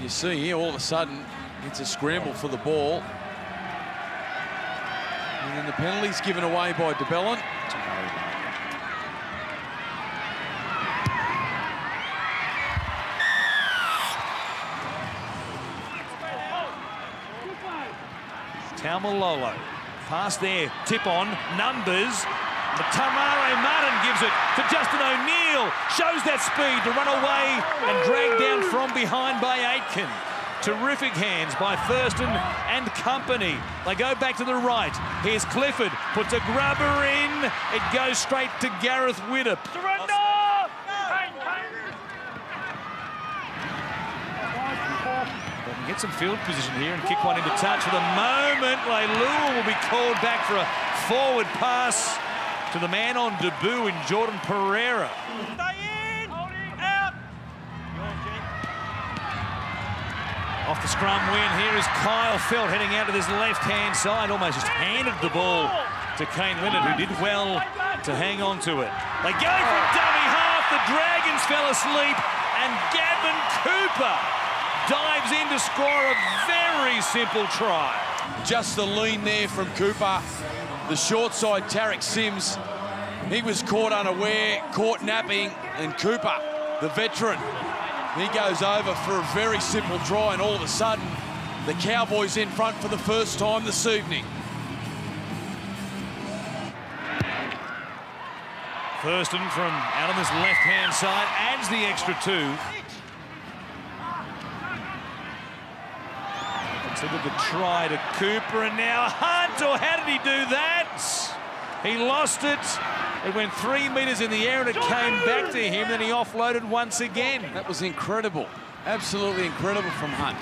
you see here, all of a sudden, it's a scramble for the ball. And then the penalty's given away by de Belin. Taumalolo. Pass there, tip on, numbers. But Tamare Martin gives it to Justin O'Neill. Shows that speed to run away and drag down from behind by Aitken. Terrific hands by Thurston and company. They go back to the right. Here's Clifford, puts a grubber in. It goes straight to Gareth Widdop. Get some field position here and kick one into touch. For the moment, Leilua will be called back for a forward pass to the man on debut in Jordan Pereira. Off the scrum win, here is Kyle Felt heading out to this left-hand side, almost just handed the ball to Kane Leonard, who did well to hang on to it. They go for a dummy half, the Dragons fell asleep, and Gavin Cooper dives in to score a very simple try. Just the lean there from Cooper. The short side, Tarek Sims, he was caught unaware, caught napping, and Cooper, the veteran, he goes over for a very simple try, and all of a sudden, the Cowboys in front for the first time this evening. Thurston from out on this left-hand side adds the extra 2. Considered the try to Cooper, and now Hunt, or how did he do that? He lost it. It went 3 metres in the air and it came back to him, then he offloaded once again. That was incredible. Absolutely incredible from Hunt.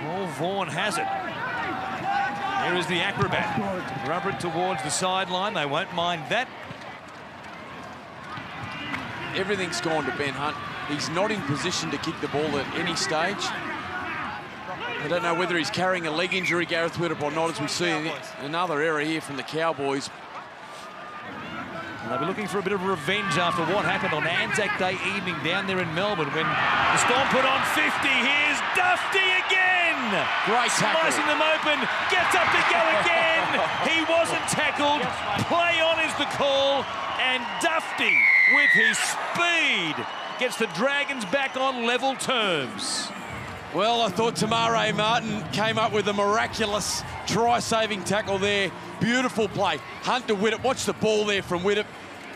Paul Vaughan has it. Here is the acrobat. Rubber it towards the sideline. They won't mind that. Everything's gone to Ben Hunt. He's not in position to kick the ball at any stage. I don't know whether he's carrying a leg injury, Gareth Widdop, or not, as we see another error here from the Cowboys. And they'll be looking for a bit of revenge after what happened on Anzac Day evening down there in Melbourne when the Storm put on 50. Here's Dufty again. Great tackle. Slicing them open, gets up to go again. He wasn't tackled. Play on is the call. And Dufty, with his speed, gets the Dragons back on level terms. Well, I thought Tamare Martin came up with a miraculous try-saving tackle there. Beautiful play. Hunt to Widdop. Watch the ball there from Widdop.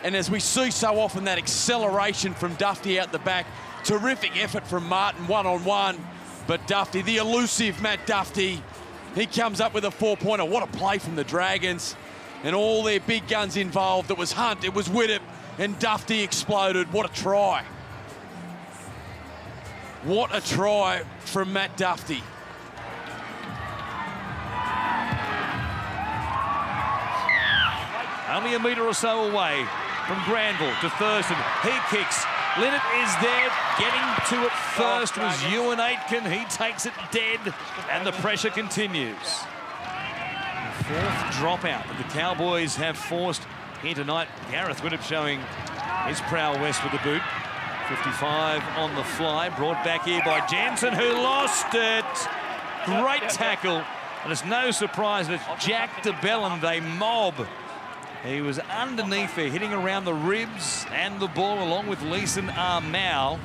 And as we see so often, that acceleration from Dufty out the back. Terrific effort from Martin one-on-one. But Dufty, the elusive Matt Dufty, he comes up with a 4-pointer. What a play from the Dragons. And all their big guns involved. It was Hunt, it was Widdop, and Dufty exploded. What a try. What a try from Matt Dufty. Only a metre or so away from Granville to Thurston. He kicks. Linnett is there. Getting to it first was Ewan Aitken. He takes it dead, and the pressure continues. The 4th dropout that the Cowboys have forced here tonight. Gareth Widdop showing his prowess with the boot. 55 on the fly, brought back here by Jensen, who lost it. Great tackle, and it's no surprise that Jack de Belin, they mob. He was underneath there, hitting around the ribs and the ball, along with Leeson Armau.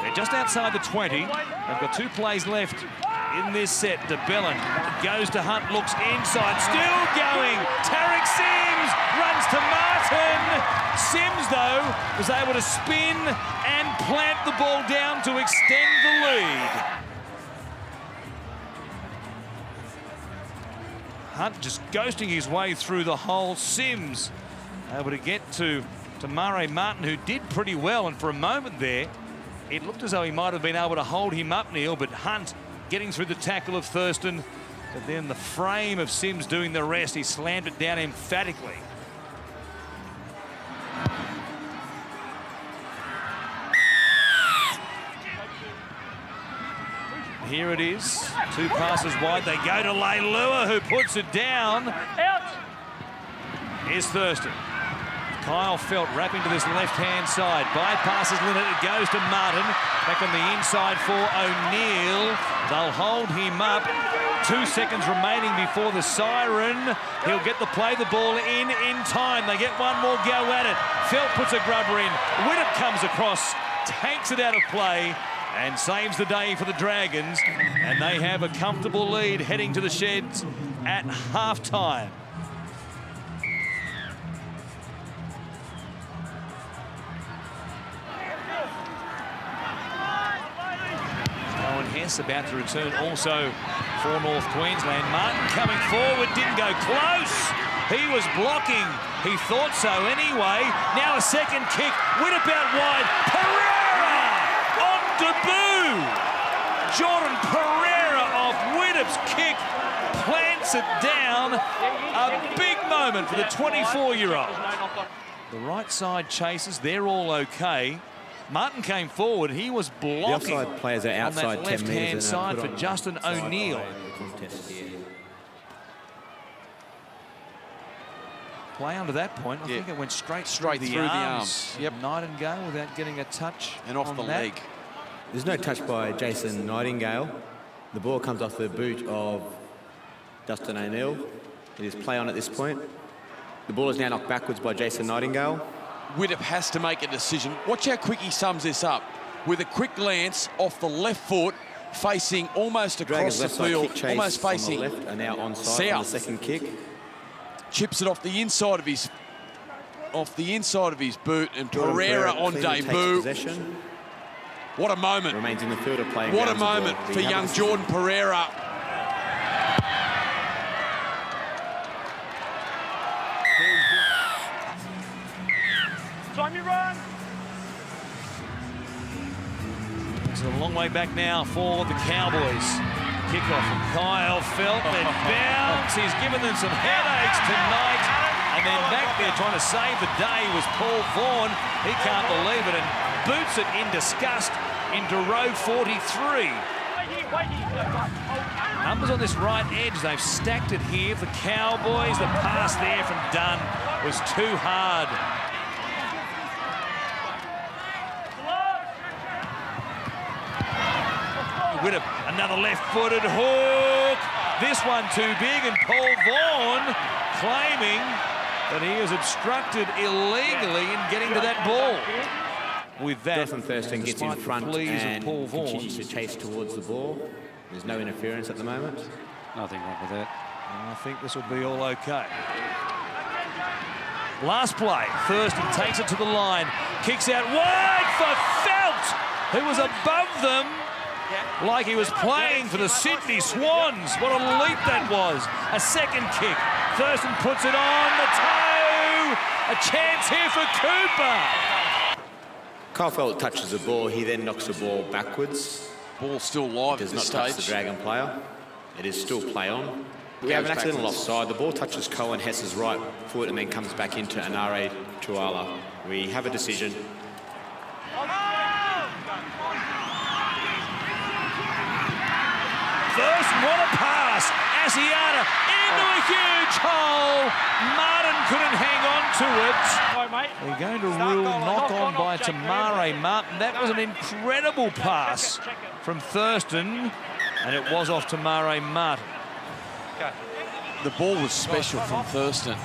They're just outside the 20. They've got 2 plays left in this set. De Belin goes to Hunt, looks inside, still going. Tarek Sims runs to Martin. Sims, though, was able to spin and plant the ball down to extend the lead. Hunt just ghosting his way through the hole. Sims able to get to Murray Martin, who did pretty well, and for a moment there, it looked as though he might have been able to hold him up, Neil, but Hunt getting through the tackle of Thurston, but then the frame of Sims doing the rest. He slammed it down emphatically. Here it is. 2 passes wide. They go to Leilua, who puts it down. Out. Here's Thurston. Kyle Felt wrapping to this left-hand side. Bypasses Linnett. It goes to Martin. Back on the inside for O'Neill. They'll hold him up. 2 seconds remaining before the siren. He'll get the ball in time. They get one more go at it. Felt puts a grubber in. Widdop comes across, takes it out of play, and saves the day for the Dragons. And they have a comfortable lead heading to the sheds at half-time. Hess about to return also for North Queensland. Martin coming forward, didn't go close. He was blocking. He thought so anyway. Now a second kick. Widdop out wide. Pereira on debut. Jordan Pereira off Widdop's kick plants it down. A big moment for the 24-year-old. The right side chases. They're all okay. Martin came forward. He was blocking. The offside players are outside on that 10 metres. left-hand side for Justin O'Neill. Play under that point. I think it went straight through the arms. Yep. Nightingale without getting a touch and off the leg. There's no touch by Jason Nightingale. The ball comes off the boot of Justin O'Neill. It is play on at this point. The ball is now knocked backwards by Jason Nightingale. Widdop has to make a decision. Watch how quick he sums this up. With a quick glance off the left foot, facing almost across the field, almost facing on the left, and now onside south. on the second kick. Chips it off the inside of his boot, and Pereira on debut. What a moment. Remains in the field of play. What a moment for young Jordan Pereira. Time you run. It's a long way back now for the Cowboys. Kickoff from Kyle Felt, then bounce. He's given them some headaches tonight. And then back there trying to save the day was Paul Vaughan. He can't believe it and boots it in disgust into row 43. Numbers on this right edge, they've stacked it here for the Cowboys. The pass there from Dunn was too hard. Widdop, another left-footed hook. This one too big, and Paul Vaughan claiming that he is obstructed illegally in getting to that ball. With that, Jonathan Thurston gets in front and continues to chase towards the ball. There's no interference at the moment. Nothing wrong with that. And I think this will be all okay. Last play, Thurston takes it to the line, kicks out wide for Felt, who was above them. Like he was playing for the Sydney Swans. What a leap that was. A second kick. Thurston puts it on the toe. A chance here for Cooper. Kyle Felt touches the ball. He then knocks the ball backwards. Ball still live at this stage. Does not touch the Dragon player. It is still play on. We have an accidental offside. The ball touches Cohen Hess's right foot and then comes back into Anare Tuala. We have a decision. Thurston, what a pass. Asiata into a huge hole. Martin couldn't hang on to it. They're going to rule knock on by Tamare Martin. That was an incredible pass from Thurston, and it was off Tamare Martin. The ball was special from Thurston.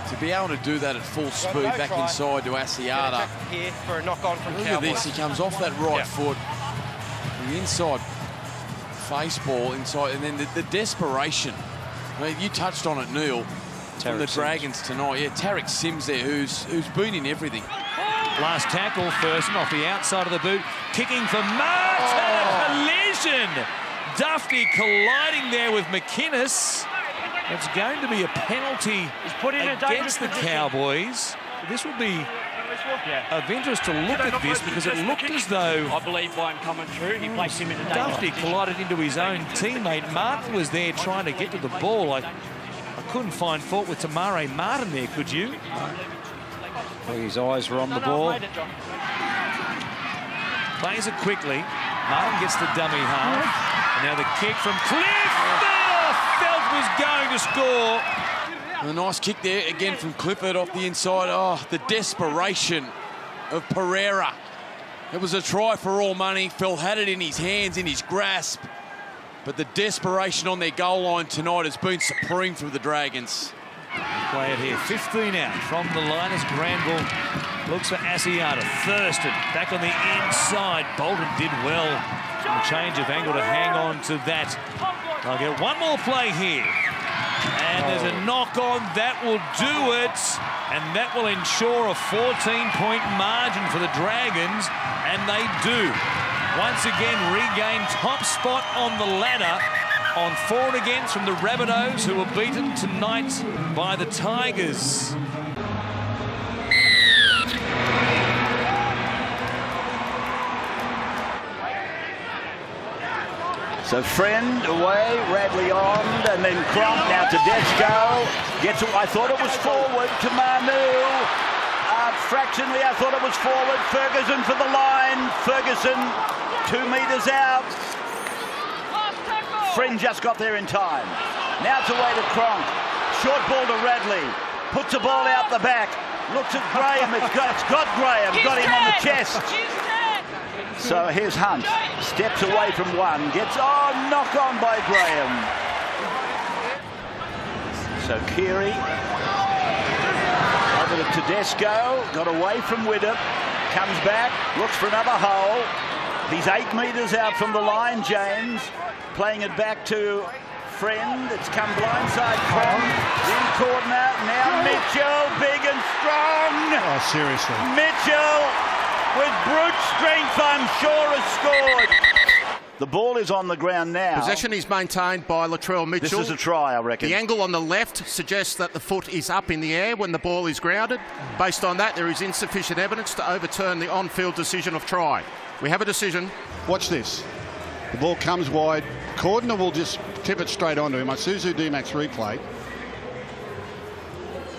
To be able to do that at full speed back inside to Asiata. Here for a knock on from Look at this, he comes off that right foot. The inside face ball inside, and then the desperation. I mean, you touched on it, Neil, from the Dragons tonight. Yeah, Tarek Sims there, who's been in everything. Last tackle, Thurston off the outside of the boot, kicking for Martin. A collision. Duffy colliding there with McInnes. It's going to be a penalty against the Cowboys. This would be of interest to look at this because it looked as though I believe by him coming through, he placed him in a Duffy collided into his own teammate. Martin was there trying to get to the ball. I couldn't find fault with Tamare Martin there, could you? Well, his eyes were on the ball. Plays it quickly. Martin gets the dummy half. And now the kick from Cliff. Oh, Felt was going to score. A nice kick there again from Clifford off the inside. Oh, the desperation of Pereira. It was a try for all money. Phil had it in his hands, in his grasp. But the desperation on their goal line tonight has been supreme from the Dragons. Play it here, 15 out from the line as Granville looks for Asiata. Thurston back on the inside. Bolton did well in the change of angle to hang on to that. They'll get one more play here. And there's a knock on. That will do it. And that will ensure a 14-point margin for the Dragons. And they do. Once again, regain top spot on the ladder on for and against from the Rabbitohs, who were beaten tonight by the Tigers. So Friend away, Radley on, and then Cronk now to Desco. Gets it, I thought it was forward to Manu. Fractionally, I thought it was forward. Ferguson for the line. Ferguson 2 metres out. Friend just got there in time. Now it's away to Cronk. Short ball to Radley. Puts the ball out the back. Looks at Graham. It's got Graham. Got him on the chest. So here's Hunt. Steps away from one. Gets, knock on by Graham. So Keary. Over to Tedesco. Got away from Widdop. Comes back. Looks for another hole. He's 8 metres out from the line, James. Playing it back to Friend. It's come blindside Cronk. In corner. Now Mitchell. Big and strong. Oh, seriously. Mitchell, with brute strength, I'm sure, has scored. The ball is on the ground now. Possession is maintained by Latrell Mitchell. This is a try, I reckon. The angle on the left suggests that the foot is up in the air when the ball is grounded. Based on that, there is insufficient evidence to overturn the on-field decision of try. We have a decision. Watch this. The ball comes wide. Cordner will just tip it straight onto him. Isuzu D-Max replay.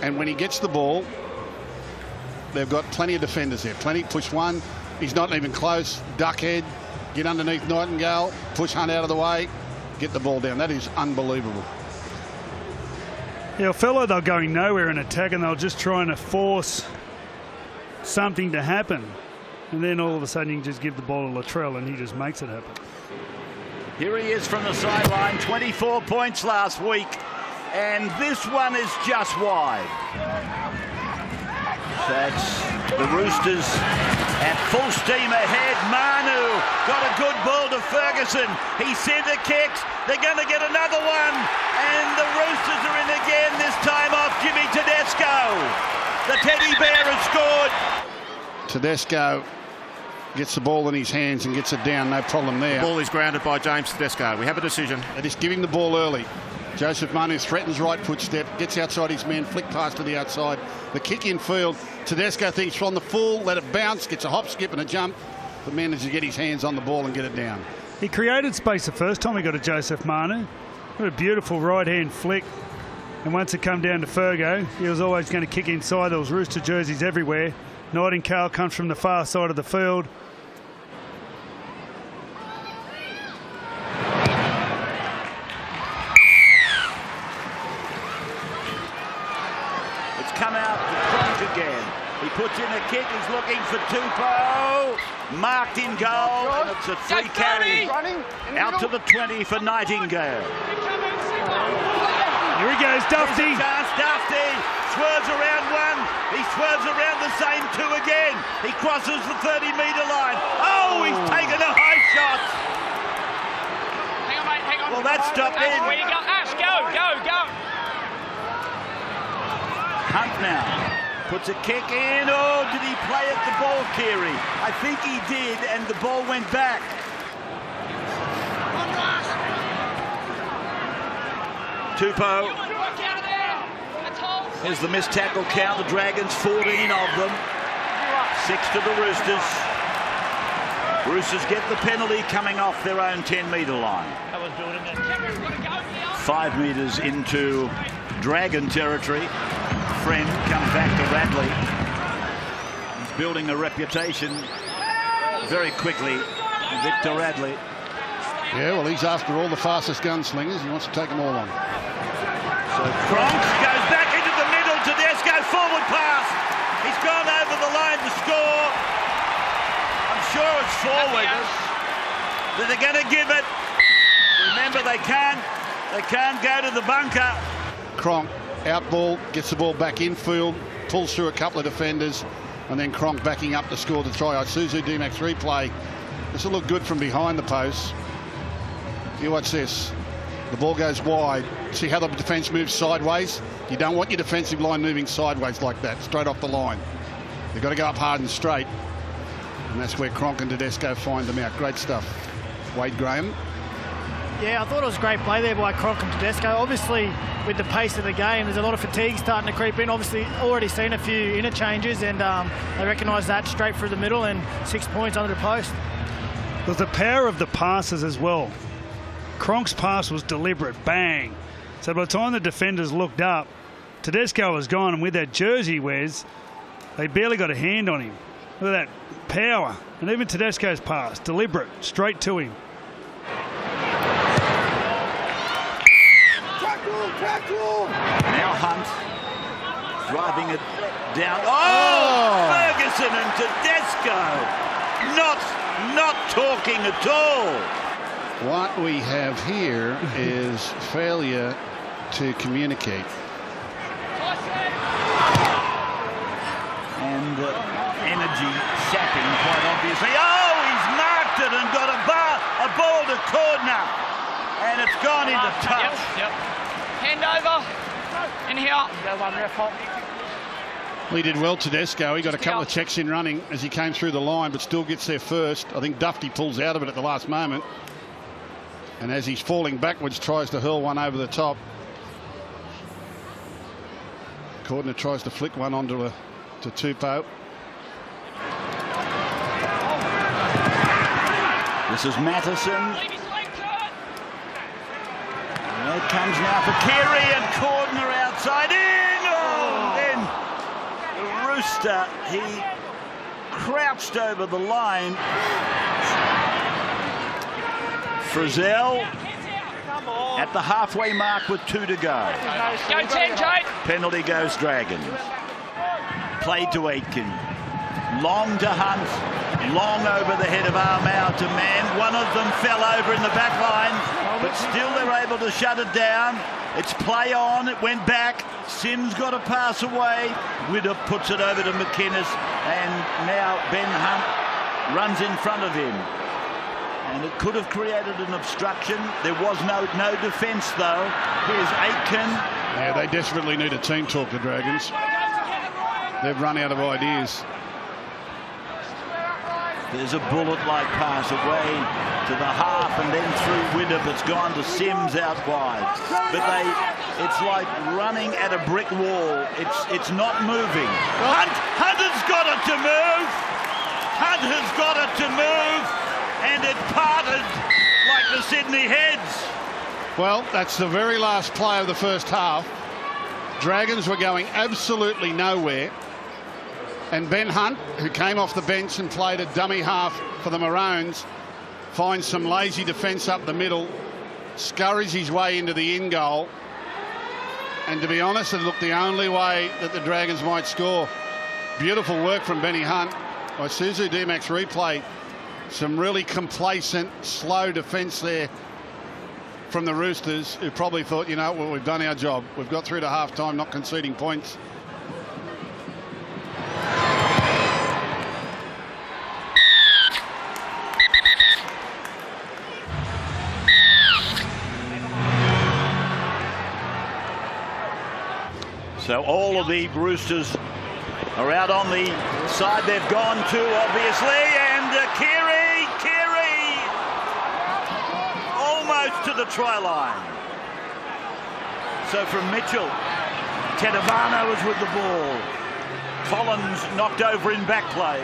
And when he gets the ball, they've got plenty of defenders there. Plenty. Push one. He's not even close. Duck head. Get underneath Nightingale. Push Hunt out of the way. Get the ball down. That is unbelievable. Yeah, I felt like they were going nowhere in attack and they were just trying to force something to happen. And then all of a sudden you can just give the ball to Latrell and he just makes it happen. Here he is from the sideline. 24 points last week. And this one is just wide. That's the Roosters at full steam ahead. Manu got a good ball to Ferguson. He centre kicks. They're going to get another one. And the Roosters are in again, this time off Jimmy Tedesco. The teddy bear has scored. Tedesco gets the ball in his hands and gets it down. No problem there. The ball is grounded by James Tedesco. We have a decision. They just give him the ball early. Joseph Manu threatens right footstep, gets outside his man, flick pass to the outside. The kick in field. Tedesco thinks from the full, let it bounce, gets a hop, skip and a jump, but manages to get his hands on the ball and get it down. He created space the first time he got to Joseph Manu. What a beautiful right-hand flick. And once it come down to Fergo, he was always going to kick inside. There was Rooster jerseys everywhere. Nightingale comes from the far side of the field. Come out to Cronk again. He puts in a kick. He's looking for Tupou. Marked in goal. And it's a free carry. Out to the 20 for Nightingale. Here he goes, Dufty. Dufty swerves around one. He swerves around the same two again. He crosses the 30-metre line. Oh, he's taken a high shot. Hang on, mate, hang on. Well, that stopped in. Where you go? Ash, go. Hunt now puts a kick in. Oh, did he play at the ball, Keary? I think he did, and the ball went back. Tupou. Here's the missed tackle count. The Dragons, 14 of them. 6 to the Roosters. Roosters get the penalty coming off their own 10-metre line. 5 metres into Dragon territory. Friend comes back to Radley. He's building a reputation very quickly. Victor Radley. Yeah, well, he's after all the fastest gunslingers. He wants to take them all on. So Cronk goes back forward pass. He's gone over the line to score. I'm sure it's forward. They're going to give it. Remember, they can't go to the bunker. Cronk out ball, gets the ball back infield, pulls through a couple of defenders, and then Cronk backing up to score the try. Isuzu D-Max replay. This will look good from behind the posts. You watch this. The ball goes wide. See how the defence moves sideways? You don't want your defensive line moving sideways like that, straight off the line. They've got to go up hard and straight. And that's where Cronk and Tedesco find them out. Great stuff. Wade Graham. Yeah, I thought it was a great play there by Cronk and Tedesco. Obviously, with the pace of the game, there's a lot of fatigue starting to creep in. Obviously, already seen a few interchanges, and they recognise that straight through the middle and 6 points under the post. There's the power of the passes as well. Cronk's pass was deliberate, bang. So by the time the defenders looked up, Tedesco was gone, and with that jersey he wears, they barely got a hand on him. Look at that power. And even Tedesco's pass, deliberate, straight to him. Now Hunt driving it down. Oh! Ferguson and Tedesco not talking at all. What we have here is failure to communicate. And energy sapping quite obviously. Oh, he's marked it and got a ball to corner. And it's gone into touch. Yep. Hand over. In here. Well, he did well, Tedesco. He got a couple of checks in running as he came through the line, but still gets there first. I think Dufty pulls out of it at the last moment. And as he's falling backwards, tries to hurl one over the top. Cordner tries to flick one onto to Tupou. This is Matheson. And it comes now for Keary and Cordner outside in. Oh, then the Rooster, he crouched over the line. Frizzell at the halfway mark with 2 to go. Go 10, Jake. Penalty goes Dragons. Played to Aitken. Long to Hunt. Long over the head of Armour to Man. One of them fell over in the back line, but still they're able to shut it down. It's play on. It went back. Sims got a pass away. Widder puts it over to McInnes, and now Ben Hunt runs in front of him. And it could have created an obstruction. There was no defence, though. Here's Aitken. Yeah, they desperately need a team talk, the Dragons. They've run out of ideas. There's a bullet-like pass away to the half and then through Widder, that's gone to Sims out wide. But it's like running at a brick wall. It's not moving. Hunt has got it to move. Hunt has got it to move. And it parted like the Sydney Heads. Well, that's the very last play of the first half. Dragons were going absolutely nowhere. And Ben Hunt, who came off the bench and played a dummy half for the Maroons, finds some lazy defence up the middle, scurries his way into the in goal. And to be honest, it looked the only way that the Dragons might score. Beautiful work from Benny Hunt. Isuzu D-Max replay. Some really complacent, slow defence there from the Roosters, who probably thought, you know, well, we've done our job. We've got through to half-time, not conceding points. So all of the Roosters are out on the side they've gone to, obviously, and Keary almost to the try line. So from Mitchell, Tedavano was with the ball. Collins knocked over in back play.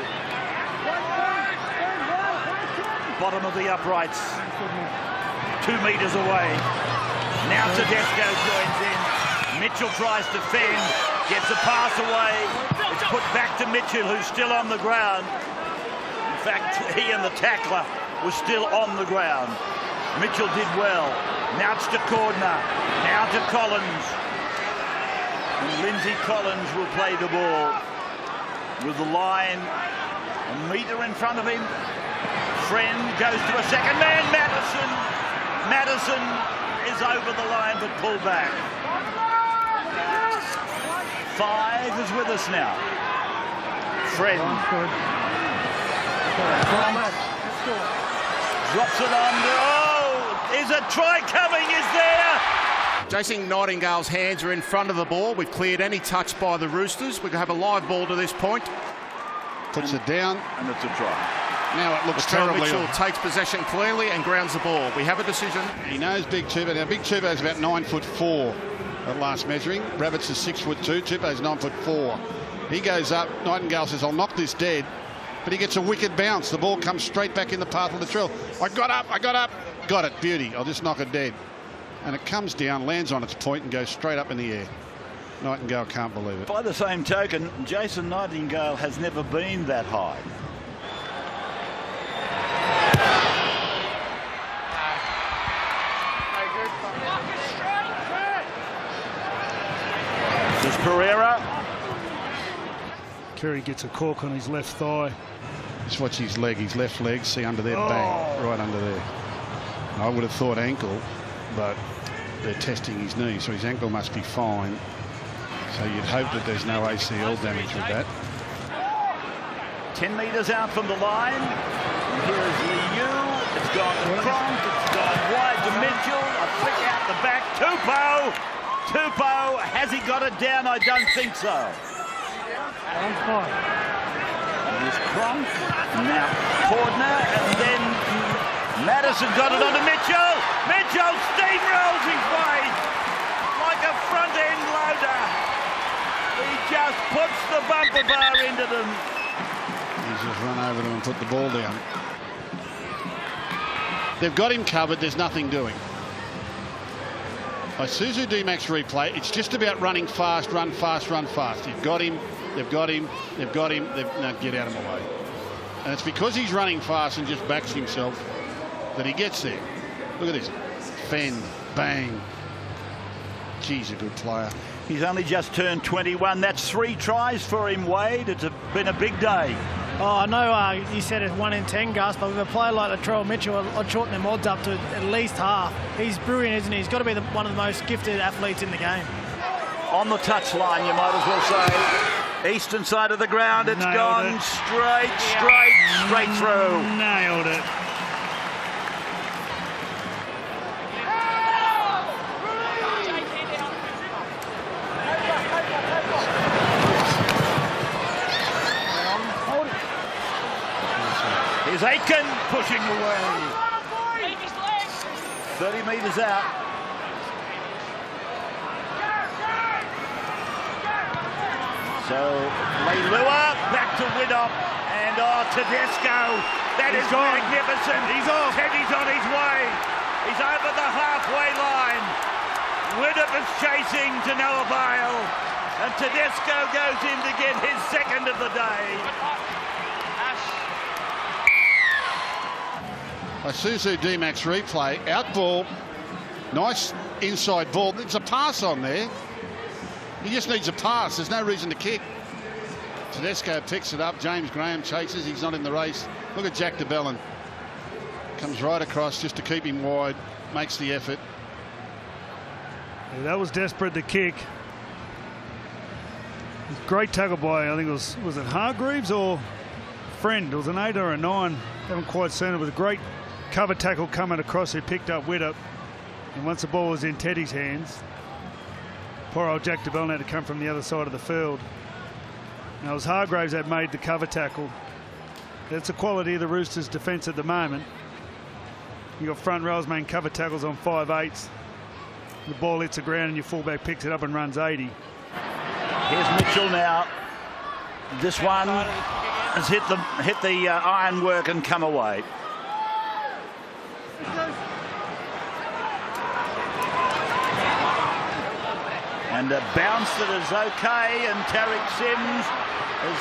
Bottom of the uprights, 2 metres away. Now Tedesco joins in. Mitchell tries to fend, gets a pass away. It's put back to Mitchell, who's still on the ground. In fact, he and the tackler were still on the ground. Mitchell did well. Now it's to Cordner. Now to Collins. And Lindsay Collins will play the ball with the line a metre in front of him. Friend goes to a second man, Madison. Madison is over the line but pulled back. 5 is with us now. Friend drops it under. Oh, is a try coming? Is there? Jason Nightingale's hands are in front of the ball. We've cleared any touch by the Roosters. We can have a live ball to this point. Puts it down. And it's a try. Now it looks Latrell terribly. Mitchell takes possession clearly and grounds the ball. We have a decision. He knows Big Tupou. Now Big Tupou is about 9'4" at last measuring. Rabbits is 6'2". Tupou's 9'4". He goes up. Nightingale says, "I'll knock this dead," but he gets a wicked bounce. The ball comes straight back in the path of Latrell. I got up. Got it. Beauty. I'll just knock it dead. And it comes down, lands on its point, and goes straight up in the air. Nightingale can't believe it. By the same token, Jason Nightingale has never been that high. This Pereira. Kerry gets a cork on his left thigh. Just watch his leg, his left leg. See under there, bang, right under there. I would have thought ankle, but they're testing his knee, so his ankle must be fine. So you'd hope that there's no ACL damage with that. 10 metres out from the line. And here is Liu. It's gone to Cronk. It's gone wide to Mitchell. A flick out the back. Tupou. Has he got it down? I don't think so. Here's Cronk. Now Cordner. And then Madison got it onto Mitchell. Mitchell steamrolls his way like a front-end loader. He just puts the bumper bar into them. He's just run over them and put the ball down. They've got him covered. There's nothing doing. By Suzu D-Max replay, it's just about running fast, run fast, run fast. They've got him. Now get out of my way. And it's because he's running fast and just backs himself that he gets there. Look at this. Fend, bang. Geez, a good player. He's only just turned 21. That's 3 tries for him, Wade. It's been a big day. Oh, I know you said it's 1 in 10, Gus, but with a player like Latrell Mitchell, I'd shorten them odds up to at least half. He's brilliant, isn't he? He's got to be one of the most gifted athletes in the game. On the touchline, you might as well say. Eastern side of the ground, it's gone straight through. Nailed it. Here's Aitken pushing away. 30 metres out. So Leilua back to Widdop and Tedesco. That is magnificent. He's off. Teddy's on his way. He's over the halfway line. Widdop is chasing to no avail. And Tedesco goes in to get his second of the day. A Suzu D-Max replay, out ball, nice inside ball. There's a pass on there. He just needs a pass. There's no reason to kick. Tedesco picks it up. James Graham chases. He's not in the race. Look at Jack de Belin. Comes right across just to keep him wide. Makes the effort. Yeah, that was desperate to kick. Great tackle by, I think it was it Hargreaves or Friend? It was an 8 or a 9. Haven't quite seen it. With a great cover tackle coming across, who picked up Widdop. And once the ball was in Teddy's hands, poor old Jack de Belin had to come from the other side of the field. Now it was Hargreaves that made the cover tackle. That's the quality of the Roosters' defence at the moment. You got front rows making cover tackles on 5/8. The ball hits the ground and your fullback picks it up and runs 80. Here's Mitchell now. This one has hit the ironwork and come away. And a bounce that is okay, and Tariq Sims has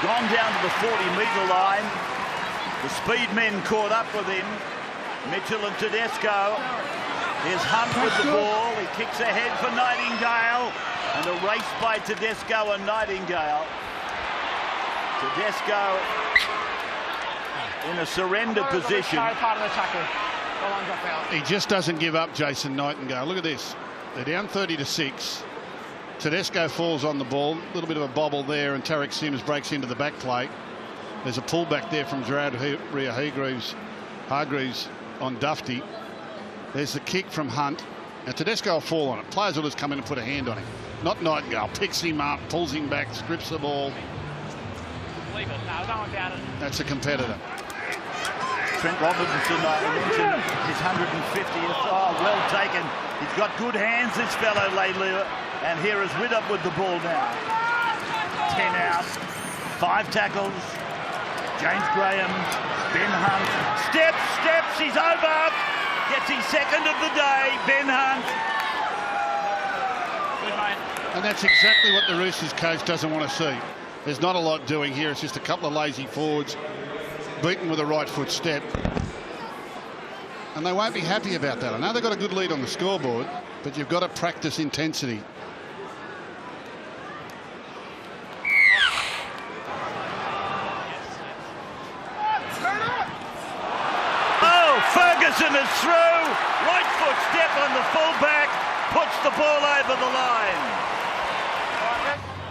gone down to the 40-metre line. The speed men caught up with him. Mitchell and Tedesco. Here's Hunt with the ball. He kicks ahead for Nightingale. And a race by Tedesco and Nightingale. Tedesco in a surrender position. He just doesn't give up, Jason Nightingale. Look at this. They're down 30-6. Tedesco falls on the ball. A little bit of a bobble there, and Tarek Sims breaks into the back plate. There's a pullback there from Gerard Hargreaves on Dufty. There's the kick from Hunt. Now Tedesco will fall on it. Players will just come in and put a hand on him. Not Nightingale. Picks him up, pulls him back, strips the ball. That's a competitor. Trent Robinson, I mentioned his 150th. Oh, well taken. He's got good hands, this fellow, Leilua. And here is Widdop with the ball now. 10 out, 5 tackles. James Graham, Ben Hunt. Steps, he's over. Gets his second of the day, Ben Hunt. And that's exactly what the Roosters coach doesn't want to see. There's not a lot doing here. It's just a couple of lazy forwards beaten with a right foot step. And they won't be happy about that. I know they've got a good lead on the scoreboard, but you've got to practice intensity. Oh, Ferguson is through. Right foot step on the fullback. Puts the ball over the line.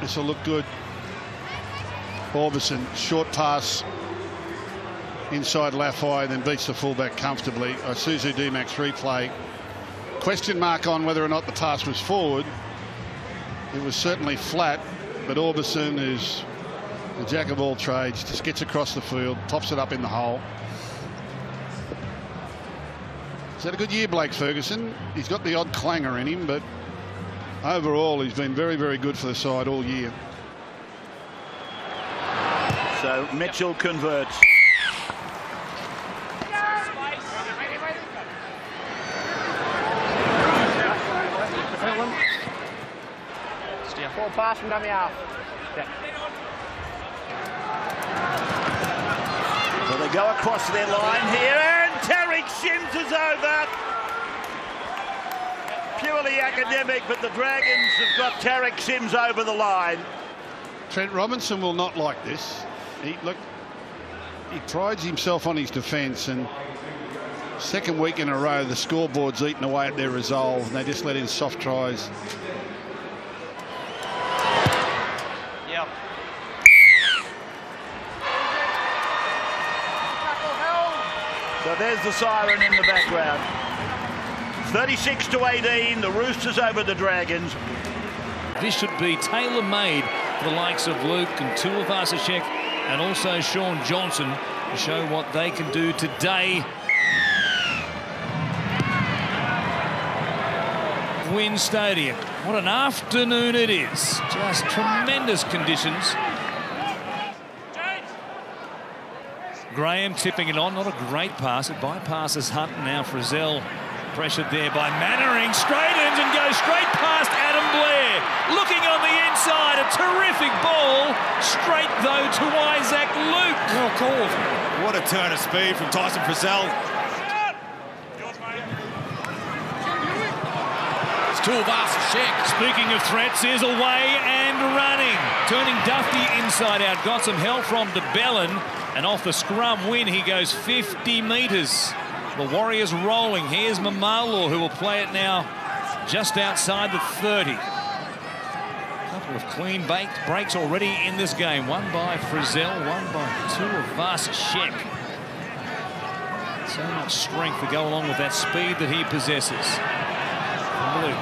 This will look good. Orbison, short pass inside Lafai, then beats the fullback comfortably. Isuzu D-Max replay. Question mark on whether or not the pass was forward. It was certainly flat, but Orbison, who's the jack of all trades, just gets across the field, pops it up in the hole. He's had a good year, Blake Ferguson. He's got the odd clanger in him, but overall he's been very, very good for the side all year. So Mitchell converts. Forward pass from dummy half. So they go across their line here, and Tarek Sims is over. Purely academic, but the Dragons have got Tarek Sims over the line. Trent Robinson will not like this. He prides himself on his defence, and second week in a row the scoreboard's eaten away at their resolve, and they just let in soft tries. Yep. So there's the siren in the background. 36-18, the Roosters over the Dragons. This should be tailor-made for the likes of Luke and Tuivasa-Sheck and also Sean Johnson to show what they can do today. Wynn Stadium. What an afternoon it is. Just tremendous conditions. Graham tipping it on. Not a great pass. It bypasses Hunt. Now Frizzell pressured there by Mannering. Straightens and goes straight past Adam Blair. Looking on the inside. A terrific ball. Straight, though, to Isaac Luke. Well called. What a turn of speed from Tyson Frizzell. Tuivasa-Sheck. Speaking of threats, is away and running. Turning Dufty inside out. Got some help from DeBellin. And off the scrum win, he goes 50 metres. The Warriors rolling. Here's Mamalu, who will play it now just outside the 30. Couple of clean breaks already in this game. One by Frizzell, one by Tuivasa-Sheck. So much strength to go along with that speed that he possesses. Luke.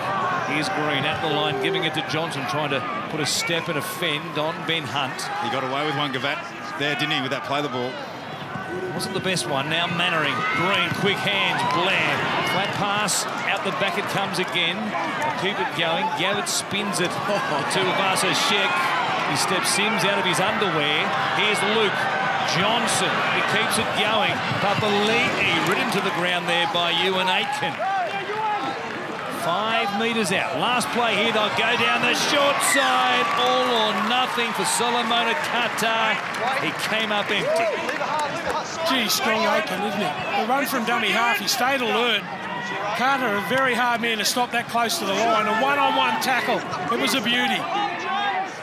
Here's Green at the line, giving it to Johnson, trying to put a step and a fend on Ben Hunt. He got away with one, Gavat, there, didn't he, with that play the ball? Wasn't the best one. Now Mannering. Green, quick hands. Blair. Flat pass. Out the back it comes again. I'll keep it going. Gavitt spins it to Tuivasa-Sheck. He steps Sims out of his underwear. Here's Luke Johnson. He keeps it going. Papali'i ridden to the ground there by Ewan Aitken. 5 metres out. Last play here, they'll go down the short side. All or nothing for Solomona Kata. He came up empty. Gee, strong Aitken, isn't it? The run from dummy half, he stayed alert. Carter, a very hard man to stop that close to the line. A one-on-one tackle. It was a beauty.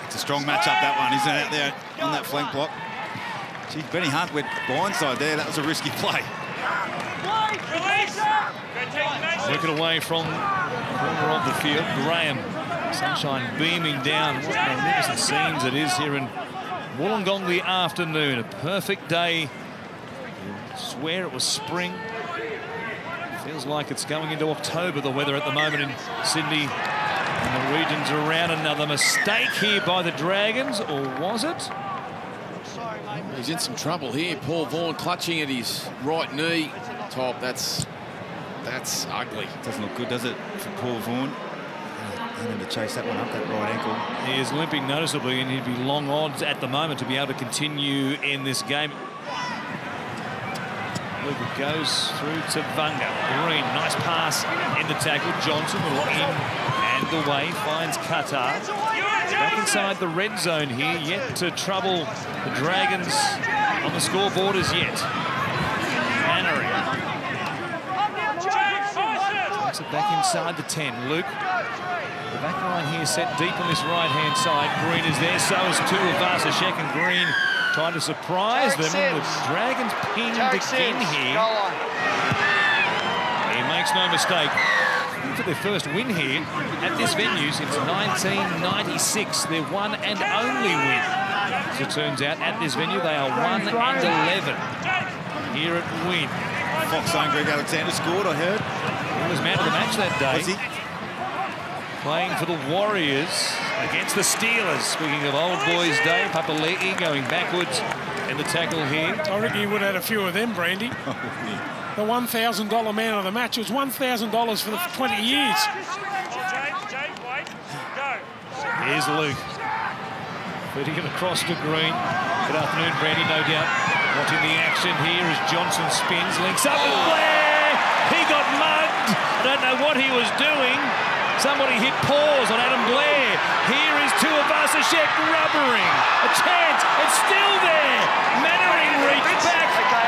It's a strong match-up, that one, isn't it, out there on that flank block? Gee, Benny Hunt went blindside there. That was a risky play. Work it away from the corner of the field. Graham, sunshine beaming down. What magnificent scenes it is here in Wollongong the afternoon. A perfect day. You swear it was spring. Feels like it's going into October, the weather at the moment in Sydney and the regions around. Another mistake here by the Dragons, or was it? He's in some trouble here. Paul Vaughan clutching at his right knee. Top, that's ugly. Doesn't look good, does it, for Paul Vaughan? Having to chase that one up, that right ankle. He is limping noticeably, and he'd be long odds at the moment to be able to continue in this game. Luke goes through to Vanga. Green, nice pass in the tackle. Johnson in and away, finds Qatar. Back inside the red zone here, yet to trouble the Dragons on the scoreboard as yet. Mannering takes it back inside the 10. Luke, the back line here set deep on this right-hand side. Green is there, so is Tuivasa. Shek and Green trying to surprise them. And the Dragons pinned again here. He makes no mistake. For their first win here at this venue since 1996. Their one and only win. As it turns out, at this venue, they are 1 and 11 here at Wynn. Fox own Greg Alexander scored, I heard. He was man of the match that day. Was he? Playing for the Warriors against the Steelers. Speaking of old boys' day, Papali'i going backwards in the tackle here. I reckon you would have had a few of them, Brandy. The $1,000 man of the match. It was $1,000 for the 20 years. Here's Luke. Putting it across to Green. Good afternoon, Brandy, no doubt. Watching the action here as Johnson spins, links up with Blair. He got mugged. I don't know what he was doing. Somebody hit pause on Adam Blair. Here is Tuivasa Shek rubbering. A chance. It's still there. Mannering reached back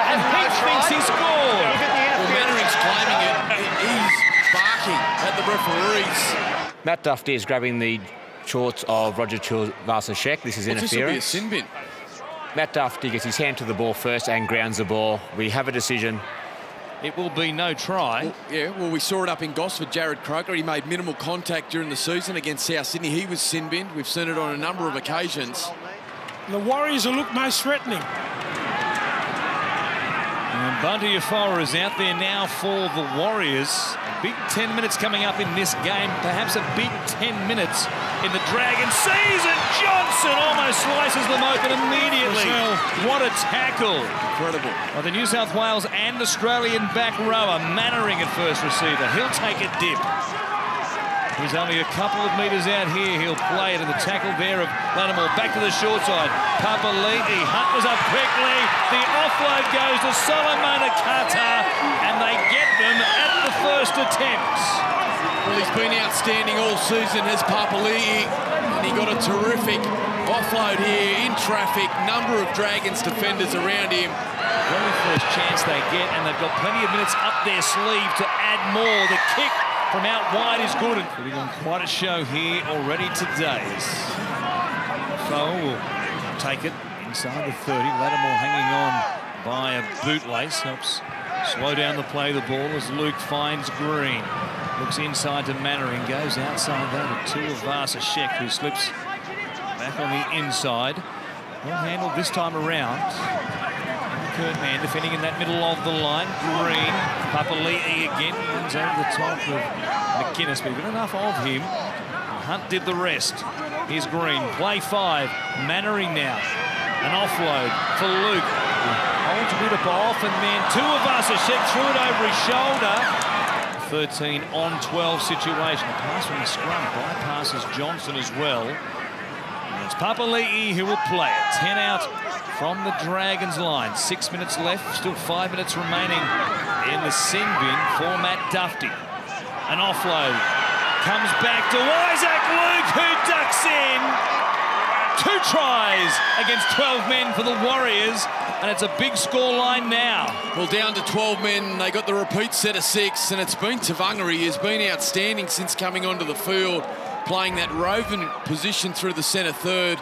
and he thinks he scored. Well, Mannering's claiming it. He's barking at the referees. Matt Duffy is grabbing the shorts of Roger Tuivasa Shek. This is interference. This will be a sin bin. Matt Duffy gets his hand to the ball first and grounds the ball. We have a decision. It will be no try. Well, we saw it up in Gosford. Jared Croker, he made minimal contact during the season against South Sydney. He was sin binned. We've seen it on a number of occasions. The Warriors will look most threatening. And Bunty Afara is out there now for the Warriors. A big 10 minutes coming up in this game. Perhaps a big 10 minutes in the Dragon season. Johnson almost slices them open immediately. What a tackle. Incredible. Well, the New South Wales and Australian back rower. Mannering at first receiver. He'll take a dip. He's only a couple of metres out here. He'll play it, and the tackle there of Lattimore back to the short side. Papali'i, Hunt was up quickly. The offload goes to Solomon Qatar, and they get them at the first attempt. Well, he's been outstanding all season, has Papali'i, and he got a terrific offload here in traffic. Number of Dragons defenders around him. Very first chance they get, and they've got plenty of minutes up their sleeve to add more. The kick from out wide is good. Putting on quite a show here already today. So will take it inside the 30. Lattimore hanging on by a bootlace. Helps slow down the play of the ball as Luke finds Green. Looks inside to Mannering. Goes outside that to Tuivasa Shek, who slips back on the inside. Well handled this time around. Man defending in that middle of the line. Green, Papali'i again runs over the top of McInnes, but enough of him. Hunt did the rest. Here's Green, play 5. Mannering now. An offload for Luke. Holds Widdop off, and then Tuivasa Shek threw it over his shoulder. 13 on 12 situation. A pass from the scrum bypasses Johnson as well. And it's Papali'i who will play it. 10 out from the Dragons line. 6 minutes left, still 5 minutes remaining in the sin bin for Matt Duffy. An offload comes back to Isaac Luke, who ducks in. 2 tries against 12 men for the Warriors, and it's a big scoreline now. Well, down to 12 men. They got the repeat set of 6, and it's been Tavanga. He has been outstanding since coming onto the field, playing that roving position through the centre third.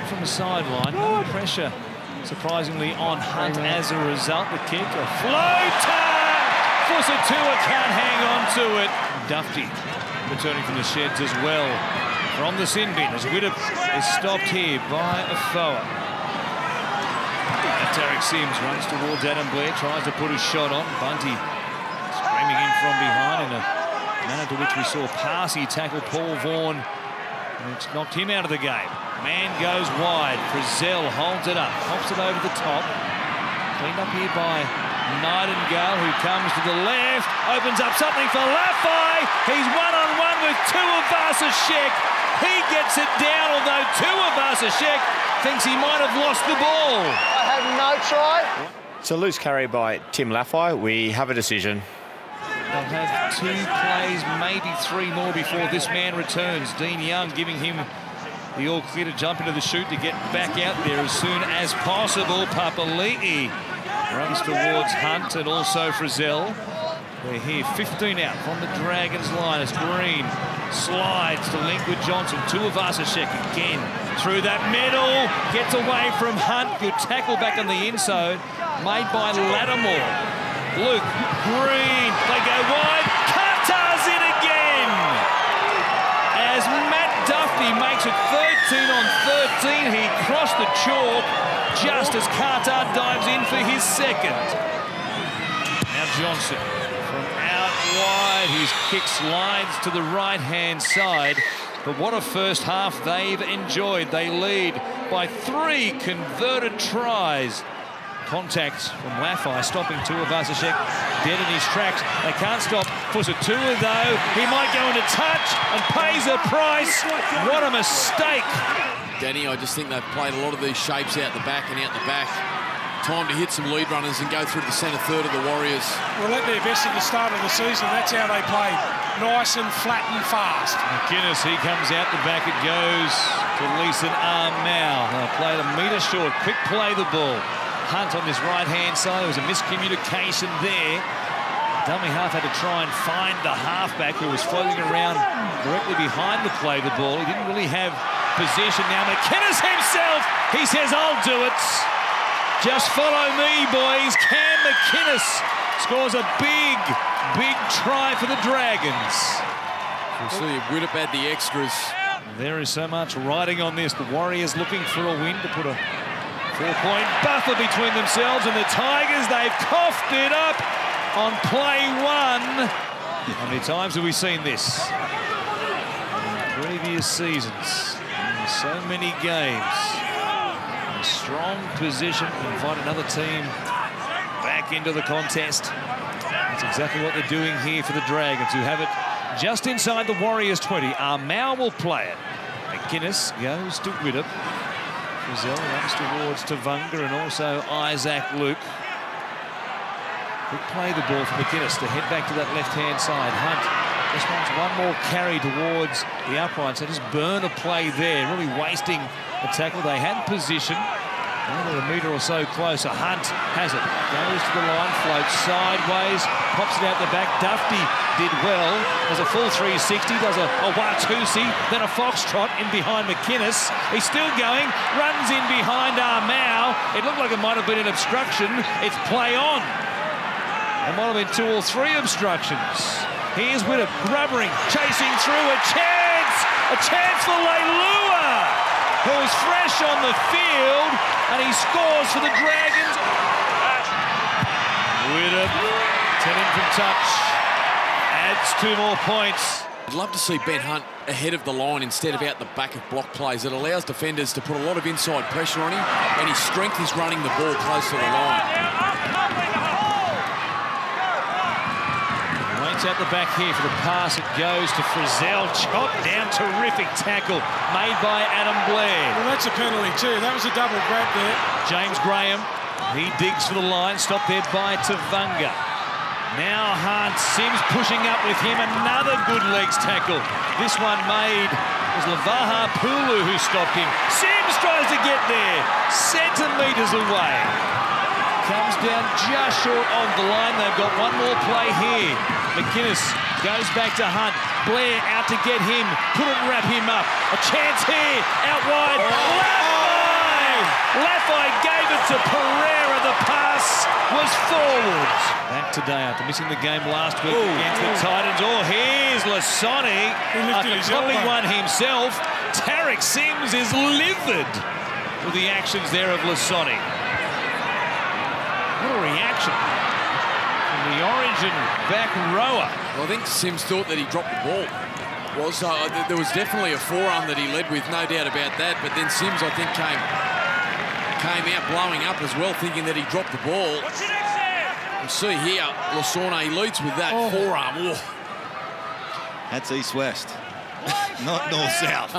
From the sideline, no pressure, surprisingly, on Hunt as a result. The kick, a floater! Fusitu'a can't hang on to it. Dufty returning from the sheds as well. From the sin bin, as Widdop is stopped here by Afoa. Tarek Sims runs towards Adam Blair, tries to put a shot on. Bunty screaming in from behind in a manner to which we saw Parsi tackle Paul Vaughan, which knocked him out of the game. Man goes wide. Frizzell holds it up, pops it over the top. Cleaned up here by Nightingale, who comes to the left, opens up something for Lafai. He's one-on-one with Tuivasa-Sheck. He gets it down, although Tuivasa-Sheck thinks he might have lost the ball. I have no try. It's a loose carry by Tim Lafai. We have a decision. They'll have 2 plays, maybe 3 more before this man returns. Dean Young giving him the all clear to jump into the chute to get back out there as soon as possible. Papali'i runs towards Hunt and also Frizzell. They're here, 15 out from the Dragons line as Green slides to link with Johnson. Tuivasa-Sheck again through that middle, gets away from Hunt. Good tackle back on the inside, made by Lattimore. Luke, Green, they go wide. Carter's in again! As Matt Duffy makes it 13 on 13, he crossed the chalk just as Carter dives in for his second. Now Johnson from out wide, his kick slides to the right-hand side. But what a first half they've enjoyed. They lead by 3 converted tries. Contact from Lafai, stopping Tuivasa-Sheck dead in his tracks. They can't stop Fusitu'a though. He might go into touch and pays a price. What a mistake. Danny, I just think they've played a lot of these shapes out the back and out the back. Time to hit some lead runners and go through the centre third of the Warriors. Well, at their best at the start of the season, that's how they played. Nice and flat and fast. McInnes, he comes out the back. It goes to Leeson Armau. They played a metre short. Quick play the ball. Hunt on this right-hand side. There was a miscommunication there. Dummy half had to try and find the halfback who was floating around directly behind the play the ball. He didn't really have possession. Now McInnes himself, he says, I'll do it. Just follow me, boys. Cam McInnes scores a big, big try for the Dragons. We'll see if Widdop had the extras. There is so much riding on this. The Warriors looking for a win to put a 4-point buffer between themselves and the Tigers. They've coughed it up on play 1. How many times have we seen this in previous seasons? In so many games. A strong position to invite another team back into the contest. That's exactly what they're doing here for the Dragons, who have it just inside the Warriors 20. Armau will play it. McInnes goes to Widdop. Frizzell runs towards Tavanga and also Isaac Luke. Good play the ball for McInnes to head back to that left-hand side. Hunt just wants one more carry towards the upright, so just burn a play there, really wasting the tackle. They had position. Only a metre or so closer. Hunt has it. Goes to the line, floats sideways, pops it out the back. Dufty did well. Does a full 360, does a Watusi, then a foxtrot in behind McInnes. He's still going, runs in behind Armau. It looked like it might have been an obstruction. It's play on. It might have been 2 or 3 obstructions. Here's Widdop, rubbering, chasing through, a chance for Leilua, who's fresh on the field, and he scores for the Dragons. Widdop, 10 in from touch, adds 2 more points. I'd love to see Ben Hunt ahead of the line instead of out the back of block plays. It allows defenders to put a lot of inside pressure on him, and his strength is running the ball close to the line. Out the back here for the pass. It goes to Frizzell. Chopped down. Terrific tackle made by Adam Blair. Well, that's a penalty too. That was a double grab there. James Graham, he digs for the line. Stopped there by Tavanga. Now Hunt, Sims pushing up with him, another good legs tackle. This one made was Lavaha Pulu who stopped him. Sims tries to get there, centimetres away. Comes down just short of the line. They've got one more play here. McInnes goes back to Hunt. Blair out to get him. Couldn't wrap him up. A chance here, out wide. Laffey gave it to Pereira. The pass was forwards. Back today after missing the game last week against the Titans. Oh, here's Lasoni after dropping one himself. Tarek Sims is livid with the actions there of Lasoni. What a reaction from the Origin back rower. Well, I think Sims thought that he dropped the ball. There was definitely a forearm that he led with, no doubt about that. But then Sims, I think, came out blowing up as well, thinking that he dropped the ball. You see here, Lasone leads with that forearm. Oh. That's east-west, not north-south.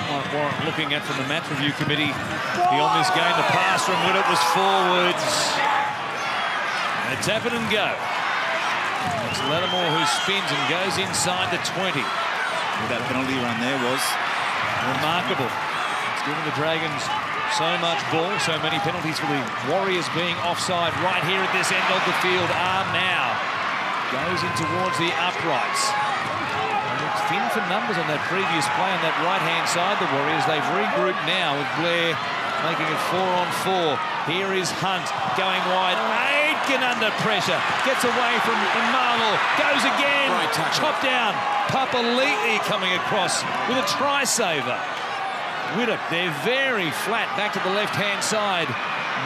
Mike Warren looking at from the match review committee beyond this game. The pass from Widdop was forwards. And it's tap it and go. It's Lattimore who spins and goes inside the 20. That penalty run there was remarkable. It's given the Dragons so much ball, so many penalties for the Warriors being offside right here at this end of the field. Arm now goes in towards the uprights. It's thin for numbers on that previous play on that right-hand side. The Warriors, they've regrouped now with Blair making it 4-on-4. Here is Hunt going wide. Aitken under pressure. Gets away from Marlow. Goes again. Chop down. Papali'i coming across with a try saver. Widdop, they're very flat back to the left-hand side.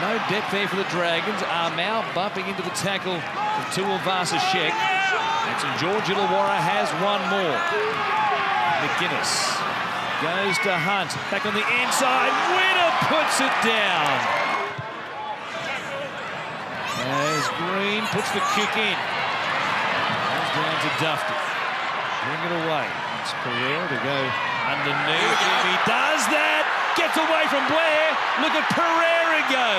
No depth there for the Dragons. Armau bumping into the tackle of Tuivasa-Sheck. And St George Illawarra has one more. McInnes goes to Hunt. Back on the inside. Widdop puts it down. As Green puts the kick in. Goes down to Dufty. Bring it away. It's Pereira to go underneath. He does that. Gets away from Blair. Look at Pereira go.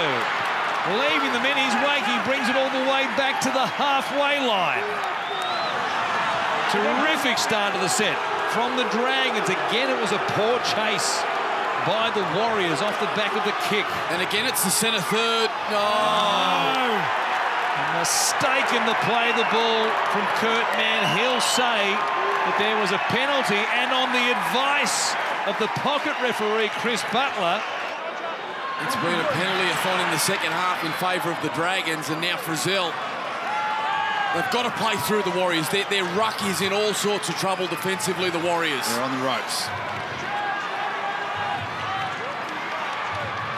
Leaving them in his wake. He brings it all the way back to the halfway line. Terrific start to the set from the Dragons. Again, it was a poor chase by the Warriors off the back of the kick. And again, it's the centre third. A mistake in the play the ball from Kurt Mann. He'll say that there was a penalty, and on the advice of the pocket referee, Chris Butler. It's been a penalty-a-thon in the second half in favour of the Dragons, and now Frizzell. They've got to play through the Warriors. Their ruck is in all sorts of trouble defensively, the Warriors. They're on the ropes.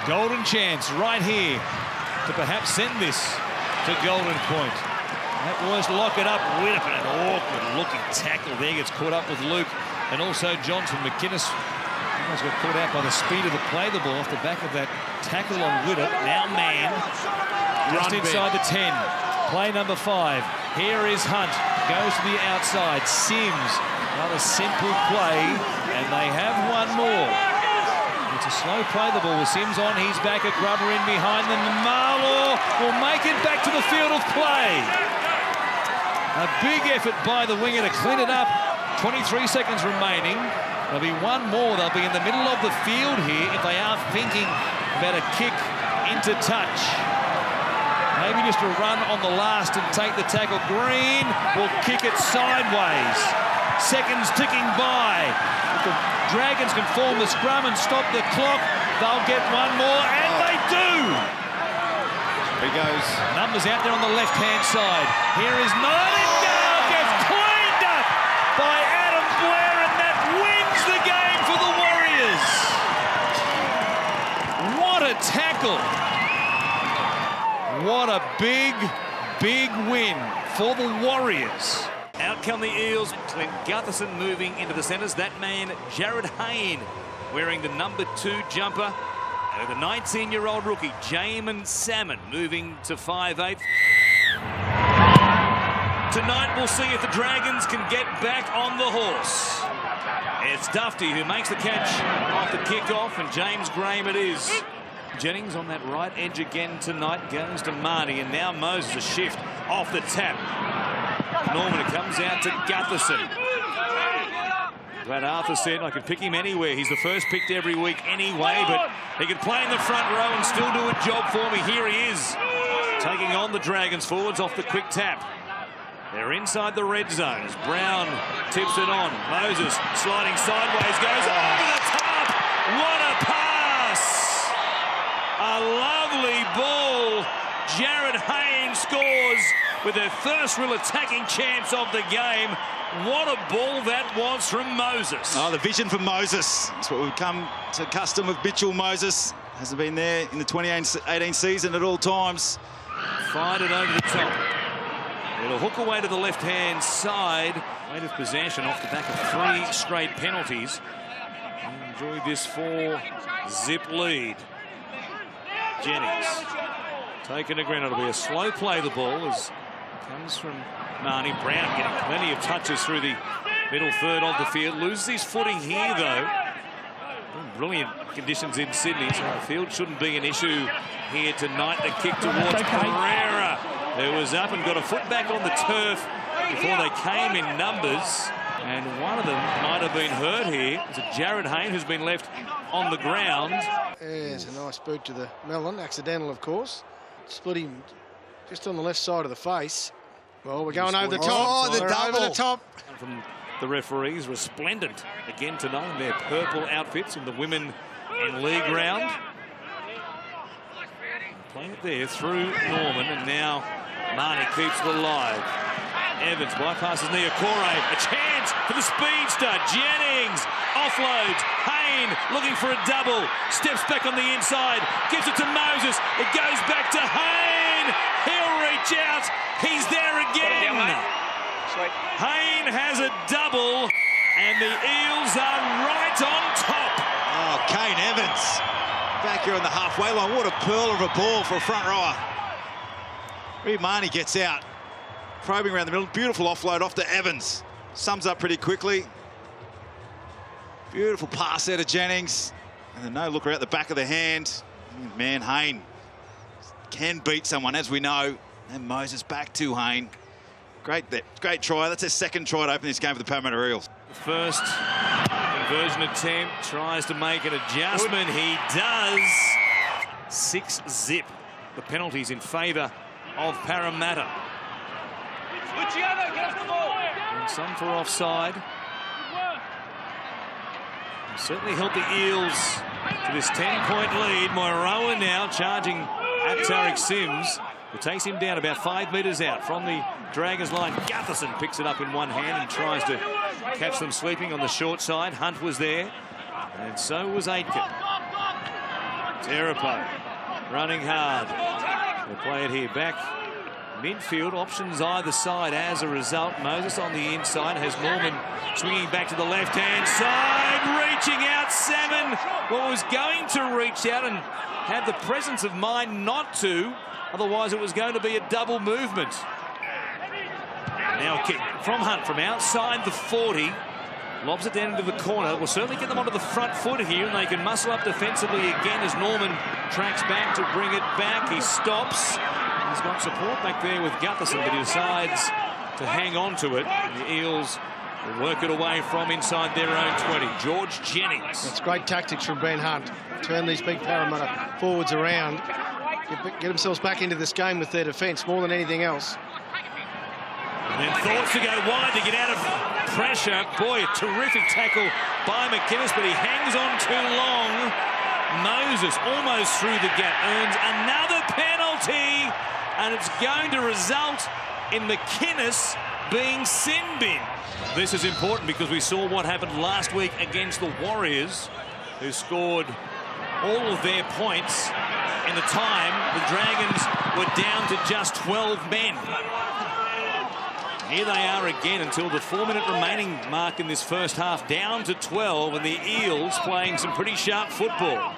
Golden chance right here to perhaps send this to Golden Point. That was lock it up. Widdop, an awkward-looking tackle there. Gets caught up with Luke and also Johnson. McInnes almost got caught out by the speed of the play the ball off the back of that tackle on Widdop. Now Mann just inside the 10. Play number 5. Here is Hunt. Goes to the outside. Sims. Another simple play. And they have one more. It's a slow play the ball with Sims on. He's back at Grubber in behind them. Marlaw will make it back to the field of play. A big effort by the winger to clean it up. 23 seconds remaining. There'll be one more. They'll be in the middle of the field here if they are thinking about a kick into touch. Maybe just a run on the last and take the tackle. Green will kick it sideways. Seconds ticking by. If the Dragons can form the scrum and stop the clock, they'll get one more, and they do! Here he goes. Numbers out there on the left-hand side. Here is Nightingale, gets cleaned up by Adam Blair, and that wins the game for the Warriors. What a tackle. What a big, big win for the Warriors. Out come the Eels. Clint Gutherson moving into the centres. That man, Jared Hayne, wearing the number 2 jumper. And the 19-year-old rookie, Jamin Salmon, moving to 5'8". Tonight, we'll see if the Dragons can get back on the horse. It's Dufty who makes the catch off the kickoff, and James Graham it is. Jennings on that right edge again tonight, goes to Marnie, and now Moses, a shift off the tap. Norman, it comes out to Gutherson. Glad Arthur said I could pick him anywhere. He's the first picked every week anyway, but he could play in the front row and still do a job for me. Here he is, taking on the Dragons forwards off the quick tap. They're inside the red zone as Brown tips it on. Moses sliding sideways, goes over the top. What a pass! A lovely ball. Jared Hayne scores with their first real attacking chance of the game. What a ball that was from Moses. Oh, the vision from Moses. That's what we've come to custom with Mitchell Moses. Hasn't been there in the 2018 season at all times. Fired it over the top. It'll hook away to the left-hand side. Weight of possession off the back of 3 straight penalties. Enjoy this 4-zip lead. Jennings taken to ground. It'll be a slow play, the ball, as it comes from Marnie. Brown getting plenty of touches through the middle third of the field. Loses his footing here, though. Brilliant conditions in Sydney, so the field shouldn't be an issue here tonight. The kick towards Pereira, who was up and got a foot back on the turf before they came in numbers. And one of them might have been hurt here. It's a Jared Hayne who's been left on the ground. There's a nice boot to the melon, accidental of course. Split him just on the left side of the face. Well, we're going over the top. Oh, the double. Over the top. From the referees, resplendent again tonight in their purple outfits in the women in league round. Playing it there through Norman, and now Marnie keeps it alive. Evans bypasses Niokore. A chance for the speedster. Jennings offloads. Hayne looking for a double. Steps back on the inside. Gives it to Moses. It goes back to Hayne. He'll reach out. He's there again. Hayne has a double, and the Eels are right on top. Oh, Kane Evans back here on the halfway line. What a pearl of a ball for a front rower. Reed Marnie gets out, probing around the middle. Beautiful offload off to Evans. Sums up pretty quickly. Beautiful pass there to Jennings. And a no-looker out the back of the hand. Man, Hayne can beat someone, as we know. And Moses back to Hayne. Great try. That's their second try to open this game for the Parramatta Eels. First conversion attempt, tries to make an adjustment. He does. 6-zip. The penalties in favour of Parramatta. And some for offside. Certainly helped the Eels to this 10-point lead. Moiroa now charging at Tariq Sims. It takes him down about 5 metres out from the Dragons line. Gutherson picks it up in one hand and tries to catch them sleeping on the short side. Hunt was there, and so was Aitken. Terapo running hard. They play it here back midfield. Options either side as a result. Moses on the inside has Norman swinging back to the left-hand side. Reaching out, Salmon. Well, was going to reach out and had the presence of mind not to. Otherwise, it was going to be a double movement. Now a kick from Hunt from outside the 40. Lobs it down into the corner. Will certainly get them onto the front foot here, and they can muscle up defensively again as Norman tracks back to bring it back. He stops. He's got support back there with Gutherson, but he decides to hang on to it. And the Eels will work it away from inside their own 20. George Jennings. That's great tactics from Ben Hunt. Turn these big Parramatta forwards around. Get themselves back into this game with their defence more than anything else. And then thoughts to go wide to get out of pressure. Boy, a terrific tackle by McInnes, but he hangs on too long. Moses almost through the gap, earns another penalty, and it's going to result in McInnes being sin-bin. This is important because we saw what happened last week against the Warriors, who scored all of their points in the time the Dragons were down to just 12 men. Here they are again until the 4-minute remaining mark in this first half, down to 12, and the Eels playing some pretty sharp football.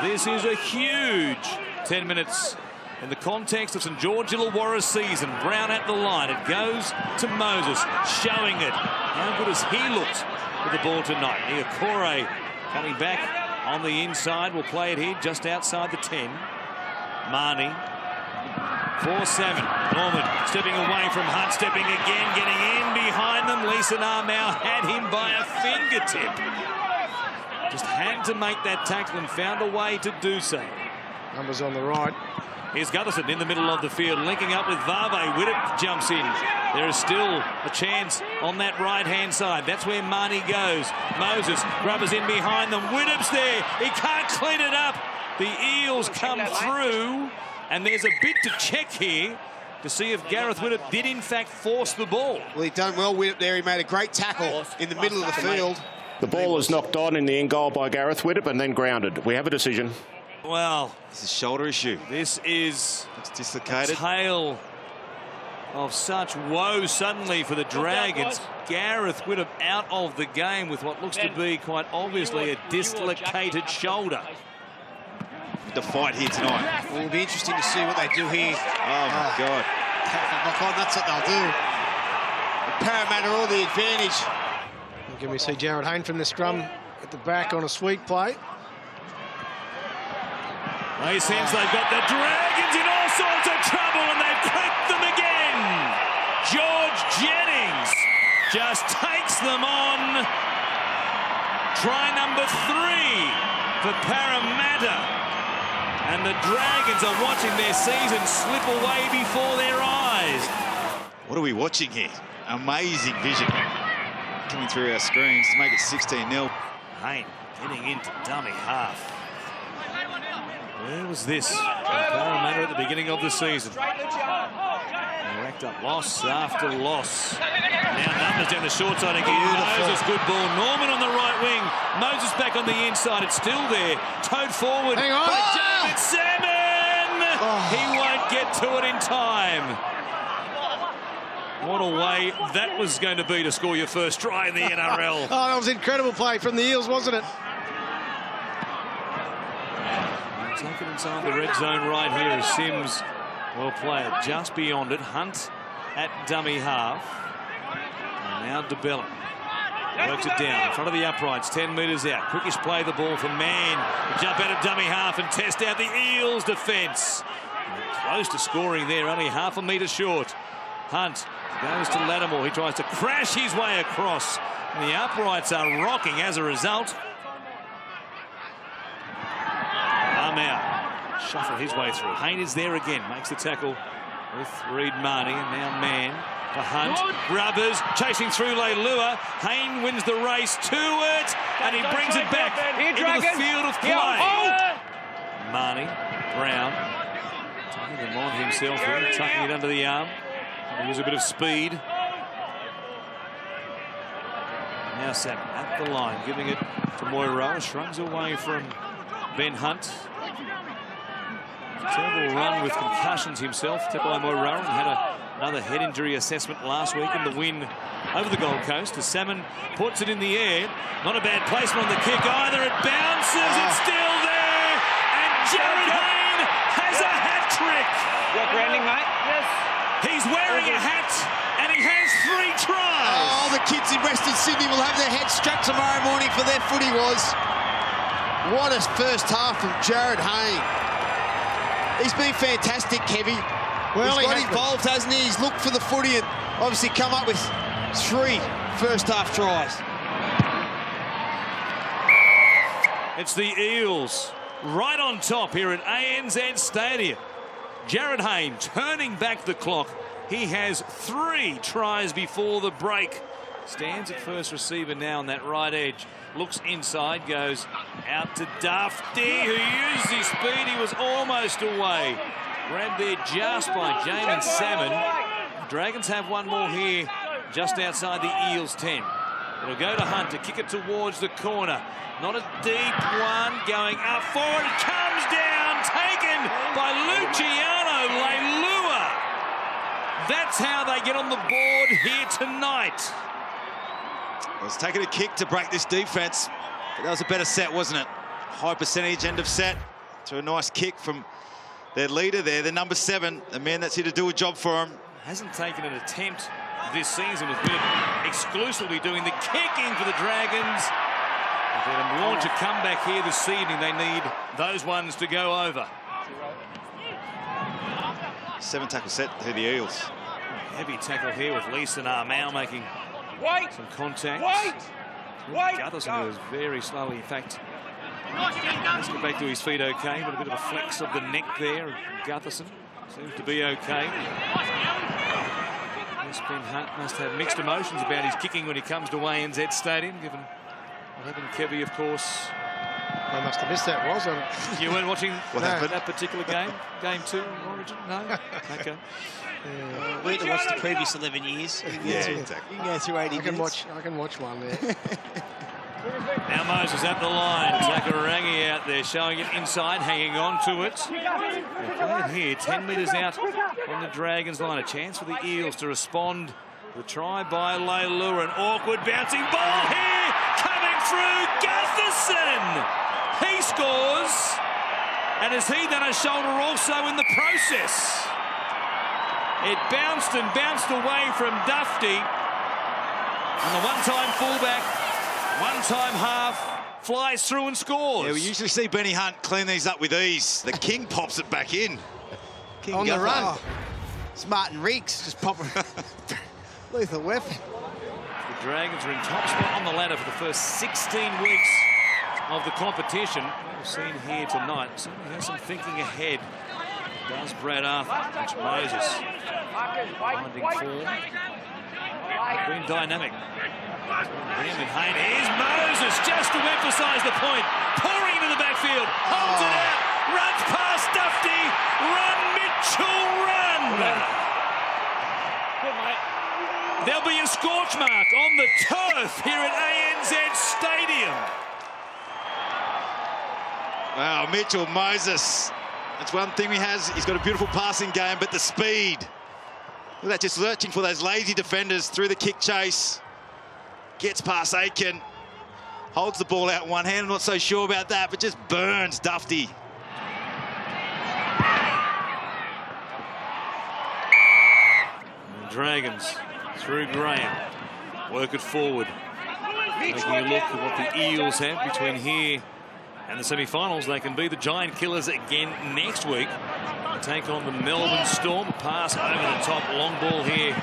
This is a huge 10 minutes in the context of St George Illawarra's season. Brown at the line. It goes to Moses, showing it. How good has he looked with the ball tonight? Niokore coming back On the inside, we'll play it here just outside the 10. Marnie. 4-7. Norman stepping away from Hunt, stepping again, getting in behind them. Leeson Armour had him by a fingertip. Just had to make that tackle and found a way to do so. Numbers on the right. Here's Gutherson in the middle of the field, linking up with Vave. Widdop jumps in. There is still a chance on that right-hand side. That's where Marnie goes. Moses, Grubbers in behind them. Widdop's there. He can't clean it up. The Eels come through, and there's a bit to check here to see if Gareth Widdop did, in fact, force the ball. Well, he done well, Widdop, there. He made a great tackle in the middle of the field. The ball was knocked on in the end goal by Gareth Widdop and then grounded. We have a decision. Well, it's a shoulder issue. This is it's dislocated. A tale of such woe suddenly for the Dragons. Gareth Widdop out of the game with what looks to be quite obviously a dislocated shoulder. The fight here tonight. Well, it'll be interesting to see what they do here. Oh my God. That's what they'll do. Parramatta all the advantage. Can we see Jared Hayne from the scrum at the back on a sweep play? They sense they've got the Dragons in all sorts of trouble, and they've clipped them again. George Jennings just takes them on. Try number 3 for Parramatta. And the Dragons are watching their season slip away before their eyes. What are we watching here? Amazing vision coming through our screens to make it 16-0. Hayne getting into dummy half. Where was this from Parramatta at the beginning of the season? They racked up loss after loss. Now numbers down the short side again. Moses, good ball. Norman on the right wing. Moses back on the inside. It's still there. Towed forward. Hang on. David Salmon! He won't get to it in time. What a way that was going to be to score your first try in the NRL. Oh, that was incredible play from the Eels, wasn't it? Taken inside the red zone right here is Sims. Well played just beyond it. Hunt at dummy half. And now DeBellum works it down in front of the uprights, 10 metres out. Quickish play the ball for Mann. Jump out of dummy half and test out the Eels defence. Close to scoring there, only half a metre short. Hunt goes to Lattimore. He tries to crash his way across. And the uprights are rocking as a result. Armour shuffle his way through. Hayne is there again, makes the tackle with Reid Marnie, and now Mann to Hunt. Grubbers chasing through Leilua. Hayne wins the race to it, and he brings it back into the field of play. Marnie, Brown, taking them on himself, tucking it under the arm. And use a bit of speed. Now Sam at the line, giving it to Moira. Shrugs away from Ben Hunt. Terrible run with concussions himself. Tepai Moira had another head injury assessment last week in the win over the Gold Coast. As Salmon puts it in the air. Not a bad placement on the kick either. It bounces. It's still there. And Jared Hayne has a hat trick. You're grounding, mate? Yes. He's wearing a hat and he has 3 tries. Oh, the kids in Western Sydney will have their heads strapped tomorrow morning for their footy was. What a first half from Jared Hayne. He's been fantastic, Kevy. Well, he's got involved, hasn't he? He's looked for the footy and obviously come up with 3 first half tries. It's the Eels right on top here at ANZ Stadium. Jared Hayne turning back the clock. He has 3 tries before the break. Stands at first receiver now on that right edge. Looks inside, goes out to Dufty, who used his speed. He was almost away. Grabbed there just by Jamin Salmon. Dragons have one more here just outside the Eels 10. It'll go to Hunt to kick it towards the corner. Not a deep one, going up forward. It comes down, taken by Luciano Leilua. That's how they get on the board here tonight. Well, it's taken a kick to break this defence. But that was a better set, wasn't it? High percentage end of set. To a nice kick from their leader there, the number 7, the man that's here to do a job for him. Hasn't taken an attempt this season with Widdop exclusively doing the kicking for the Dragons. If they're to launch a comeback here this evening, they need those ones to go over. 7 tackle set to the Eels. Heavy tackle here with Leeson Armau making some contact. Gutherson was very slowly, in fact. Let's get back to his feet okay, but a bit of a flex of the neck there. Gutherson seems to be okay. Ben Hunt must have mixed emotions about his kicking when he comes to ANZ Stadium, given what happened to Kevy, of course. I must have missed that, wasn't it? You weren't watching that particular game? Game 2 in Origin? No? Okay. We had to watch the previous 11 years. Exactly. You can go through 80 minutes. I can watch one there. Now Moses at the line. Takarangi out there, showing it inside, hanging on to it. They're playing here, 10 metres out on the Dragons line. A chance for the Eels to respond. The try by Leilua, an awkward bouncing ball here, coming through Gutherson. He scores, and has he done a shoulder also in the process? It bounced and bounced away from Dufty, and the one-time fullback, one-time half, flies through and scores. Yeah, we usually see Benny Hunt clean these up with ease. The King pops it back in. King on the Gutherson. run. It's Martin Riggs just popping. Lethal weapon. The Dragons are in top spot on the ladder for the first 16 weeks of the competition. We've seen here tonight. Certainly has some thinking ahead. Does Brad Arthur, which Moses finding form. Been dynamic. Him and Hayne. Here's Moses, just to emphasise the point. Pouring into the backfield. Holds it out. Runs past Dufty. Run, Mitchell, run. Good, mate. There'll be a scorch mark on the turf here at ANZ Stadium. Wow, Mitchell Moses. That's one thing he has. He's got a beautiful passing game, but the speed. Look at that, just searching for those lazy defenders through the kick chase. Gets past Aiken. Holds the ball out in one hand. I'm not so sure about that, but just burns Dufty. The Dragons through Graham. Work it forward. Taking a look at what the Eels have between here and the semi-finals. They can be the Giant Killers again next week. They take on the Melbourne Storm. A pass over the top. Long ball here.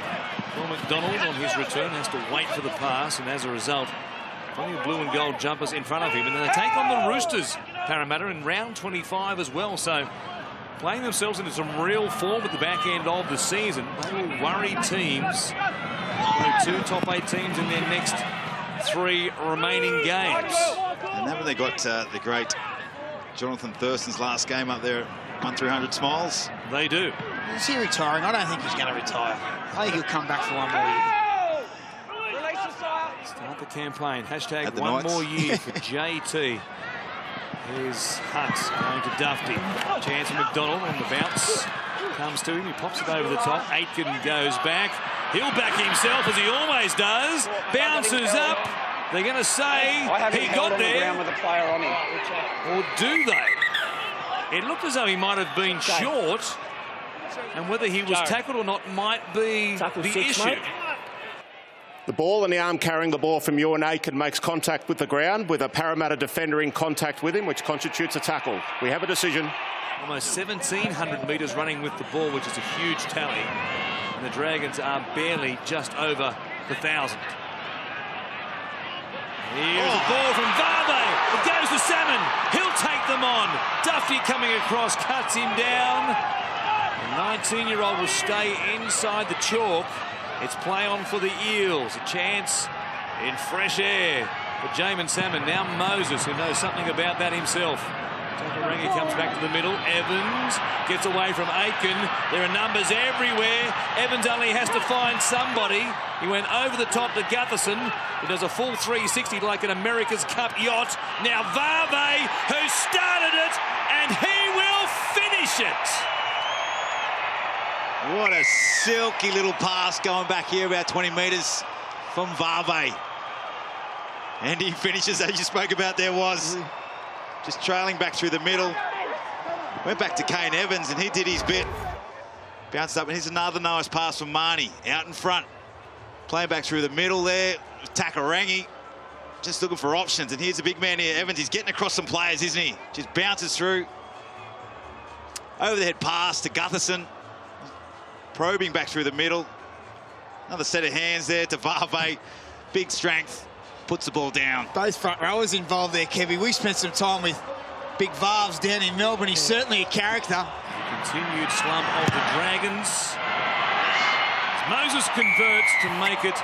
Will McDonald on his return has to wait for the pass, and as a result, plenty of blue and gold jumpers in front of him. And then they take on the Roosters, Parramatta, in round 25 as well. So playing themselves into some real form at the back end of the season. They will worry teams. Only 2 top 8 teams in their next 3 remaining games. And haven't they got the great Jonathan Thurston's last game up there at 1-300 Smiles? They do. Is he retiring? I don't think he's going to retire. I think he'll come back for one more year. Start the campaign. Hashtag the one Knights. more year for JT. Here's Hunt going to Dufty. Chance for McDonald on the bounce. Comes to him. He pops it over the top. Aitken goes back. He'll back himself as he always does. Bounces up. They're going to say he got there. With a player on him. Or do they? It looked as though he might have been short. And whether he was tackled or not might be the issue. Mate. The ball and the arm carrying the ball from Ewan Aiken makes contact with the ground, with a Parramatta defender in contact with him, which constitutes a tackle. We have a decision. Almost 1,700 metres running with the ball, which is a huge tally. And the Dragons are barely just over the 1,000. Here's a ball from Varve. It goes to Salmon. He'll take them on. Dufty coming across, cuts him down. The 19-year-old will stay inside the chalk. It's play on for the Eels. A chance in fresh air for Jamin Salmon. Now Moses, who knows something about that himself. Takarangi comes back to the middle. Evans gets away from Aiken. There are numbers everywhere. Evans only has to find somebody. He went over the top to Gutherson, who does a full 360 like an America's Cup yacht. Now Varve, who started it, and he will finish it. What a silky little pass going back here about 20 metres from Varve. And he finishes, as you spoke about there, was just trailing back through the middle. Went back to Kane Evans and he did his bit. Bounced up, and here's another nice pass from Marnie out in front. Playing back through the middle there, Takarangi. just looking for options. And here's a big man here, Evans. He's getting across some players, isn't he? Just bounces through. Over the head pass to Gutherson. Probing back through the middle. Another set of hands there to Vave. Big strength. Puts the ball down. Both front rowers involved there, Kevy. We spent some time with Big Varves down in Melbourne. He's certainly a character. Continued slump of the Dragons. Moses converts to make it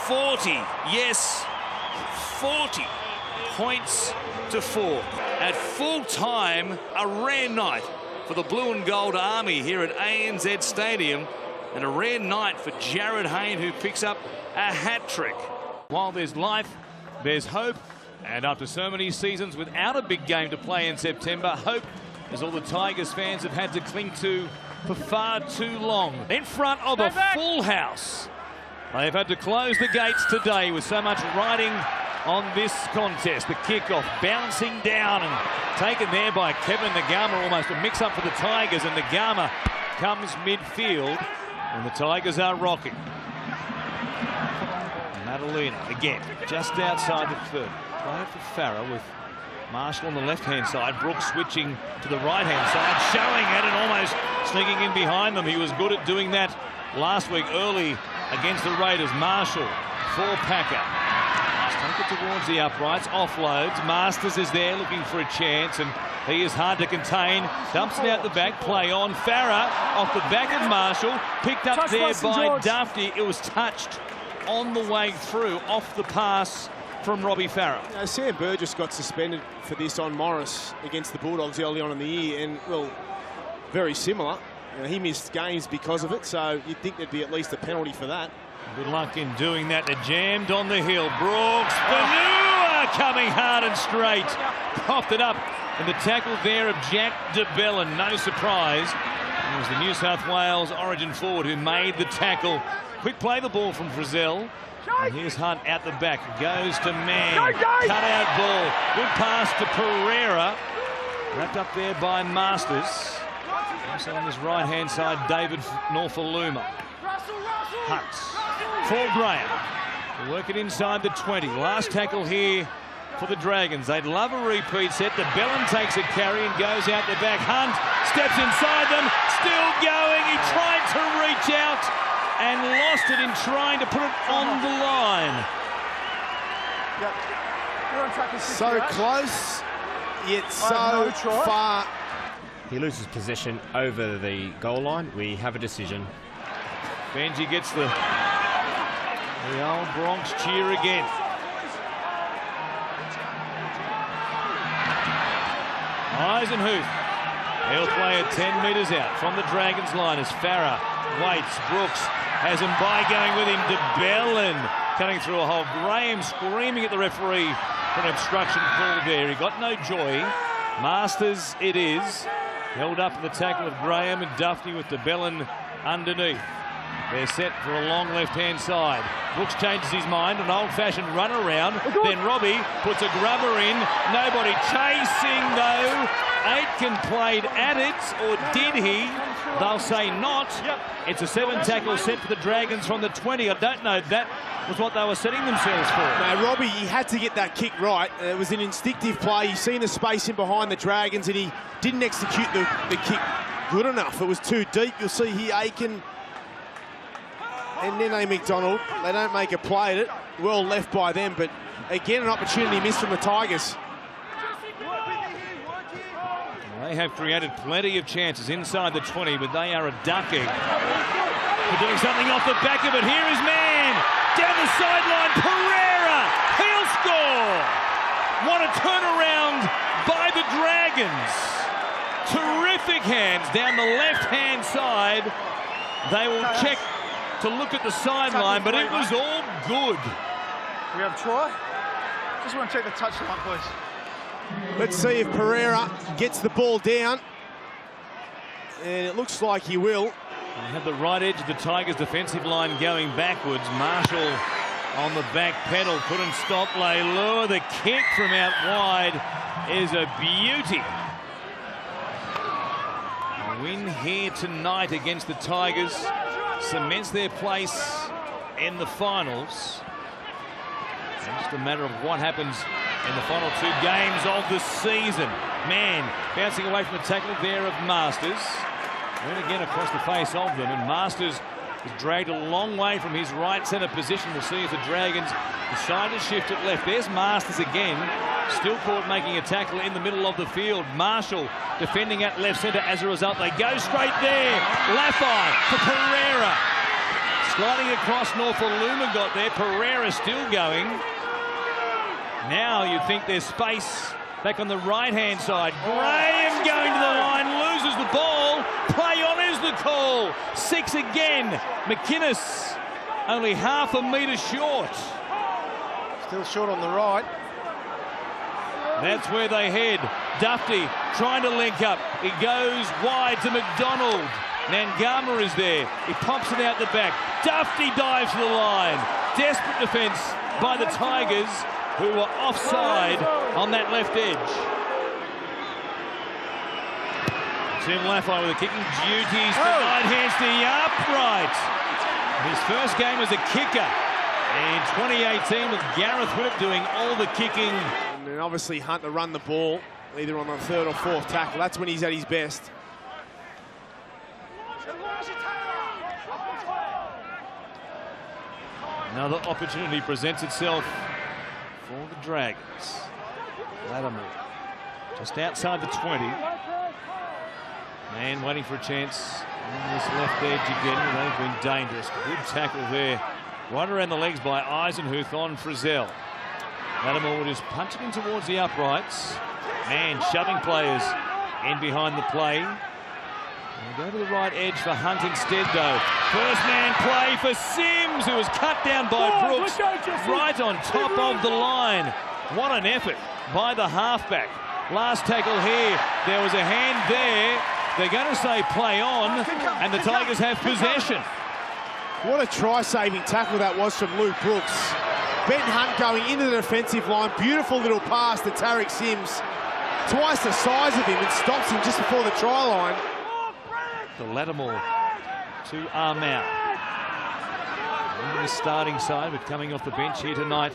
40. Yes, 40 points to 4. At full time, a rare night for the Blue and Gold Army here at ANZ Stadium, and a rare night for Jared Hayne, who picks up a hat-trick. While there's life, there's hope, and after so many seasons without a big game to play in September, hope is all the Tigers fans have had to cling to for far too long. In front of a full house. They've had to close the gates today with so much riding on this contest. The kickoff bouncing down and taken there by Kevin Nagama, almost a mix-up for the Tigers, and Nagama comes midfield and the Tigers are rocking. Madalena again, just outside the third. Play for Farah with Marshall on the left-hand side. Brooks switching to the right-hand side, showing it and almost sneaking in behind them. He was good at doing that last week early against the Raiders. Marshall for Packer. Take it towards the uprights, offloads. Masters is there looking for a chance, and he is hard to contain. Dumps it out the back, play on. Farah off the back of Marshall, picked up there by Duffy. It was touched on the way through, off the pass from Robbie Farah. Sam Burgess got suspended for this on Morris against the Bulldogs early on in the year, and, well, very similar. He missed games because of it, so you'd think there'd be at least a penalty for that. Good luck in doing that. They're jammed on the hill. Brooks, Fanua coming hard and straight. Popped it up. And the tackle there of Jack DeBellin. No surprise. It was the New South Wales origin forward who made the tackle. Quick play the ball from Frizzell. And here's Hunt out the back. Goes to Mann. Cut out ball. Good pass to Pereira. Wrapped up there by Masters. Also on his right-hand side, David Norfoluma. Hunt for Graham. We'll work it inside the 20. Last tackle here for the Dragons. They'd love a repeat set. DeBellin takes a carry and goes out the back. Hunt steps inside them. Still going. He tried to reach out and lost it in trying to put it on the line. So close, yet so far. He loses possession over the goal line. We have a decision. Benji gets the old Bronx cheer again. Eisenhuth. He'll play it 10 metres out from the Dragons line as Farah waits. Brooks has him by, going with him. DeBellin cutting through a hole. Graham screaming at the referee for an obstruction call there. He got no joy. Masters it is. Held up in the tackle of Graham and Duffy with DeBellin underneath. They're set for a long left-hand side. Brooks changes his mind, an old-fashioned run around. Then Robbie puts a grubber in. Nobody chasing, though. Aitken played at it, or did he? They'll say not. It's a 7-tackle set for the Dragons from the 20. I don't know if that was what they were setting themselves for. No, Robbie, he had to get that kick right. It was an instinctive play. You've seen the space in behind the Dragons, and he didn't execute the kick good enough. It was too deep. You'll see here Aitken and Nene McDonald. They don't make a play at it. Well left by them, but again, an opportunity missed from the Tigers. They have created plenty of chances inside the 20, but they are a duck egg for doing something off the back of it. Here is Mann down the sideline. Pereira, he'll score. What a turnaround by the Dragons. Terrific hands down the left-hand side. They will check to look at the sideline, but it was all good. We have try. Just want to check the touchline, please. Let's see if Pereira gets the ball down. And it looks like he will. They had the right edge of the Tigers' defensive line going backwards. Marshall on the back pedal, couldn't stop Leilua. The kick from out wide is a beauty. A win here tonight against the Tigers cements their place in the finals. Just a matter of what happens in the final 2 games of the season. Man bouncing away from the tackle there of Masters. Then again across the face of them, and Masters is dragged a long way from his right centre position. We'll see if the Dragons decide to shift it left. There's Masters again, still caught making a tackle in the middle of the field. Marshall defending at left centre. As a result, they go straight there. Laffey for Pereira. Sliding across Norfoluma got there. Pereira still going. Now you think there's space back on the right-hand side. Graham going to the line, loses the ball. Play on is the call. 6 again. McInnes only half a metre short. Still short on the right. That's where they head. Dufty trying to link up. He goes wide to McDonald. Nangama is there. He pops it out the back. Dufty dives to the line. Desperate defence by the Tigers, who were offside on that left edge. Tim Laffey with the kicking duties tonight. Hands to the upright. His first game as a kicker in 2018 with Gareth Whip doing all the kicking. And then obviously Hunt to run the ball, either on the 3rd or 4th tackle. That's when he's at his best. Another opportunity presents itself for the Dragons. Latimer just outside the 20. Man waiting for a chance on this left edge again. They've been dangerous. Good tackle there. Right around the legs by Eisenhuth on Frizzell. Latimer just punching in towards the uprights. Man shoving players in behind the play. We'll go to the right edge for Hunt instead, though. First man play for Sims, who was cut down by Brooks, right on top of the line. What an effort by the halfback. Last tackle here. There was a hand there. They're going to say play on, and the Tigers have possession. What a try-saving tackle that was from Luke Brooks. Ben Hunt going into the defensive line. Beautiful little pass to Tariq Sims. Twice the size of him, and stops him just before the try line. The Lattimore to Armau. Into the starting side, but coming off the bench here tonight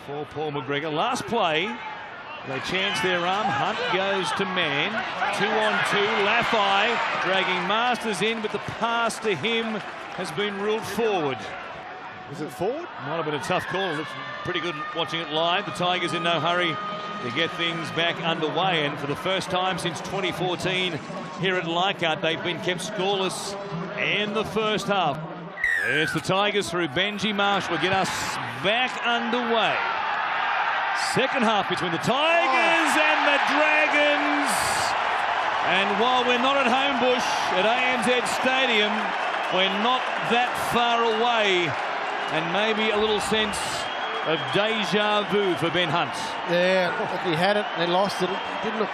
for Paul McGregor. Last play, they chance their arm. Hunt goes to man. 2-on-2. Laffey dragging Masters in, but the pass to him has been ruled forward. Was it forward? Might have been a tough call. Looks pretty good watching it live. The Tigers in no hurry to get things back underway, and for the first time since 2014 here at Leichhardt, they've been kept scoreless in the first half. It's the Tigers through Benji Marshall will get us back underway. Second half between the Tigers and the Dragons. And while we're not at Homebush at ANZ Stadium, we're not that far away, and maybe a little sense of deja vu for Ben Hunt. Yeah, if he had it and he lost it,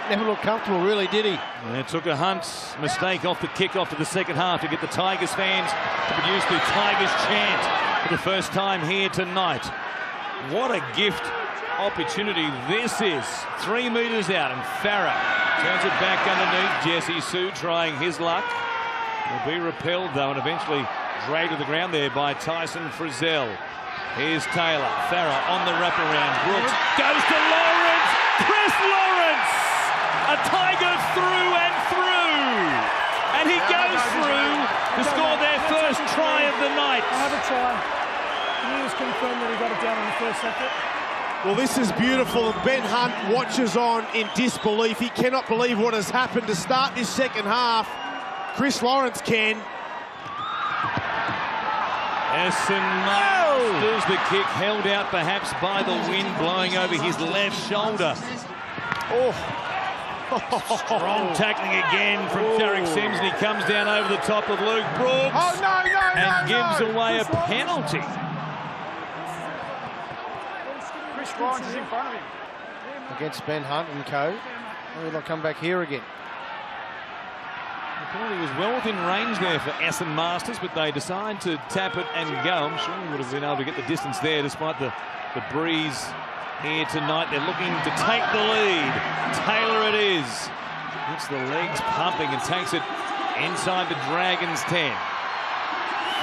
never looked comfortable, really, did he? And it took a Hunt mistake off the kick-off to the second half to get the Tigers fans to produce the Tigers chant for the first time here tonight. What a gift opportunity this is. 3 metres out, and Farah turns it back underneath. Jesse Sue trying his luck. Will be repelled, though, and eventually dragged to the ground there by Tyson Frizzell. Here's Taylor. Farah on the wraparound. Brooks goes to Lawrence. Chris Lawrence! A Tiger through and through. And he goes through to score their first try of the night. I have a try. Can you just confirm that he got it down on the first second? Well, this is beautiful, and Ben Hunt watches on in disbelief. He cannot believe what has happened to start this second half. Chris Lawrence can. Essen Masters, the kick held out perhaps by the wind blowing over his left shoulder. Strong tackling again from Tariq Sims, and he comes down over the top of Luke Brooks and gives away a penalty. Chris Lawrence is in front of him. Against Ben Hunt and co. Maybe they'll come back here again. The penalty was well within range there for Essen Masters, but they decide to tap it and go. I'm sure he would have been able to get the distance there despite the breeze here tonight. They're looking to take the lead. Taylor it is. Gets the legs pumping and takes it inside the Dragons 10.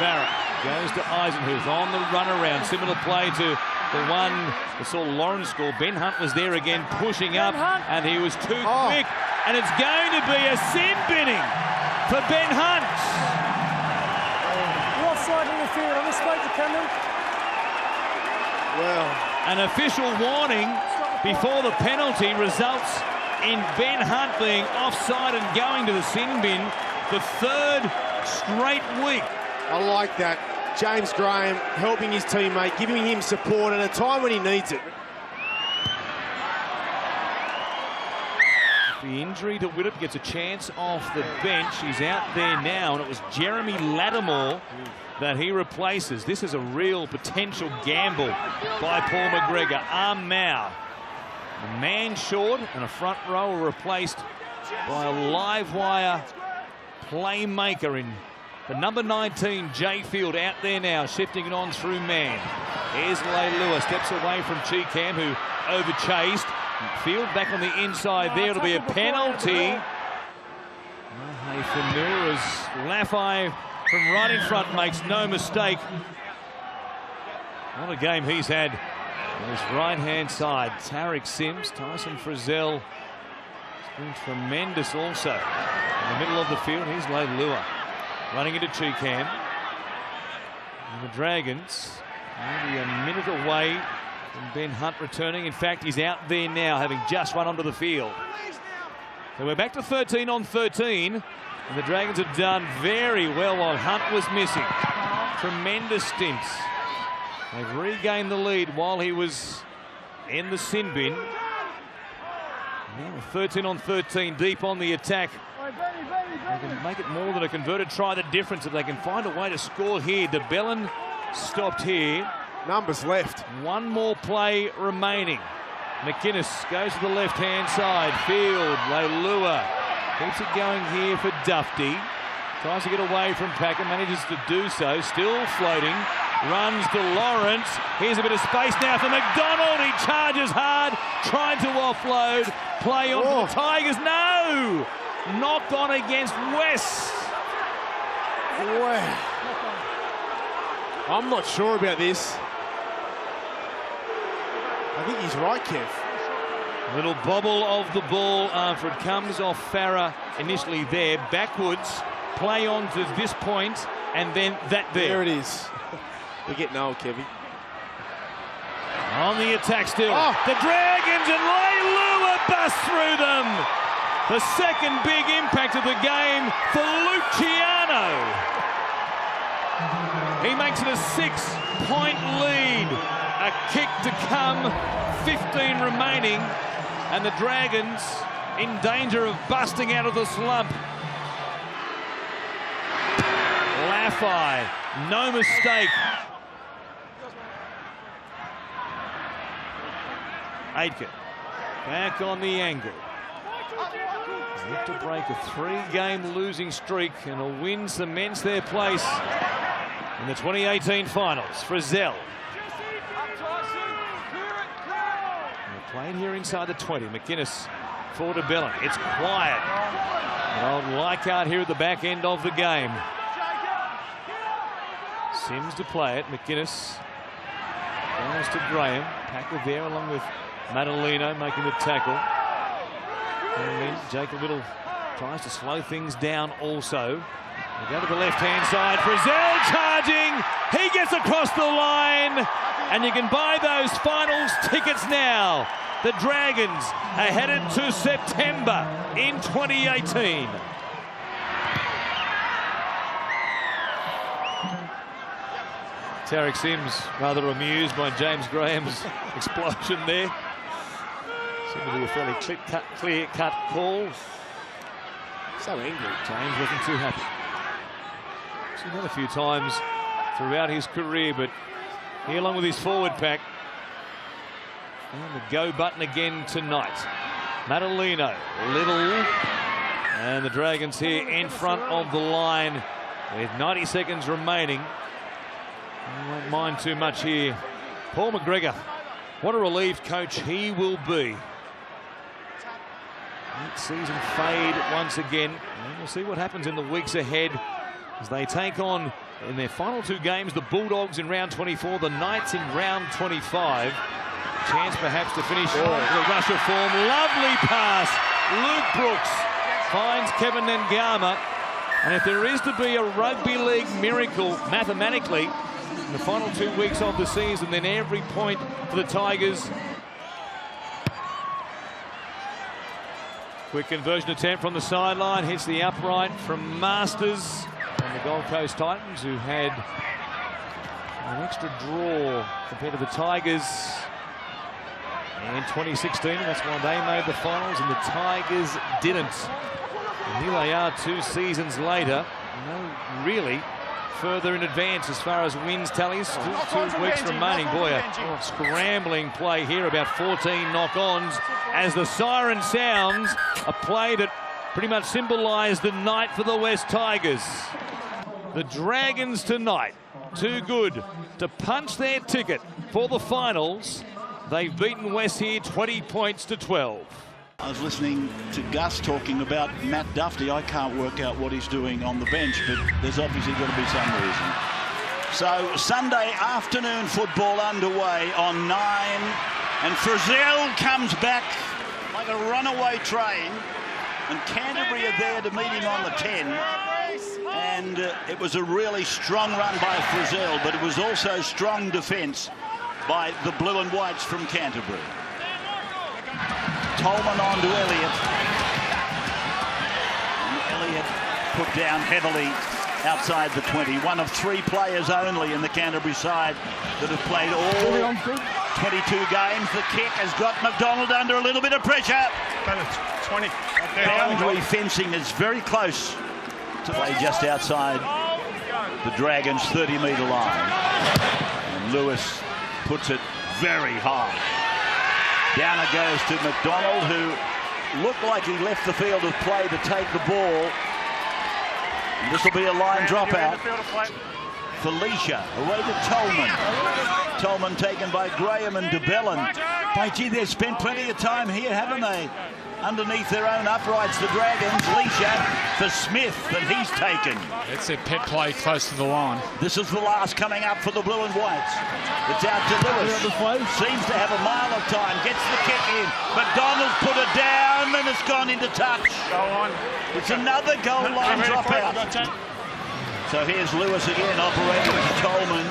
Farah goes to Eisenhuth on the run around. Similar play to the one that saw Lawrence score. Ben Hunt was there again, pushing up, and he was too quick. And it's going to be a sin binning for Ben Hunt. You're offside in the field. I just spoke to Cameron. Well, an official warning before the penalty results in Ben Hunt being offside and going to the sin bin the third straight week. I like that. James Graham helping his teammate, giving him support at a time when he needs it. The injury to Widdop gets a chance off the bench. He's out there now, and it was Jeremy Lattimore that he replaces. This is a real potential gamble by Paul McGregor. Mao, a man short, and a front row replaced by a live wire playmaker in the number 19, Jay Field, out there now, shifting it on through man. Here's Leilua, steps away from Cheekham, who overchased. Field back on the inside there. It'll be a penalty. Fanura's Laffey from right in front makes no mistake. What a game he's had on his right-hand side. Tarek Sims, Tyson Frizzell has been tremendous also. In the middle of the field, here's Leilua running into Cheekham. And the Dragons maybe a minute away from Ben Hunt returning. In fact, he's out there now, having just run onto the field. So we're back to 13 on 13. And the Dragons have done very well while Hunt was missing. Tremendous stints. They've regained the lead while he was in the sin bin. Now 13 on 13, deep on the attack. They can make it more than a converted try. The difference if they can find a way to score here. DeBellin stopped here. Numbers left. One more play remaining. McInnes goes to the left-hand side. Field, Leilua keeps it going here for Dufty. Tries to get away from Packer, manages to do so. Still floating. Runs to Lawrence. Here's a bit of space now for McDonald. He charges hard, trying to offload. Play on to the Tigers. No! Knock on against West. Wow. I'm not sure about this. I think he's right, Kev. Little bobble of the ball after it comes off Farah initially there. Backwards, play on to this point, and then that there. There it is. We're getting old, Kevy. On the attack still. The Dragons and Leilua bust through them. The second big impact of the game for Luciano. He makes it a 6-point lead. A kick to come, 15 remaining, and the Dragons in danger of busting out of the slump. Laffey, no mistake. Aitken back on the angle. Look to break a 3-game losing streak, and a win cements their place in the 2018 finals. Frizzell. They're playing here inside the 20. McInnes for DeBellin. It's quiet. And old Leichhardt here at the back end of the game. Sims to play it. McInnes goes to Graham. Packer there along with Madalino making the tackle. And then Jacob Little tries to slow things down also. They go to the left-hand side. Frizzell charging. He gets across the line. And you can buy those finals tickets now. The Dragons are headed to September in 2018. Tarek Sims rather amused by James Graham's explosion there. Seemed to be a fairly clear-cut call. So angry. James wasn't too happy. Seen that a few times throughout his career, but he, along with his forward pack, and the go button again tonight. Madalino, Little, and the Dragons here in front of the line with 90 seconds remaining. I won't mind too much here. Paul McGregor, what a relieved coach he will be. Mid-season fade once again. And we'll see what happens in the weeks ahead as they take on in their final 2 games, the Bulldogs in round 24, the Knights in round 25. Chance perhaps to finish with a rush of form. Lovely pass. Luke Brooks finds Kevin Nangama. And if there is to be a rugby league miracle mathematically in the final 2 weeks of the season, then every point for the Tigers. Quick conversion attempt from the sideline, hits the upright from Masters and the Gold Coast Titans, who had an extra draw compared to the Tigers in 2016. And that's why they made the finals and the Tigers didn't. And here they are 2 seasons later. No really further in advance as far as wins tallies. 2 weeks remaining. Boy, a scrambling play here, about 14 knock-ons as the siren sounds, a play that pretty much symbolised the night for the West Tigers. The Dragons tonight, too good to punch their ticket for the finals. They've beaten West here 20 points to 12. I was listening to Gus talking about Matt Duffy. I can't work out what he's doing on the bench, but there's obviously got to be some reason. So Sunday afternoon football underway on 9, and Frizzell comes back like a runaway train, and Canterbury are there to meet him on the 10. And it was a really strong run by Frizzell, but it was also strong defence by the blue and whites from Canterbury. Tolman on to Elliott. And Elliott put down heavily outside the 20. One of 3 players only in the Canterbury side that have played all 22 games. The kick has got McDonald under a little bit of pressure. 20. Boundary fencing is very close to play just outside the Dragons' 30-metre line. And Lewis puts it very high. Down it goes to McDonald, who looked like he left the field of play to take the ball. This will be a line dropout. Felicia away to Tolman. Tolman taken by Graham and DeBellin. By gee, they've spent plenty of time here, haven't they? Underneath their own uprights, the Dragons. Leisha for Smith, and he's taken. It's a pet play close to the line. This is the last coming up for the blue and whites. It's out to Lewis. Seems to have a mile of time. Gets the kick in. McDonald's put it down, and it's gone into touch. Goal line. It's another goal line dropout. So here's Lewis again operating with Tolman.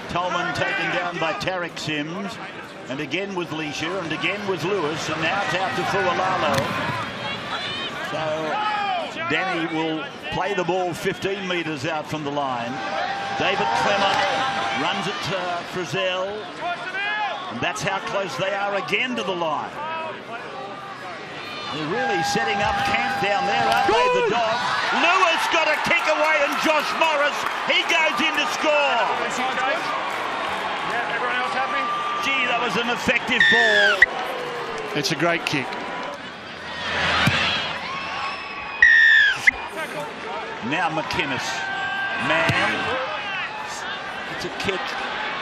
Tolman taken down by Tarek Sims. And again with Leisha, and again with Lewis, and now it's out to Fualalo. So Danny will play the ball 15 metres out from the line. David Clement runs it to Frizzell, and that's how close they are again to the line. They're really setting up camp down there, aren't they, the Dogs? Lewis got a kick away, and Josh Morris, he goes in to score. Yeah, everyone else happy? Gee, that was an effective ball. It's a great kick. Now McInnes. Man. It's a kick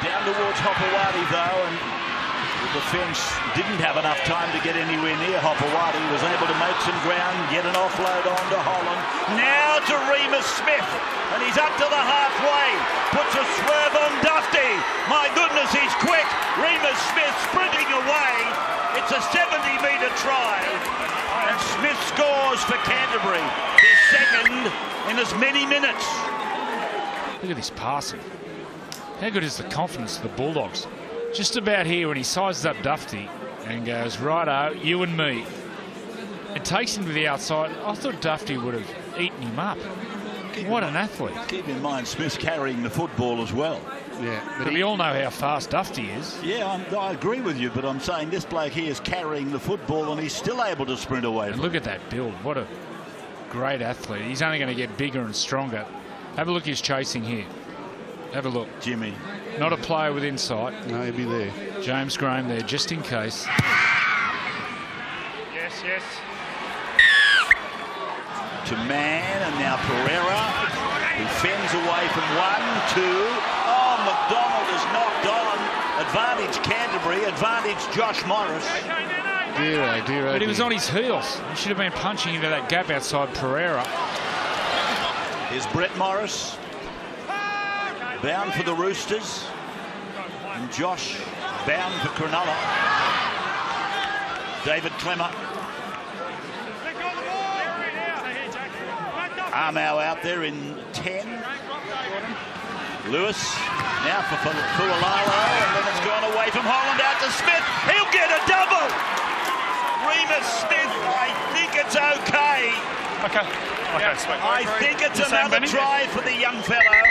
down towards Hopewadi, though, and the defence didn't have enough time to get anywhere near Hopewadi. He was able to make some ground, get an offload on to Holland. Now to Remus Smith, and he's up to the halfway. Puts a swerve on Dufty. My goodness, he's quick. Remus Smith sprinting away. It's a 70-metre try, and Smith scores for Canterbury. Their second in as many minutes. Look at this passing. How good is the confidence of the Bulldogs? Just about here when he sizes up Dufty and goes, righto, you and me. It takes him to the outside. I thought Dufty would have eaten him up. What an athlete. Keep in mind, Smith's carrying the football as well. Yeah, but we all know how fast Dufty is. Yeah, I agree with you, but I'm saying this bloke here is carrying the football and he's still able to sprint away. And look at that build. What a great athlete. He's only going to get bigger and stronger. Have a look, he's chasing here. Have a look. Jimmy. Not a player with insight. No, he'll be there. James Graham there, just in case. Yes, yes. To Man, and now Pereira, who fends away from 1, 2. Oh, McDonald is knocked on. Advantage Canterbury, advantage Josh Morris. Dear, dear, but he was on his heels. He should have been punching into that gap outside Pereira. Here's Brett Morris. bound for the Roosters. And Josh bound for Cronulla. David Clemmer. Armau out there in 10. Lewis now for Fualalo, and then it's gone away from Holland out to Smith. He'll get a double. Remus Smith, I think it's okay. Okay, sweet. I think it's another try for the young fellow.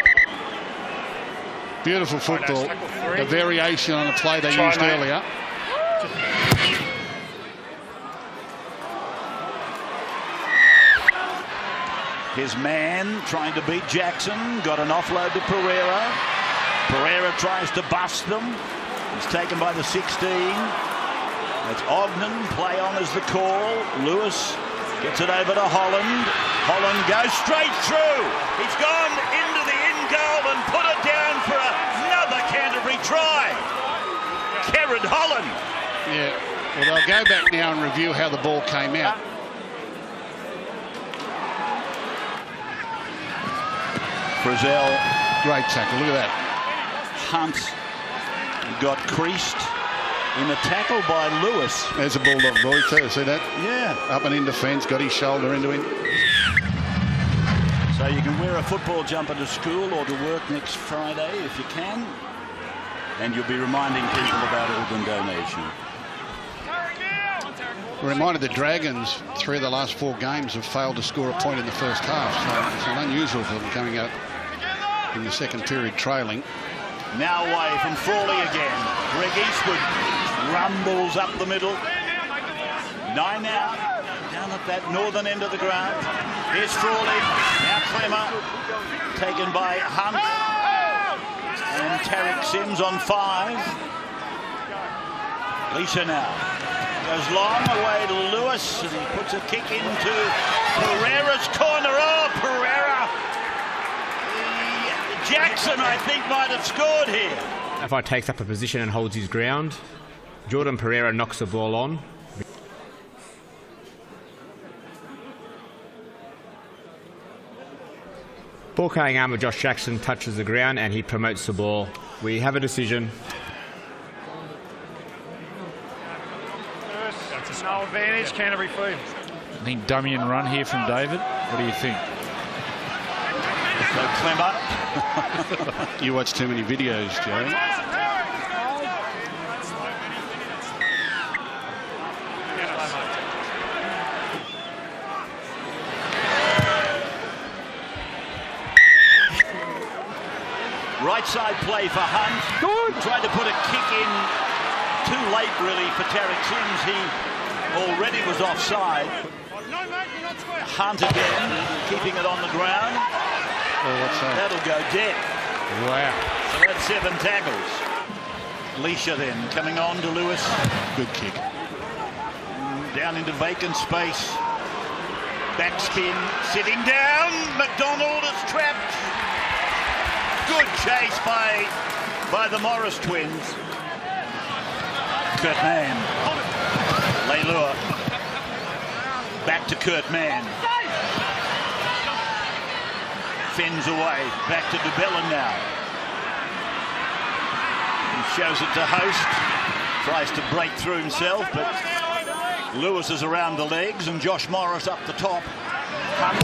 Beautiful football. A variation on a play they used earlier. His man trying to beat Jackson. Got an offload to Pereira. Pereira tries to bust them. He's taken by the 16. That's Ogden. Play on is the call. Lewis gets it over to Holland. Holland goes straight through. He's gone into the in goal and put it down for another Canterbury try. Kerrod Holland. Yeah, well, they'll go back now and review how the ball came out. Frizzell. Great tackle, look at that. Hunt got creased in a tackle by Lewis. There's a Bulldog boy too, see that? Yeah. Up and in defence, got his shoulder into him. So you can wear a football jumper to school or to work next Friday if you can. And you'll be reminding people about organ donation. Reminded the Dragons 3 of the last 4 games have failed to score a point in the first half, so it's not unusual for them coming up in the second period trailing. Now away from Frawley again. Greg Eastwood rumbles up the middle. 9 out, down at that northern end of the ground. Here's Frawley, now Clemmer, taken by Hunt. And Tarek Sims on 5. Lisa now. Goes long away to Lewis, and he puts a kick into Pereira's corner. Oh, Pereira! Jackson, I think, might have scored here. If I takes up a position and holds his ground, Jordan Pereira knocks the ball on. Ball carrying arm of Josh Jackson touches the ground and he promotes the ball. We have a decision. No advantage, Canterbury food. I think dummy and run here from David. What do you think? So Clemmer. You watch too many videos, Joe. Right side play for Hunt. Good. Tried to put a kick in too late, really, for Tarek Sims. He already was offside. Hunt again, keeping it on the ground. Oh, what's that? That'll go dead. Wow. So that's 7 tackles. Leisha then coming on to Lewis. Good kick. Down into vacant space. Backspin, sitting down. McDonald is trapped. Good chase by the Morris twins. Kurt Mann. Leilua. Back to Kurt Mann. Fins away. Back to de Belin now. He shows it to Host. Tries to break through himself, but Lewis is around the legs and Josh Morris up the top. Hunt.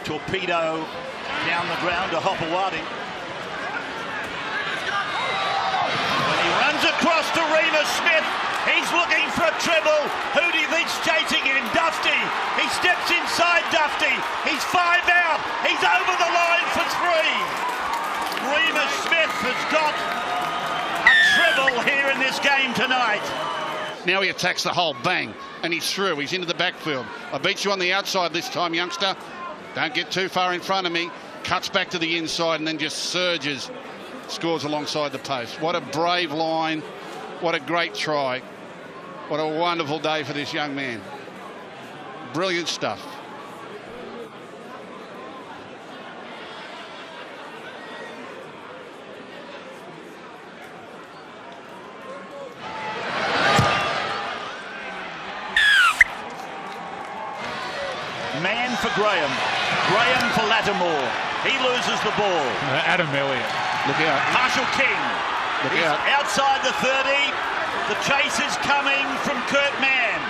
Torpedo down the ground to Hopewadi. He runs across to Remus Smith. He's looking for a treble. Who do you think's chasing him? Dufty. He steps inside Dufty. He's 5 out. He's over the line for 3. Remus Smith has got a treble here in this game tonight. Now he attacks the hole. Bang. And he's through. He's into the backfield. I beat you on the outside this time, youngster. Don't get too far in front of me. Cuts back to the inside and then just surges. Scores alongside the post. What a brave line. What a great try. What a wonderful day for this young man. Brilliant stuff. Man for Graham. Graham for Lattimore. He loses the ball. Adam Elliott. Look out. Marshall King. Look He's out. outside the 30. The chase is coming from Kurt Mann.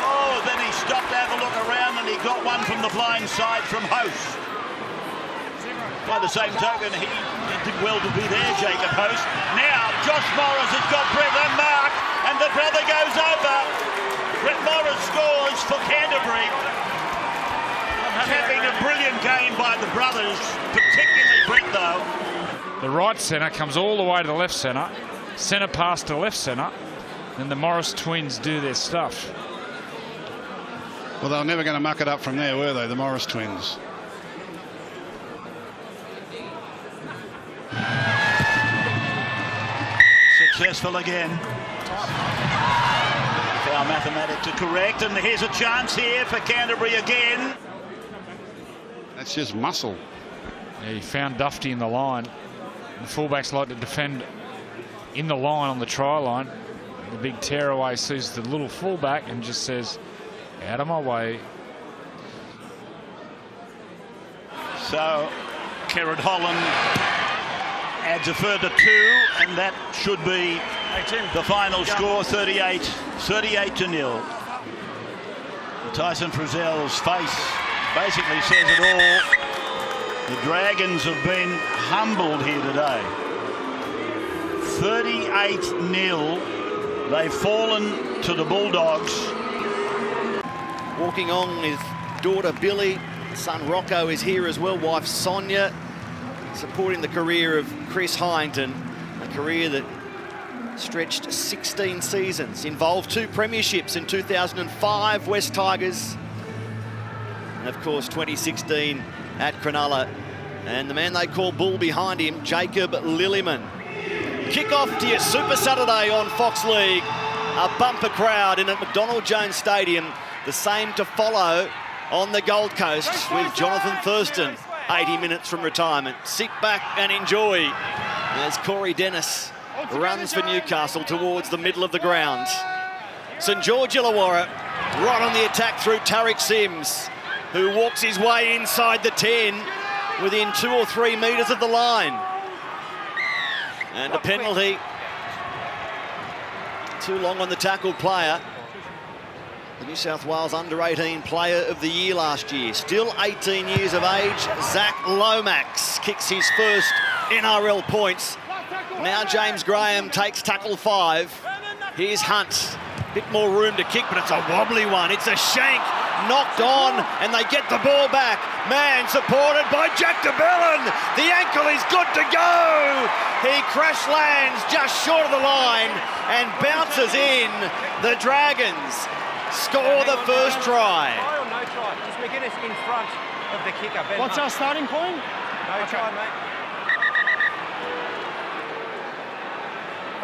Oh, then he stopped to have a look around and he got one from the blind side from Host. By the same token, he did well to be there, Jacob Host. Now, Josh Morris has got Brett Mark, and the brother goes over. Brett Morris scores for Canterbury. Having a brilliant game by the brothers, particularly Brett, though. The right centre comes all the way to the left centre. Centre pass to left centre. Then the Morris twins do their stuff. Well, they were never going to muck it up from there, were they, the Morris twins? Successful again. If our mathematics are correct, and here's a chance here for Canterbury again. That's just muscle. Yeah, he found Dufty in the line. The fullbacks like to defend in the line on the try line. The big tearaway sees the little fullback and just says, out of my way. So, Kerrod Holland adds a further 2, and that should be the final score, 38-0. Tyson Frizzell's face basically says it all. The Dragons have been humbled here today. 38-0. They've fallen to the Bulldogs. Walking on his daughter Billy, son Rocco is here as well, wife Sonia, supporting the career of Chris Hyington, a career that stretched 16 seasons, involved 2 premierships in 2005, West Tigers, and of course 2016 at Cronulla, and the man they call Bull behind him, Jacob Lillyman. Kick-off to your Super Saturday on Fox League. A bumper crowd in at McDonald Jones Stadium. The same to follow on the Gold Coast with Jonathan Thurston, 80 minutes from retirement. Sit back and enjoy as Corey Dennis runs for Newcastle towards the middle of the ground. St George Illawarra right on the attack through Tariq Sims, who walks his way inside the 10 within 2 or 3 metres of the line. And a penalty. Too long on the tackled player. The New South Wales Under-18 Player of the Year last year. Still 18 years of age, Zach Lomax kicks his first NRL points. Now James Graham takes tackle 5. Here's Hunt. Bit more room to kick, but it's a wobbly one. It's a shank, knocked on, and they get the ball back. Man supported by Jack DeBellin. The ankle is good to go. He crash lands just short of the line and bounces in. The Dragons score the first try. Try or no try? Just McGuinness in front of the kicker. Ben What's our starting point? No try, mate.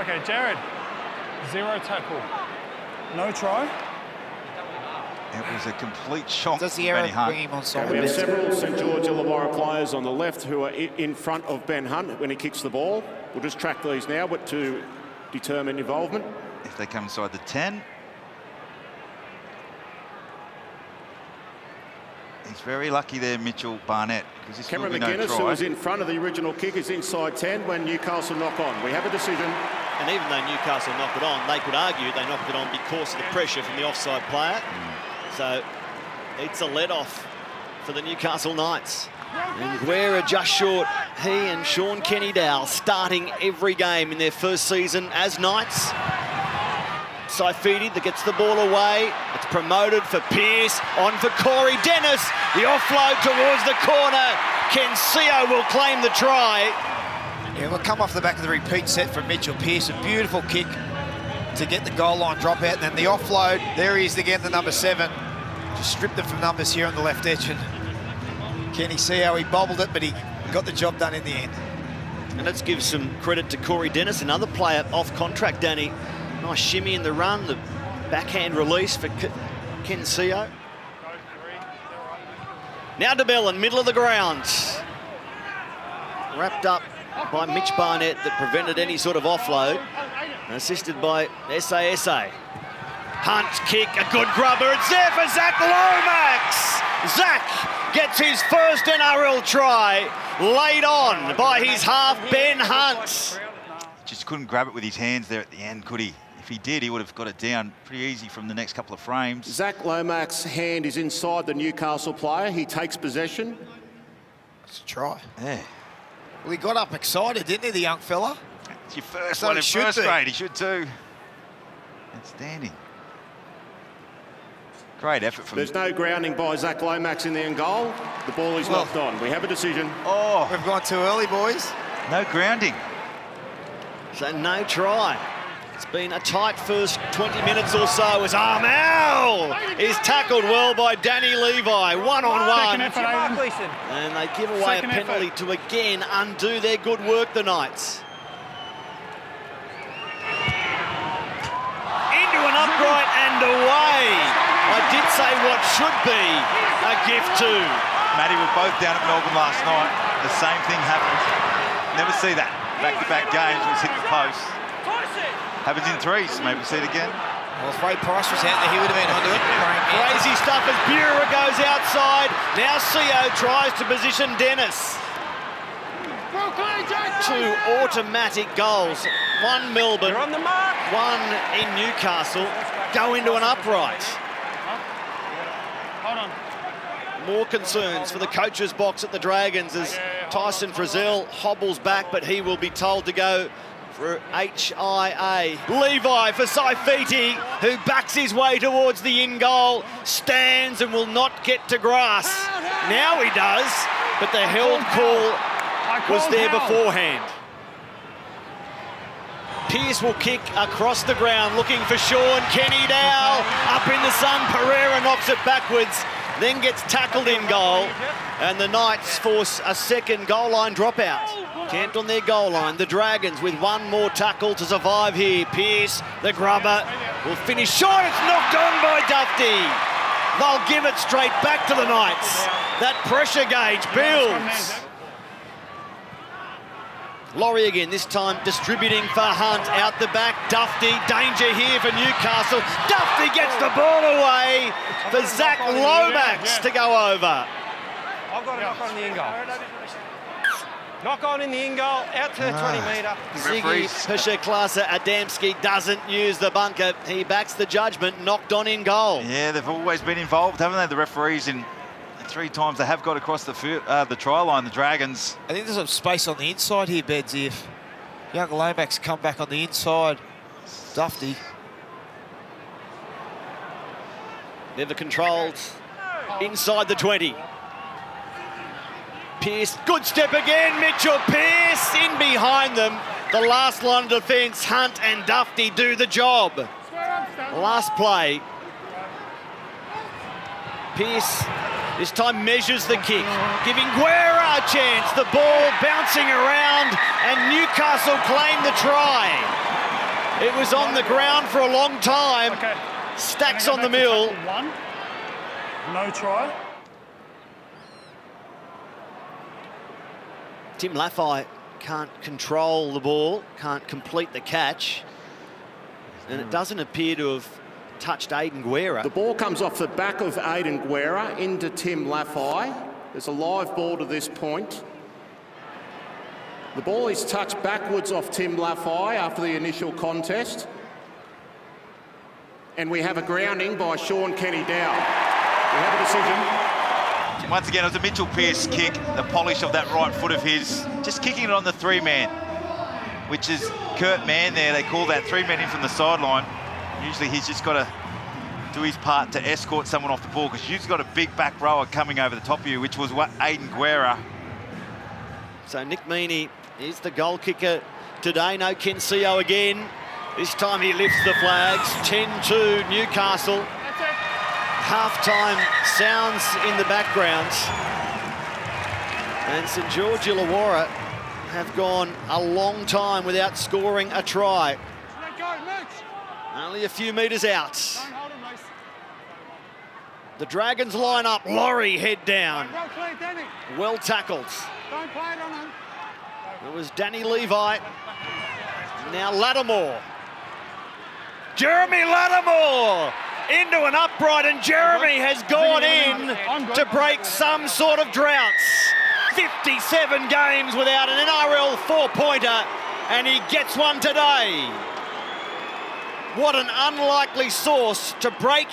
Okay, Jared. 0 tackle. No try. It was a complete shock. Does the error bring him on side? We have several St George Illawarra players on the left who are in front of Ben Hunt when he kicks the ball. We'll just track these now, but to determine involvement. If they come inside the 10. He's very lucky there, Mitchell Barnett, because this Cameron will be McGuinness, no who try. was in front of the original kick, is inside 10 when Newcastle knock on. We have a decision. And even though Newcastle knocked it on, they could argue they knocked it on because of the pressure from the offside player. So it's a let-off for the Newcastle Knights. And Guerra just short. He and Sean Kenny-Dowell starting every game in their first season as Knights. Saifidi that gets the ball away. It's promoted for Pearce. On for Corey Dennis. The offload towards the corner. Kensio will claim the try. Yeah, we'll come off the back of the repeat set from Mitchell Pearce. A beautiful kick to get the goal line drop out. And then the offload. There he is again, the number 7. Just stripped them from numbers here on the left edge. And Kenny see how he bobbled it, but he got the job done in the end. And let's give some credit to Corey Dennis, another player off contract, Danny. Nice shimmy in the run, the backhand release for Kensio. Now DeBellin, middle of the ground. Wrapped up by Mitch Barnett that prevented any sort of offload. Assisted by SASA. Hunt kick, a good grubber. It's there for Zach Lomax. Zach gets his first NRL try, laid on by his half, Ben Hunt. Just couldn't grab it with his hands there at the end, could he? If he did, he would have got it down pretty easy from the next couple of frames. Zach Lomax's hand is inside the Newcastle player. He takes possession. It's a try. Yeah. Well, he got up excited, didn't he, the young fella? It's your first So one he in should first be. grade. He should too. Outstanding. Great effort from... There's no grounding by Zach Lomax in the end goal. The ball is knocked on. We have a decision. Oh, we've gone too early, boys. No grounding. So no try. It's been a tight first 20 minutes or so as Armel is tackled well by Danny Levi, one-on-one. And they give away a penalty to again undo their good work, the Knights. Into an upright and away. I did say what should be a gift too. Matty were both down at Melbourne last night. The same thing happened. Never see that. Back-to-back games, we hit the post. Happens in threes, maybe we see it again. Well, if Ray Price was out there, he would have been onto it. Crazy stuff as Bureau goes outside. Now CO tries to position Dennis. 2 automatic goals. One Melbourne, one in Newcastle. Go into an upright. Hold on. More concerns for the coach's box at the Dragons as Tyson Frizzell hobbles back, but he will be told to go for HIA. Levi for Saifiti, who backs his way towards the in goal, stands and will not get to grass. Now he does, but the held call was there beforehand. Pearce will kick across the ground, looking for Sean. Kenny Dow up in the sun. Pereira knocks it backwards, then gets tackled in goal, and the Knights force a second goal line dropout. Camped on their goal line. The Dragons with one more tackle to survive here. Pearce, the grubber, will finish short. It's knocked on by Dufty. They'll give it straight back to the Knights. That pressure gauge builds. Laurie again, this time distributing for Hunt out the back. Dufty, danger here for Newcastle. Dufty gets the ball away for Zach Lomax to go over. I've got a knock on in the in goal. Knock on in the in goal, out to 20 metre. Ziggy Pischer-Klasa Adamski doesn't use the bunker. He backs the judgment, knocked on in goal. Yeah, they've always been involved, haven't they? The referees in 3 times they have got across the try line, the Dragons. I think there's some space on the inside here, Bedsy. If young Lomax come back on the inside, Dufty. Never controlled inside the 20. Pearce, good step again. Mitchell Pearce in behind them. The last line of defence, Hunt and Dufty do the job. Last play. Pearce this time measures the kick, giving Guerra a chance. The ball bouncing around and Newcastle claim the try. It was on the ground for a long time. Stacks on the mill. One. No try. Tim Laffey can't control the ball, can't complete the catch. And it doesn't appear to have touched Aiden Guerra. The ball comes off the back of Aiden Guerra into Tim Laffey. There's a live ball to this point. The ball is touched backwards off Tim Laffey after the initial contest. And we have a grounding by Sean Kenny Dow. We have a decision. Once again, it was a Mitchell Pearce kick, the polish of that right foot of his, just kicking it on the 3-man, which is Kurt Mann there. They call that 3-man in from the sideline. Usually he's just got to do his part to escort someone off the ball because you've got a big back rower coming over the top of you, which was what Aiden Guerra. So Nick Meaney is the goal kicker today. No Ken Sio again. This time he lifts the flags. 10-2 Newcastle. Half-time sounds in the background. And St George Illawarra have gone a long time without scoring a try. Only a few metres out. The Dragons line up. Laurie head down. Well tackled. It was Danny Levi. Now Lattimore. Jeremy Lattimore into an upright, and Jeremy has gone in to break some sort of droughts. 57 games without an NRL four-pointer, and he gets one today. What an unlikely source to break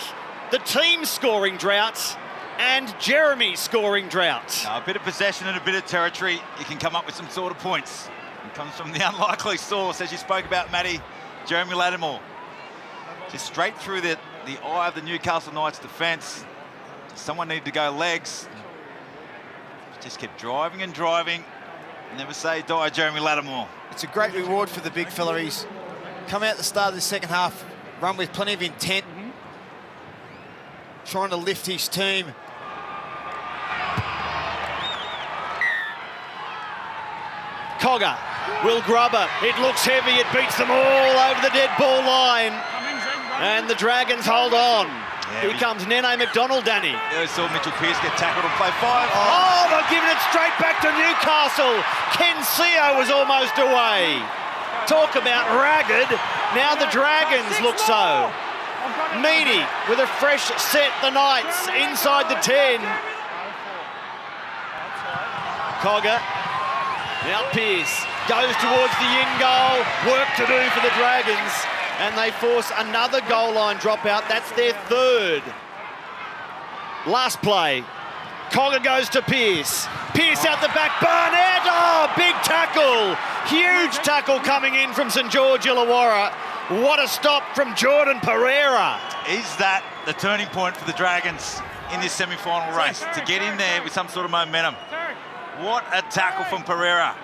the team scoring droughts and Jeremy's scoring droughts. A bit of possession and a bit of territory, you can come up with some sort of points. It comes from the unlikely source, as you spoke about, Matty, Jeremy Lattimore. Just straight through the eye of the Newcastle Knights defence. Someone needed to go legs. Just kept driving and driving. Never say die, Jeremy Lattimore. It's a great reward for the big fella. He's come out the start of the second half, run with plenty of intent, trying to lift his team. Cogger will grub it. It looks heavy. It beats them all over the dead ball line. And the Dragons hold on. Yeah, Here comes Nene McDonald, Danny. There we saw Mitchell Pearce get tackled and play 5. Oh, they're giving it straight back to Newcastle. Ken Seo was almost away. Talk about ragged. Now the Dragons look so. Meany with a fresh set, the Knights inside the 10. Cogger. Now Pearce goes towards the in goal. Work to do for the Dragons. And they force another goal line dropout. That's their third. Last play. Cogger goes to Pearce. Pearce out the back. Barnett. Oh, big tackle. Huge tackle coming in from St George Illawarra. What a stop from Jordan Pereira. Is that the turning point for the Dragons in this semi-final race? To get in there with some sort of momentum. What a tackle from Pereira.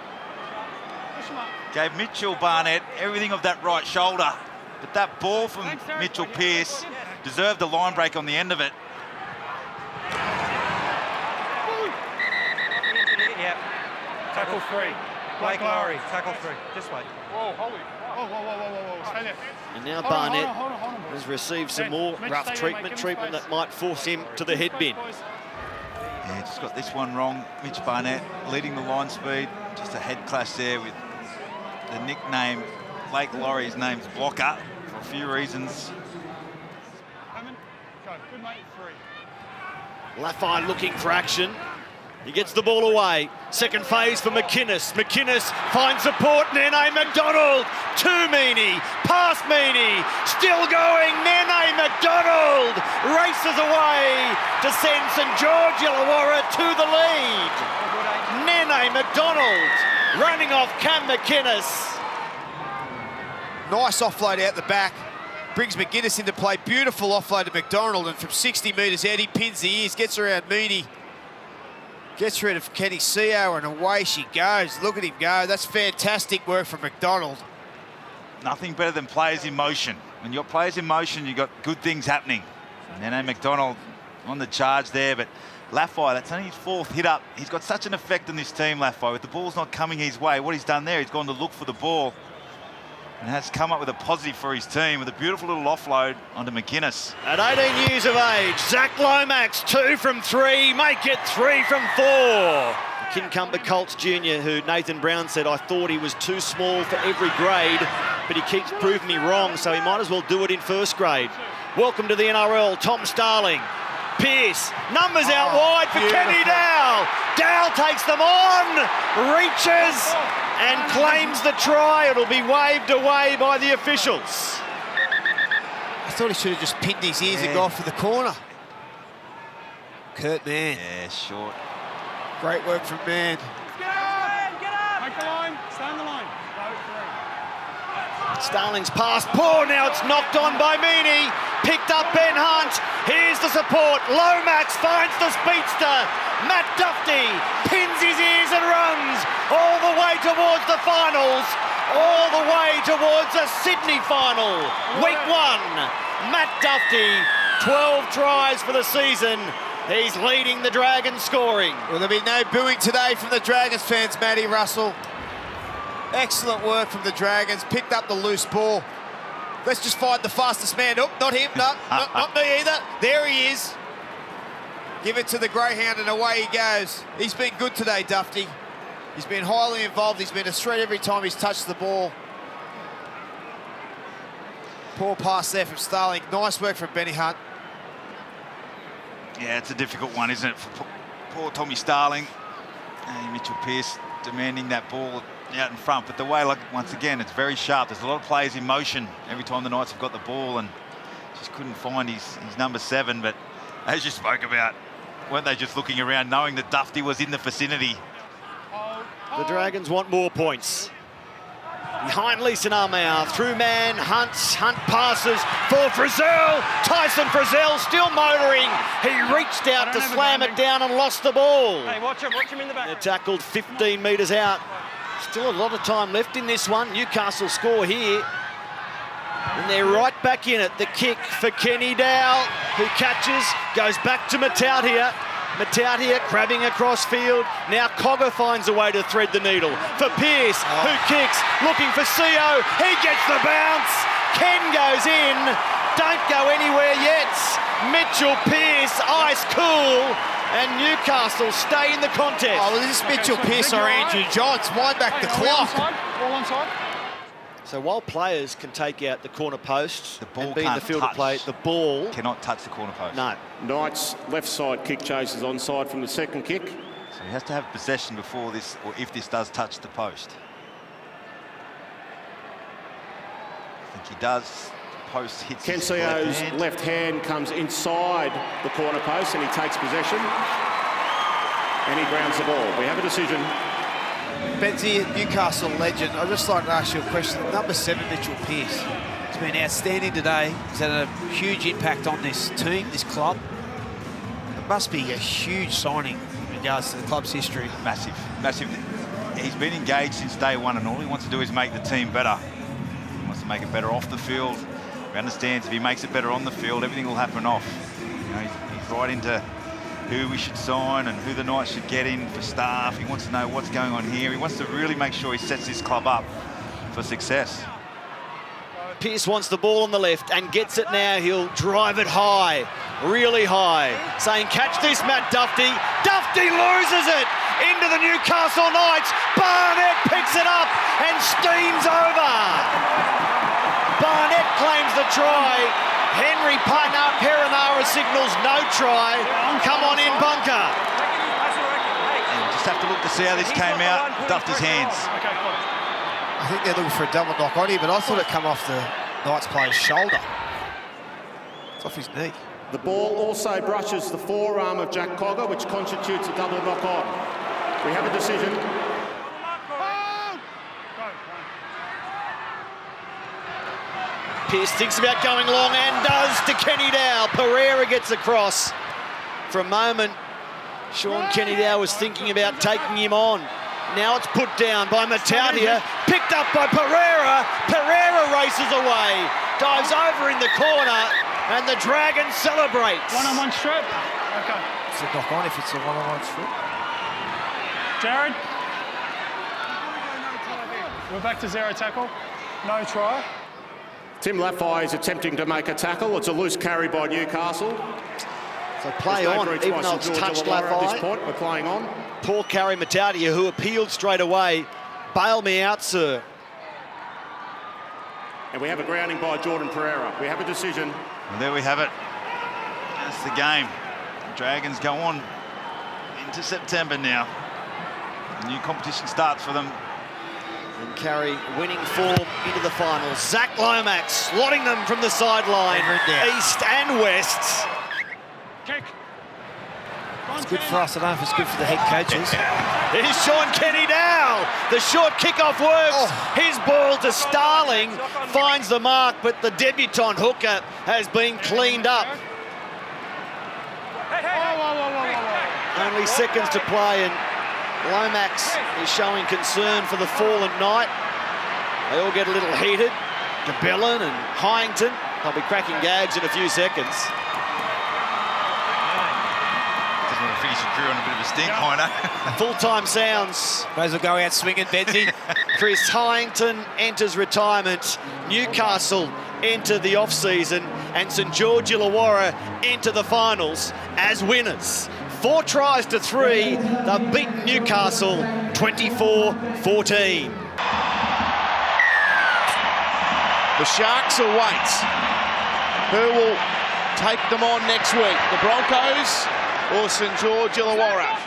Gave Mitchell Barnett everything of that right shoulder. But that ball from Mitchell Pearce deserved a line break on the end of it. Yep. Tackle 3. Blake Lowry, tackle 3. This way. Whoa, holy. Whoa. Stay there. And now Barnett has received some more rough treatment that might force him to the head bin. Yeah, just got this one wrong. Mitch Barnett leading the line speed. Just a head clash there with the nickname, Blake Laurie's name's Blocker, for a few reasons. Good mate, 3. Laffey looking for action. He gets the ball away. Second phase for McInnes. McInnes finds support. Nene McDonald to Meany. Past Meany. Still going. Nene McDonald races away to send St George Illawarra to the lead. Nene McDonald running off Cam McInnes. Nice offload out the back. Brings McGuinness into play. Beautiful offload to McDonald, and from 60 metres out, he pins the ears, gets around Meany. Gets rid of Kenny Seo, and away she goes. Look at him go. That's fantastic work from McDonald. Nothing better than players in motion. When you're players in motion, you've got good things happening. And then McDonald on the charge there, but Laffey, that's only his 4th hit up. He's got such an effect on this team, Laffey. With the ball's not coming his way, what he's done there, he's gone to look for the ball and has come up with a positive for his team with a beautiful little offload onto McInnes. At 18 years of age, Zach Lomax, 2 from 3, make it 3 from 4. Kincumber Colts Jr., who Nathan Brown said, I thought he was too small for every grade, but he keeps proving me wrong, so he might as well do it in first grade. Welcome to the NRL, Tom Starling. Pearce, numbers out wide for Kenny Dowell. Dowell takes them on, reaches and claims the try. It'll be waved away by the officials. I thought he should have just pinned his ears and gone for the corner. Kurt Mann. Yeah, short. Great work from Mann. Get up! Make the line. Stay on the line. Starling's pass poor, now it's knocked on by Meany. Picked up Ben Hunt. Here's the support. Lomax finds the speedster. Matt Duffy pins his ears and runs all the way towards the finals, all the way towards a Sydney final. Week 1, Matt Duffy, 12 tries for the season. He's leading the Dragons scoring. Well, there'll be no booing today from the Dragons fans, Matty Russell. Excellent work from the Dragons. Picked up the loose ball. Let's just find the fastest man. Oh, not him. No, not me either. There he is. Give it to the Greyhound and away he goes. He's been good today, Duffy. He's been highly involved. He's been a threat every time he's touched the ball. Poor pass there from Starling. Nice work from Benny Hunt. Yeah, it's a difficult one, isn't it, for poor Tommy Starling. And Mitchell Pearce demanding that ball out in front. But the way, like, once again, it's very sharp. There's a lot of players in motion every time the Knights have got the ball, and just couldn't find his number 7. But as you spoke about, weren't they just looking around knowing that Dufty was in the vicinity? The Dragons want more points. Behind Leeson Armour, through man, Hunt passes for Frizzell. Tyson Frizzell still motoring. He reached out to slam it down and lost the ball. Hey, watch him in the back. They're tackled 15 metres out. Still a lot of time left in this one. Newcastle score here. And they're right back in it. The kick for Kenny Dowell, who catches, goes back to Matautia. Matautia crabbing across field. Now Cogger finds a way to thread the needle. For Pearce, who kicks, looking for CO. He gets the bounce. Ken goes in. Don't go anywhere yet. Mitchell Pearce, ice cool. And Newcastle stay in the contest. Oh, well, this is Mitchell Pearce or Andrew Johns. Wind back the clock. All onside. So while players can take out the corner post and be in the field of play, the ball cannot touch the corner post. No. Knights left side kick chases onside from the second kick. So he has to have possession before this, or if this does touch the post. I think he does. The post hits Kensio's left hand comes inside the corner post and he takes possession. And he grounds the ball. We have a decision. Benzie, Newcastle legend. I'd just like to ask you a question. Number 7, Mitchell Pearce, has been outstanding today. He's had a huge impact on this team, this club. It must be a huge signing in regards to the club's history. Massive, massive. He's been engaged since day one, and all he wants to do is make the team better. He wants to make it better off the field. He understands if he makes it better on the field, everything will happen off. You know, he's right into who we should sign and who the Knights should get in for staff. He wants to know what's going on here. He wants to really make sure he sets this club up for success. Pearce wants the ball on the left and gets it now. He'll drive it high, really high, saying, catch this, Matt Dufty. Dufty loses it into the Newcastle Knights. Barnett picks it up and steams over. Barnett claims the try. Henry Perenara signals no try. Come on in, bunker. And just have to look to see how this came out. Dufty's hands. I think they're looking for a double knock on here, but I thought it come off the Knights player's shoulder. It's off his knee. The ball also brushes the forearm of Jack Cogger, which constitutes a double knock on. We have a decision. Pearce thinks about going long and does to Kenny Dowell. Pereira gets across. For a moment, Sean Kenny Dowell was thinking about taking him on. Now it's put down by Matautia, picked up by Pereira. Pereira races away, dives over in the corner, and the Dragons celebrates. One-on-one strip. Okay. It's a knock on if it's a one-on-one strip. Jared. We're back to 0 tackle. No try. Tim Laffey is attempting to make a tackle. It's a loose carry by Newcastle. So play on, even though it's touched Laffey. At this point, we're playing on. Poor carry Matautia, who appealed straight away. Bail me out, sir. And we have a grounding by Jordan Pereira. We have a decision. Well, there we have it. That's the game. The Dragons go on into September now. The new competition starts for them. And carry winning form into the finals. Zach Lomax slotting them from the sideline, east and west. Kick. It's good for us. I don't know if it's good for the head coaches. Here's Sean Kenny Dowell. The short kickoff works. His ball to Starling finds the mark, but the debutant hooker has been cleaned up. Only seconds to play, and Lomax is showing concern for the fallen Knight. They all get a little heated. DeBellin and Hyington, they'll be cracking gags in a few seconds. Doesn't want to finish your career on a bit of a stink, Heiner. Full-time sounds. May as well go out swinging, Benzie. Chris Hyington enters retirement. Newcastle enter the off-season, and St George Illawarra enter the finals as winners. 4 tries to 3. They've beaten Newcastle 24-14. The Sharks await. Who will take them on next week? The Broncos or St George Illawarra?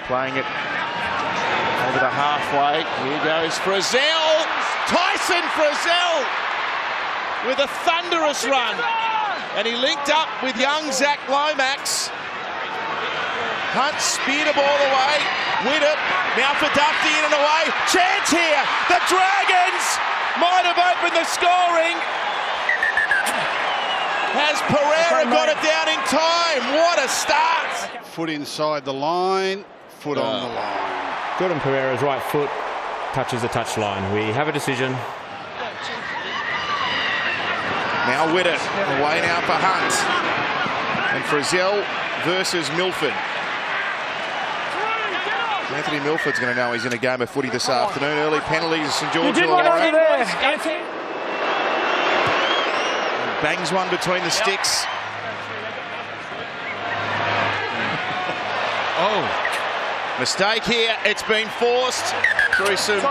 Playing it over the halfway. Here goes Frizzell. Tyson Frizzell with a thunderous run. And he linked up with young Zach Lomax. Hunt speared a ball away. Widdop now for Dufty in and away. Chance here. The Dragons might have opened the scoring. Has Pereira got it down in time? What a start. Foot inside the line. Foot on the line. Jordan Pereira's right foot touches the touchline. We have a decision. Now Widdop away now for Hunt. And Frizzell versus Milford. Anthony Milford's going to know he's in a game of footy this afternoon. Early penalties, St George Illawarra. Bangs one between the sticks. Oh. Mistake here. It's been forced through some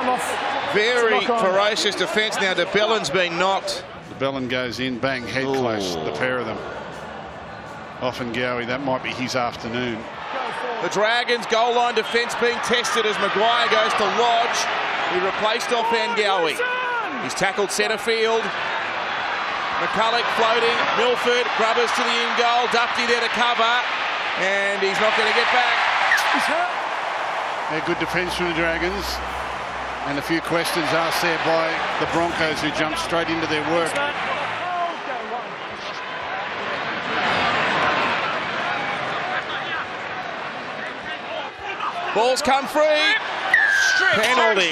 very ferocious defence. Now DeBellin's been knocked. DeBellin goes in, bang, head close, the pair of them. Often Gowie, that might be his afternoon. The Dragons' goal line defence being tested as Maguire goes to Lodge. He replaced offhand Gowie. He's tackled centre field. McCulloch floating. Milford, Grubbers to the in goal. Dufty there to cover. And he's not going to get back. Good defence from the Dragons. And a few questions asked there by the Broncos, who jumped straight into their work. Ball's come free. Penalty.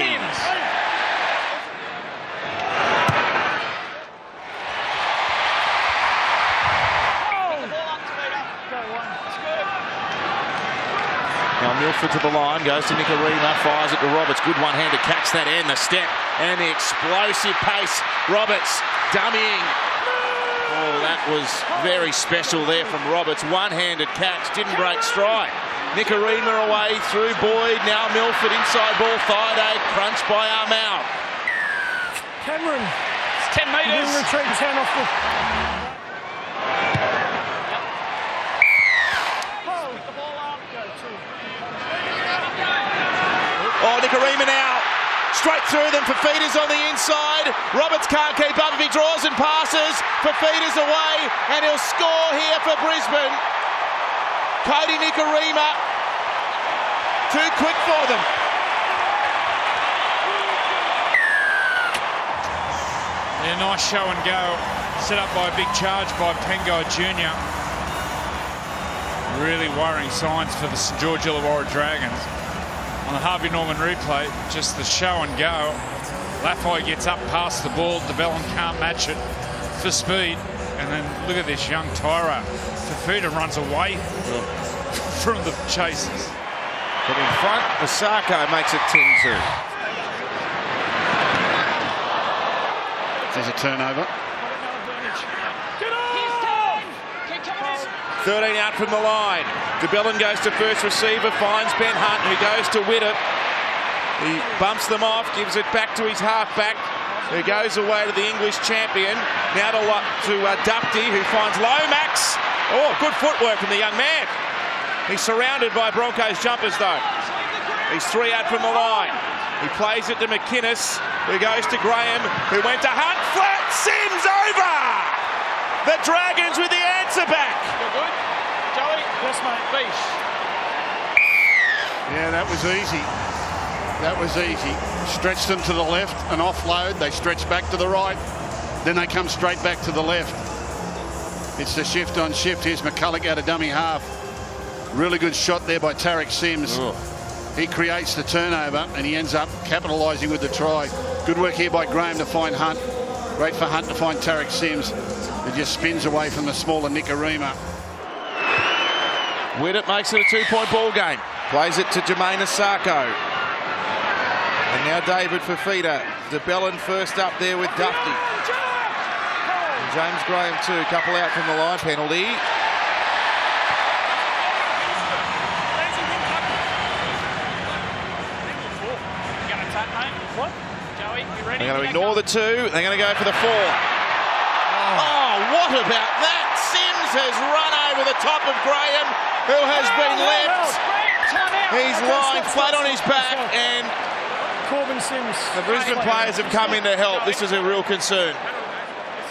Now Milford to the line, goes to Nicarima, fires it to Roberts. Good one-handed catch that end, the step and the explosive pace. Roberts dummying. Oh, that was very special there from Roberts. One-handed catch, didn't break stride. Nicarima away through Boyd. Now Milford inside ball. Thaiday crunched by Armau. Cameron. It's 10 metres. Retreat 10 off the... Oh, Nicarima now. Straight through them. Fafita's on the inside. Roberts can't keep up if he draws and passes. Fafita's away, and he'll score here for Brisbane. Cody Nicarima. Too quick for them. Yeah, nice show and go. Set up by a big charge by Pengai Jr. Really worrying signs for the St George Illawarra Dragons. On the Harvey Norman replay, just the show and go. Laffey gets up past the ball. DeBellin can't match it for speed. And then look at this young Tyra. Fafita runs away from the chasers. But in front, Osako makes it 10-2. There's a turnover. 13 out from the line. DeBellin goes to first receiver, finds Ben Hunt, who goes to Widdop. He bumps them off, gives it back to his halfback, who goes away to the English champion. Now to Dufty, who finds Lomax. Oh, good footwork from the young man. He's surrounded by Broncos jumpers, though. He's 3 out from the line. He plays it to McInnes, who goes to Graham, who went to Hunt. Flat, Sims over! The Dragons with the answer back. Good. Joey, yes, mate. Beach. Yeah, that was easy. That was easy. Stretched them to the left, an offload. They stretch back to the right. Then they come straight back to the left. It's the shift on shift. Here's McCulloch out of dummy half. Really good shot there by Tarek Sims. He creates the turnover and he ends up capitalising with the try. Good work here by Graham to find Hunt. Great for Hunt to find Tarek Sims. It just spins away from the smaller Nicarima. Widdop makes it a 2-point ball game. Plays it to Jermaine Osako. And now David Fafita. DeBellin first up there with Dufty. And James Graham too. Couple out from the line. Penalty. What? Joey, They're going to ignore the 2. They're going to go for the 4. Oh, what about that? Sims has run over the top of Graham, who has been left. He's lying flat on his back, and Corbin Sims. The Brisbane players have come in to help. This is a real concern.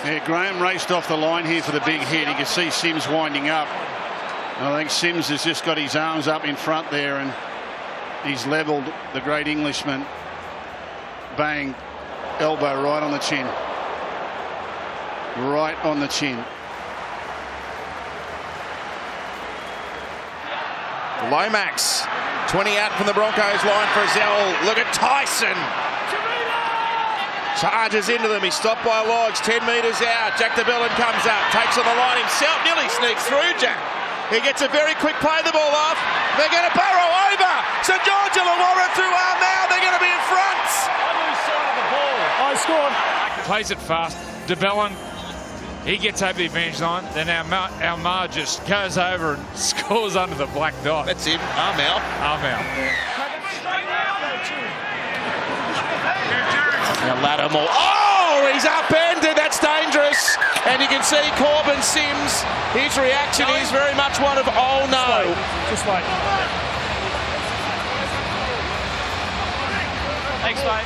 Yeah, Graham raced off the line here for the big hit. You can see Sims winding up. And I think Sims has just got his arms up in front there, and he's levelled the great Englishman. Bang, elbow right on the chin. Right on the chin. Lomax, 20 out from the Broncos line for Zell. Look at Tyson. Charges into them. He's stopped by Lodge. 10 metres out. Jack DeBellin comes up. Takes on the line himself. Nearly sneaks through Jack. He gets a very quick play the ball off. They're going to burrow over. St George Illawarra through Armagh. They're going to be in front. I scored. Plays it fast. DeBellin, he gets over the advantage line. Then Armagh just goes over and scores under the black dot. That's him. Armagh. Now Lattimore. Oh, he's upended. That's dangerous. And you can see Corbin Sims. His reaction is very much one of, oh no. Just wait. Thanks, mate.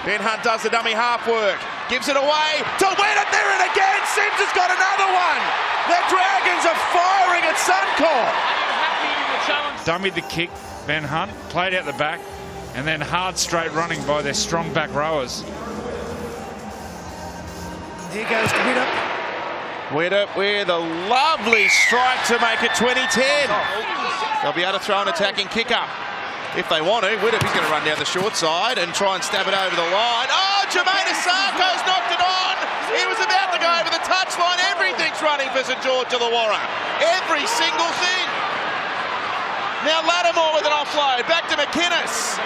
Ben Hunt does the dummy half work. Gives it away to win it there and again. Sims has got another one. The Dragons are firing at Suncorp. Dummied the kick, Ben Hunt, played out the back, and then hard straight running by their strong back rowers. Here goes to Widdop. Widdop with a lovely strike to make it 20-10. They'll be able to throw an attacking kicker if they want to. Widdop is going to run down the short side and try and stab it over the line. Oh, Jermaine Asarko's knocked it on. He was about to go over the touchline. Everything's running for St George Illawarra. Every single thing. Now Lattimore with an offload. Back to McInnes.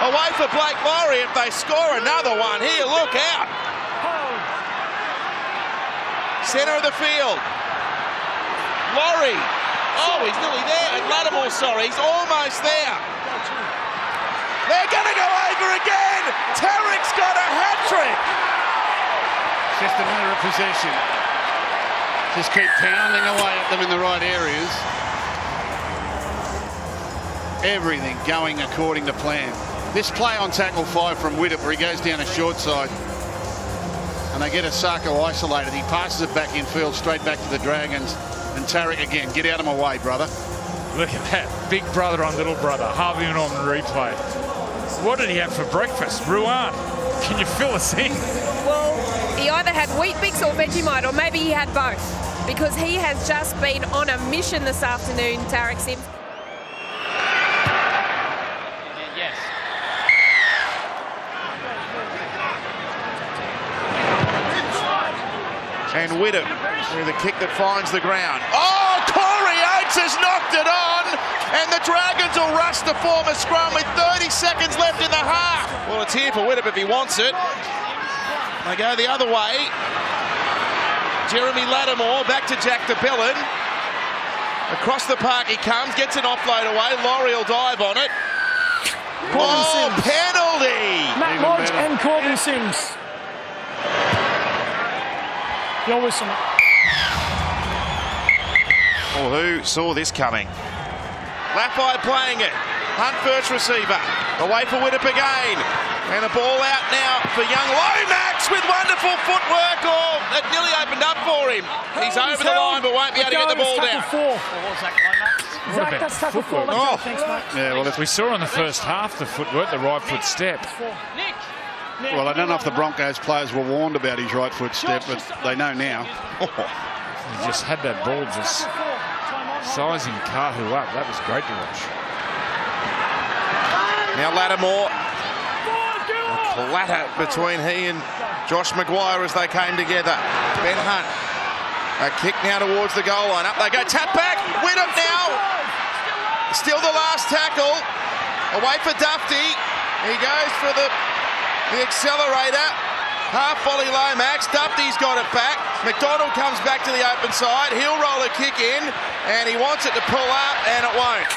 Away for Blake Lowry. If they score another one here, look out. Centre of the field. Lowry. Oh, he's nearly there. And Lattimore, sorry, he's almost there. They're going to go over again. Tarrick's got a hat-trick. Just a matter of possession. Just keep pounding away at them in the right areas. Everything going according to plan. This play on tackle 5 from Widdop, where he goes down a short side, and they get Asako isolated. He passes it back in field, straight back to the Dragons. And Tarrick again, get out of my way, brother. Look at that, big brother on little brother. Harvey and on replay. What did he have for breakfast? Ruan, can you fill us in? Well, he either had Wheat Bix or Vegemite, or maybe he had both, because he has just been on a mission this afternoon, Tarrick Sims. Yes. And Widdop with a kick that finds the ground. Oh, Corey Oates has knocked it on, and the Dragons will rush to form a scrum with 30 seconds left in the half. Well, it's here for Widdop if he wants it. They go the other way. Jeremy Lattimore back to Jack DeBellin. Across the park he comes, gets an offload away. Laurie will dive on it. Corbin Sims. Penalty! Matt Lodge and Corbin Sims. Your whistle. Well, who saw this coming? Laffey playing it. Hunt first receiver. Away for Widdop again. And a ball out now for young Lomax with wonderful footwork. Oh, it nearly opened up for him. He's over the line but won't be able to get the ball down. Zach, that's tackle 4. Oh. Thanks, mate. Yeah, well, if we saw in the first half the footwork, the right foot step. Well, I don't know if the Broncos players were warned about his right foot step, but they know now. He just had that ball just sizing Kahu up. That was great to watch. Now Lattimore. A clatter between he and Josh Maguire as they came together. Ben Hunt. A kick now towards the goal line. Up they go. Tap back. Widdop now. Still the last tackle. Away for Dufty. He goes for the accelerator. Half volley Lomax. Dufty's got it back. McDonald comes back to the open side. He'll roll a kick in, and he wants it to pull up, and it won't.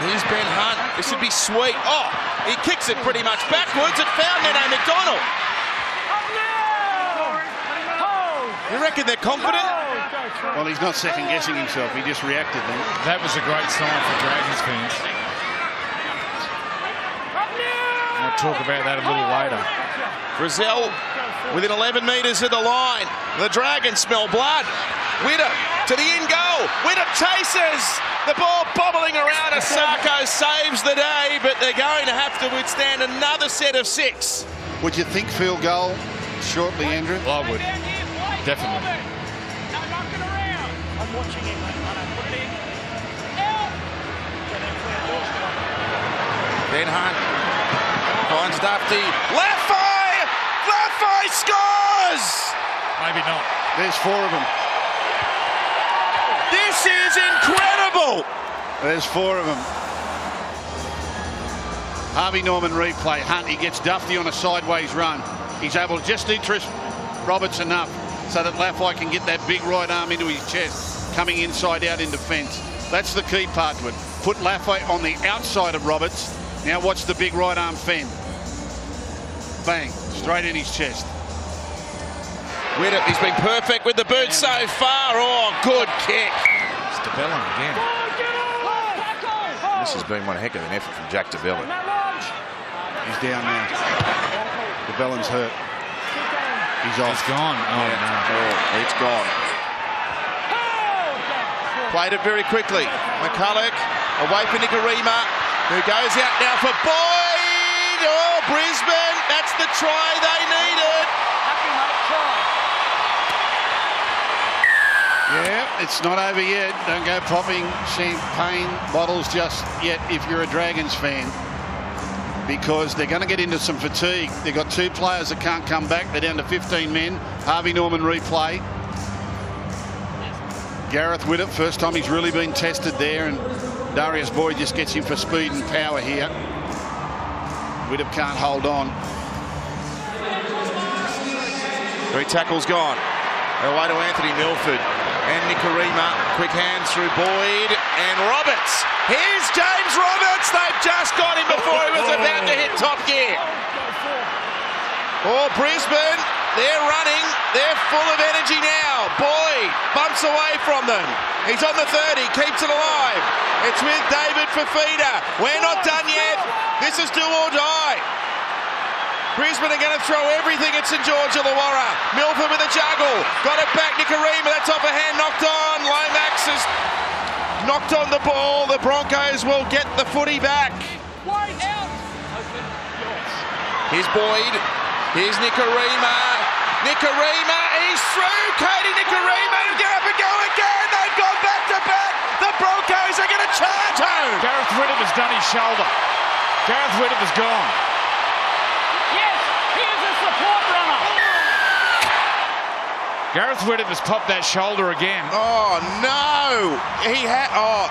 Here's Ben Hunt. This would be sweet. Oh, he kicks it pretty much backwards. It found Nene McDonald. You reckon they're confident? Well, he's not second-guessing himself. He just reacted then. That was a great sign for Dragons fans. I'll talk about that a little later. Brazil within 11 metres of the line. The Dragons smell blood. Widdop to the in goal. Widdop chases. The ball bobbling around. Asako saves the day, but they're going to have to withstand another set of 6. Would you think field goal shortly, Andrew? I would. Definitely. I'm watching it. Put it in. Ben Hunt finds Dufty. Lafay scores! Maybe not. There's 4 of them. This is incredible! There's 4 of them. Harvey Norman replay. Hunt, he gets Dufty on a sideways run. He's able to just interest Roberts enough so that Lafay can get that big right arm into his chest, coming inside out in defence. That's the key part to it. Put Lafay on the outside of Roberts. Now watch the big right arm fend. Bang, straight in his chest. Widdop, he's been perfect with the boot so far. Oh, good kick. It's DeBellin again. This has been one heck of an effort from Jack DeBellin. He's down now. DeBellin's hurt. He's off. He's gone. Oh, yeah. no. Oh, it's gone. Played it very quickly. McCulloch away for Nicarima, who goes out now for Boyd. Oh, Brisbane. That's the try they needed. Yeah, it's not over yet. Don't go popping champagne bottles just yet if you're a Dragons fan, because they're going to get into some fatigue. They've got 2 players that can't come back. They're down to 15 men. Harvey Norman replay. Gareth Widdop, first time he's really been tested there, and Darius Boyd just gets him for speed and power here. Widdop can't hold on. 3 tackles gone. Away to Anthony Milford. And Nicarima, quick hands through Boyd and Roberts. Here's James Roberts. They've just got him before he was about to hit top gear. Oh, Brisbane, they're running. They're full of energy now. Boyd bumps away from them. He's on the 30, keeps it alive. It's with David Fafita. We're not done yet. This is do or die. Brisbane are going to throw everything at St George Illawarra. Milford with a juggle. Got it back. Nicarima. That's off a hand. Knocked on. Lomax has knocked on the ball. The Broncos will get the footy back. Here's Boyd. Here's Nicarima. Nicarima. He's through. Cody Nicarima. Get up and go again. They've gone back to back. The Broncos are going to charge home. Gareth Widdop has done his shoulder. Gareth Widdop is gone. Gareth Widdop has popped that shoulder again. Oh, no. He had... Oh.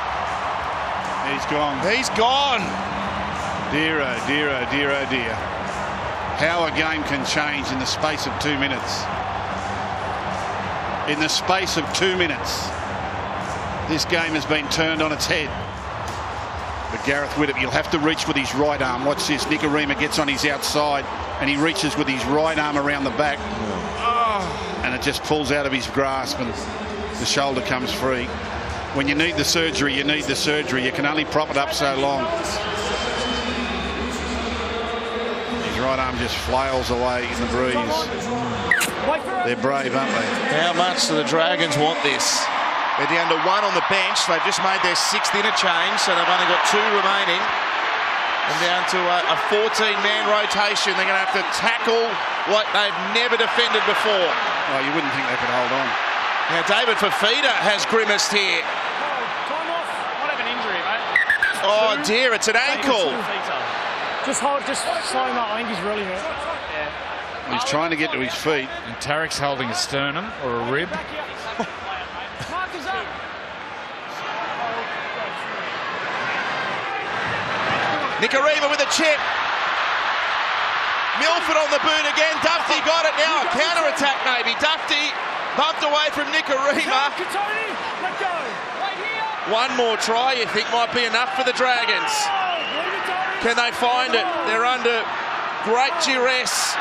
He's gone. He's gone. Dear, oh, dear, oh, dear, oh, dear. How a game can change in the space of 2 minutes. In the space of 2 minutes. This game has been turned on its head. But Gareth Widdop, you'll have to reach with his right arm. Watch this. Nicarima gets on his outside and he reaches with his right arm around the back. And it just pulls out of his grasp and the shoulder comes free. When you need the surgery, you need the surgery. You can only prop it up so long. His right arm just flails away in the breeze. They're brave, aren't they? How much do the Dragons want this? They're down to 1 on the bench. They've just made their 6th interchange, so they've only got 2 remaining. And down to a 14-man rotation. They're going to have to tackle like they've never defended before. Oh, you wouldn't think they could hold on. Now, David Fafita has grimaced here. Time off. Might have an injury, mate. Oh, dear, it's an ankle. Just slow him up. I think he's really hurt. Yeah. He's trying to get to his feet. And Tarek's holding a sternum or a rib. Markers up. Nicarima with a chip. Milford on the boot again. Dufty got it now. A counter-attack maybe. Dufty bumped away from Nicarima. One more try, you think, might be enough for the Dragons. Can they find it? They're under great duress.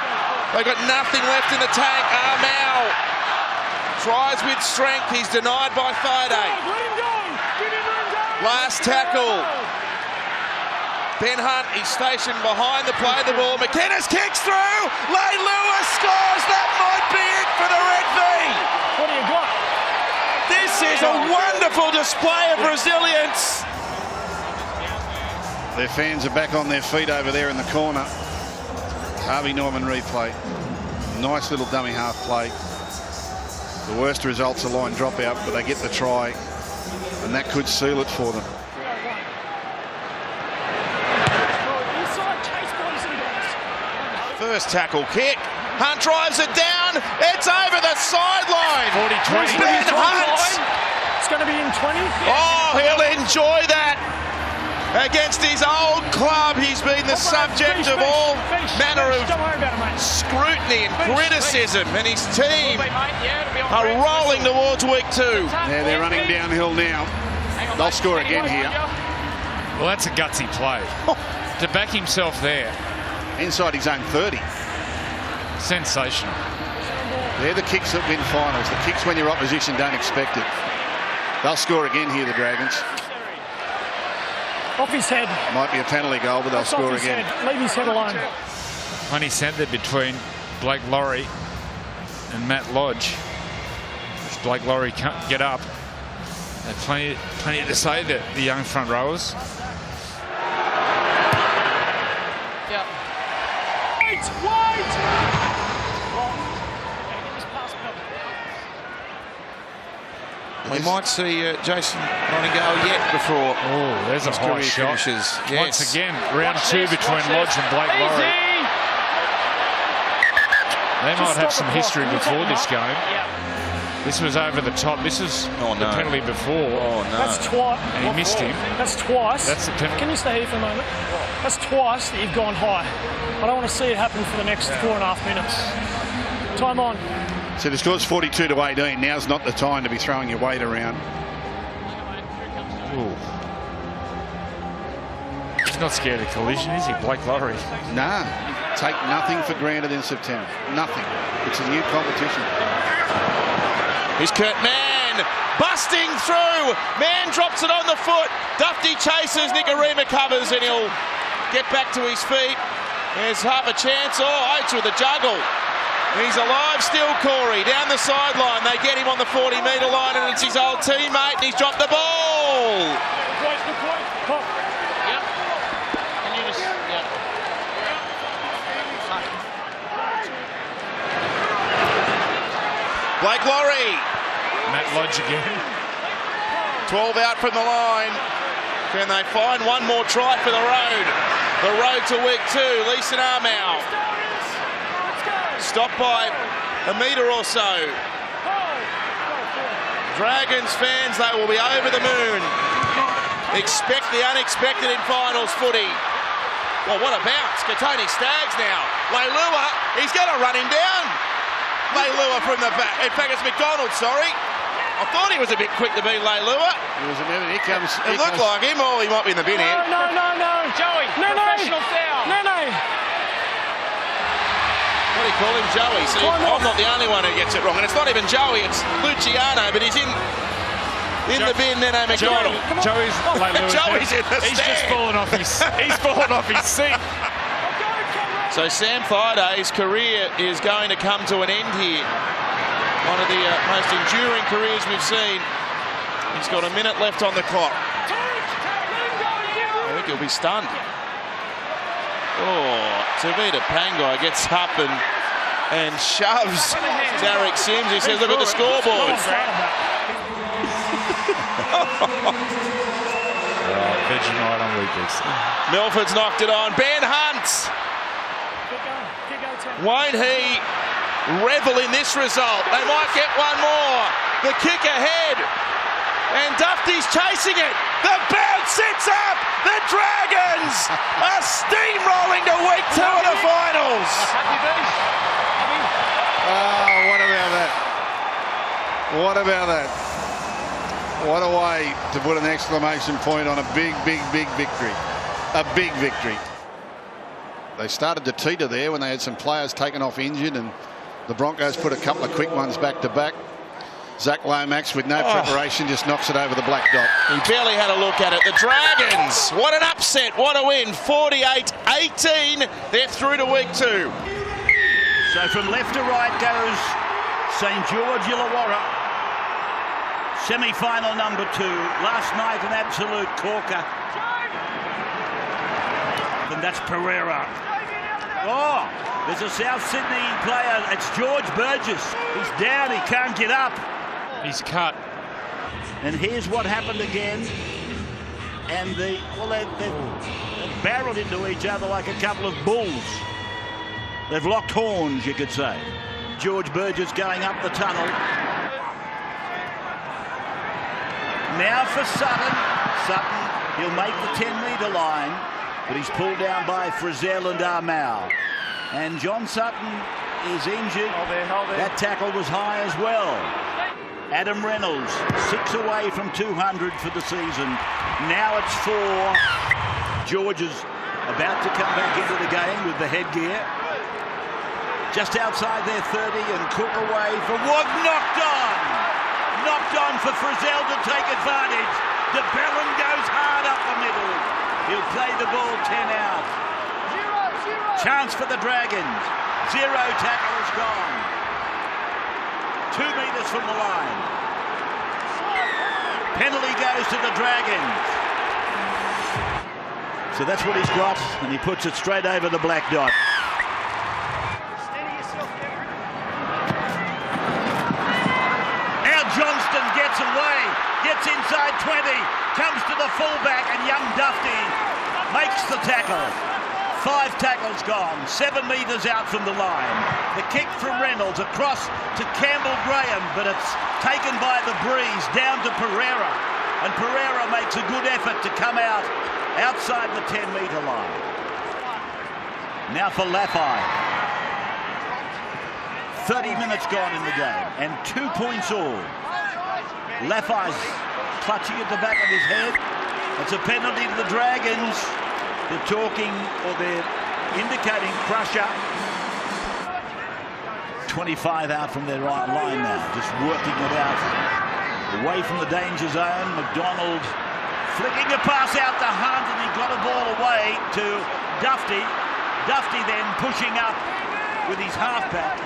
They've got nothing left in the tank. Armau tries with strength. He's denied by Fide. Last tackle. Ben Hunt, he's stationed behind the play of the ball. McInnes kicks through. Leilua scores. That might be it for the Red V. What do you got? This is a wonderful display of resilience. Their fans are back on their feet over there in the corner. Harvey Norman replay. Nice little dummy half play. The worst results are line dropout, but they get the try, and that could seal it for them. First tackle kick. Hunt drives it down. It's over the sideline. 40-20. Ben Hunt. It's going to be in 20. Oh, he'll enjoy that. Against his old club, he's been the subject of all manner of scrutiny and criticism, and his team are rolling towards week 2. Yeah, they're running downhill now. They'll score again here. Well, that's a gutsy play. To back himself there. Inside his own 30. Sensational. They're the kicks that win finals. The kicks when your opposition don't expect it. They'll score again here, the Dragons. Off his head. Might be a penalty goal, but they'll score again. Leave his head alone. Funny centre between Blake Laurie and Matt Lodge. If Blake Laurie can't get up, there's plenty to say to the young front rowers. We might see Jason Nightingale yet before. Oh, there's a high shot. Finishes. Yes. Once again, round 2 between Lodge and Blake Laurie. They might have some history before this game. This was over the top. This is the penalty before. Oh, no. That's twice. And he missed him. That's twice. That's the penalty. Can you stay here for a moment? That's twice that you've gone high. I don't want to see it happen for the next 4.5 minutes. Time on. So the score's 42-18. Now's not the time to be throwing your weight around. Ooh. He's not scared of collision, is he, Blake Laurie? Nah. Take nothing for granted in September. Nothing. It's a new competition. Here's Kurt Mann busting through. Mann drops it on the foot. Dufty chases. Nicarima covers, and he'll get back to his feet. There's half a chance. Oh, Oates with a juggle. He's alive still, Corey. Down the sideline. They get him on the 40-metre line, and it's his old teammate, and he's dropped the ball. Blake Laurie. Matt Lodge again. 12 out from the line. Can they find one more try for the road? The road to week 2. Leeson Armau. Stopped by a metre or so. Dragons fans, they will be over the moon. Expect the unexpected in finals footy. Well, what a bounce. Katoni Staggs now. Leilua, he's going to run him down. Leilua from the back. In fact, it's McDonald, sorry. I thought he was a bit quick to beat Leilua. He was a minute. Here comes. It looked like him, or he might be in the bin here. No. Joey, professional foul. No. What do you call him, Joey? See, I'm not the only one who gets it wrong, and it's not even Joey, it's Luciano, but he's in the bin, then McDonald. Joey's Joey's in the He's stand. just fallen off his. He's fallen off his seat. So Sam Fide's career is going to come to an end here. One of the most enduring careers we've seen. He's got a minute left on the clock. I think he'll be stunned. Oh, Tavita Pangai gets up and shoves Derek Sims. He says, look at the scoreboard. Vegemite on weekends. Milford's knocked it on. Ben Hunt. Won't he revel in this result? They might get one more. The kick ahead. And Dufty's chasing it. The bounce sits up. The Dragons are steamrolling to week 2 of the finals. Oh, what about that? What about that? What a way to put an exclamation point on a big victory. A big victory. They started to teeter there when they had some players taken off injured, and the Broncos put a couple of quick ones back to back. Zach Lomax with no preparation just knocks it over the black dot. He barely had a look at it. The Dragons, what an upset, what a win. 48-18, they're through to week 2. So from left to right goes St George Illawarra. Semi-final number 2. Last night an absolute corker. And that's Pereira. Oh, there's a South Sydney player. It's George Burgess. He's down, he can't get up. He's cut. And here's what happened again. And they've barreled into each other like a couple of bulls. They've locked horns, you could say. George Burgess going up the tunnel. Now for Sutton. Sutton, he'll make the 10-metre line, but he's pulled down by Frizzell and Armau. And John Sutton is injured. That tackle was high as well. Adam Reynolds, 6 away from 200 for the season. Now it's 4. George is about to come back into the game with the headgear. Just outside their 30, and Cook away for Wood, knocked on! Knocked on for Frizzell to take advantage. De Belin goes hard up the middle. He'll play the ball 10 out. Chance for the Dragons. 0 tackle is gone. 2 metres from the line. Penalty goes to the Dragons. So that's what he's got, and he puts it straight over the black dot. Now Johnston gets away, gets inside 20, comes to the fullback, and young Dufty makes the tackle. 5 tackles gone, 7 metres out from the line. The kick from Reynolds across to Campbell Graham, but it's taken by the breeze down to Pereira. And Pereira makes a good effort to come out outside the 10-metre line. Now for Laffey. 30 minutes gone in the game, and 2 points all. Laffey's clutching at the back of his head. It's a penalty to the Dragons. They're talking, or they're indicating pressure. 25 out from their right line now, just working it out. Away from the danger zone, McDonald flicking a pass out to Hunt, and he got a ball away to Dufty. Dufty then pushing up with his halfback.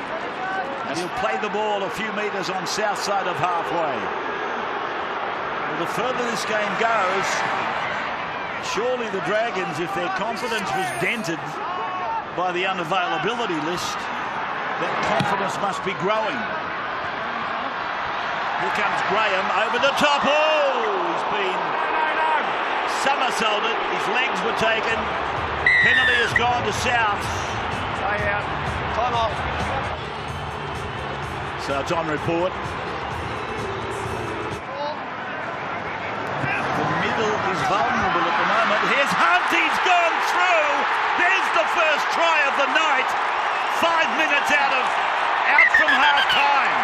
And he'll play the ball a few metres on south side of halfway. Well, the further this game goes, surely the Dragons, if their confidence was dented by the unavailability list, that confidence must be growing. Here comes Graham over the top. Oh, he's been somersaulted. His legs were taken. Penalty has gone to South. Stay out. Time off. So it's on report. The middle is vulnerable at the moment. Here's Hunt, he's gone through. There's the first try of the night. 5 minutes out from half time.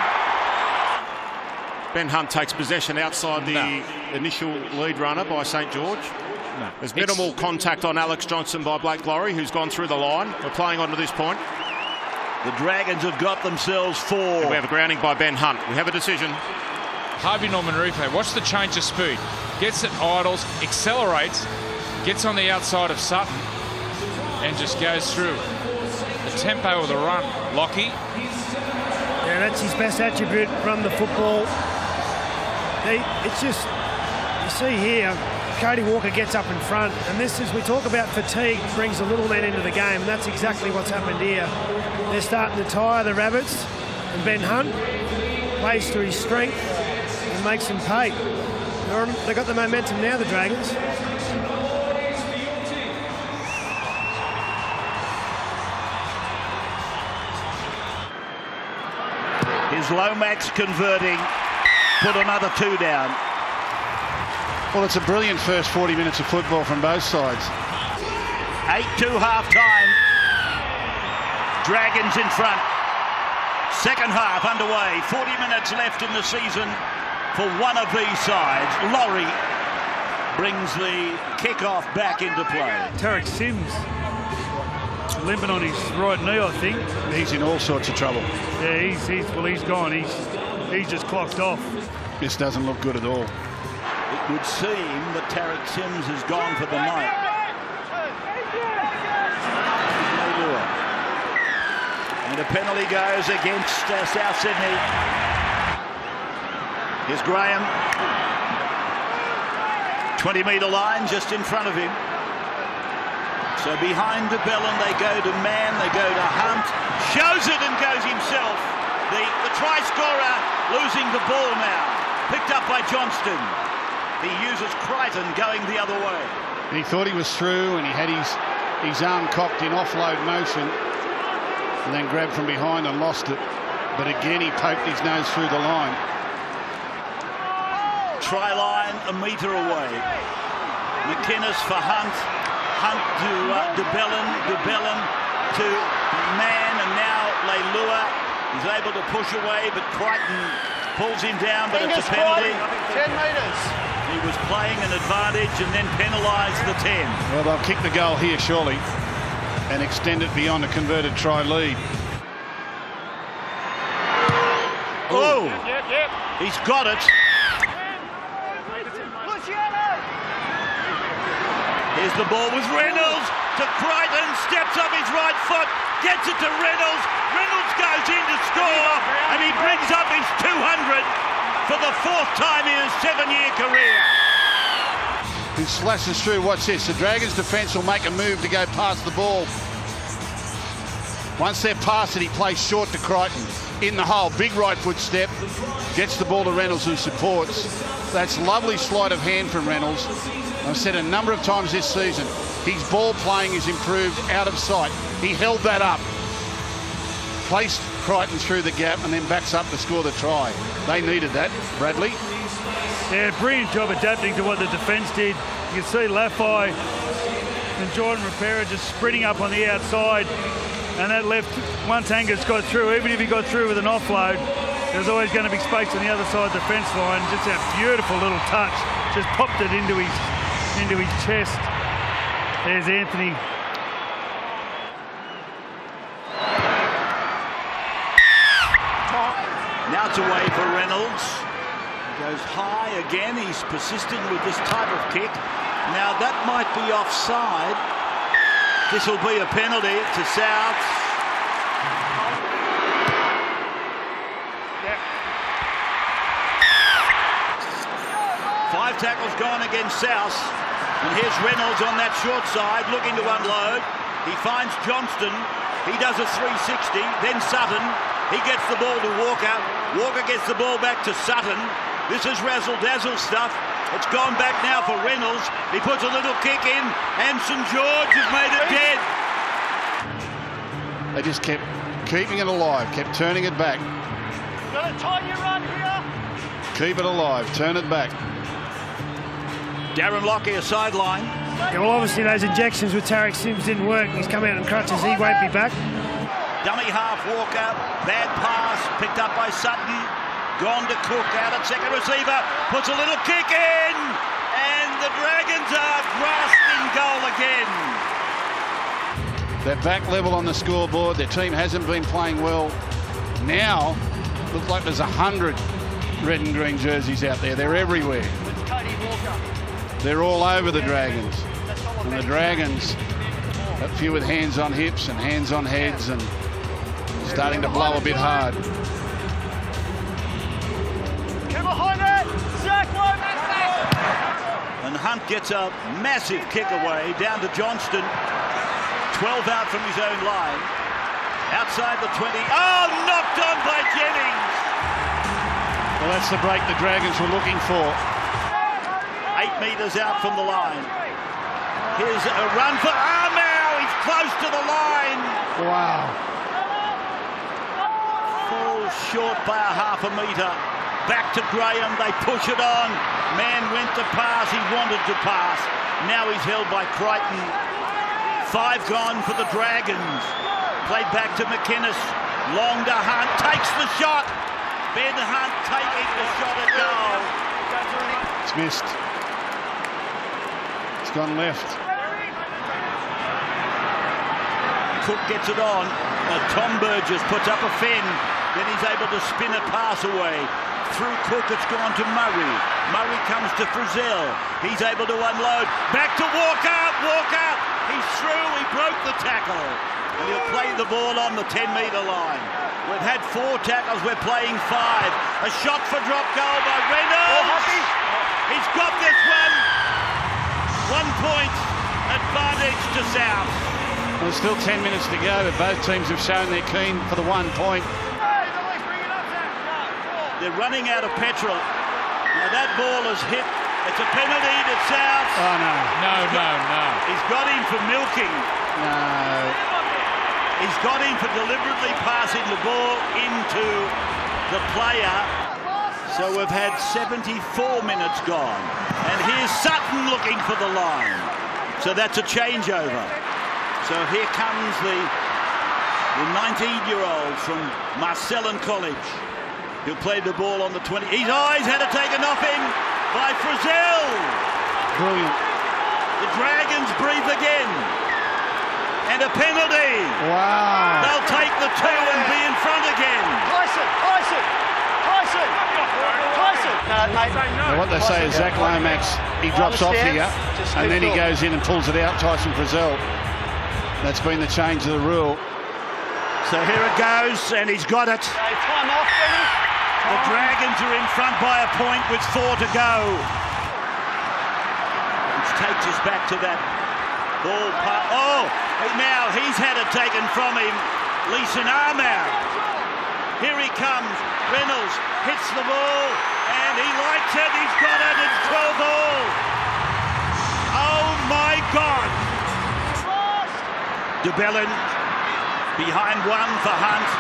Ben Hunt takes possession outside the initial lead runner by St George. No. There's minimal contact on Alex Johnson by Blake Lowry, who's gone through the line. We're playing on to this point. The Dragons have got themselves 4. And we have a grounding by Ben Hunt. We have a decision. Harvey Norman replay. Watch the change of speed. Gets it, idles, accelerates, gets on the outside of Sutton, and just goes through. The tempo of the run. Lockie. Yeah, that's his best attribute, run the football. It's just, you see here, Cody Walker gets up in front, and this is, we talk about fatigue, brings the little men into the game, and that's exactly what's happened here. They're starting to tire the Rabbits, and Ben Hunt plays to his strength and makes them pay. They've got the momentum now, the Dragons. Is Lomax converting, put another 2 down. Well, it's a brilliant first 40 minutes of football from both sides. 8-2 half-time. Dragons in front. Second half underway. 40 minutes left in the season. for one of these sides. Laurie brings the kick-off back into play. Tarek Sims limping on his right knee, I think. He's in all sorts of trouble. Yeah, he's gone. He's just clocked off. This doesn't look good at all. It would seem that Tarek Sims has gone for the night. And a penalty goes against South Sydney. Here's Graham. 20-metre line just in front of him. So behind DeBellin, they go to Mann, they go to Hunt. Shows it and goes himself. The try scorer losing the ball now. Picked up by Johnston. He uses Crichton going the other way. He thought he was through and he had his arm cocked in offload motion and then grabbed from behind and lost it. But again, he poked his nose through the line. Try line a metre away. McInnes for Hunt. Hunt to DeBellin. DeBellin to Mann, and now Leilua. He's able to push away, but Crichton pulls him down, but it's a penalty. 10 metres. He was playing an advantage and then penalised the 10. Well, they'll kick the goal here, surely, and extend it beyond a converted try lead. Oh! He's got it. Here's the ball with Reynolds to Crichton, steps up his right foot, gets it to Reynolds. Reynolds goes in to score, and he brings up his 200 for the 4th time in his 7-year career. He slashes through. Watch this. The Dragons' defence will make a move to go past the ball. Once they're past it, he plays short to Crichton. In the hole, big right foot step, gets the ball to Reynolds, who supports. That's lovely sleight of hand from Reynolds. I've said a number of times this season, his ball playing is improved out of sight. He held that up, placed Crichton through the gap, and then backs up to score the try. They needed that, Bradley. Yeah, brilliant job adapting to what the defence did. You can see Laffey and Jordan Rapera just sprinting up on the outside, and that left, once Angus got through, even if he got through with an offload, there's always going to be space on the other side of the fence line. Just a beautiful little touch, just popped it into his chest. There's Anthony. Now it's away for Reynolds. He goes high again. He's persistent with this type of kick. Now that might be offside. This will be a penalty to South. Five tackles gone against South. And here's Reynolds on that short side looking to unload. He finds Johnston. He does a 360. Then Sutton. He gets the ball to Walker. Walker gets the ball back to Sutton. This is razzle-dazzle stuff. It's gone back now for Reynolds. He puts a little kick in, and St George has made it dead. They just kept keeping it alive, kept turning it back. Got to tighten your run here. Keep it alive, turn it back. Darren Lockyer sideline. Yeah, well, obviously those injections with Tarek Sims didn't work. He's come out in crutches. He won't be back. Dummy half Walker. Bad pass picked up by Sutton. Gone to Cook out at second receiver. Puts a little kick in. And the Dragons are grasping goal again. They're back level on the scoreboard. Their team hasn't been playing well. Now, looks like there's 100 red and green jerseys out there. They're everywhere. They're all over the Dragons. And the Dragons, a few with hands on hips and hands on heads and starting to blow a bit hard. Get behind it! Zach, And Hunt gets a massive kick away down to Johnston. 12 out from his own line. Outside the 20. Oh, knocked on by Jennings. Well, that's the break the Dragons were looking for. 8 metres out from the line. Here's a run for Armour. He's close to the line. Wow. Falls short by a half a metre. Back to Graham. They push it on. Man went to pass. He wanted to pass. Now he's held by Crichton. 5 gone for the Dragons. Played back to McInnes. Long to Hunt. Takes the shot. Ben Hunt taking the shot at goal. It's missed. It's gone left. Cook gets it on. Tom Burgess puts up a fend. Then he's able to spin a pass away. Through Cook, it's gone to Murray. Murray comes to Frizzell. He's able to unload. Back to Walker. Walker. He's through. He broke the tackle. And he'll play the ball on the 10-metre line. We've had 4 tackles. We're playing 5. A shot for drop goal by Reynolds. He's got this one. 1 point advantage to South. There's still 10 minutes to go, but both teams have shown they're keen for the 1 point. They're running out of petrol. Now that ball is hit. It's a penalty to South. Oh, no. No. He's got him for milking. No. He's got him for deliberately passing the ball into the player. So we've had 74 minutes gone. And here's Sutton looking for the line. So that's a changeover. So here comes the 19-year-old from Marcellin College. He'll play the ball on the 20. His eyes had it taken off him by Frizzell. Brilliant. The Dragons breathe again. And a penalty. Wow. They'll take the 2 and be in front again. Tyson. Now what they say is Zach Lomax, he drops off here, and then he goes in and pulls it out, Tyson Frizzell. That's been the change of the rule. So here it goes, and he's got it. Time off, The Dragons are in front by a point with 4 to go. Which takes us back to that ball. Oh, now he's had it taken from him. Leeson Armour. Here he comes. Reynolds hits the ball, and he likes it. He's got it. It's 12 all. Oh, my God. De Bellin behind 1 for Hunt.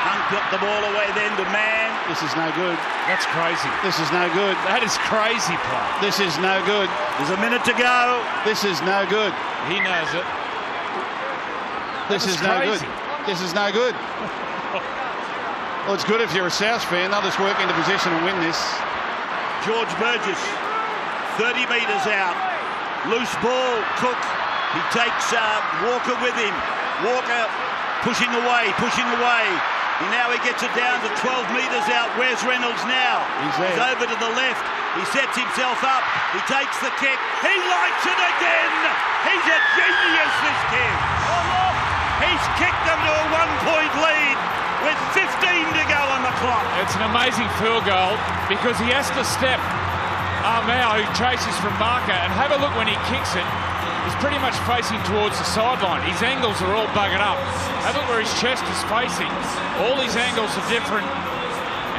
Hunt got the ball away then to Mann. This is no good. That's crazy. This is no good. That is crazy play. This is no good. There's a minute to go. This is no good. He knows it. This is no good. This is no good. Well, it's good if you're a South fan. They'll just work into position and win this. George Burgess, 30 metres out. Loose ball, Cook. He takes Walker with him. Walker pushing away. Now he gets it down to 12 metres out. Where's Reynolds now? He's over to the left. He sets himself up. He takes the kick. He likes it again. He's a genius, this kid. He's kicked them to a 1-point lead with 15 to go on the clock. It's an amazing field goal because he has to step Armour, who chases from marker, and have a look when he kicks it. He's pretty much facing towards the sideline. His angles are all buggered up. Have a look where his chest is facing. All his angles are different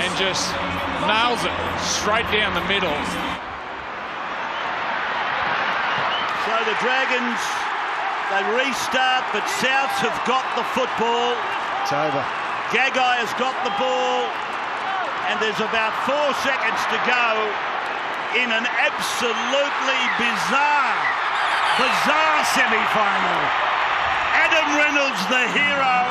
and just nails it straight down the middle. So the Dragons, they restart, but Souths have got the football. It's over. Gagai has got the ball, and there's about 4 seconds to go in an absolutely bizarre semi-final. Adam Reynolds, the hero,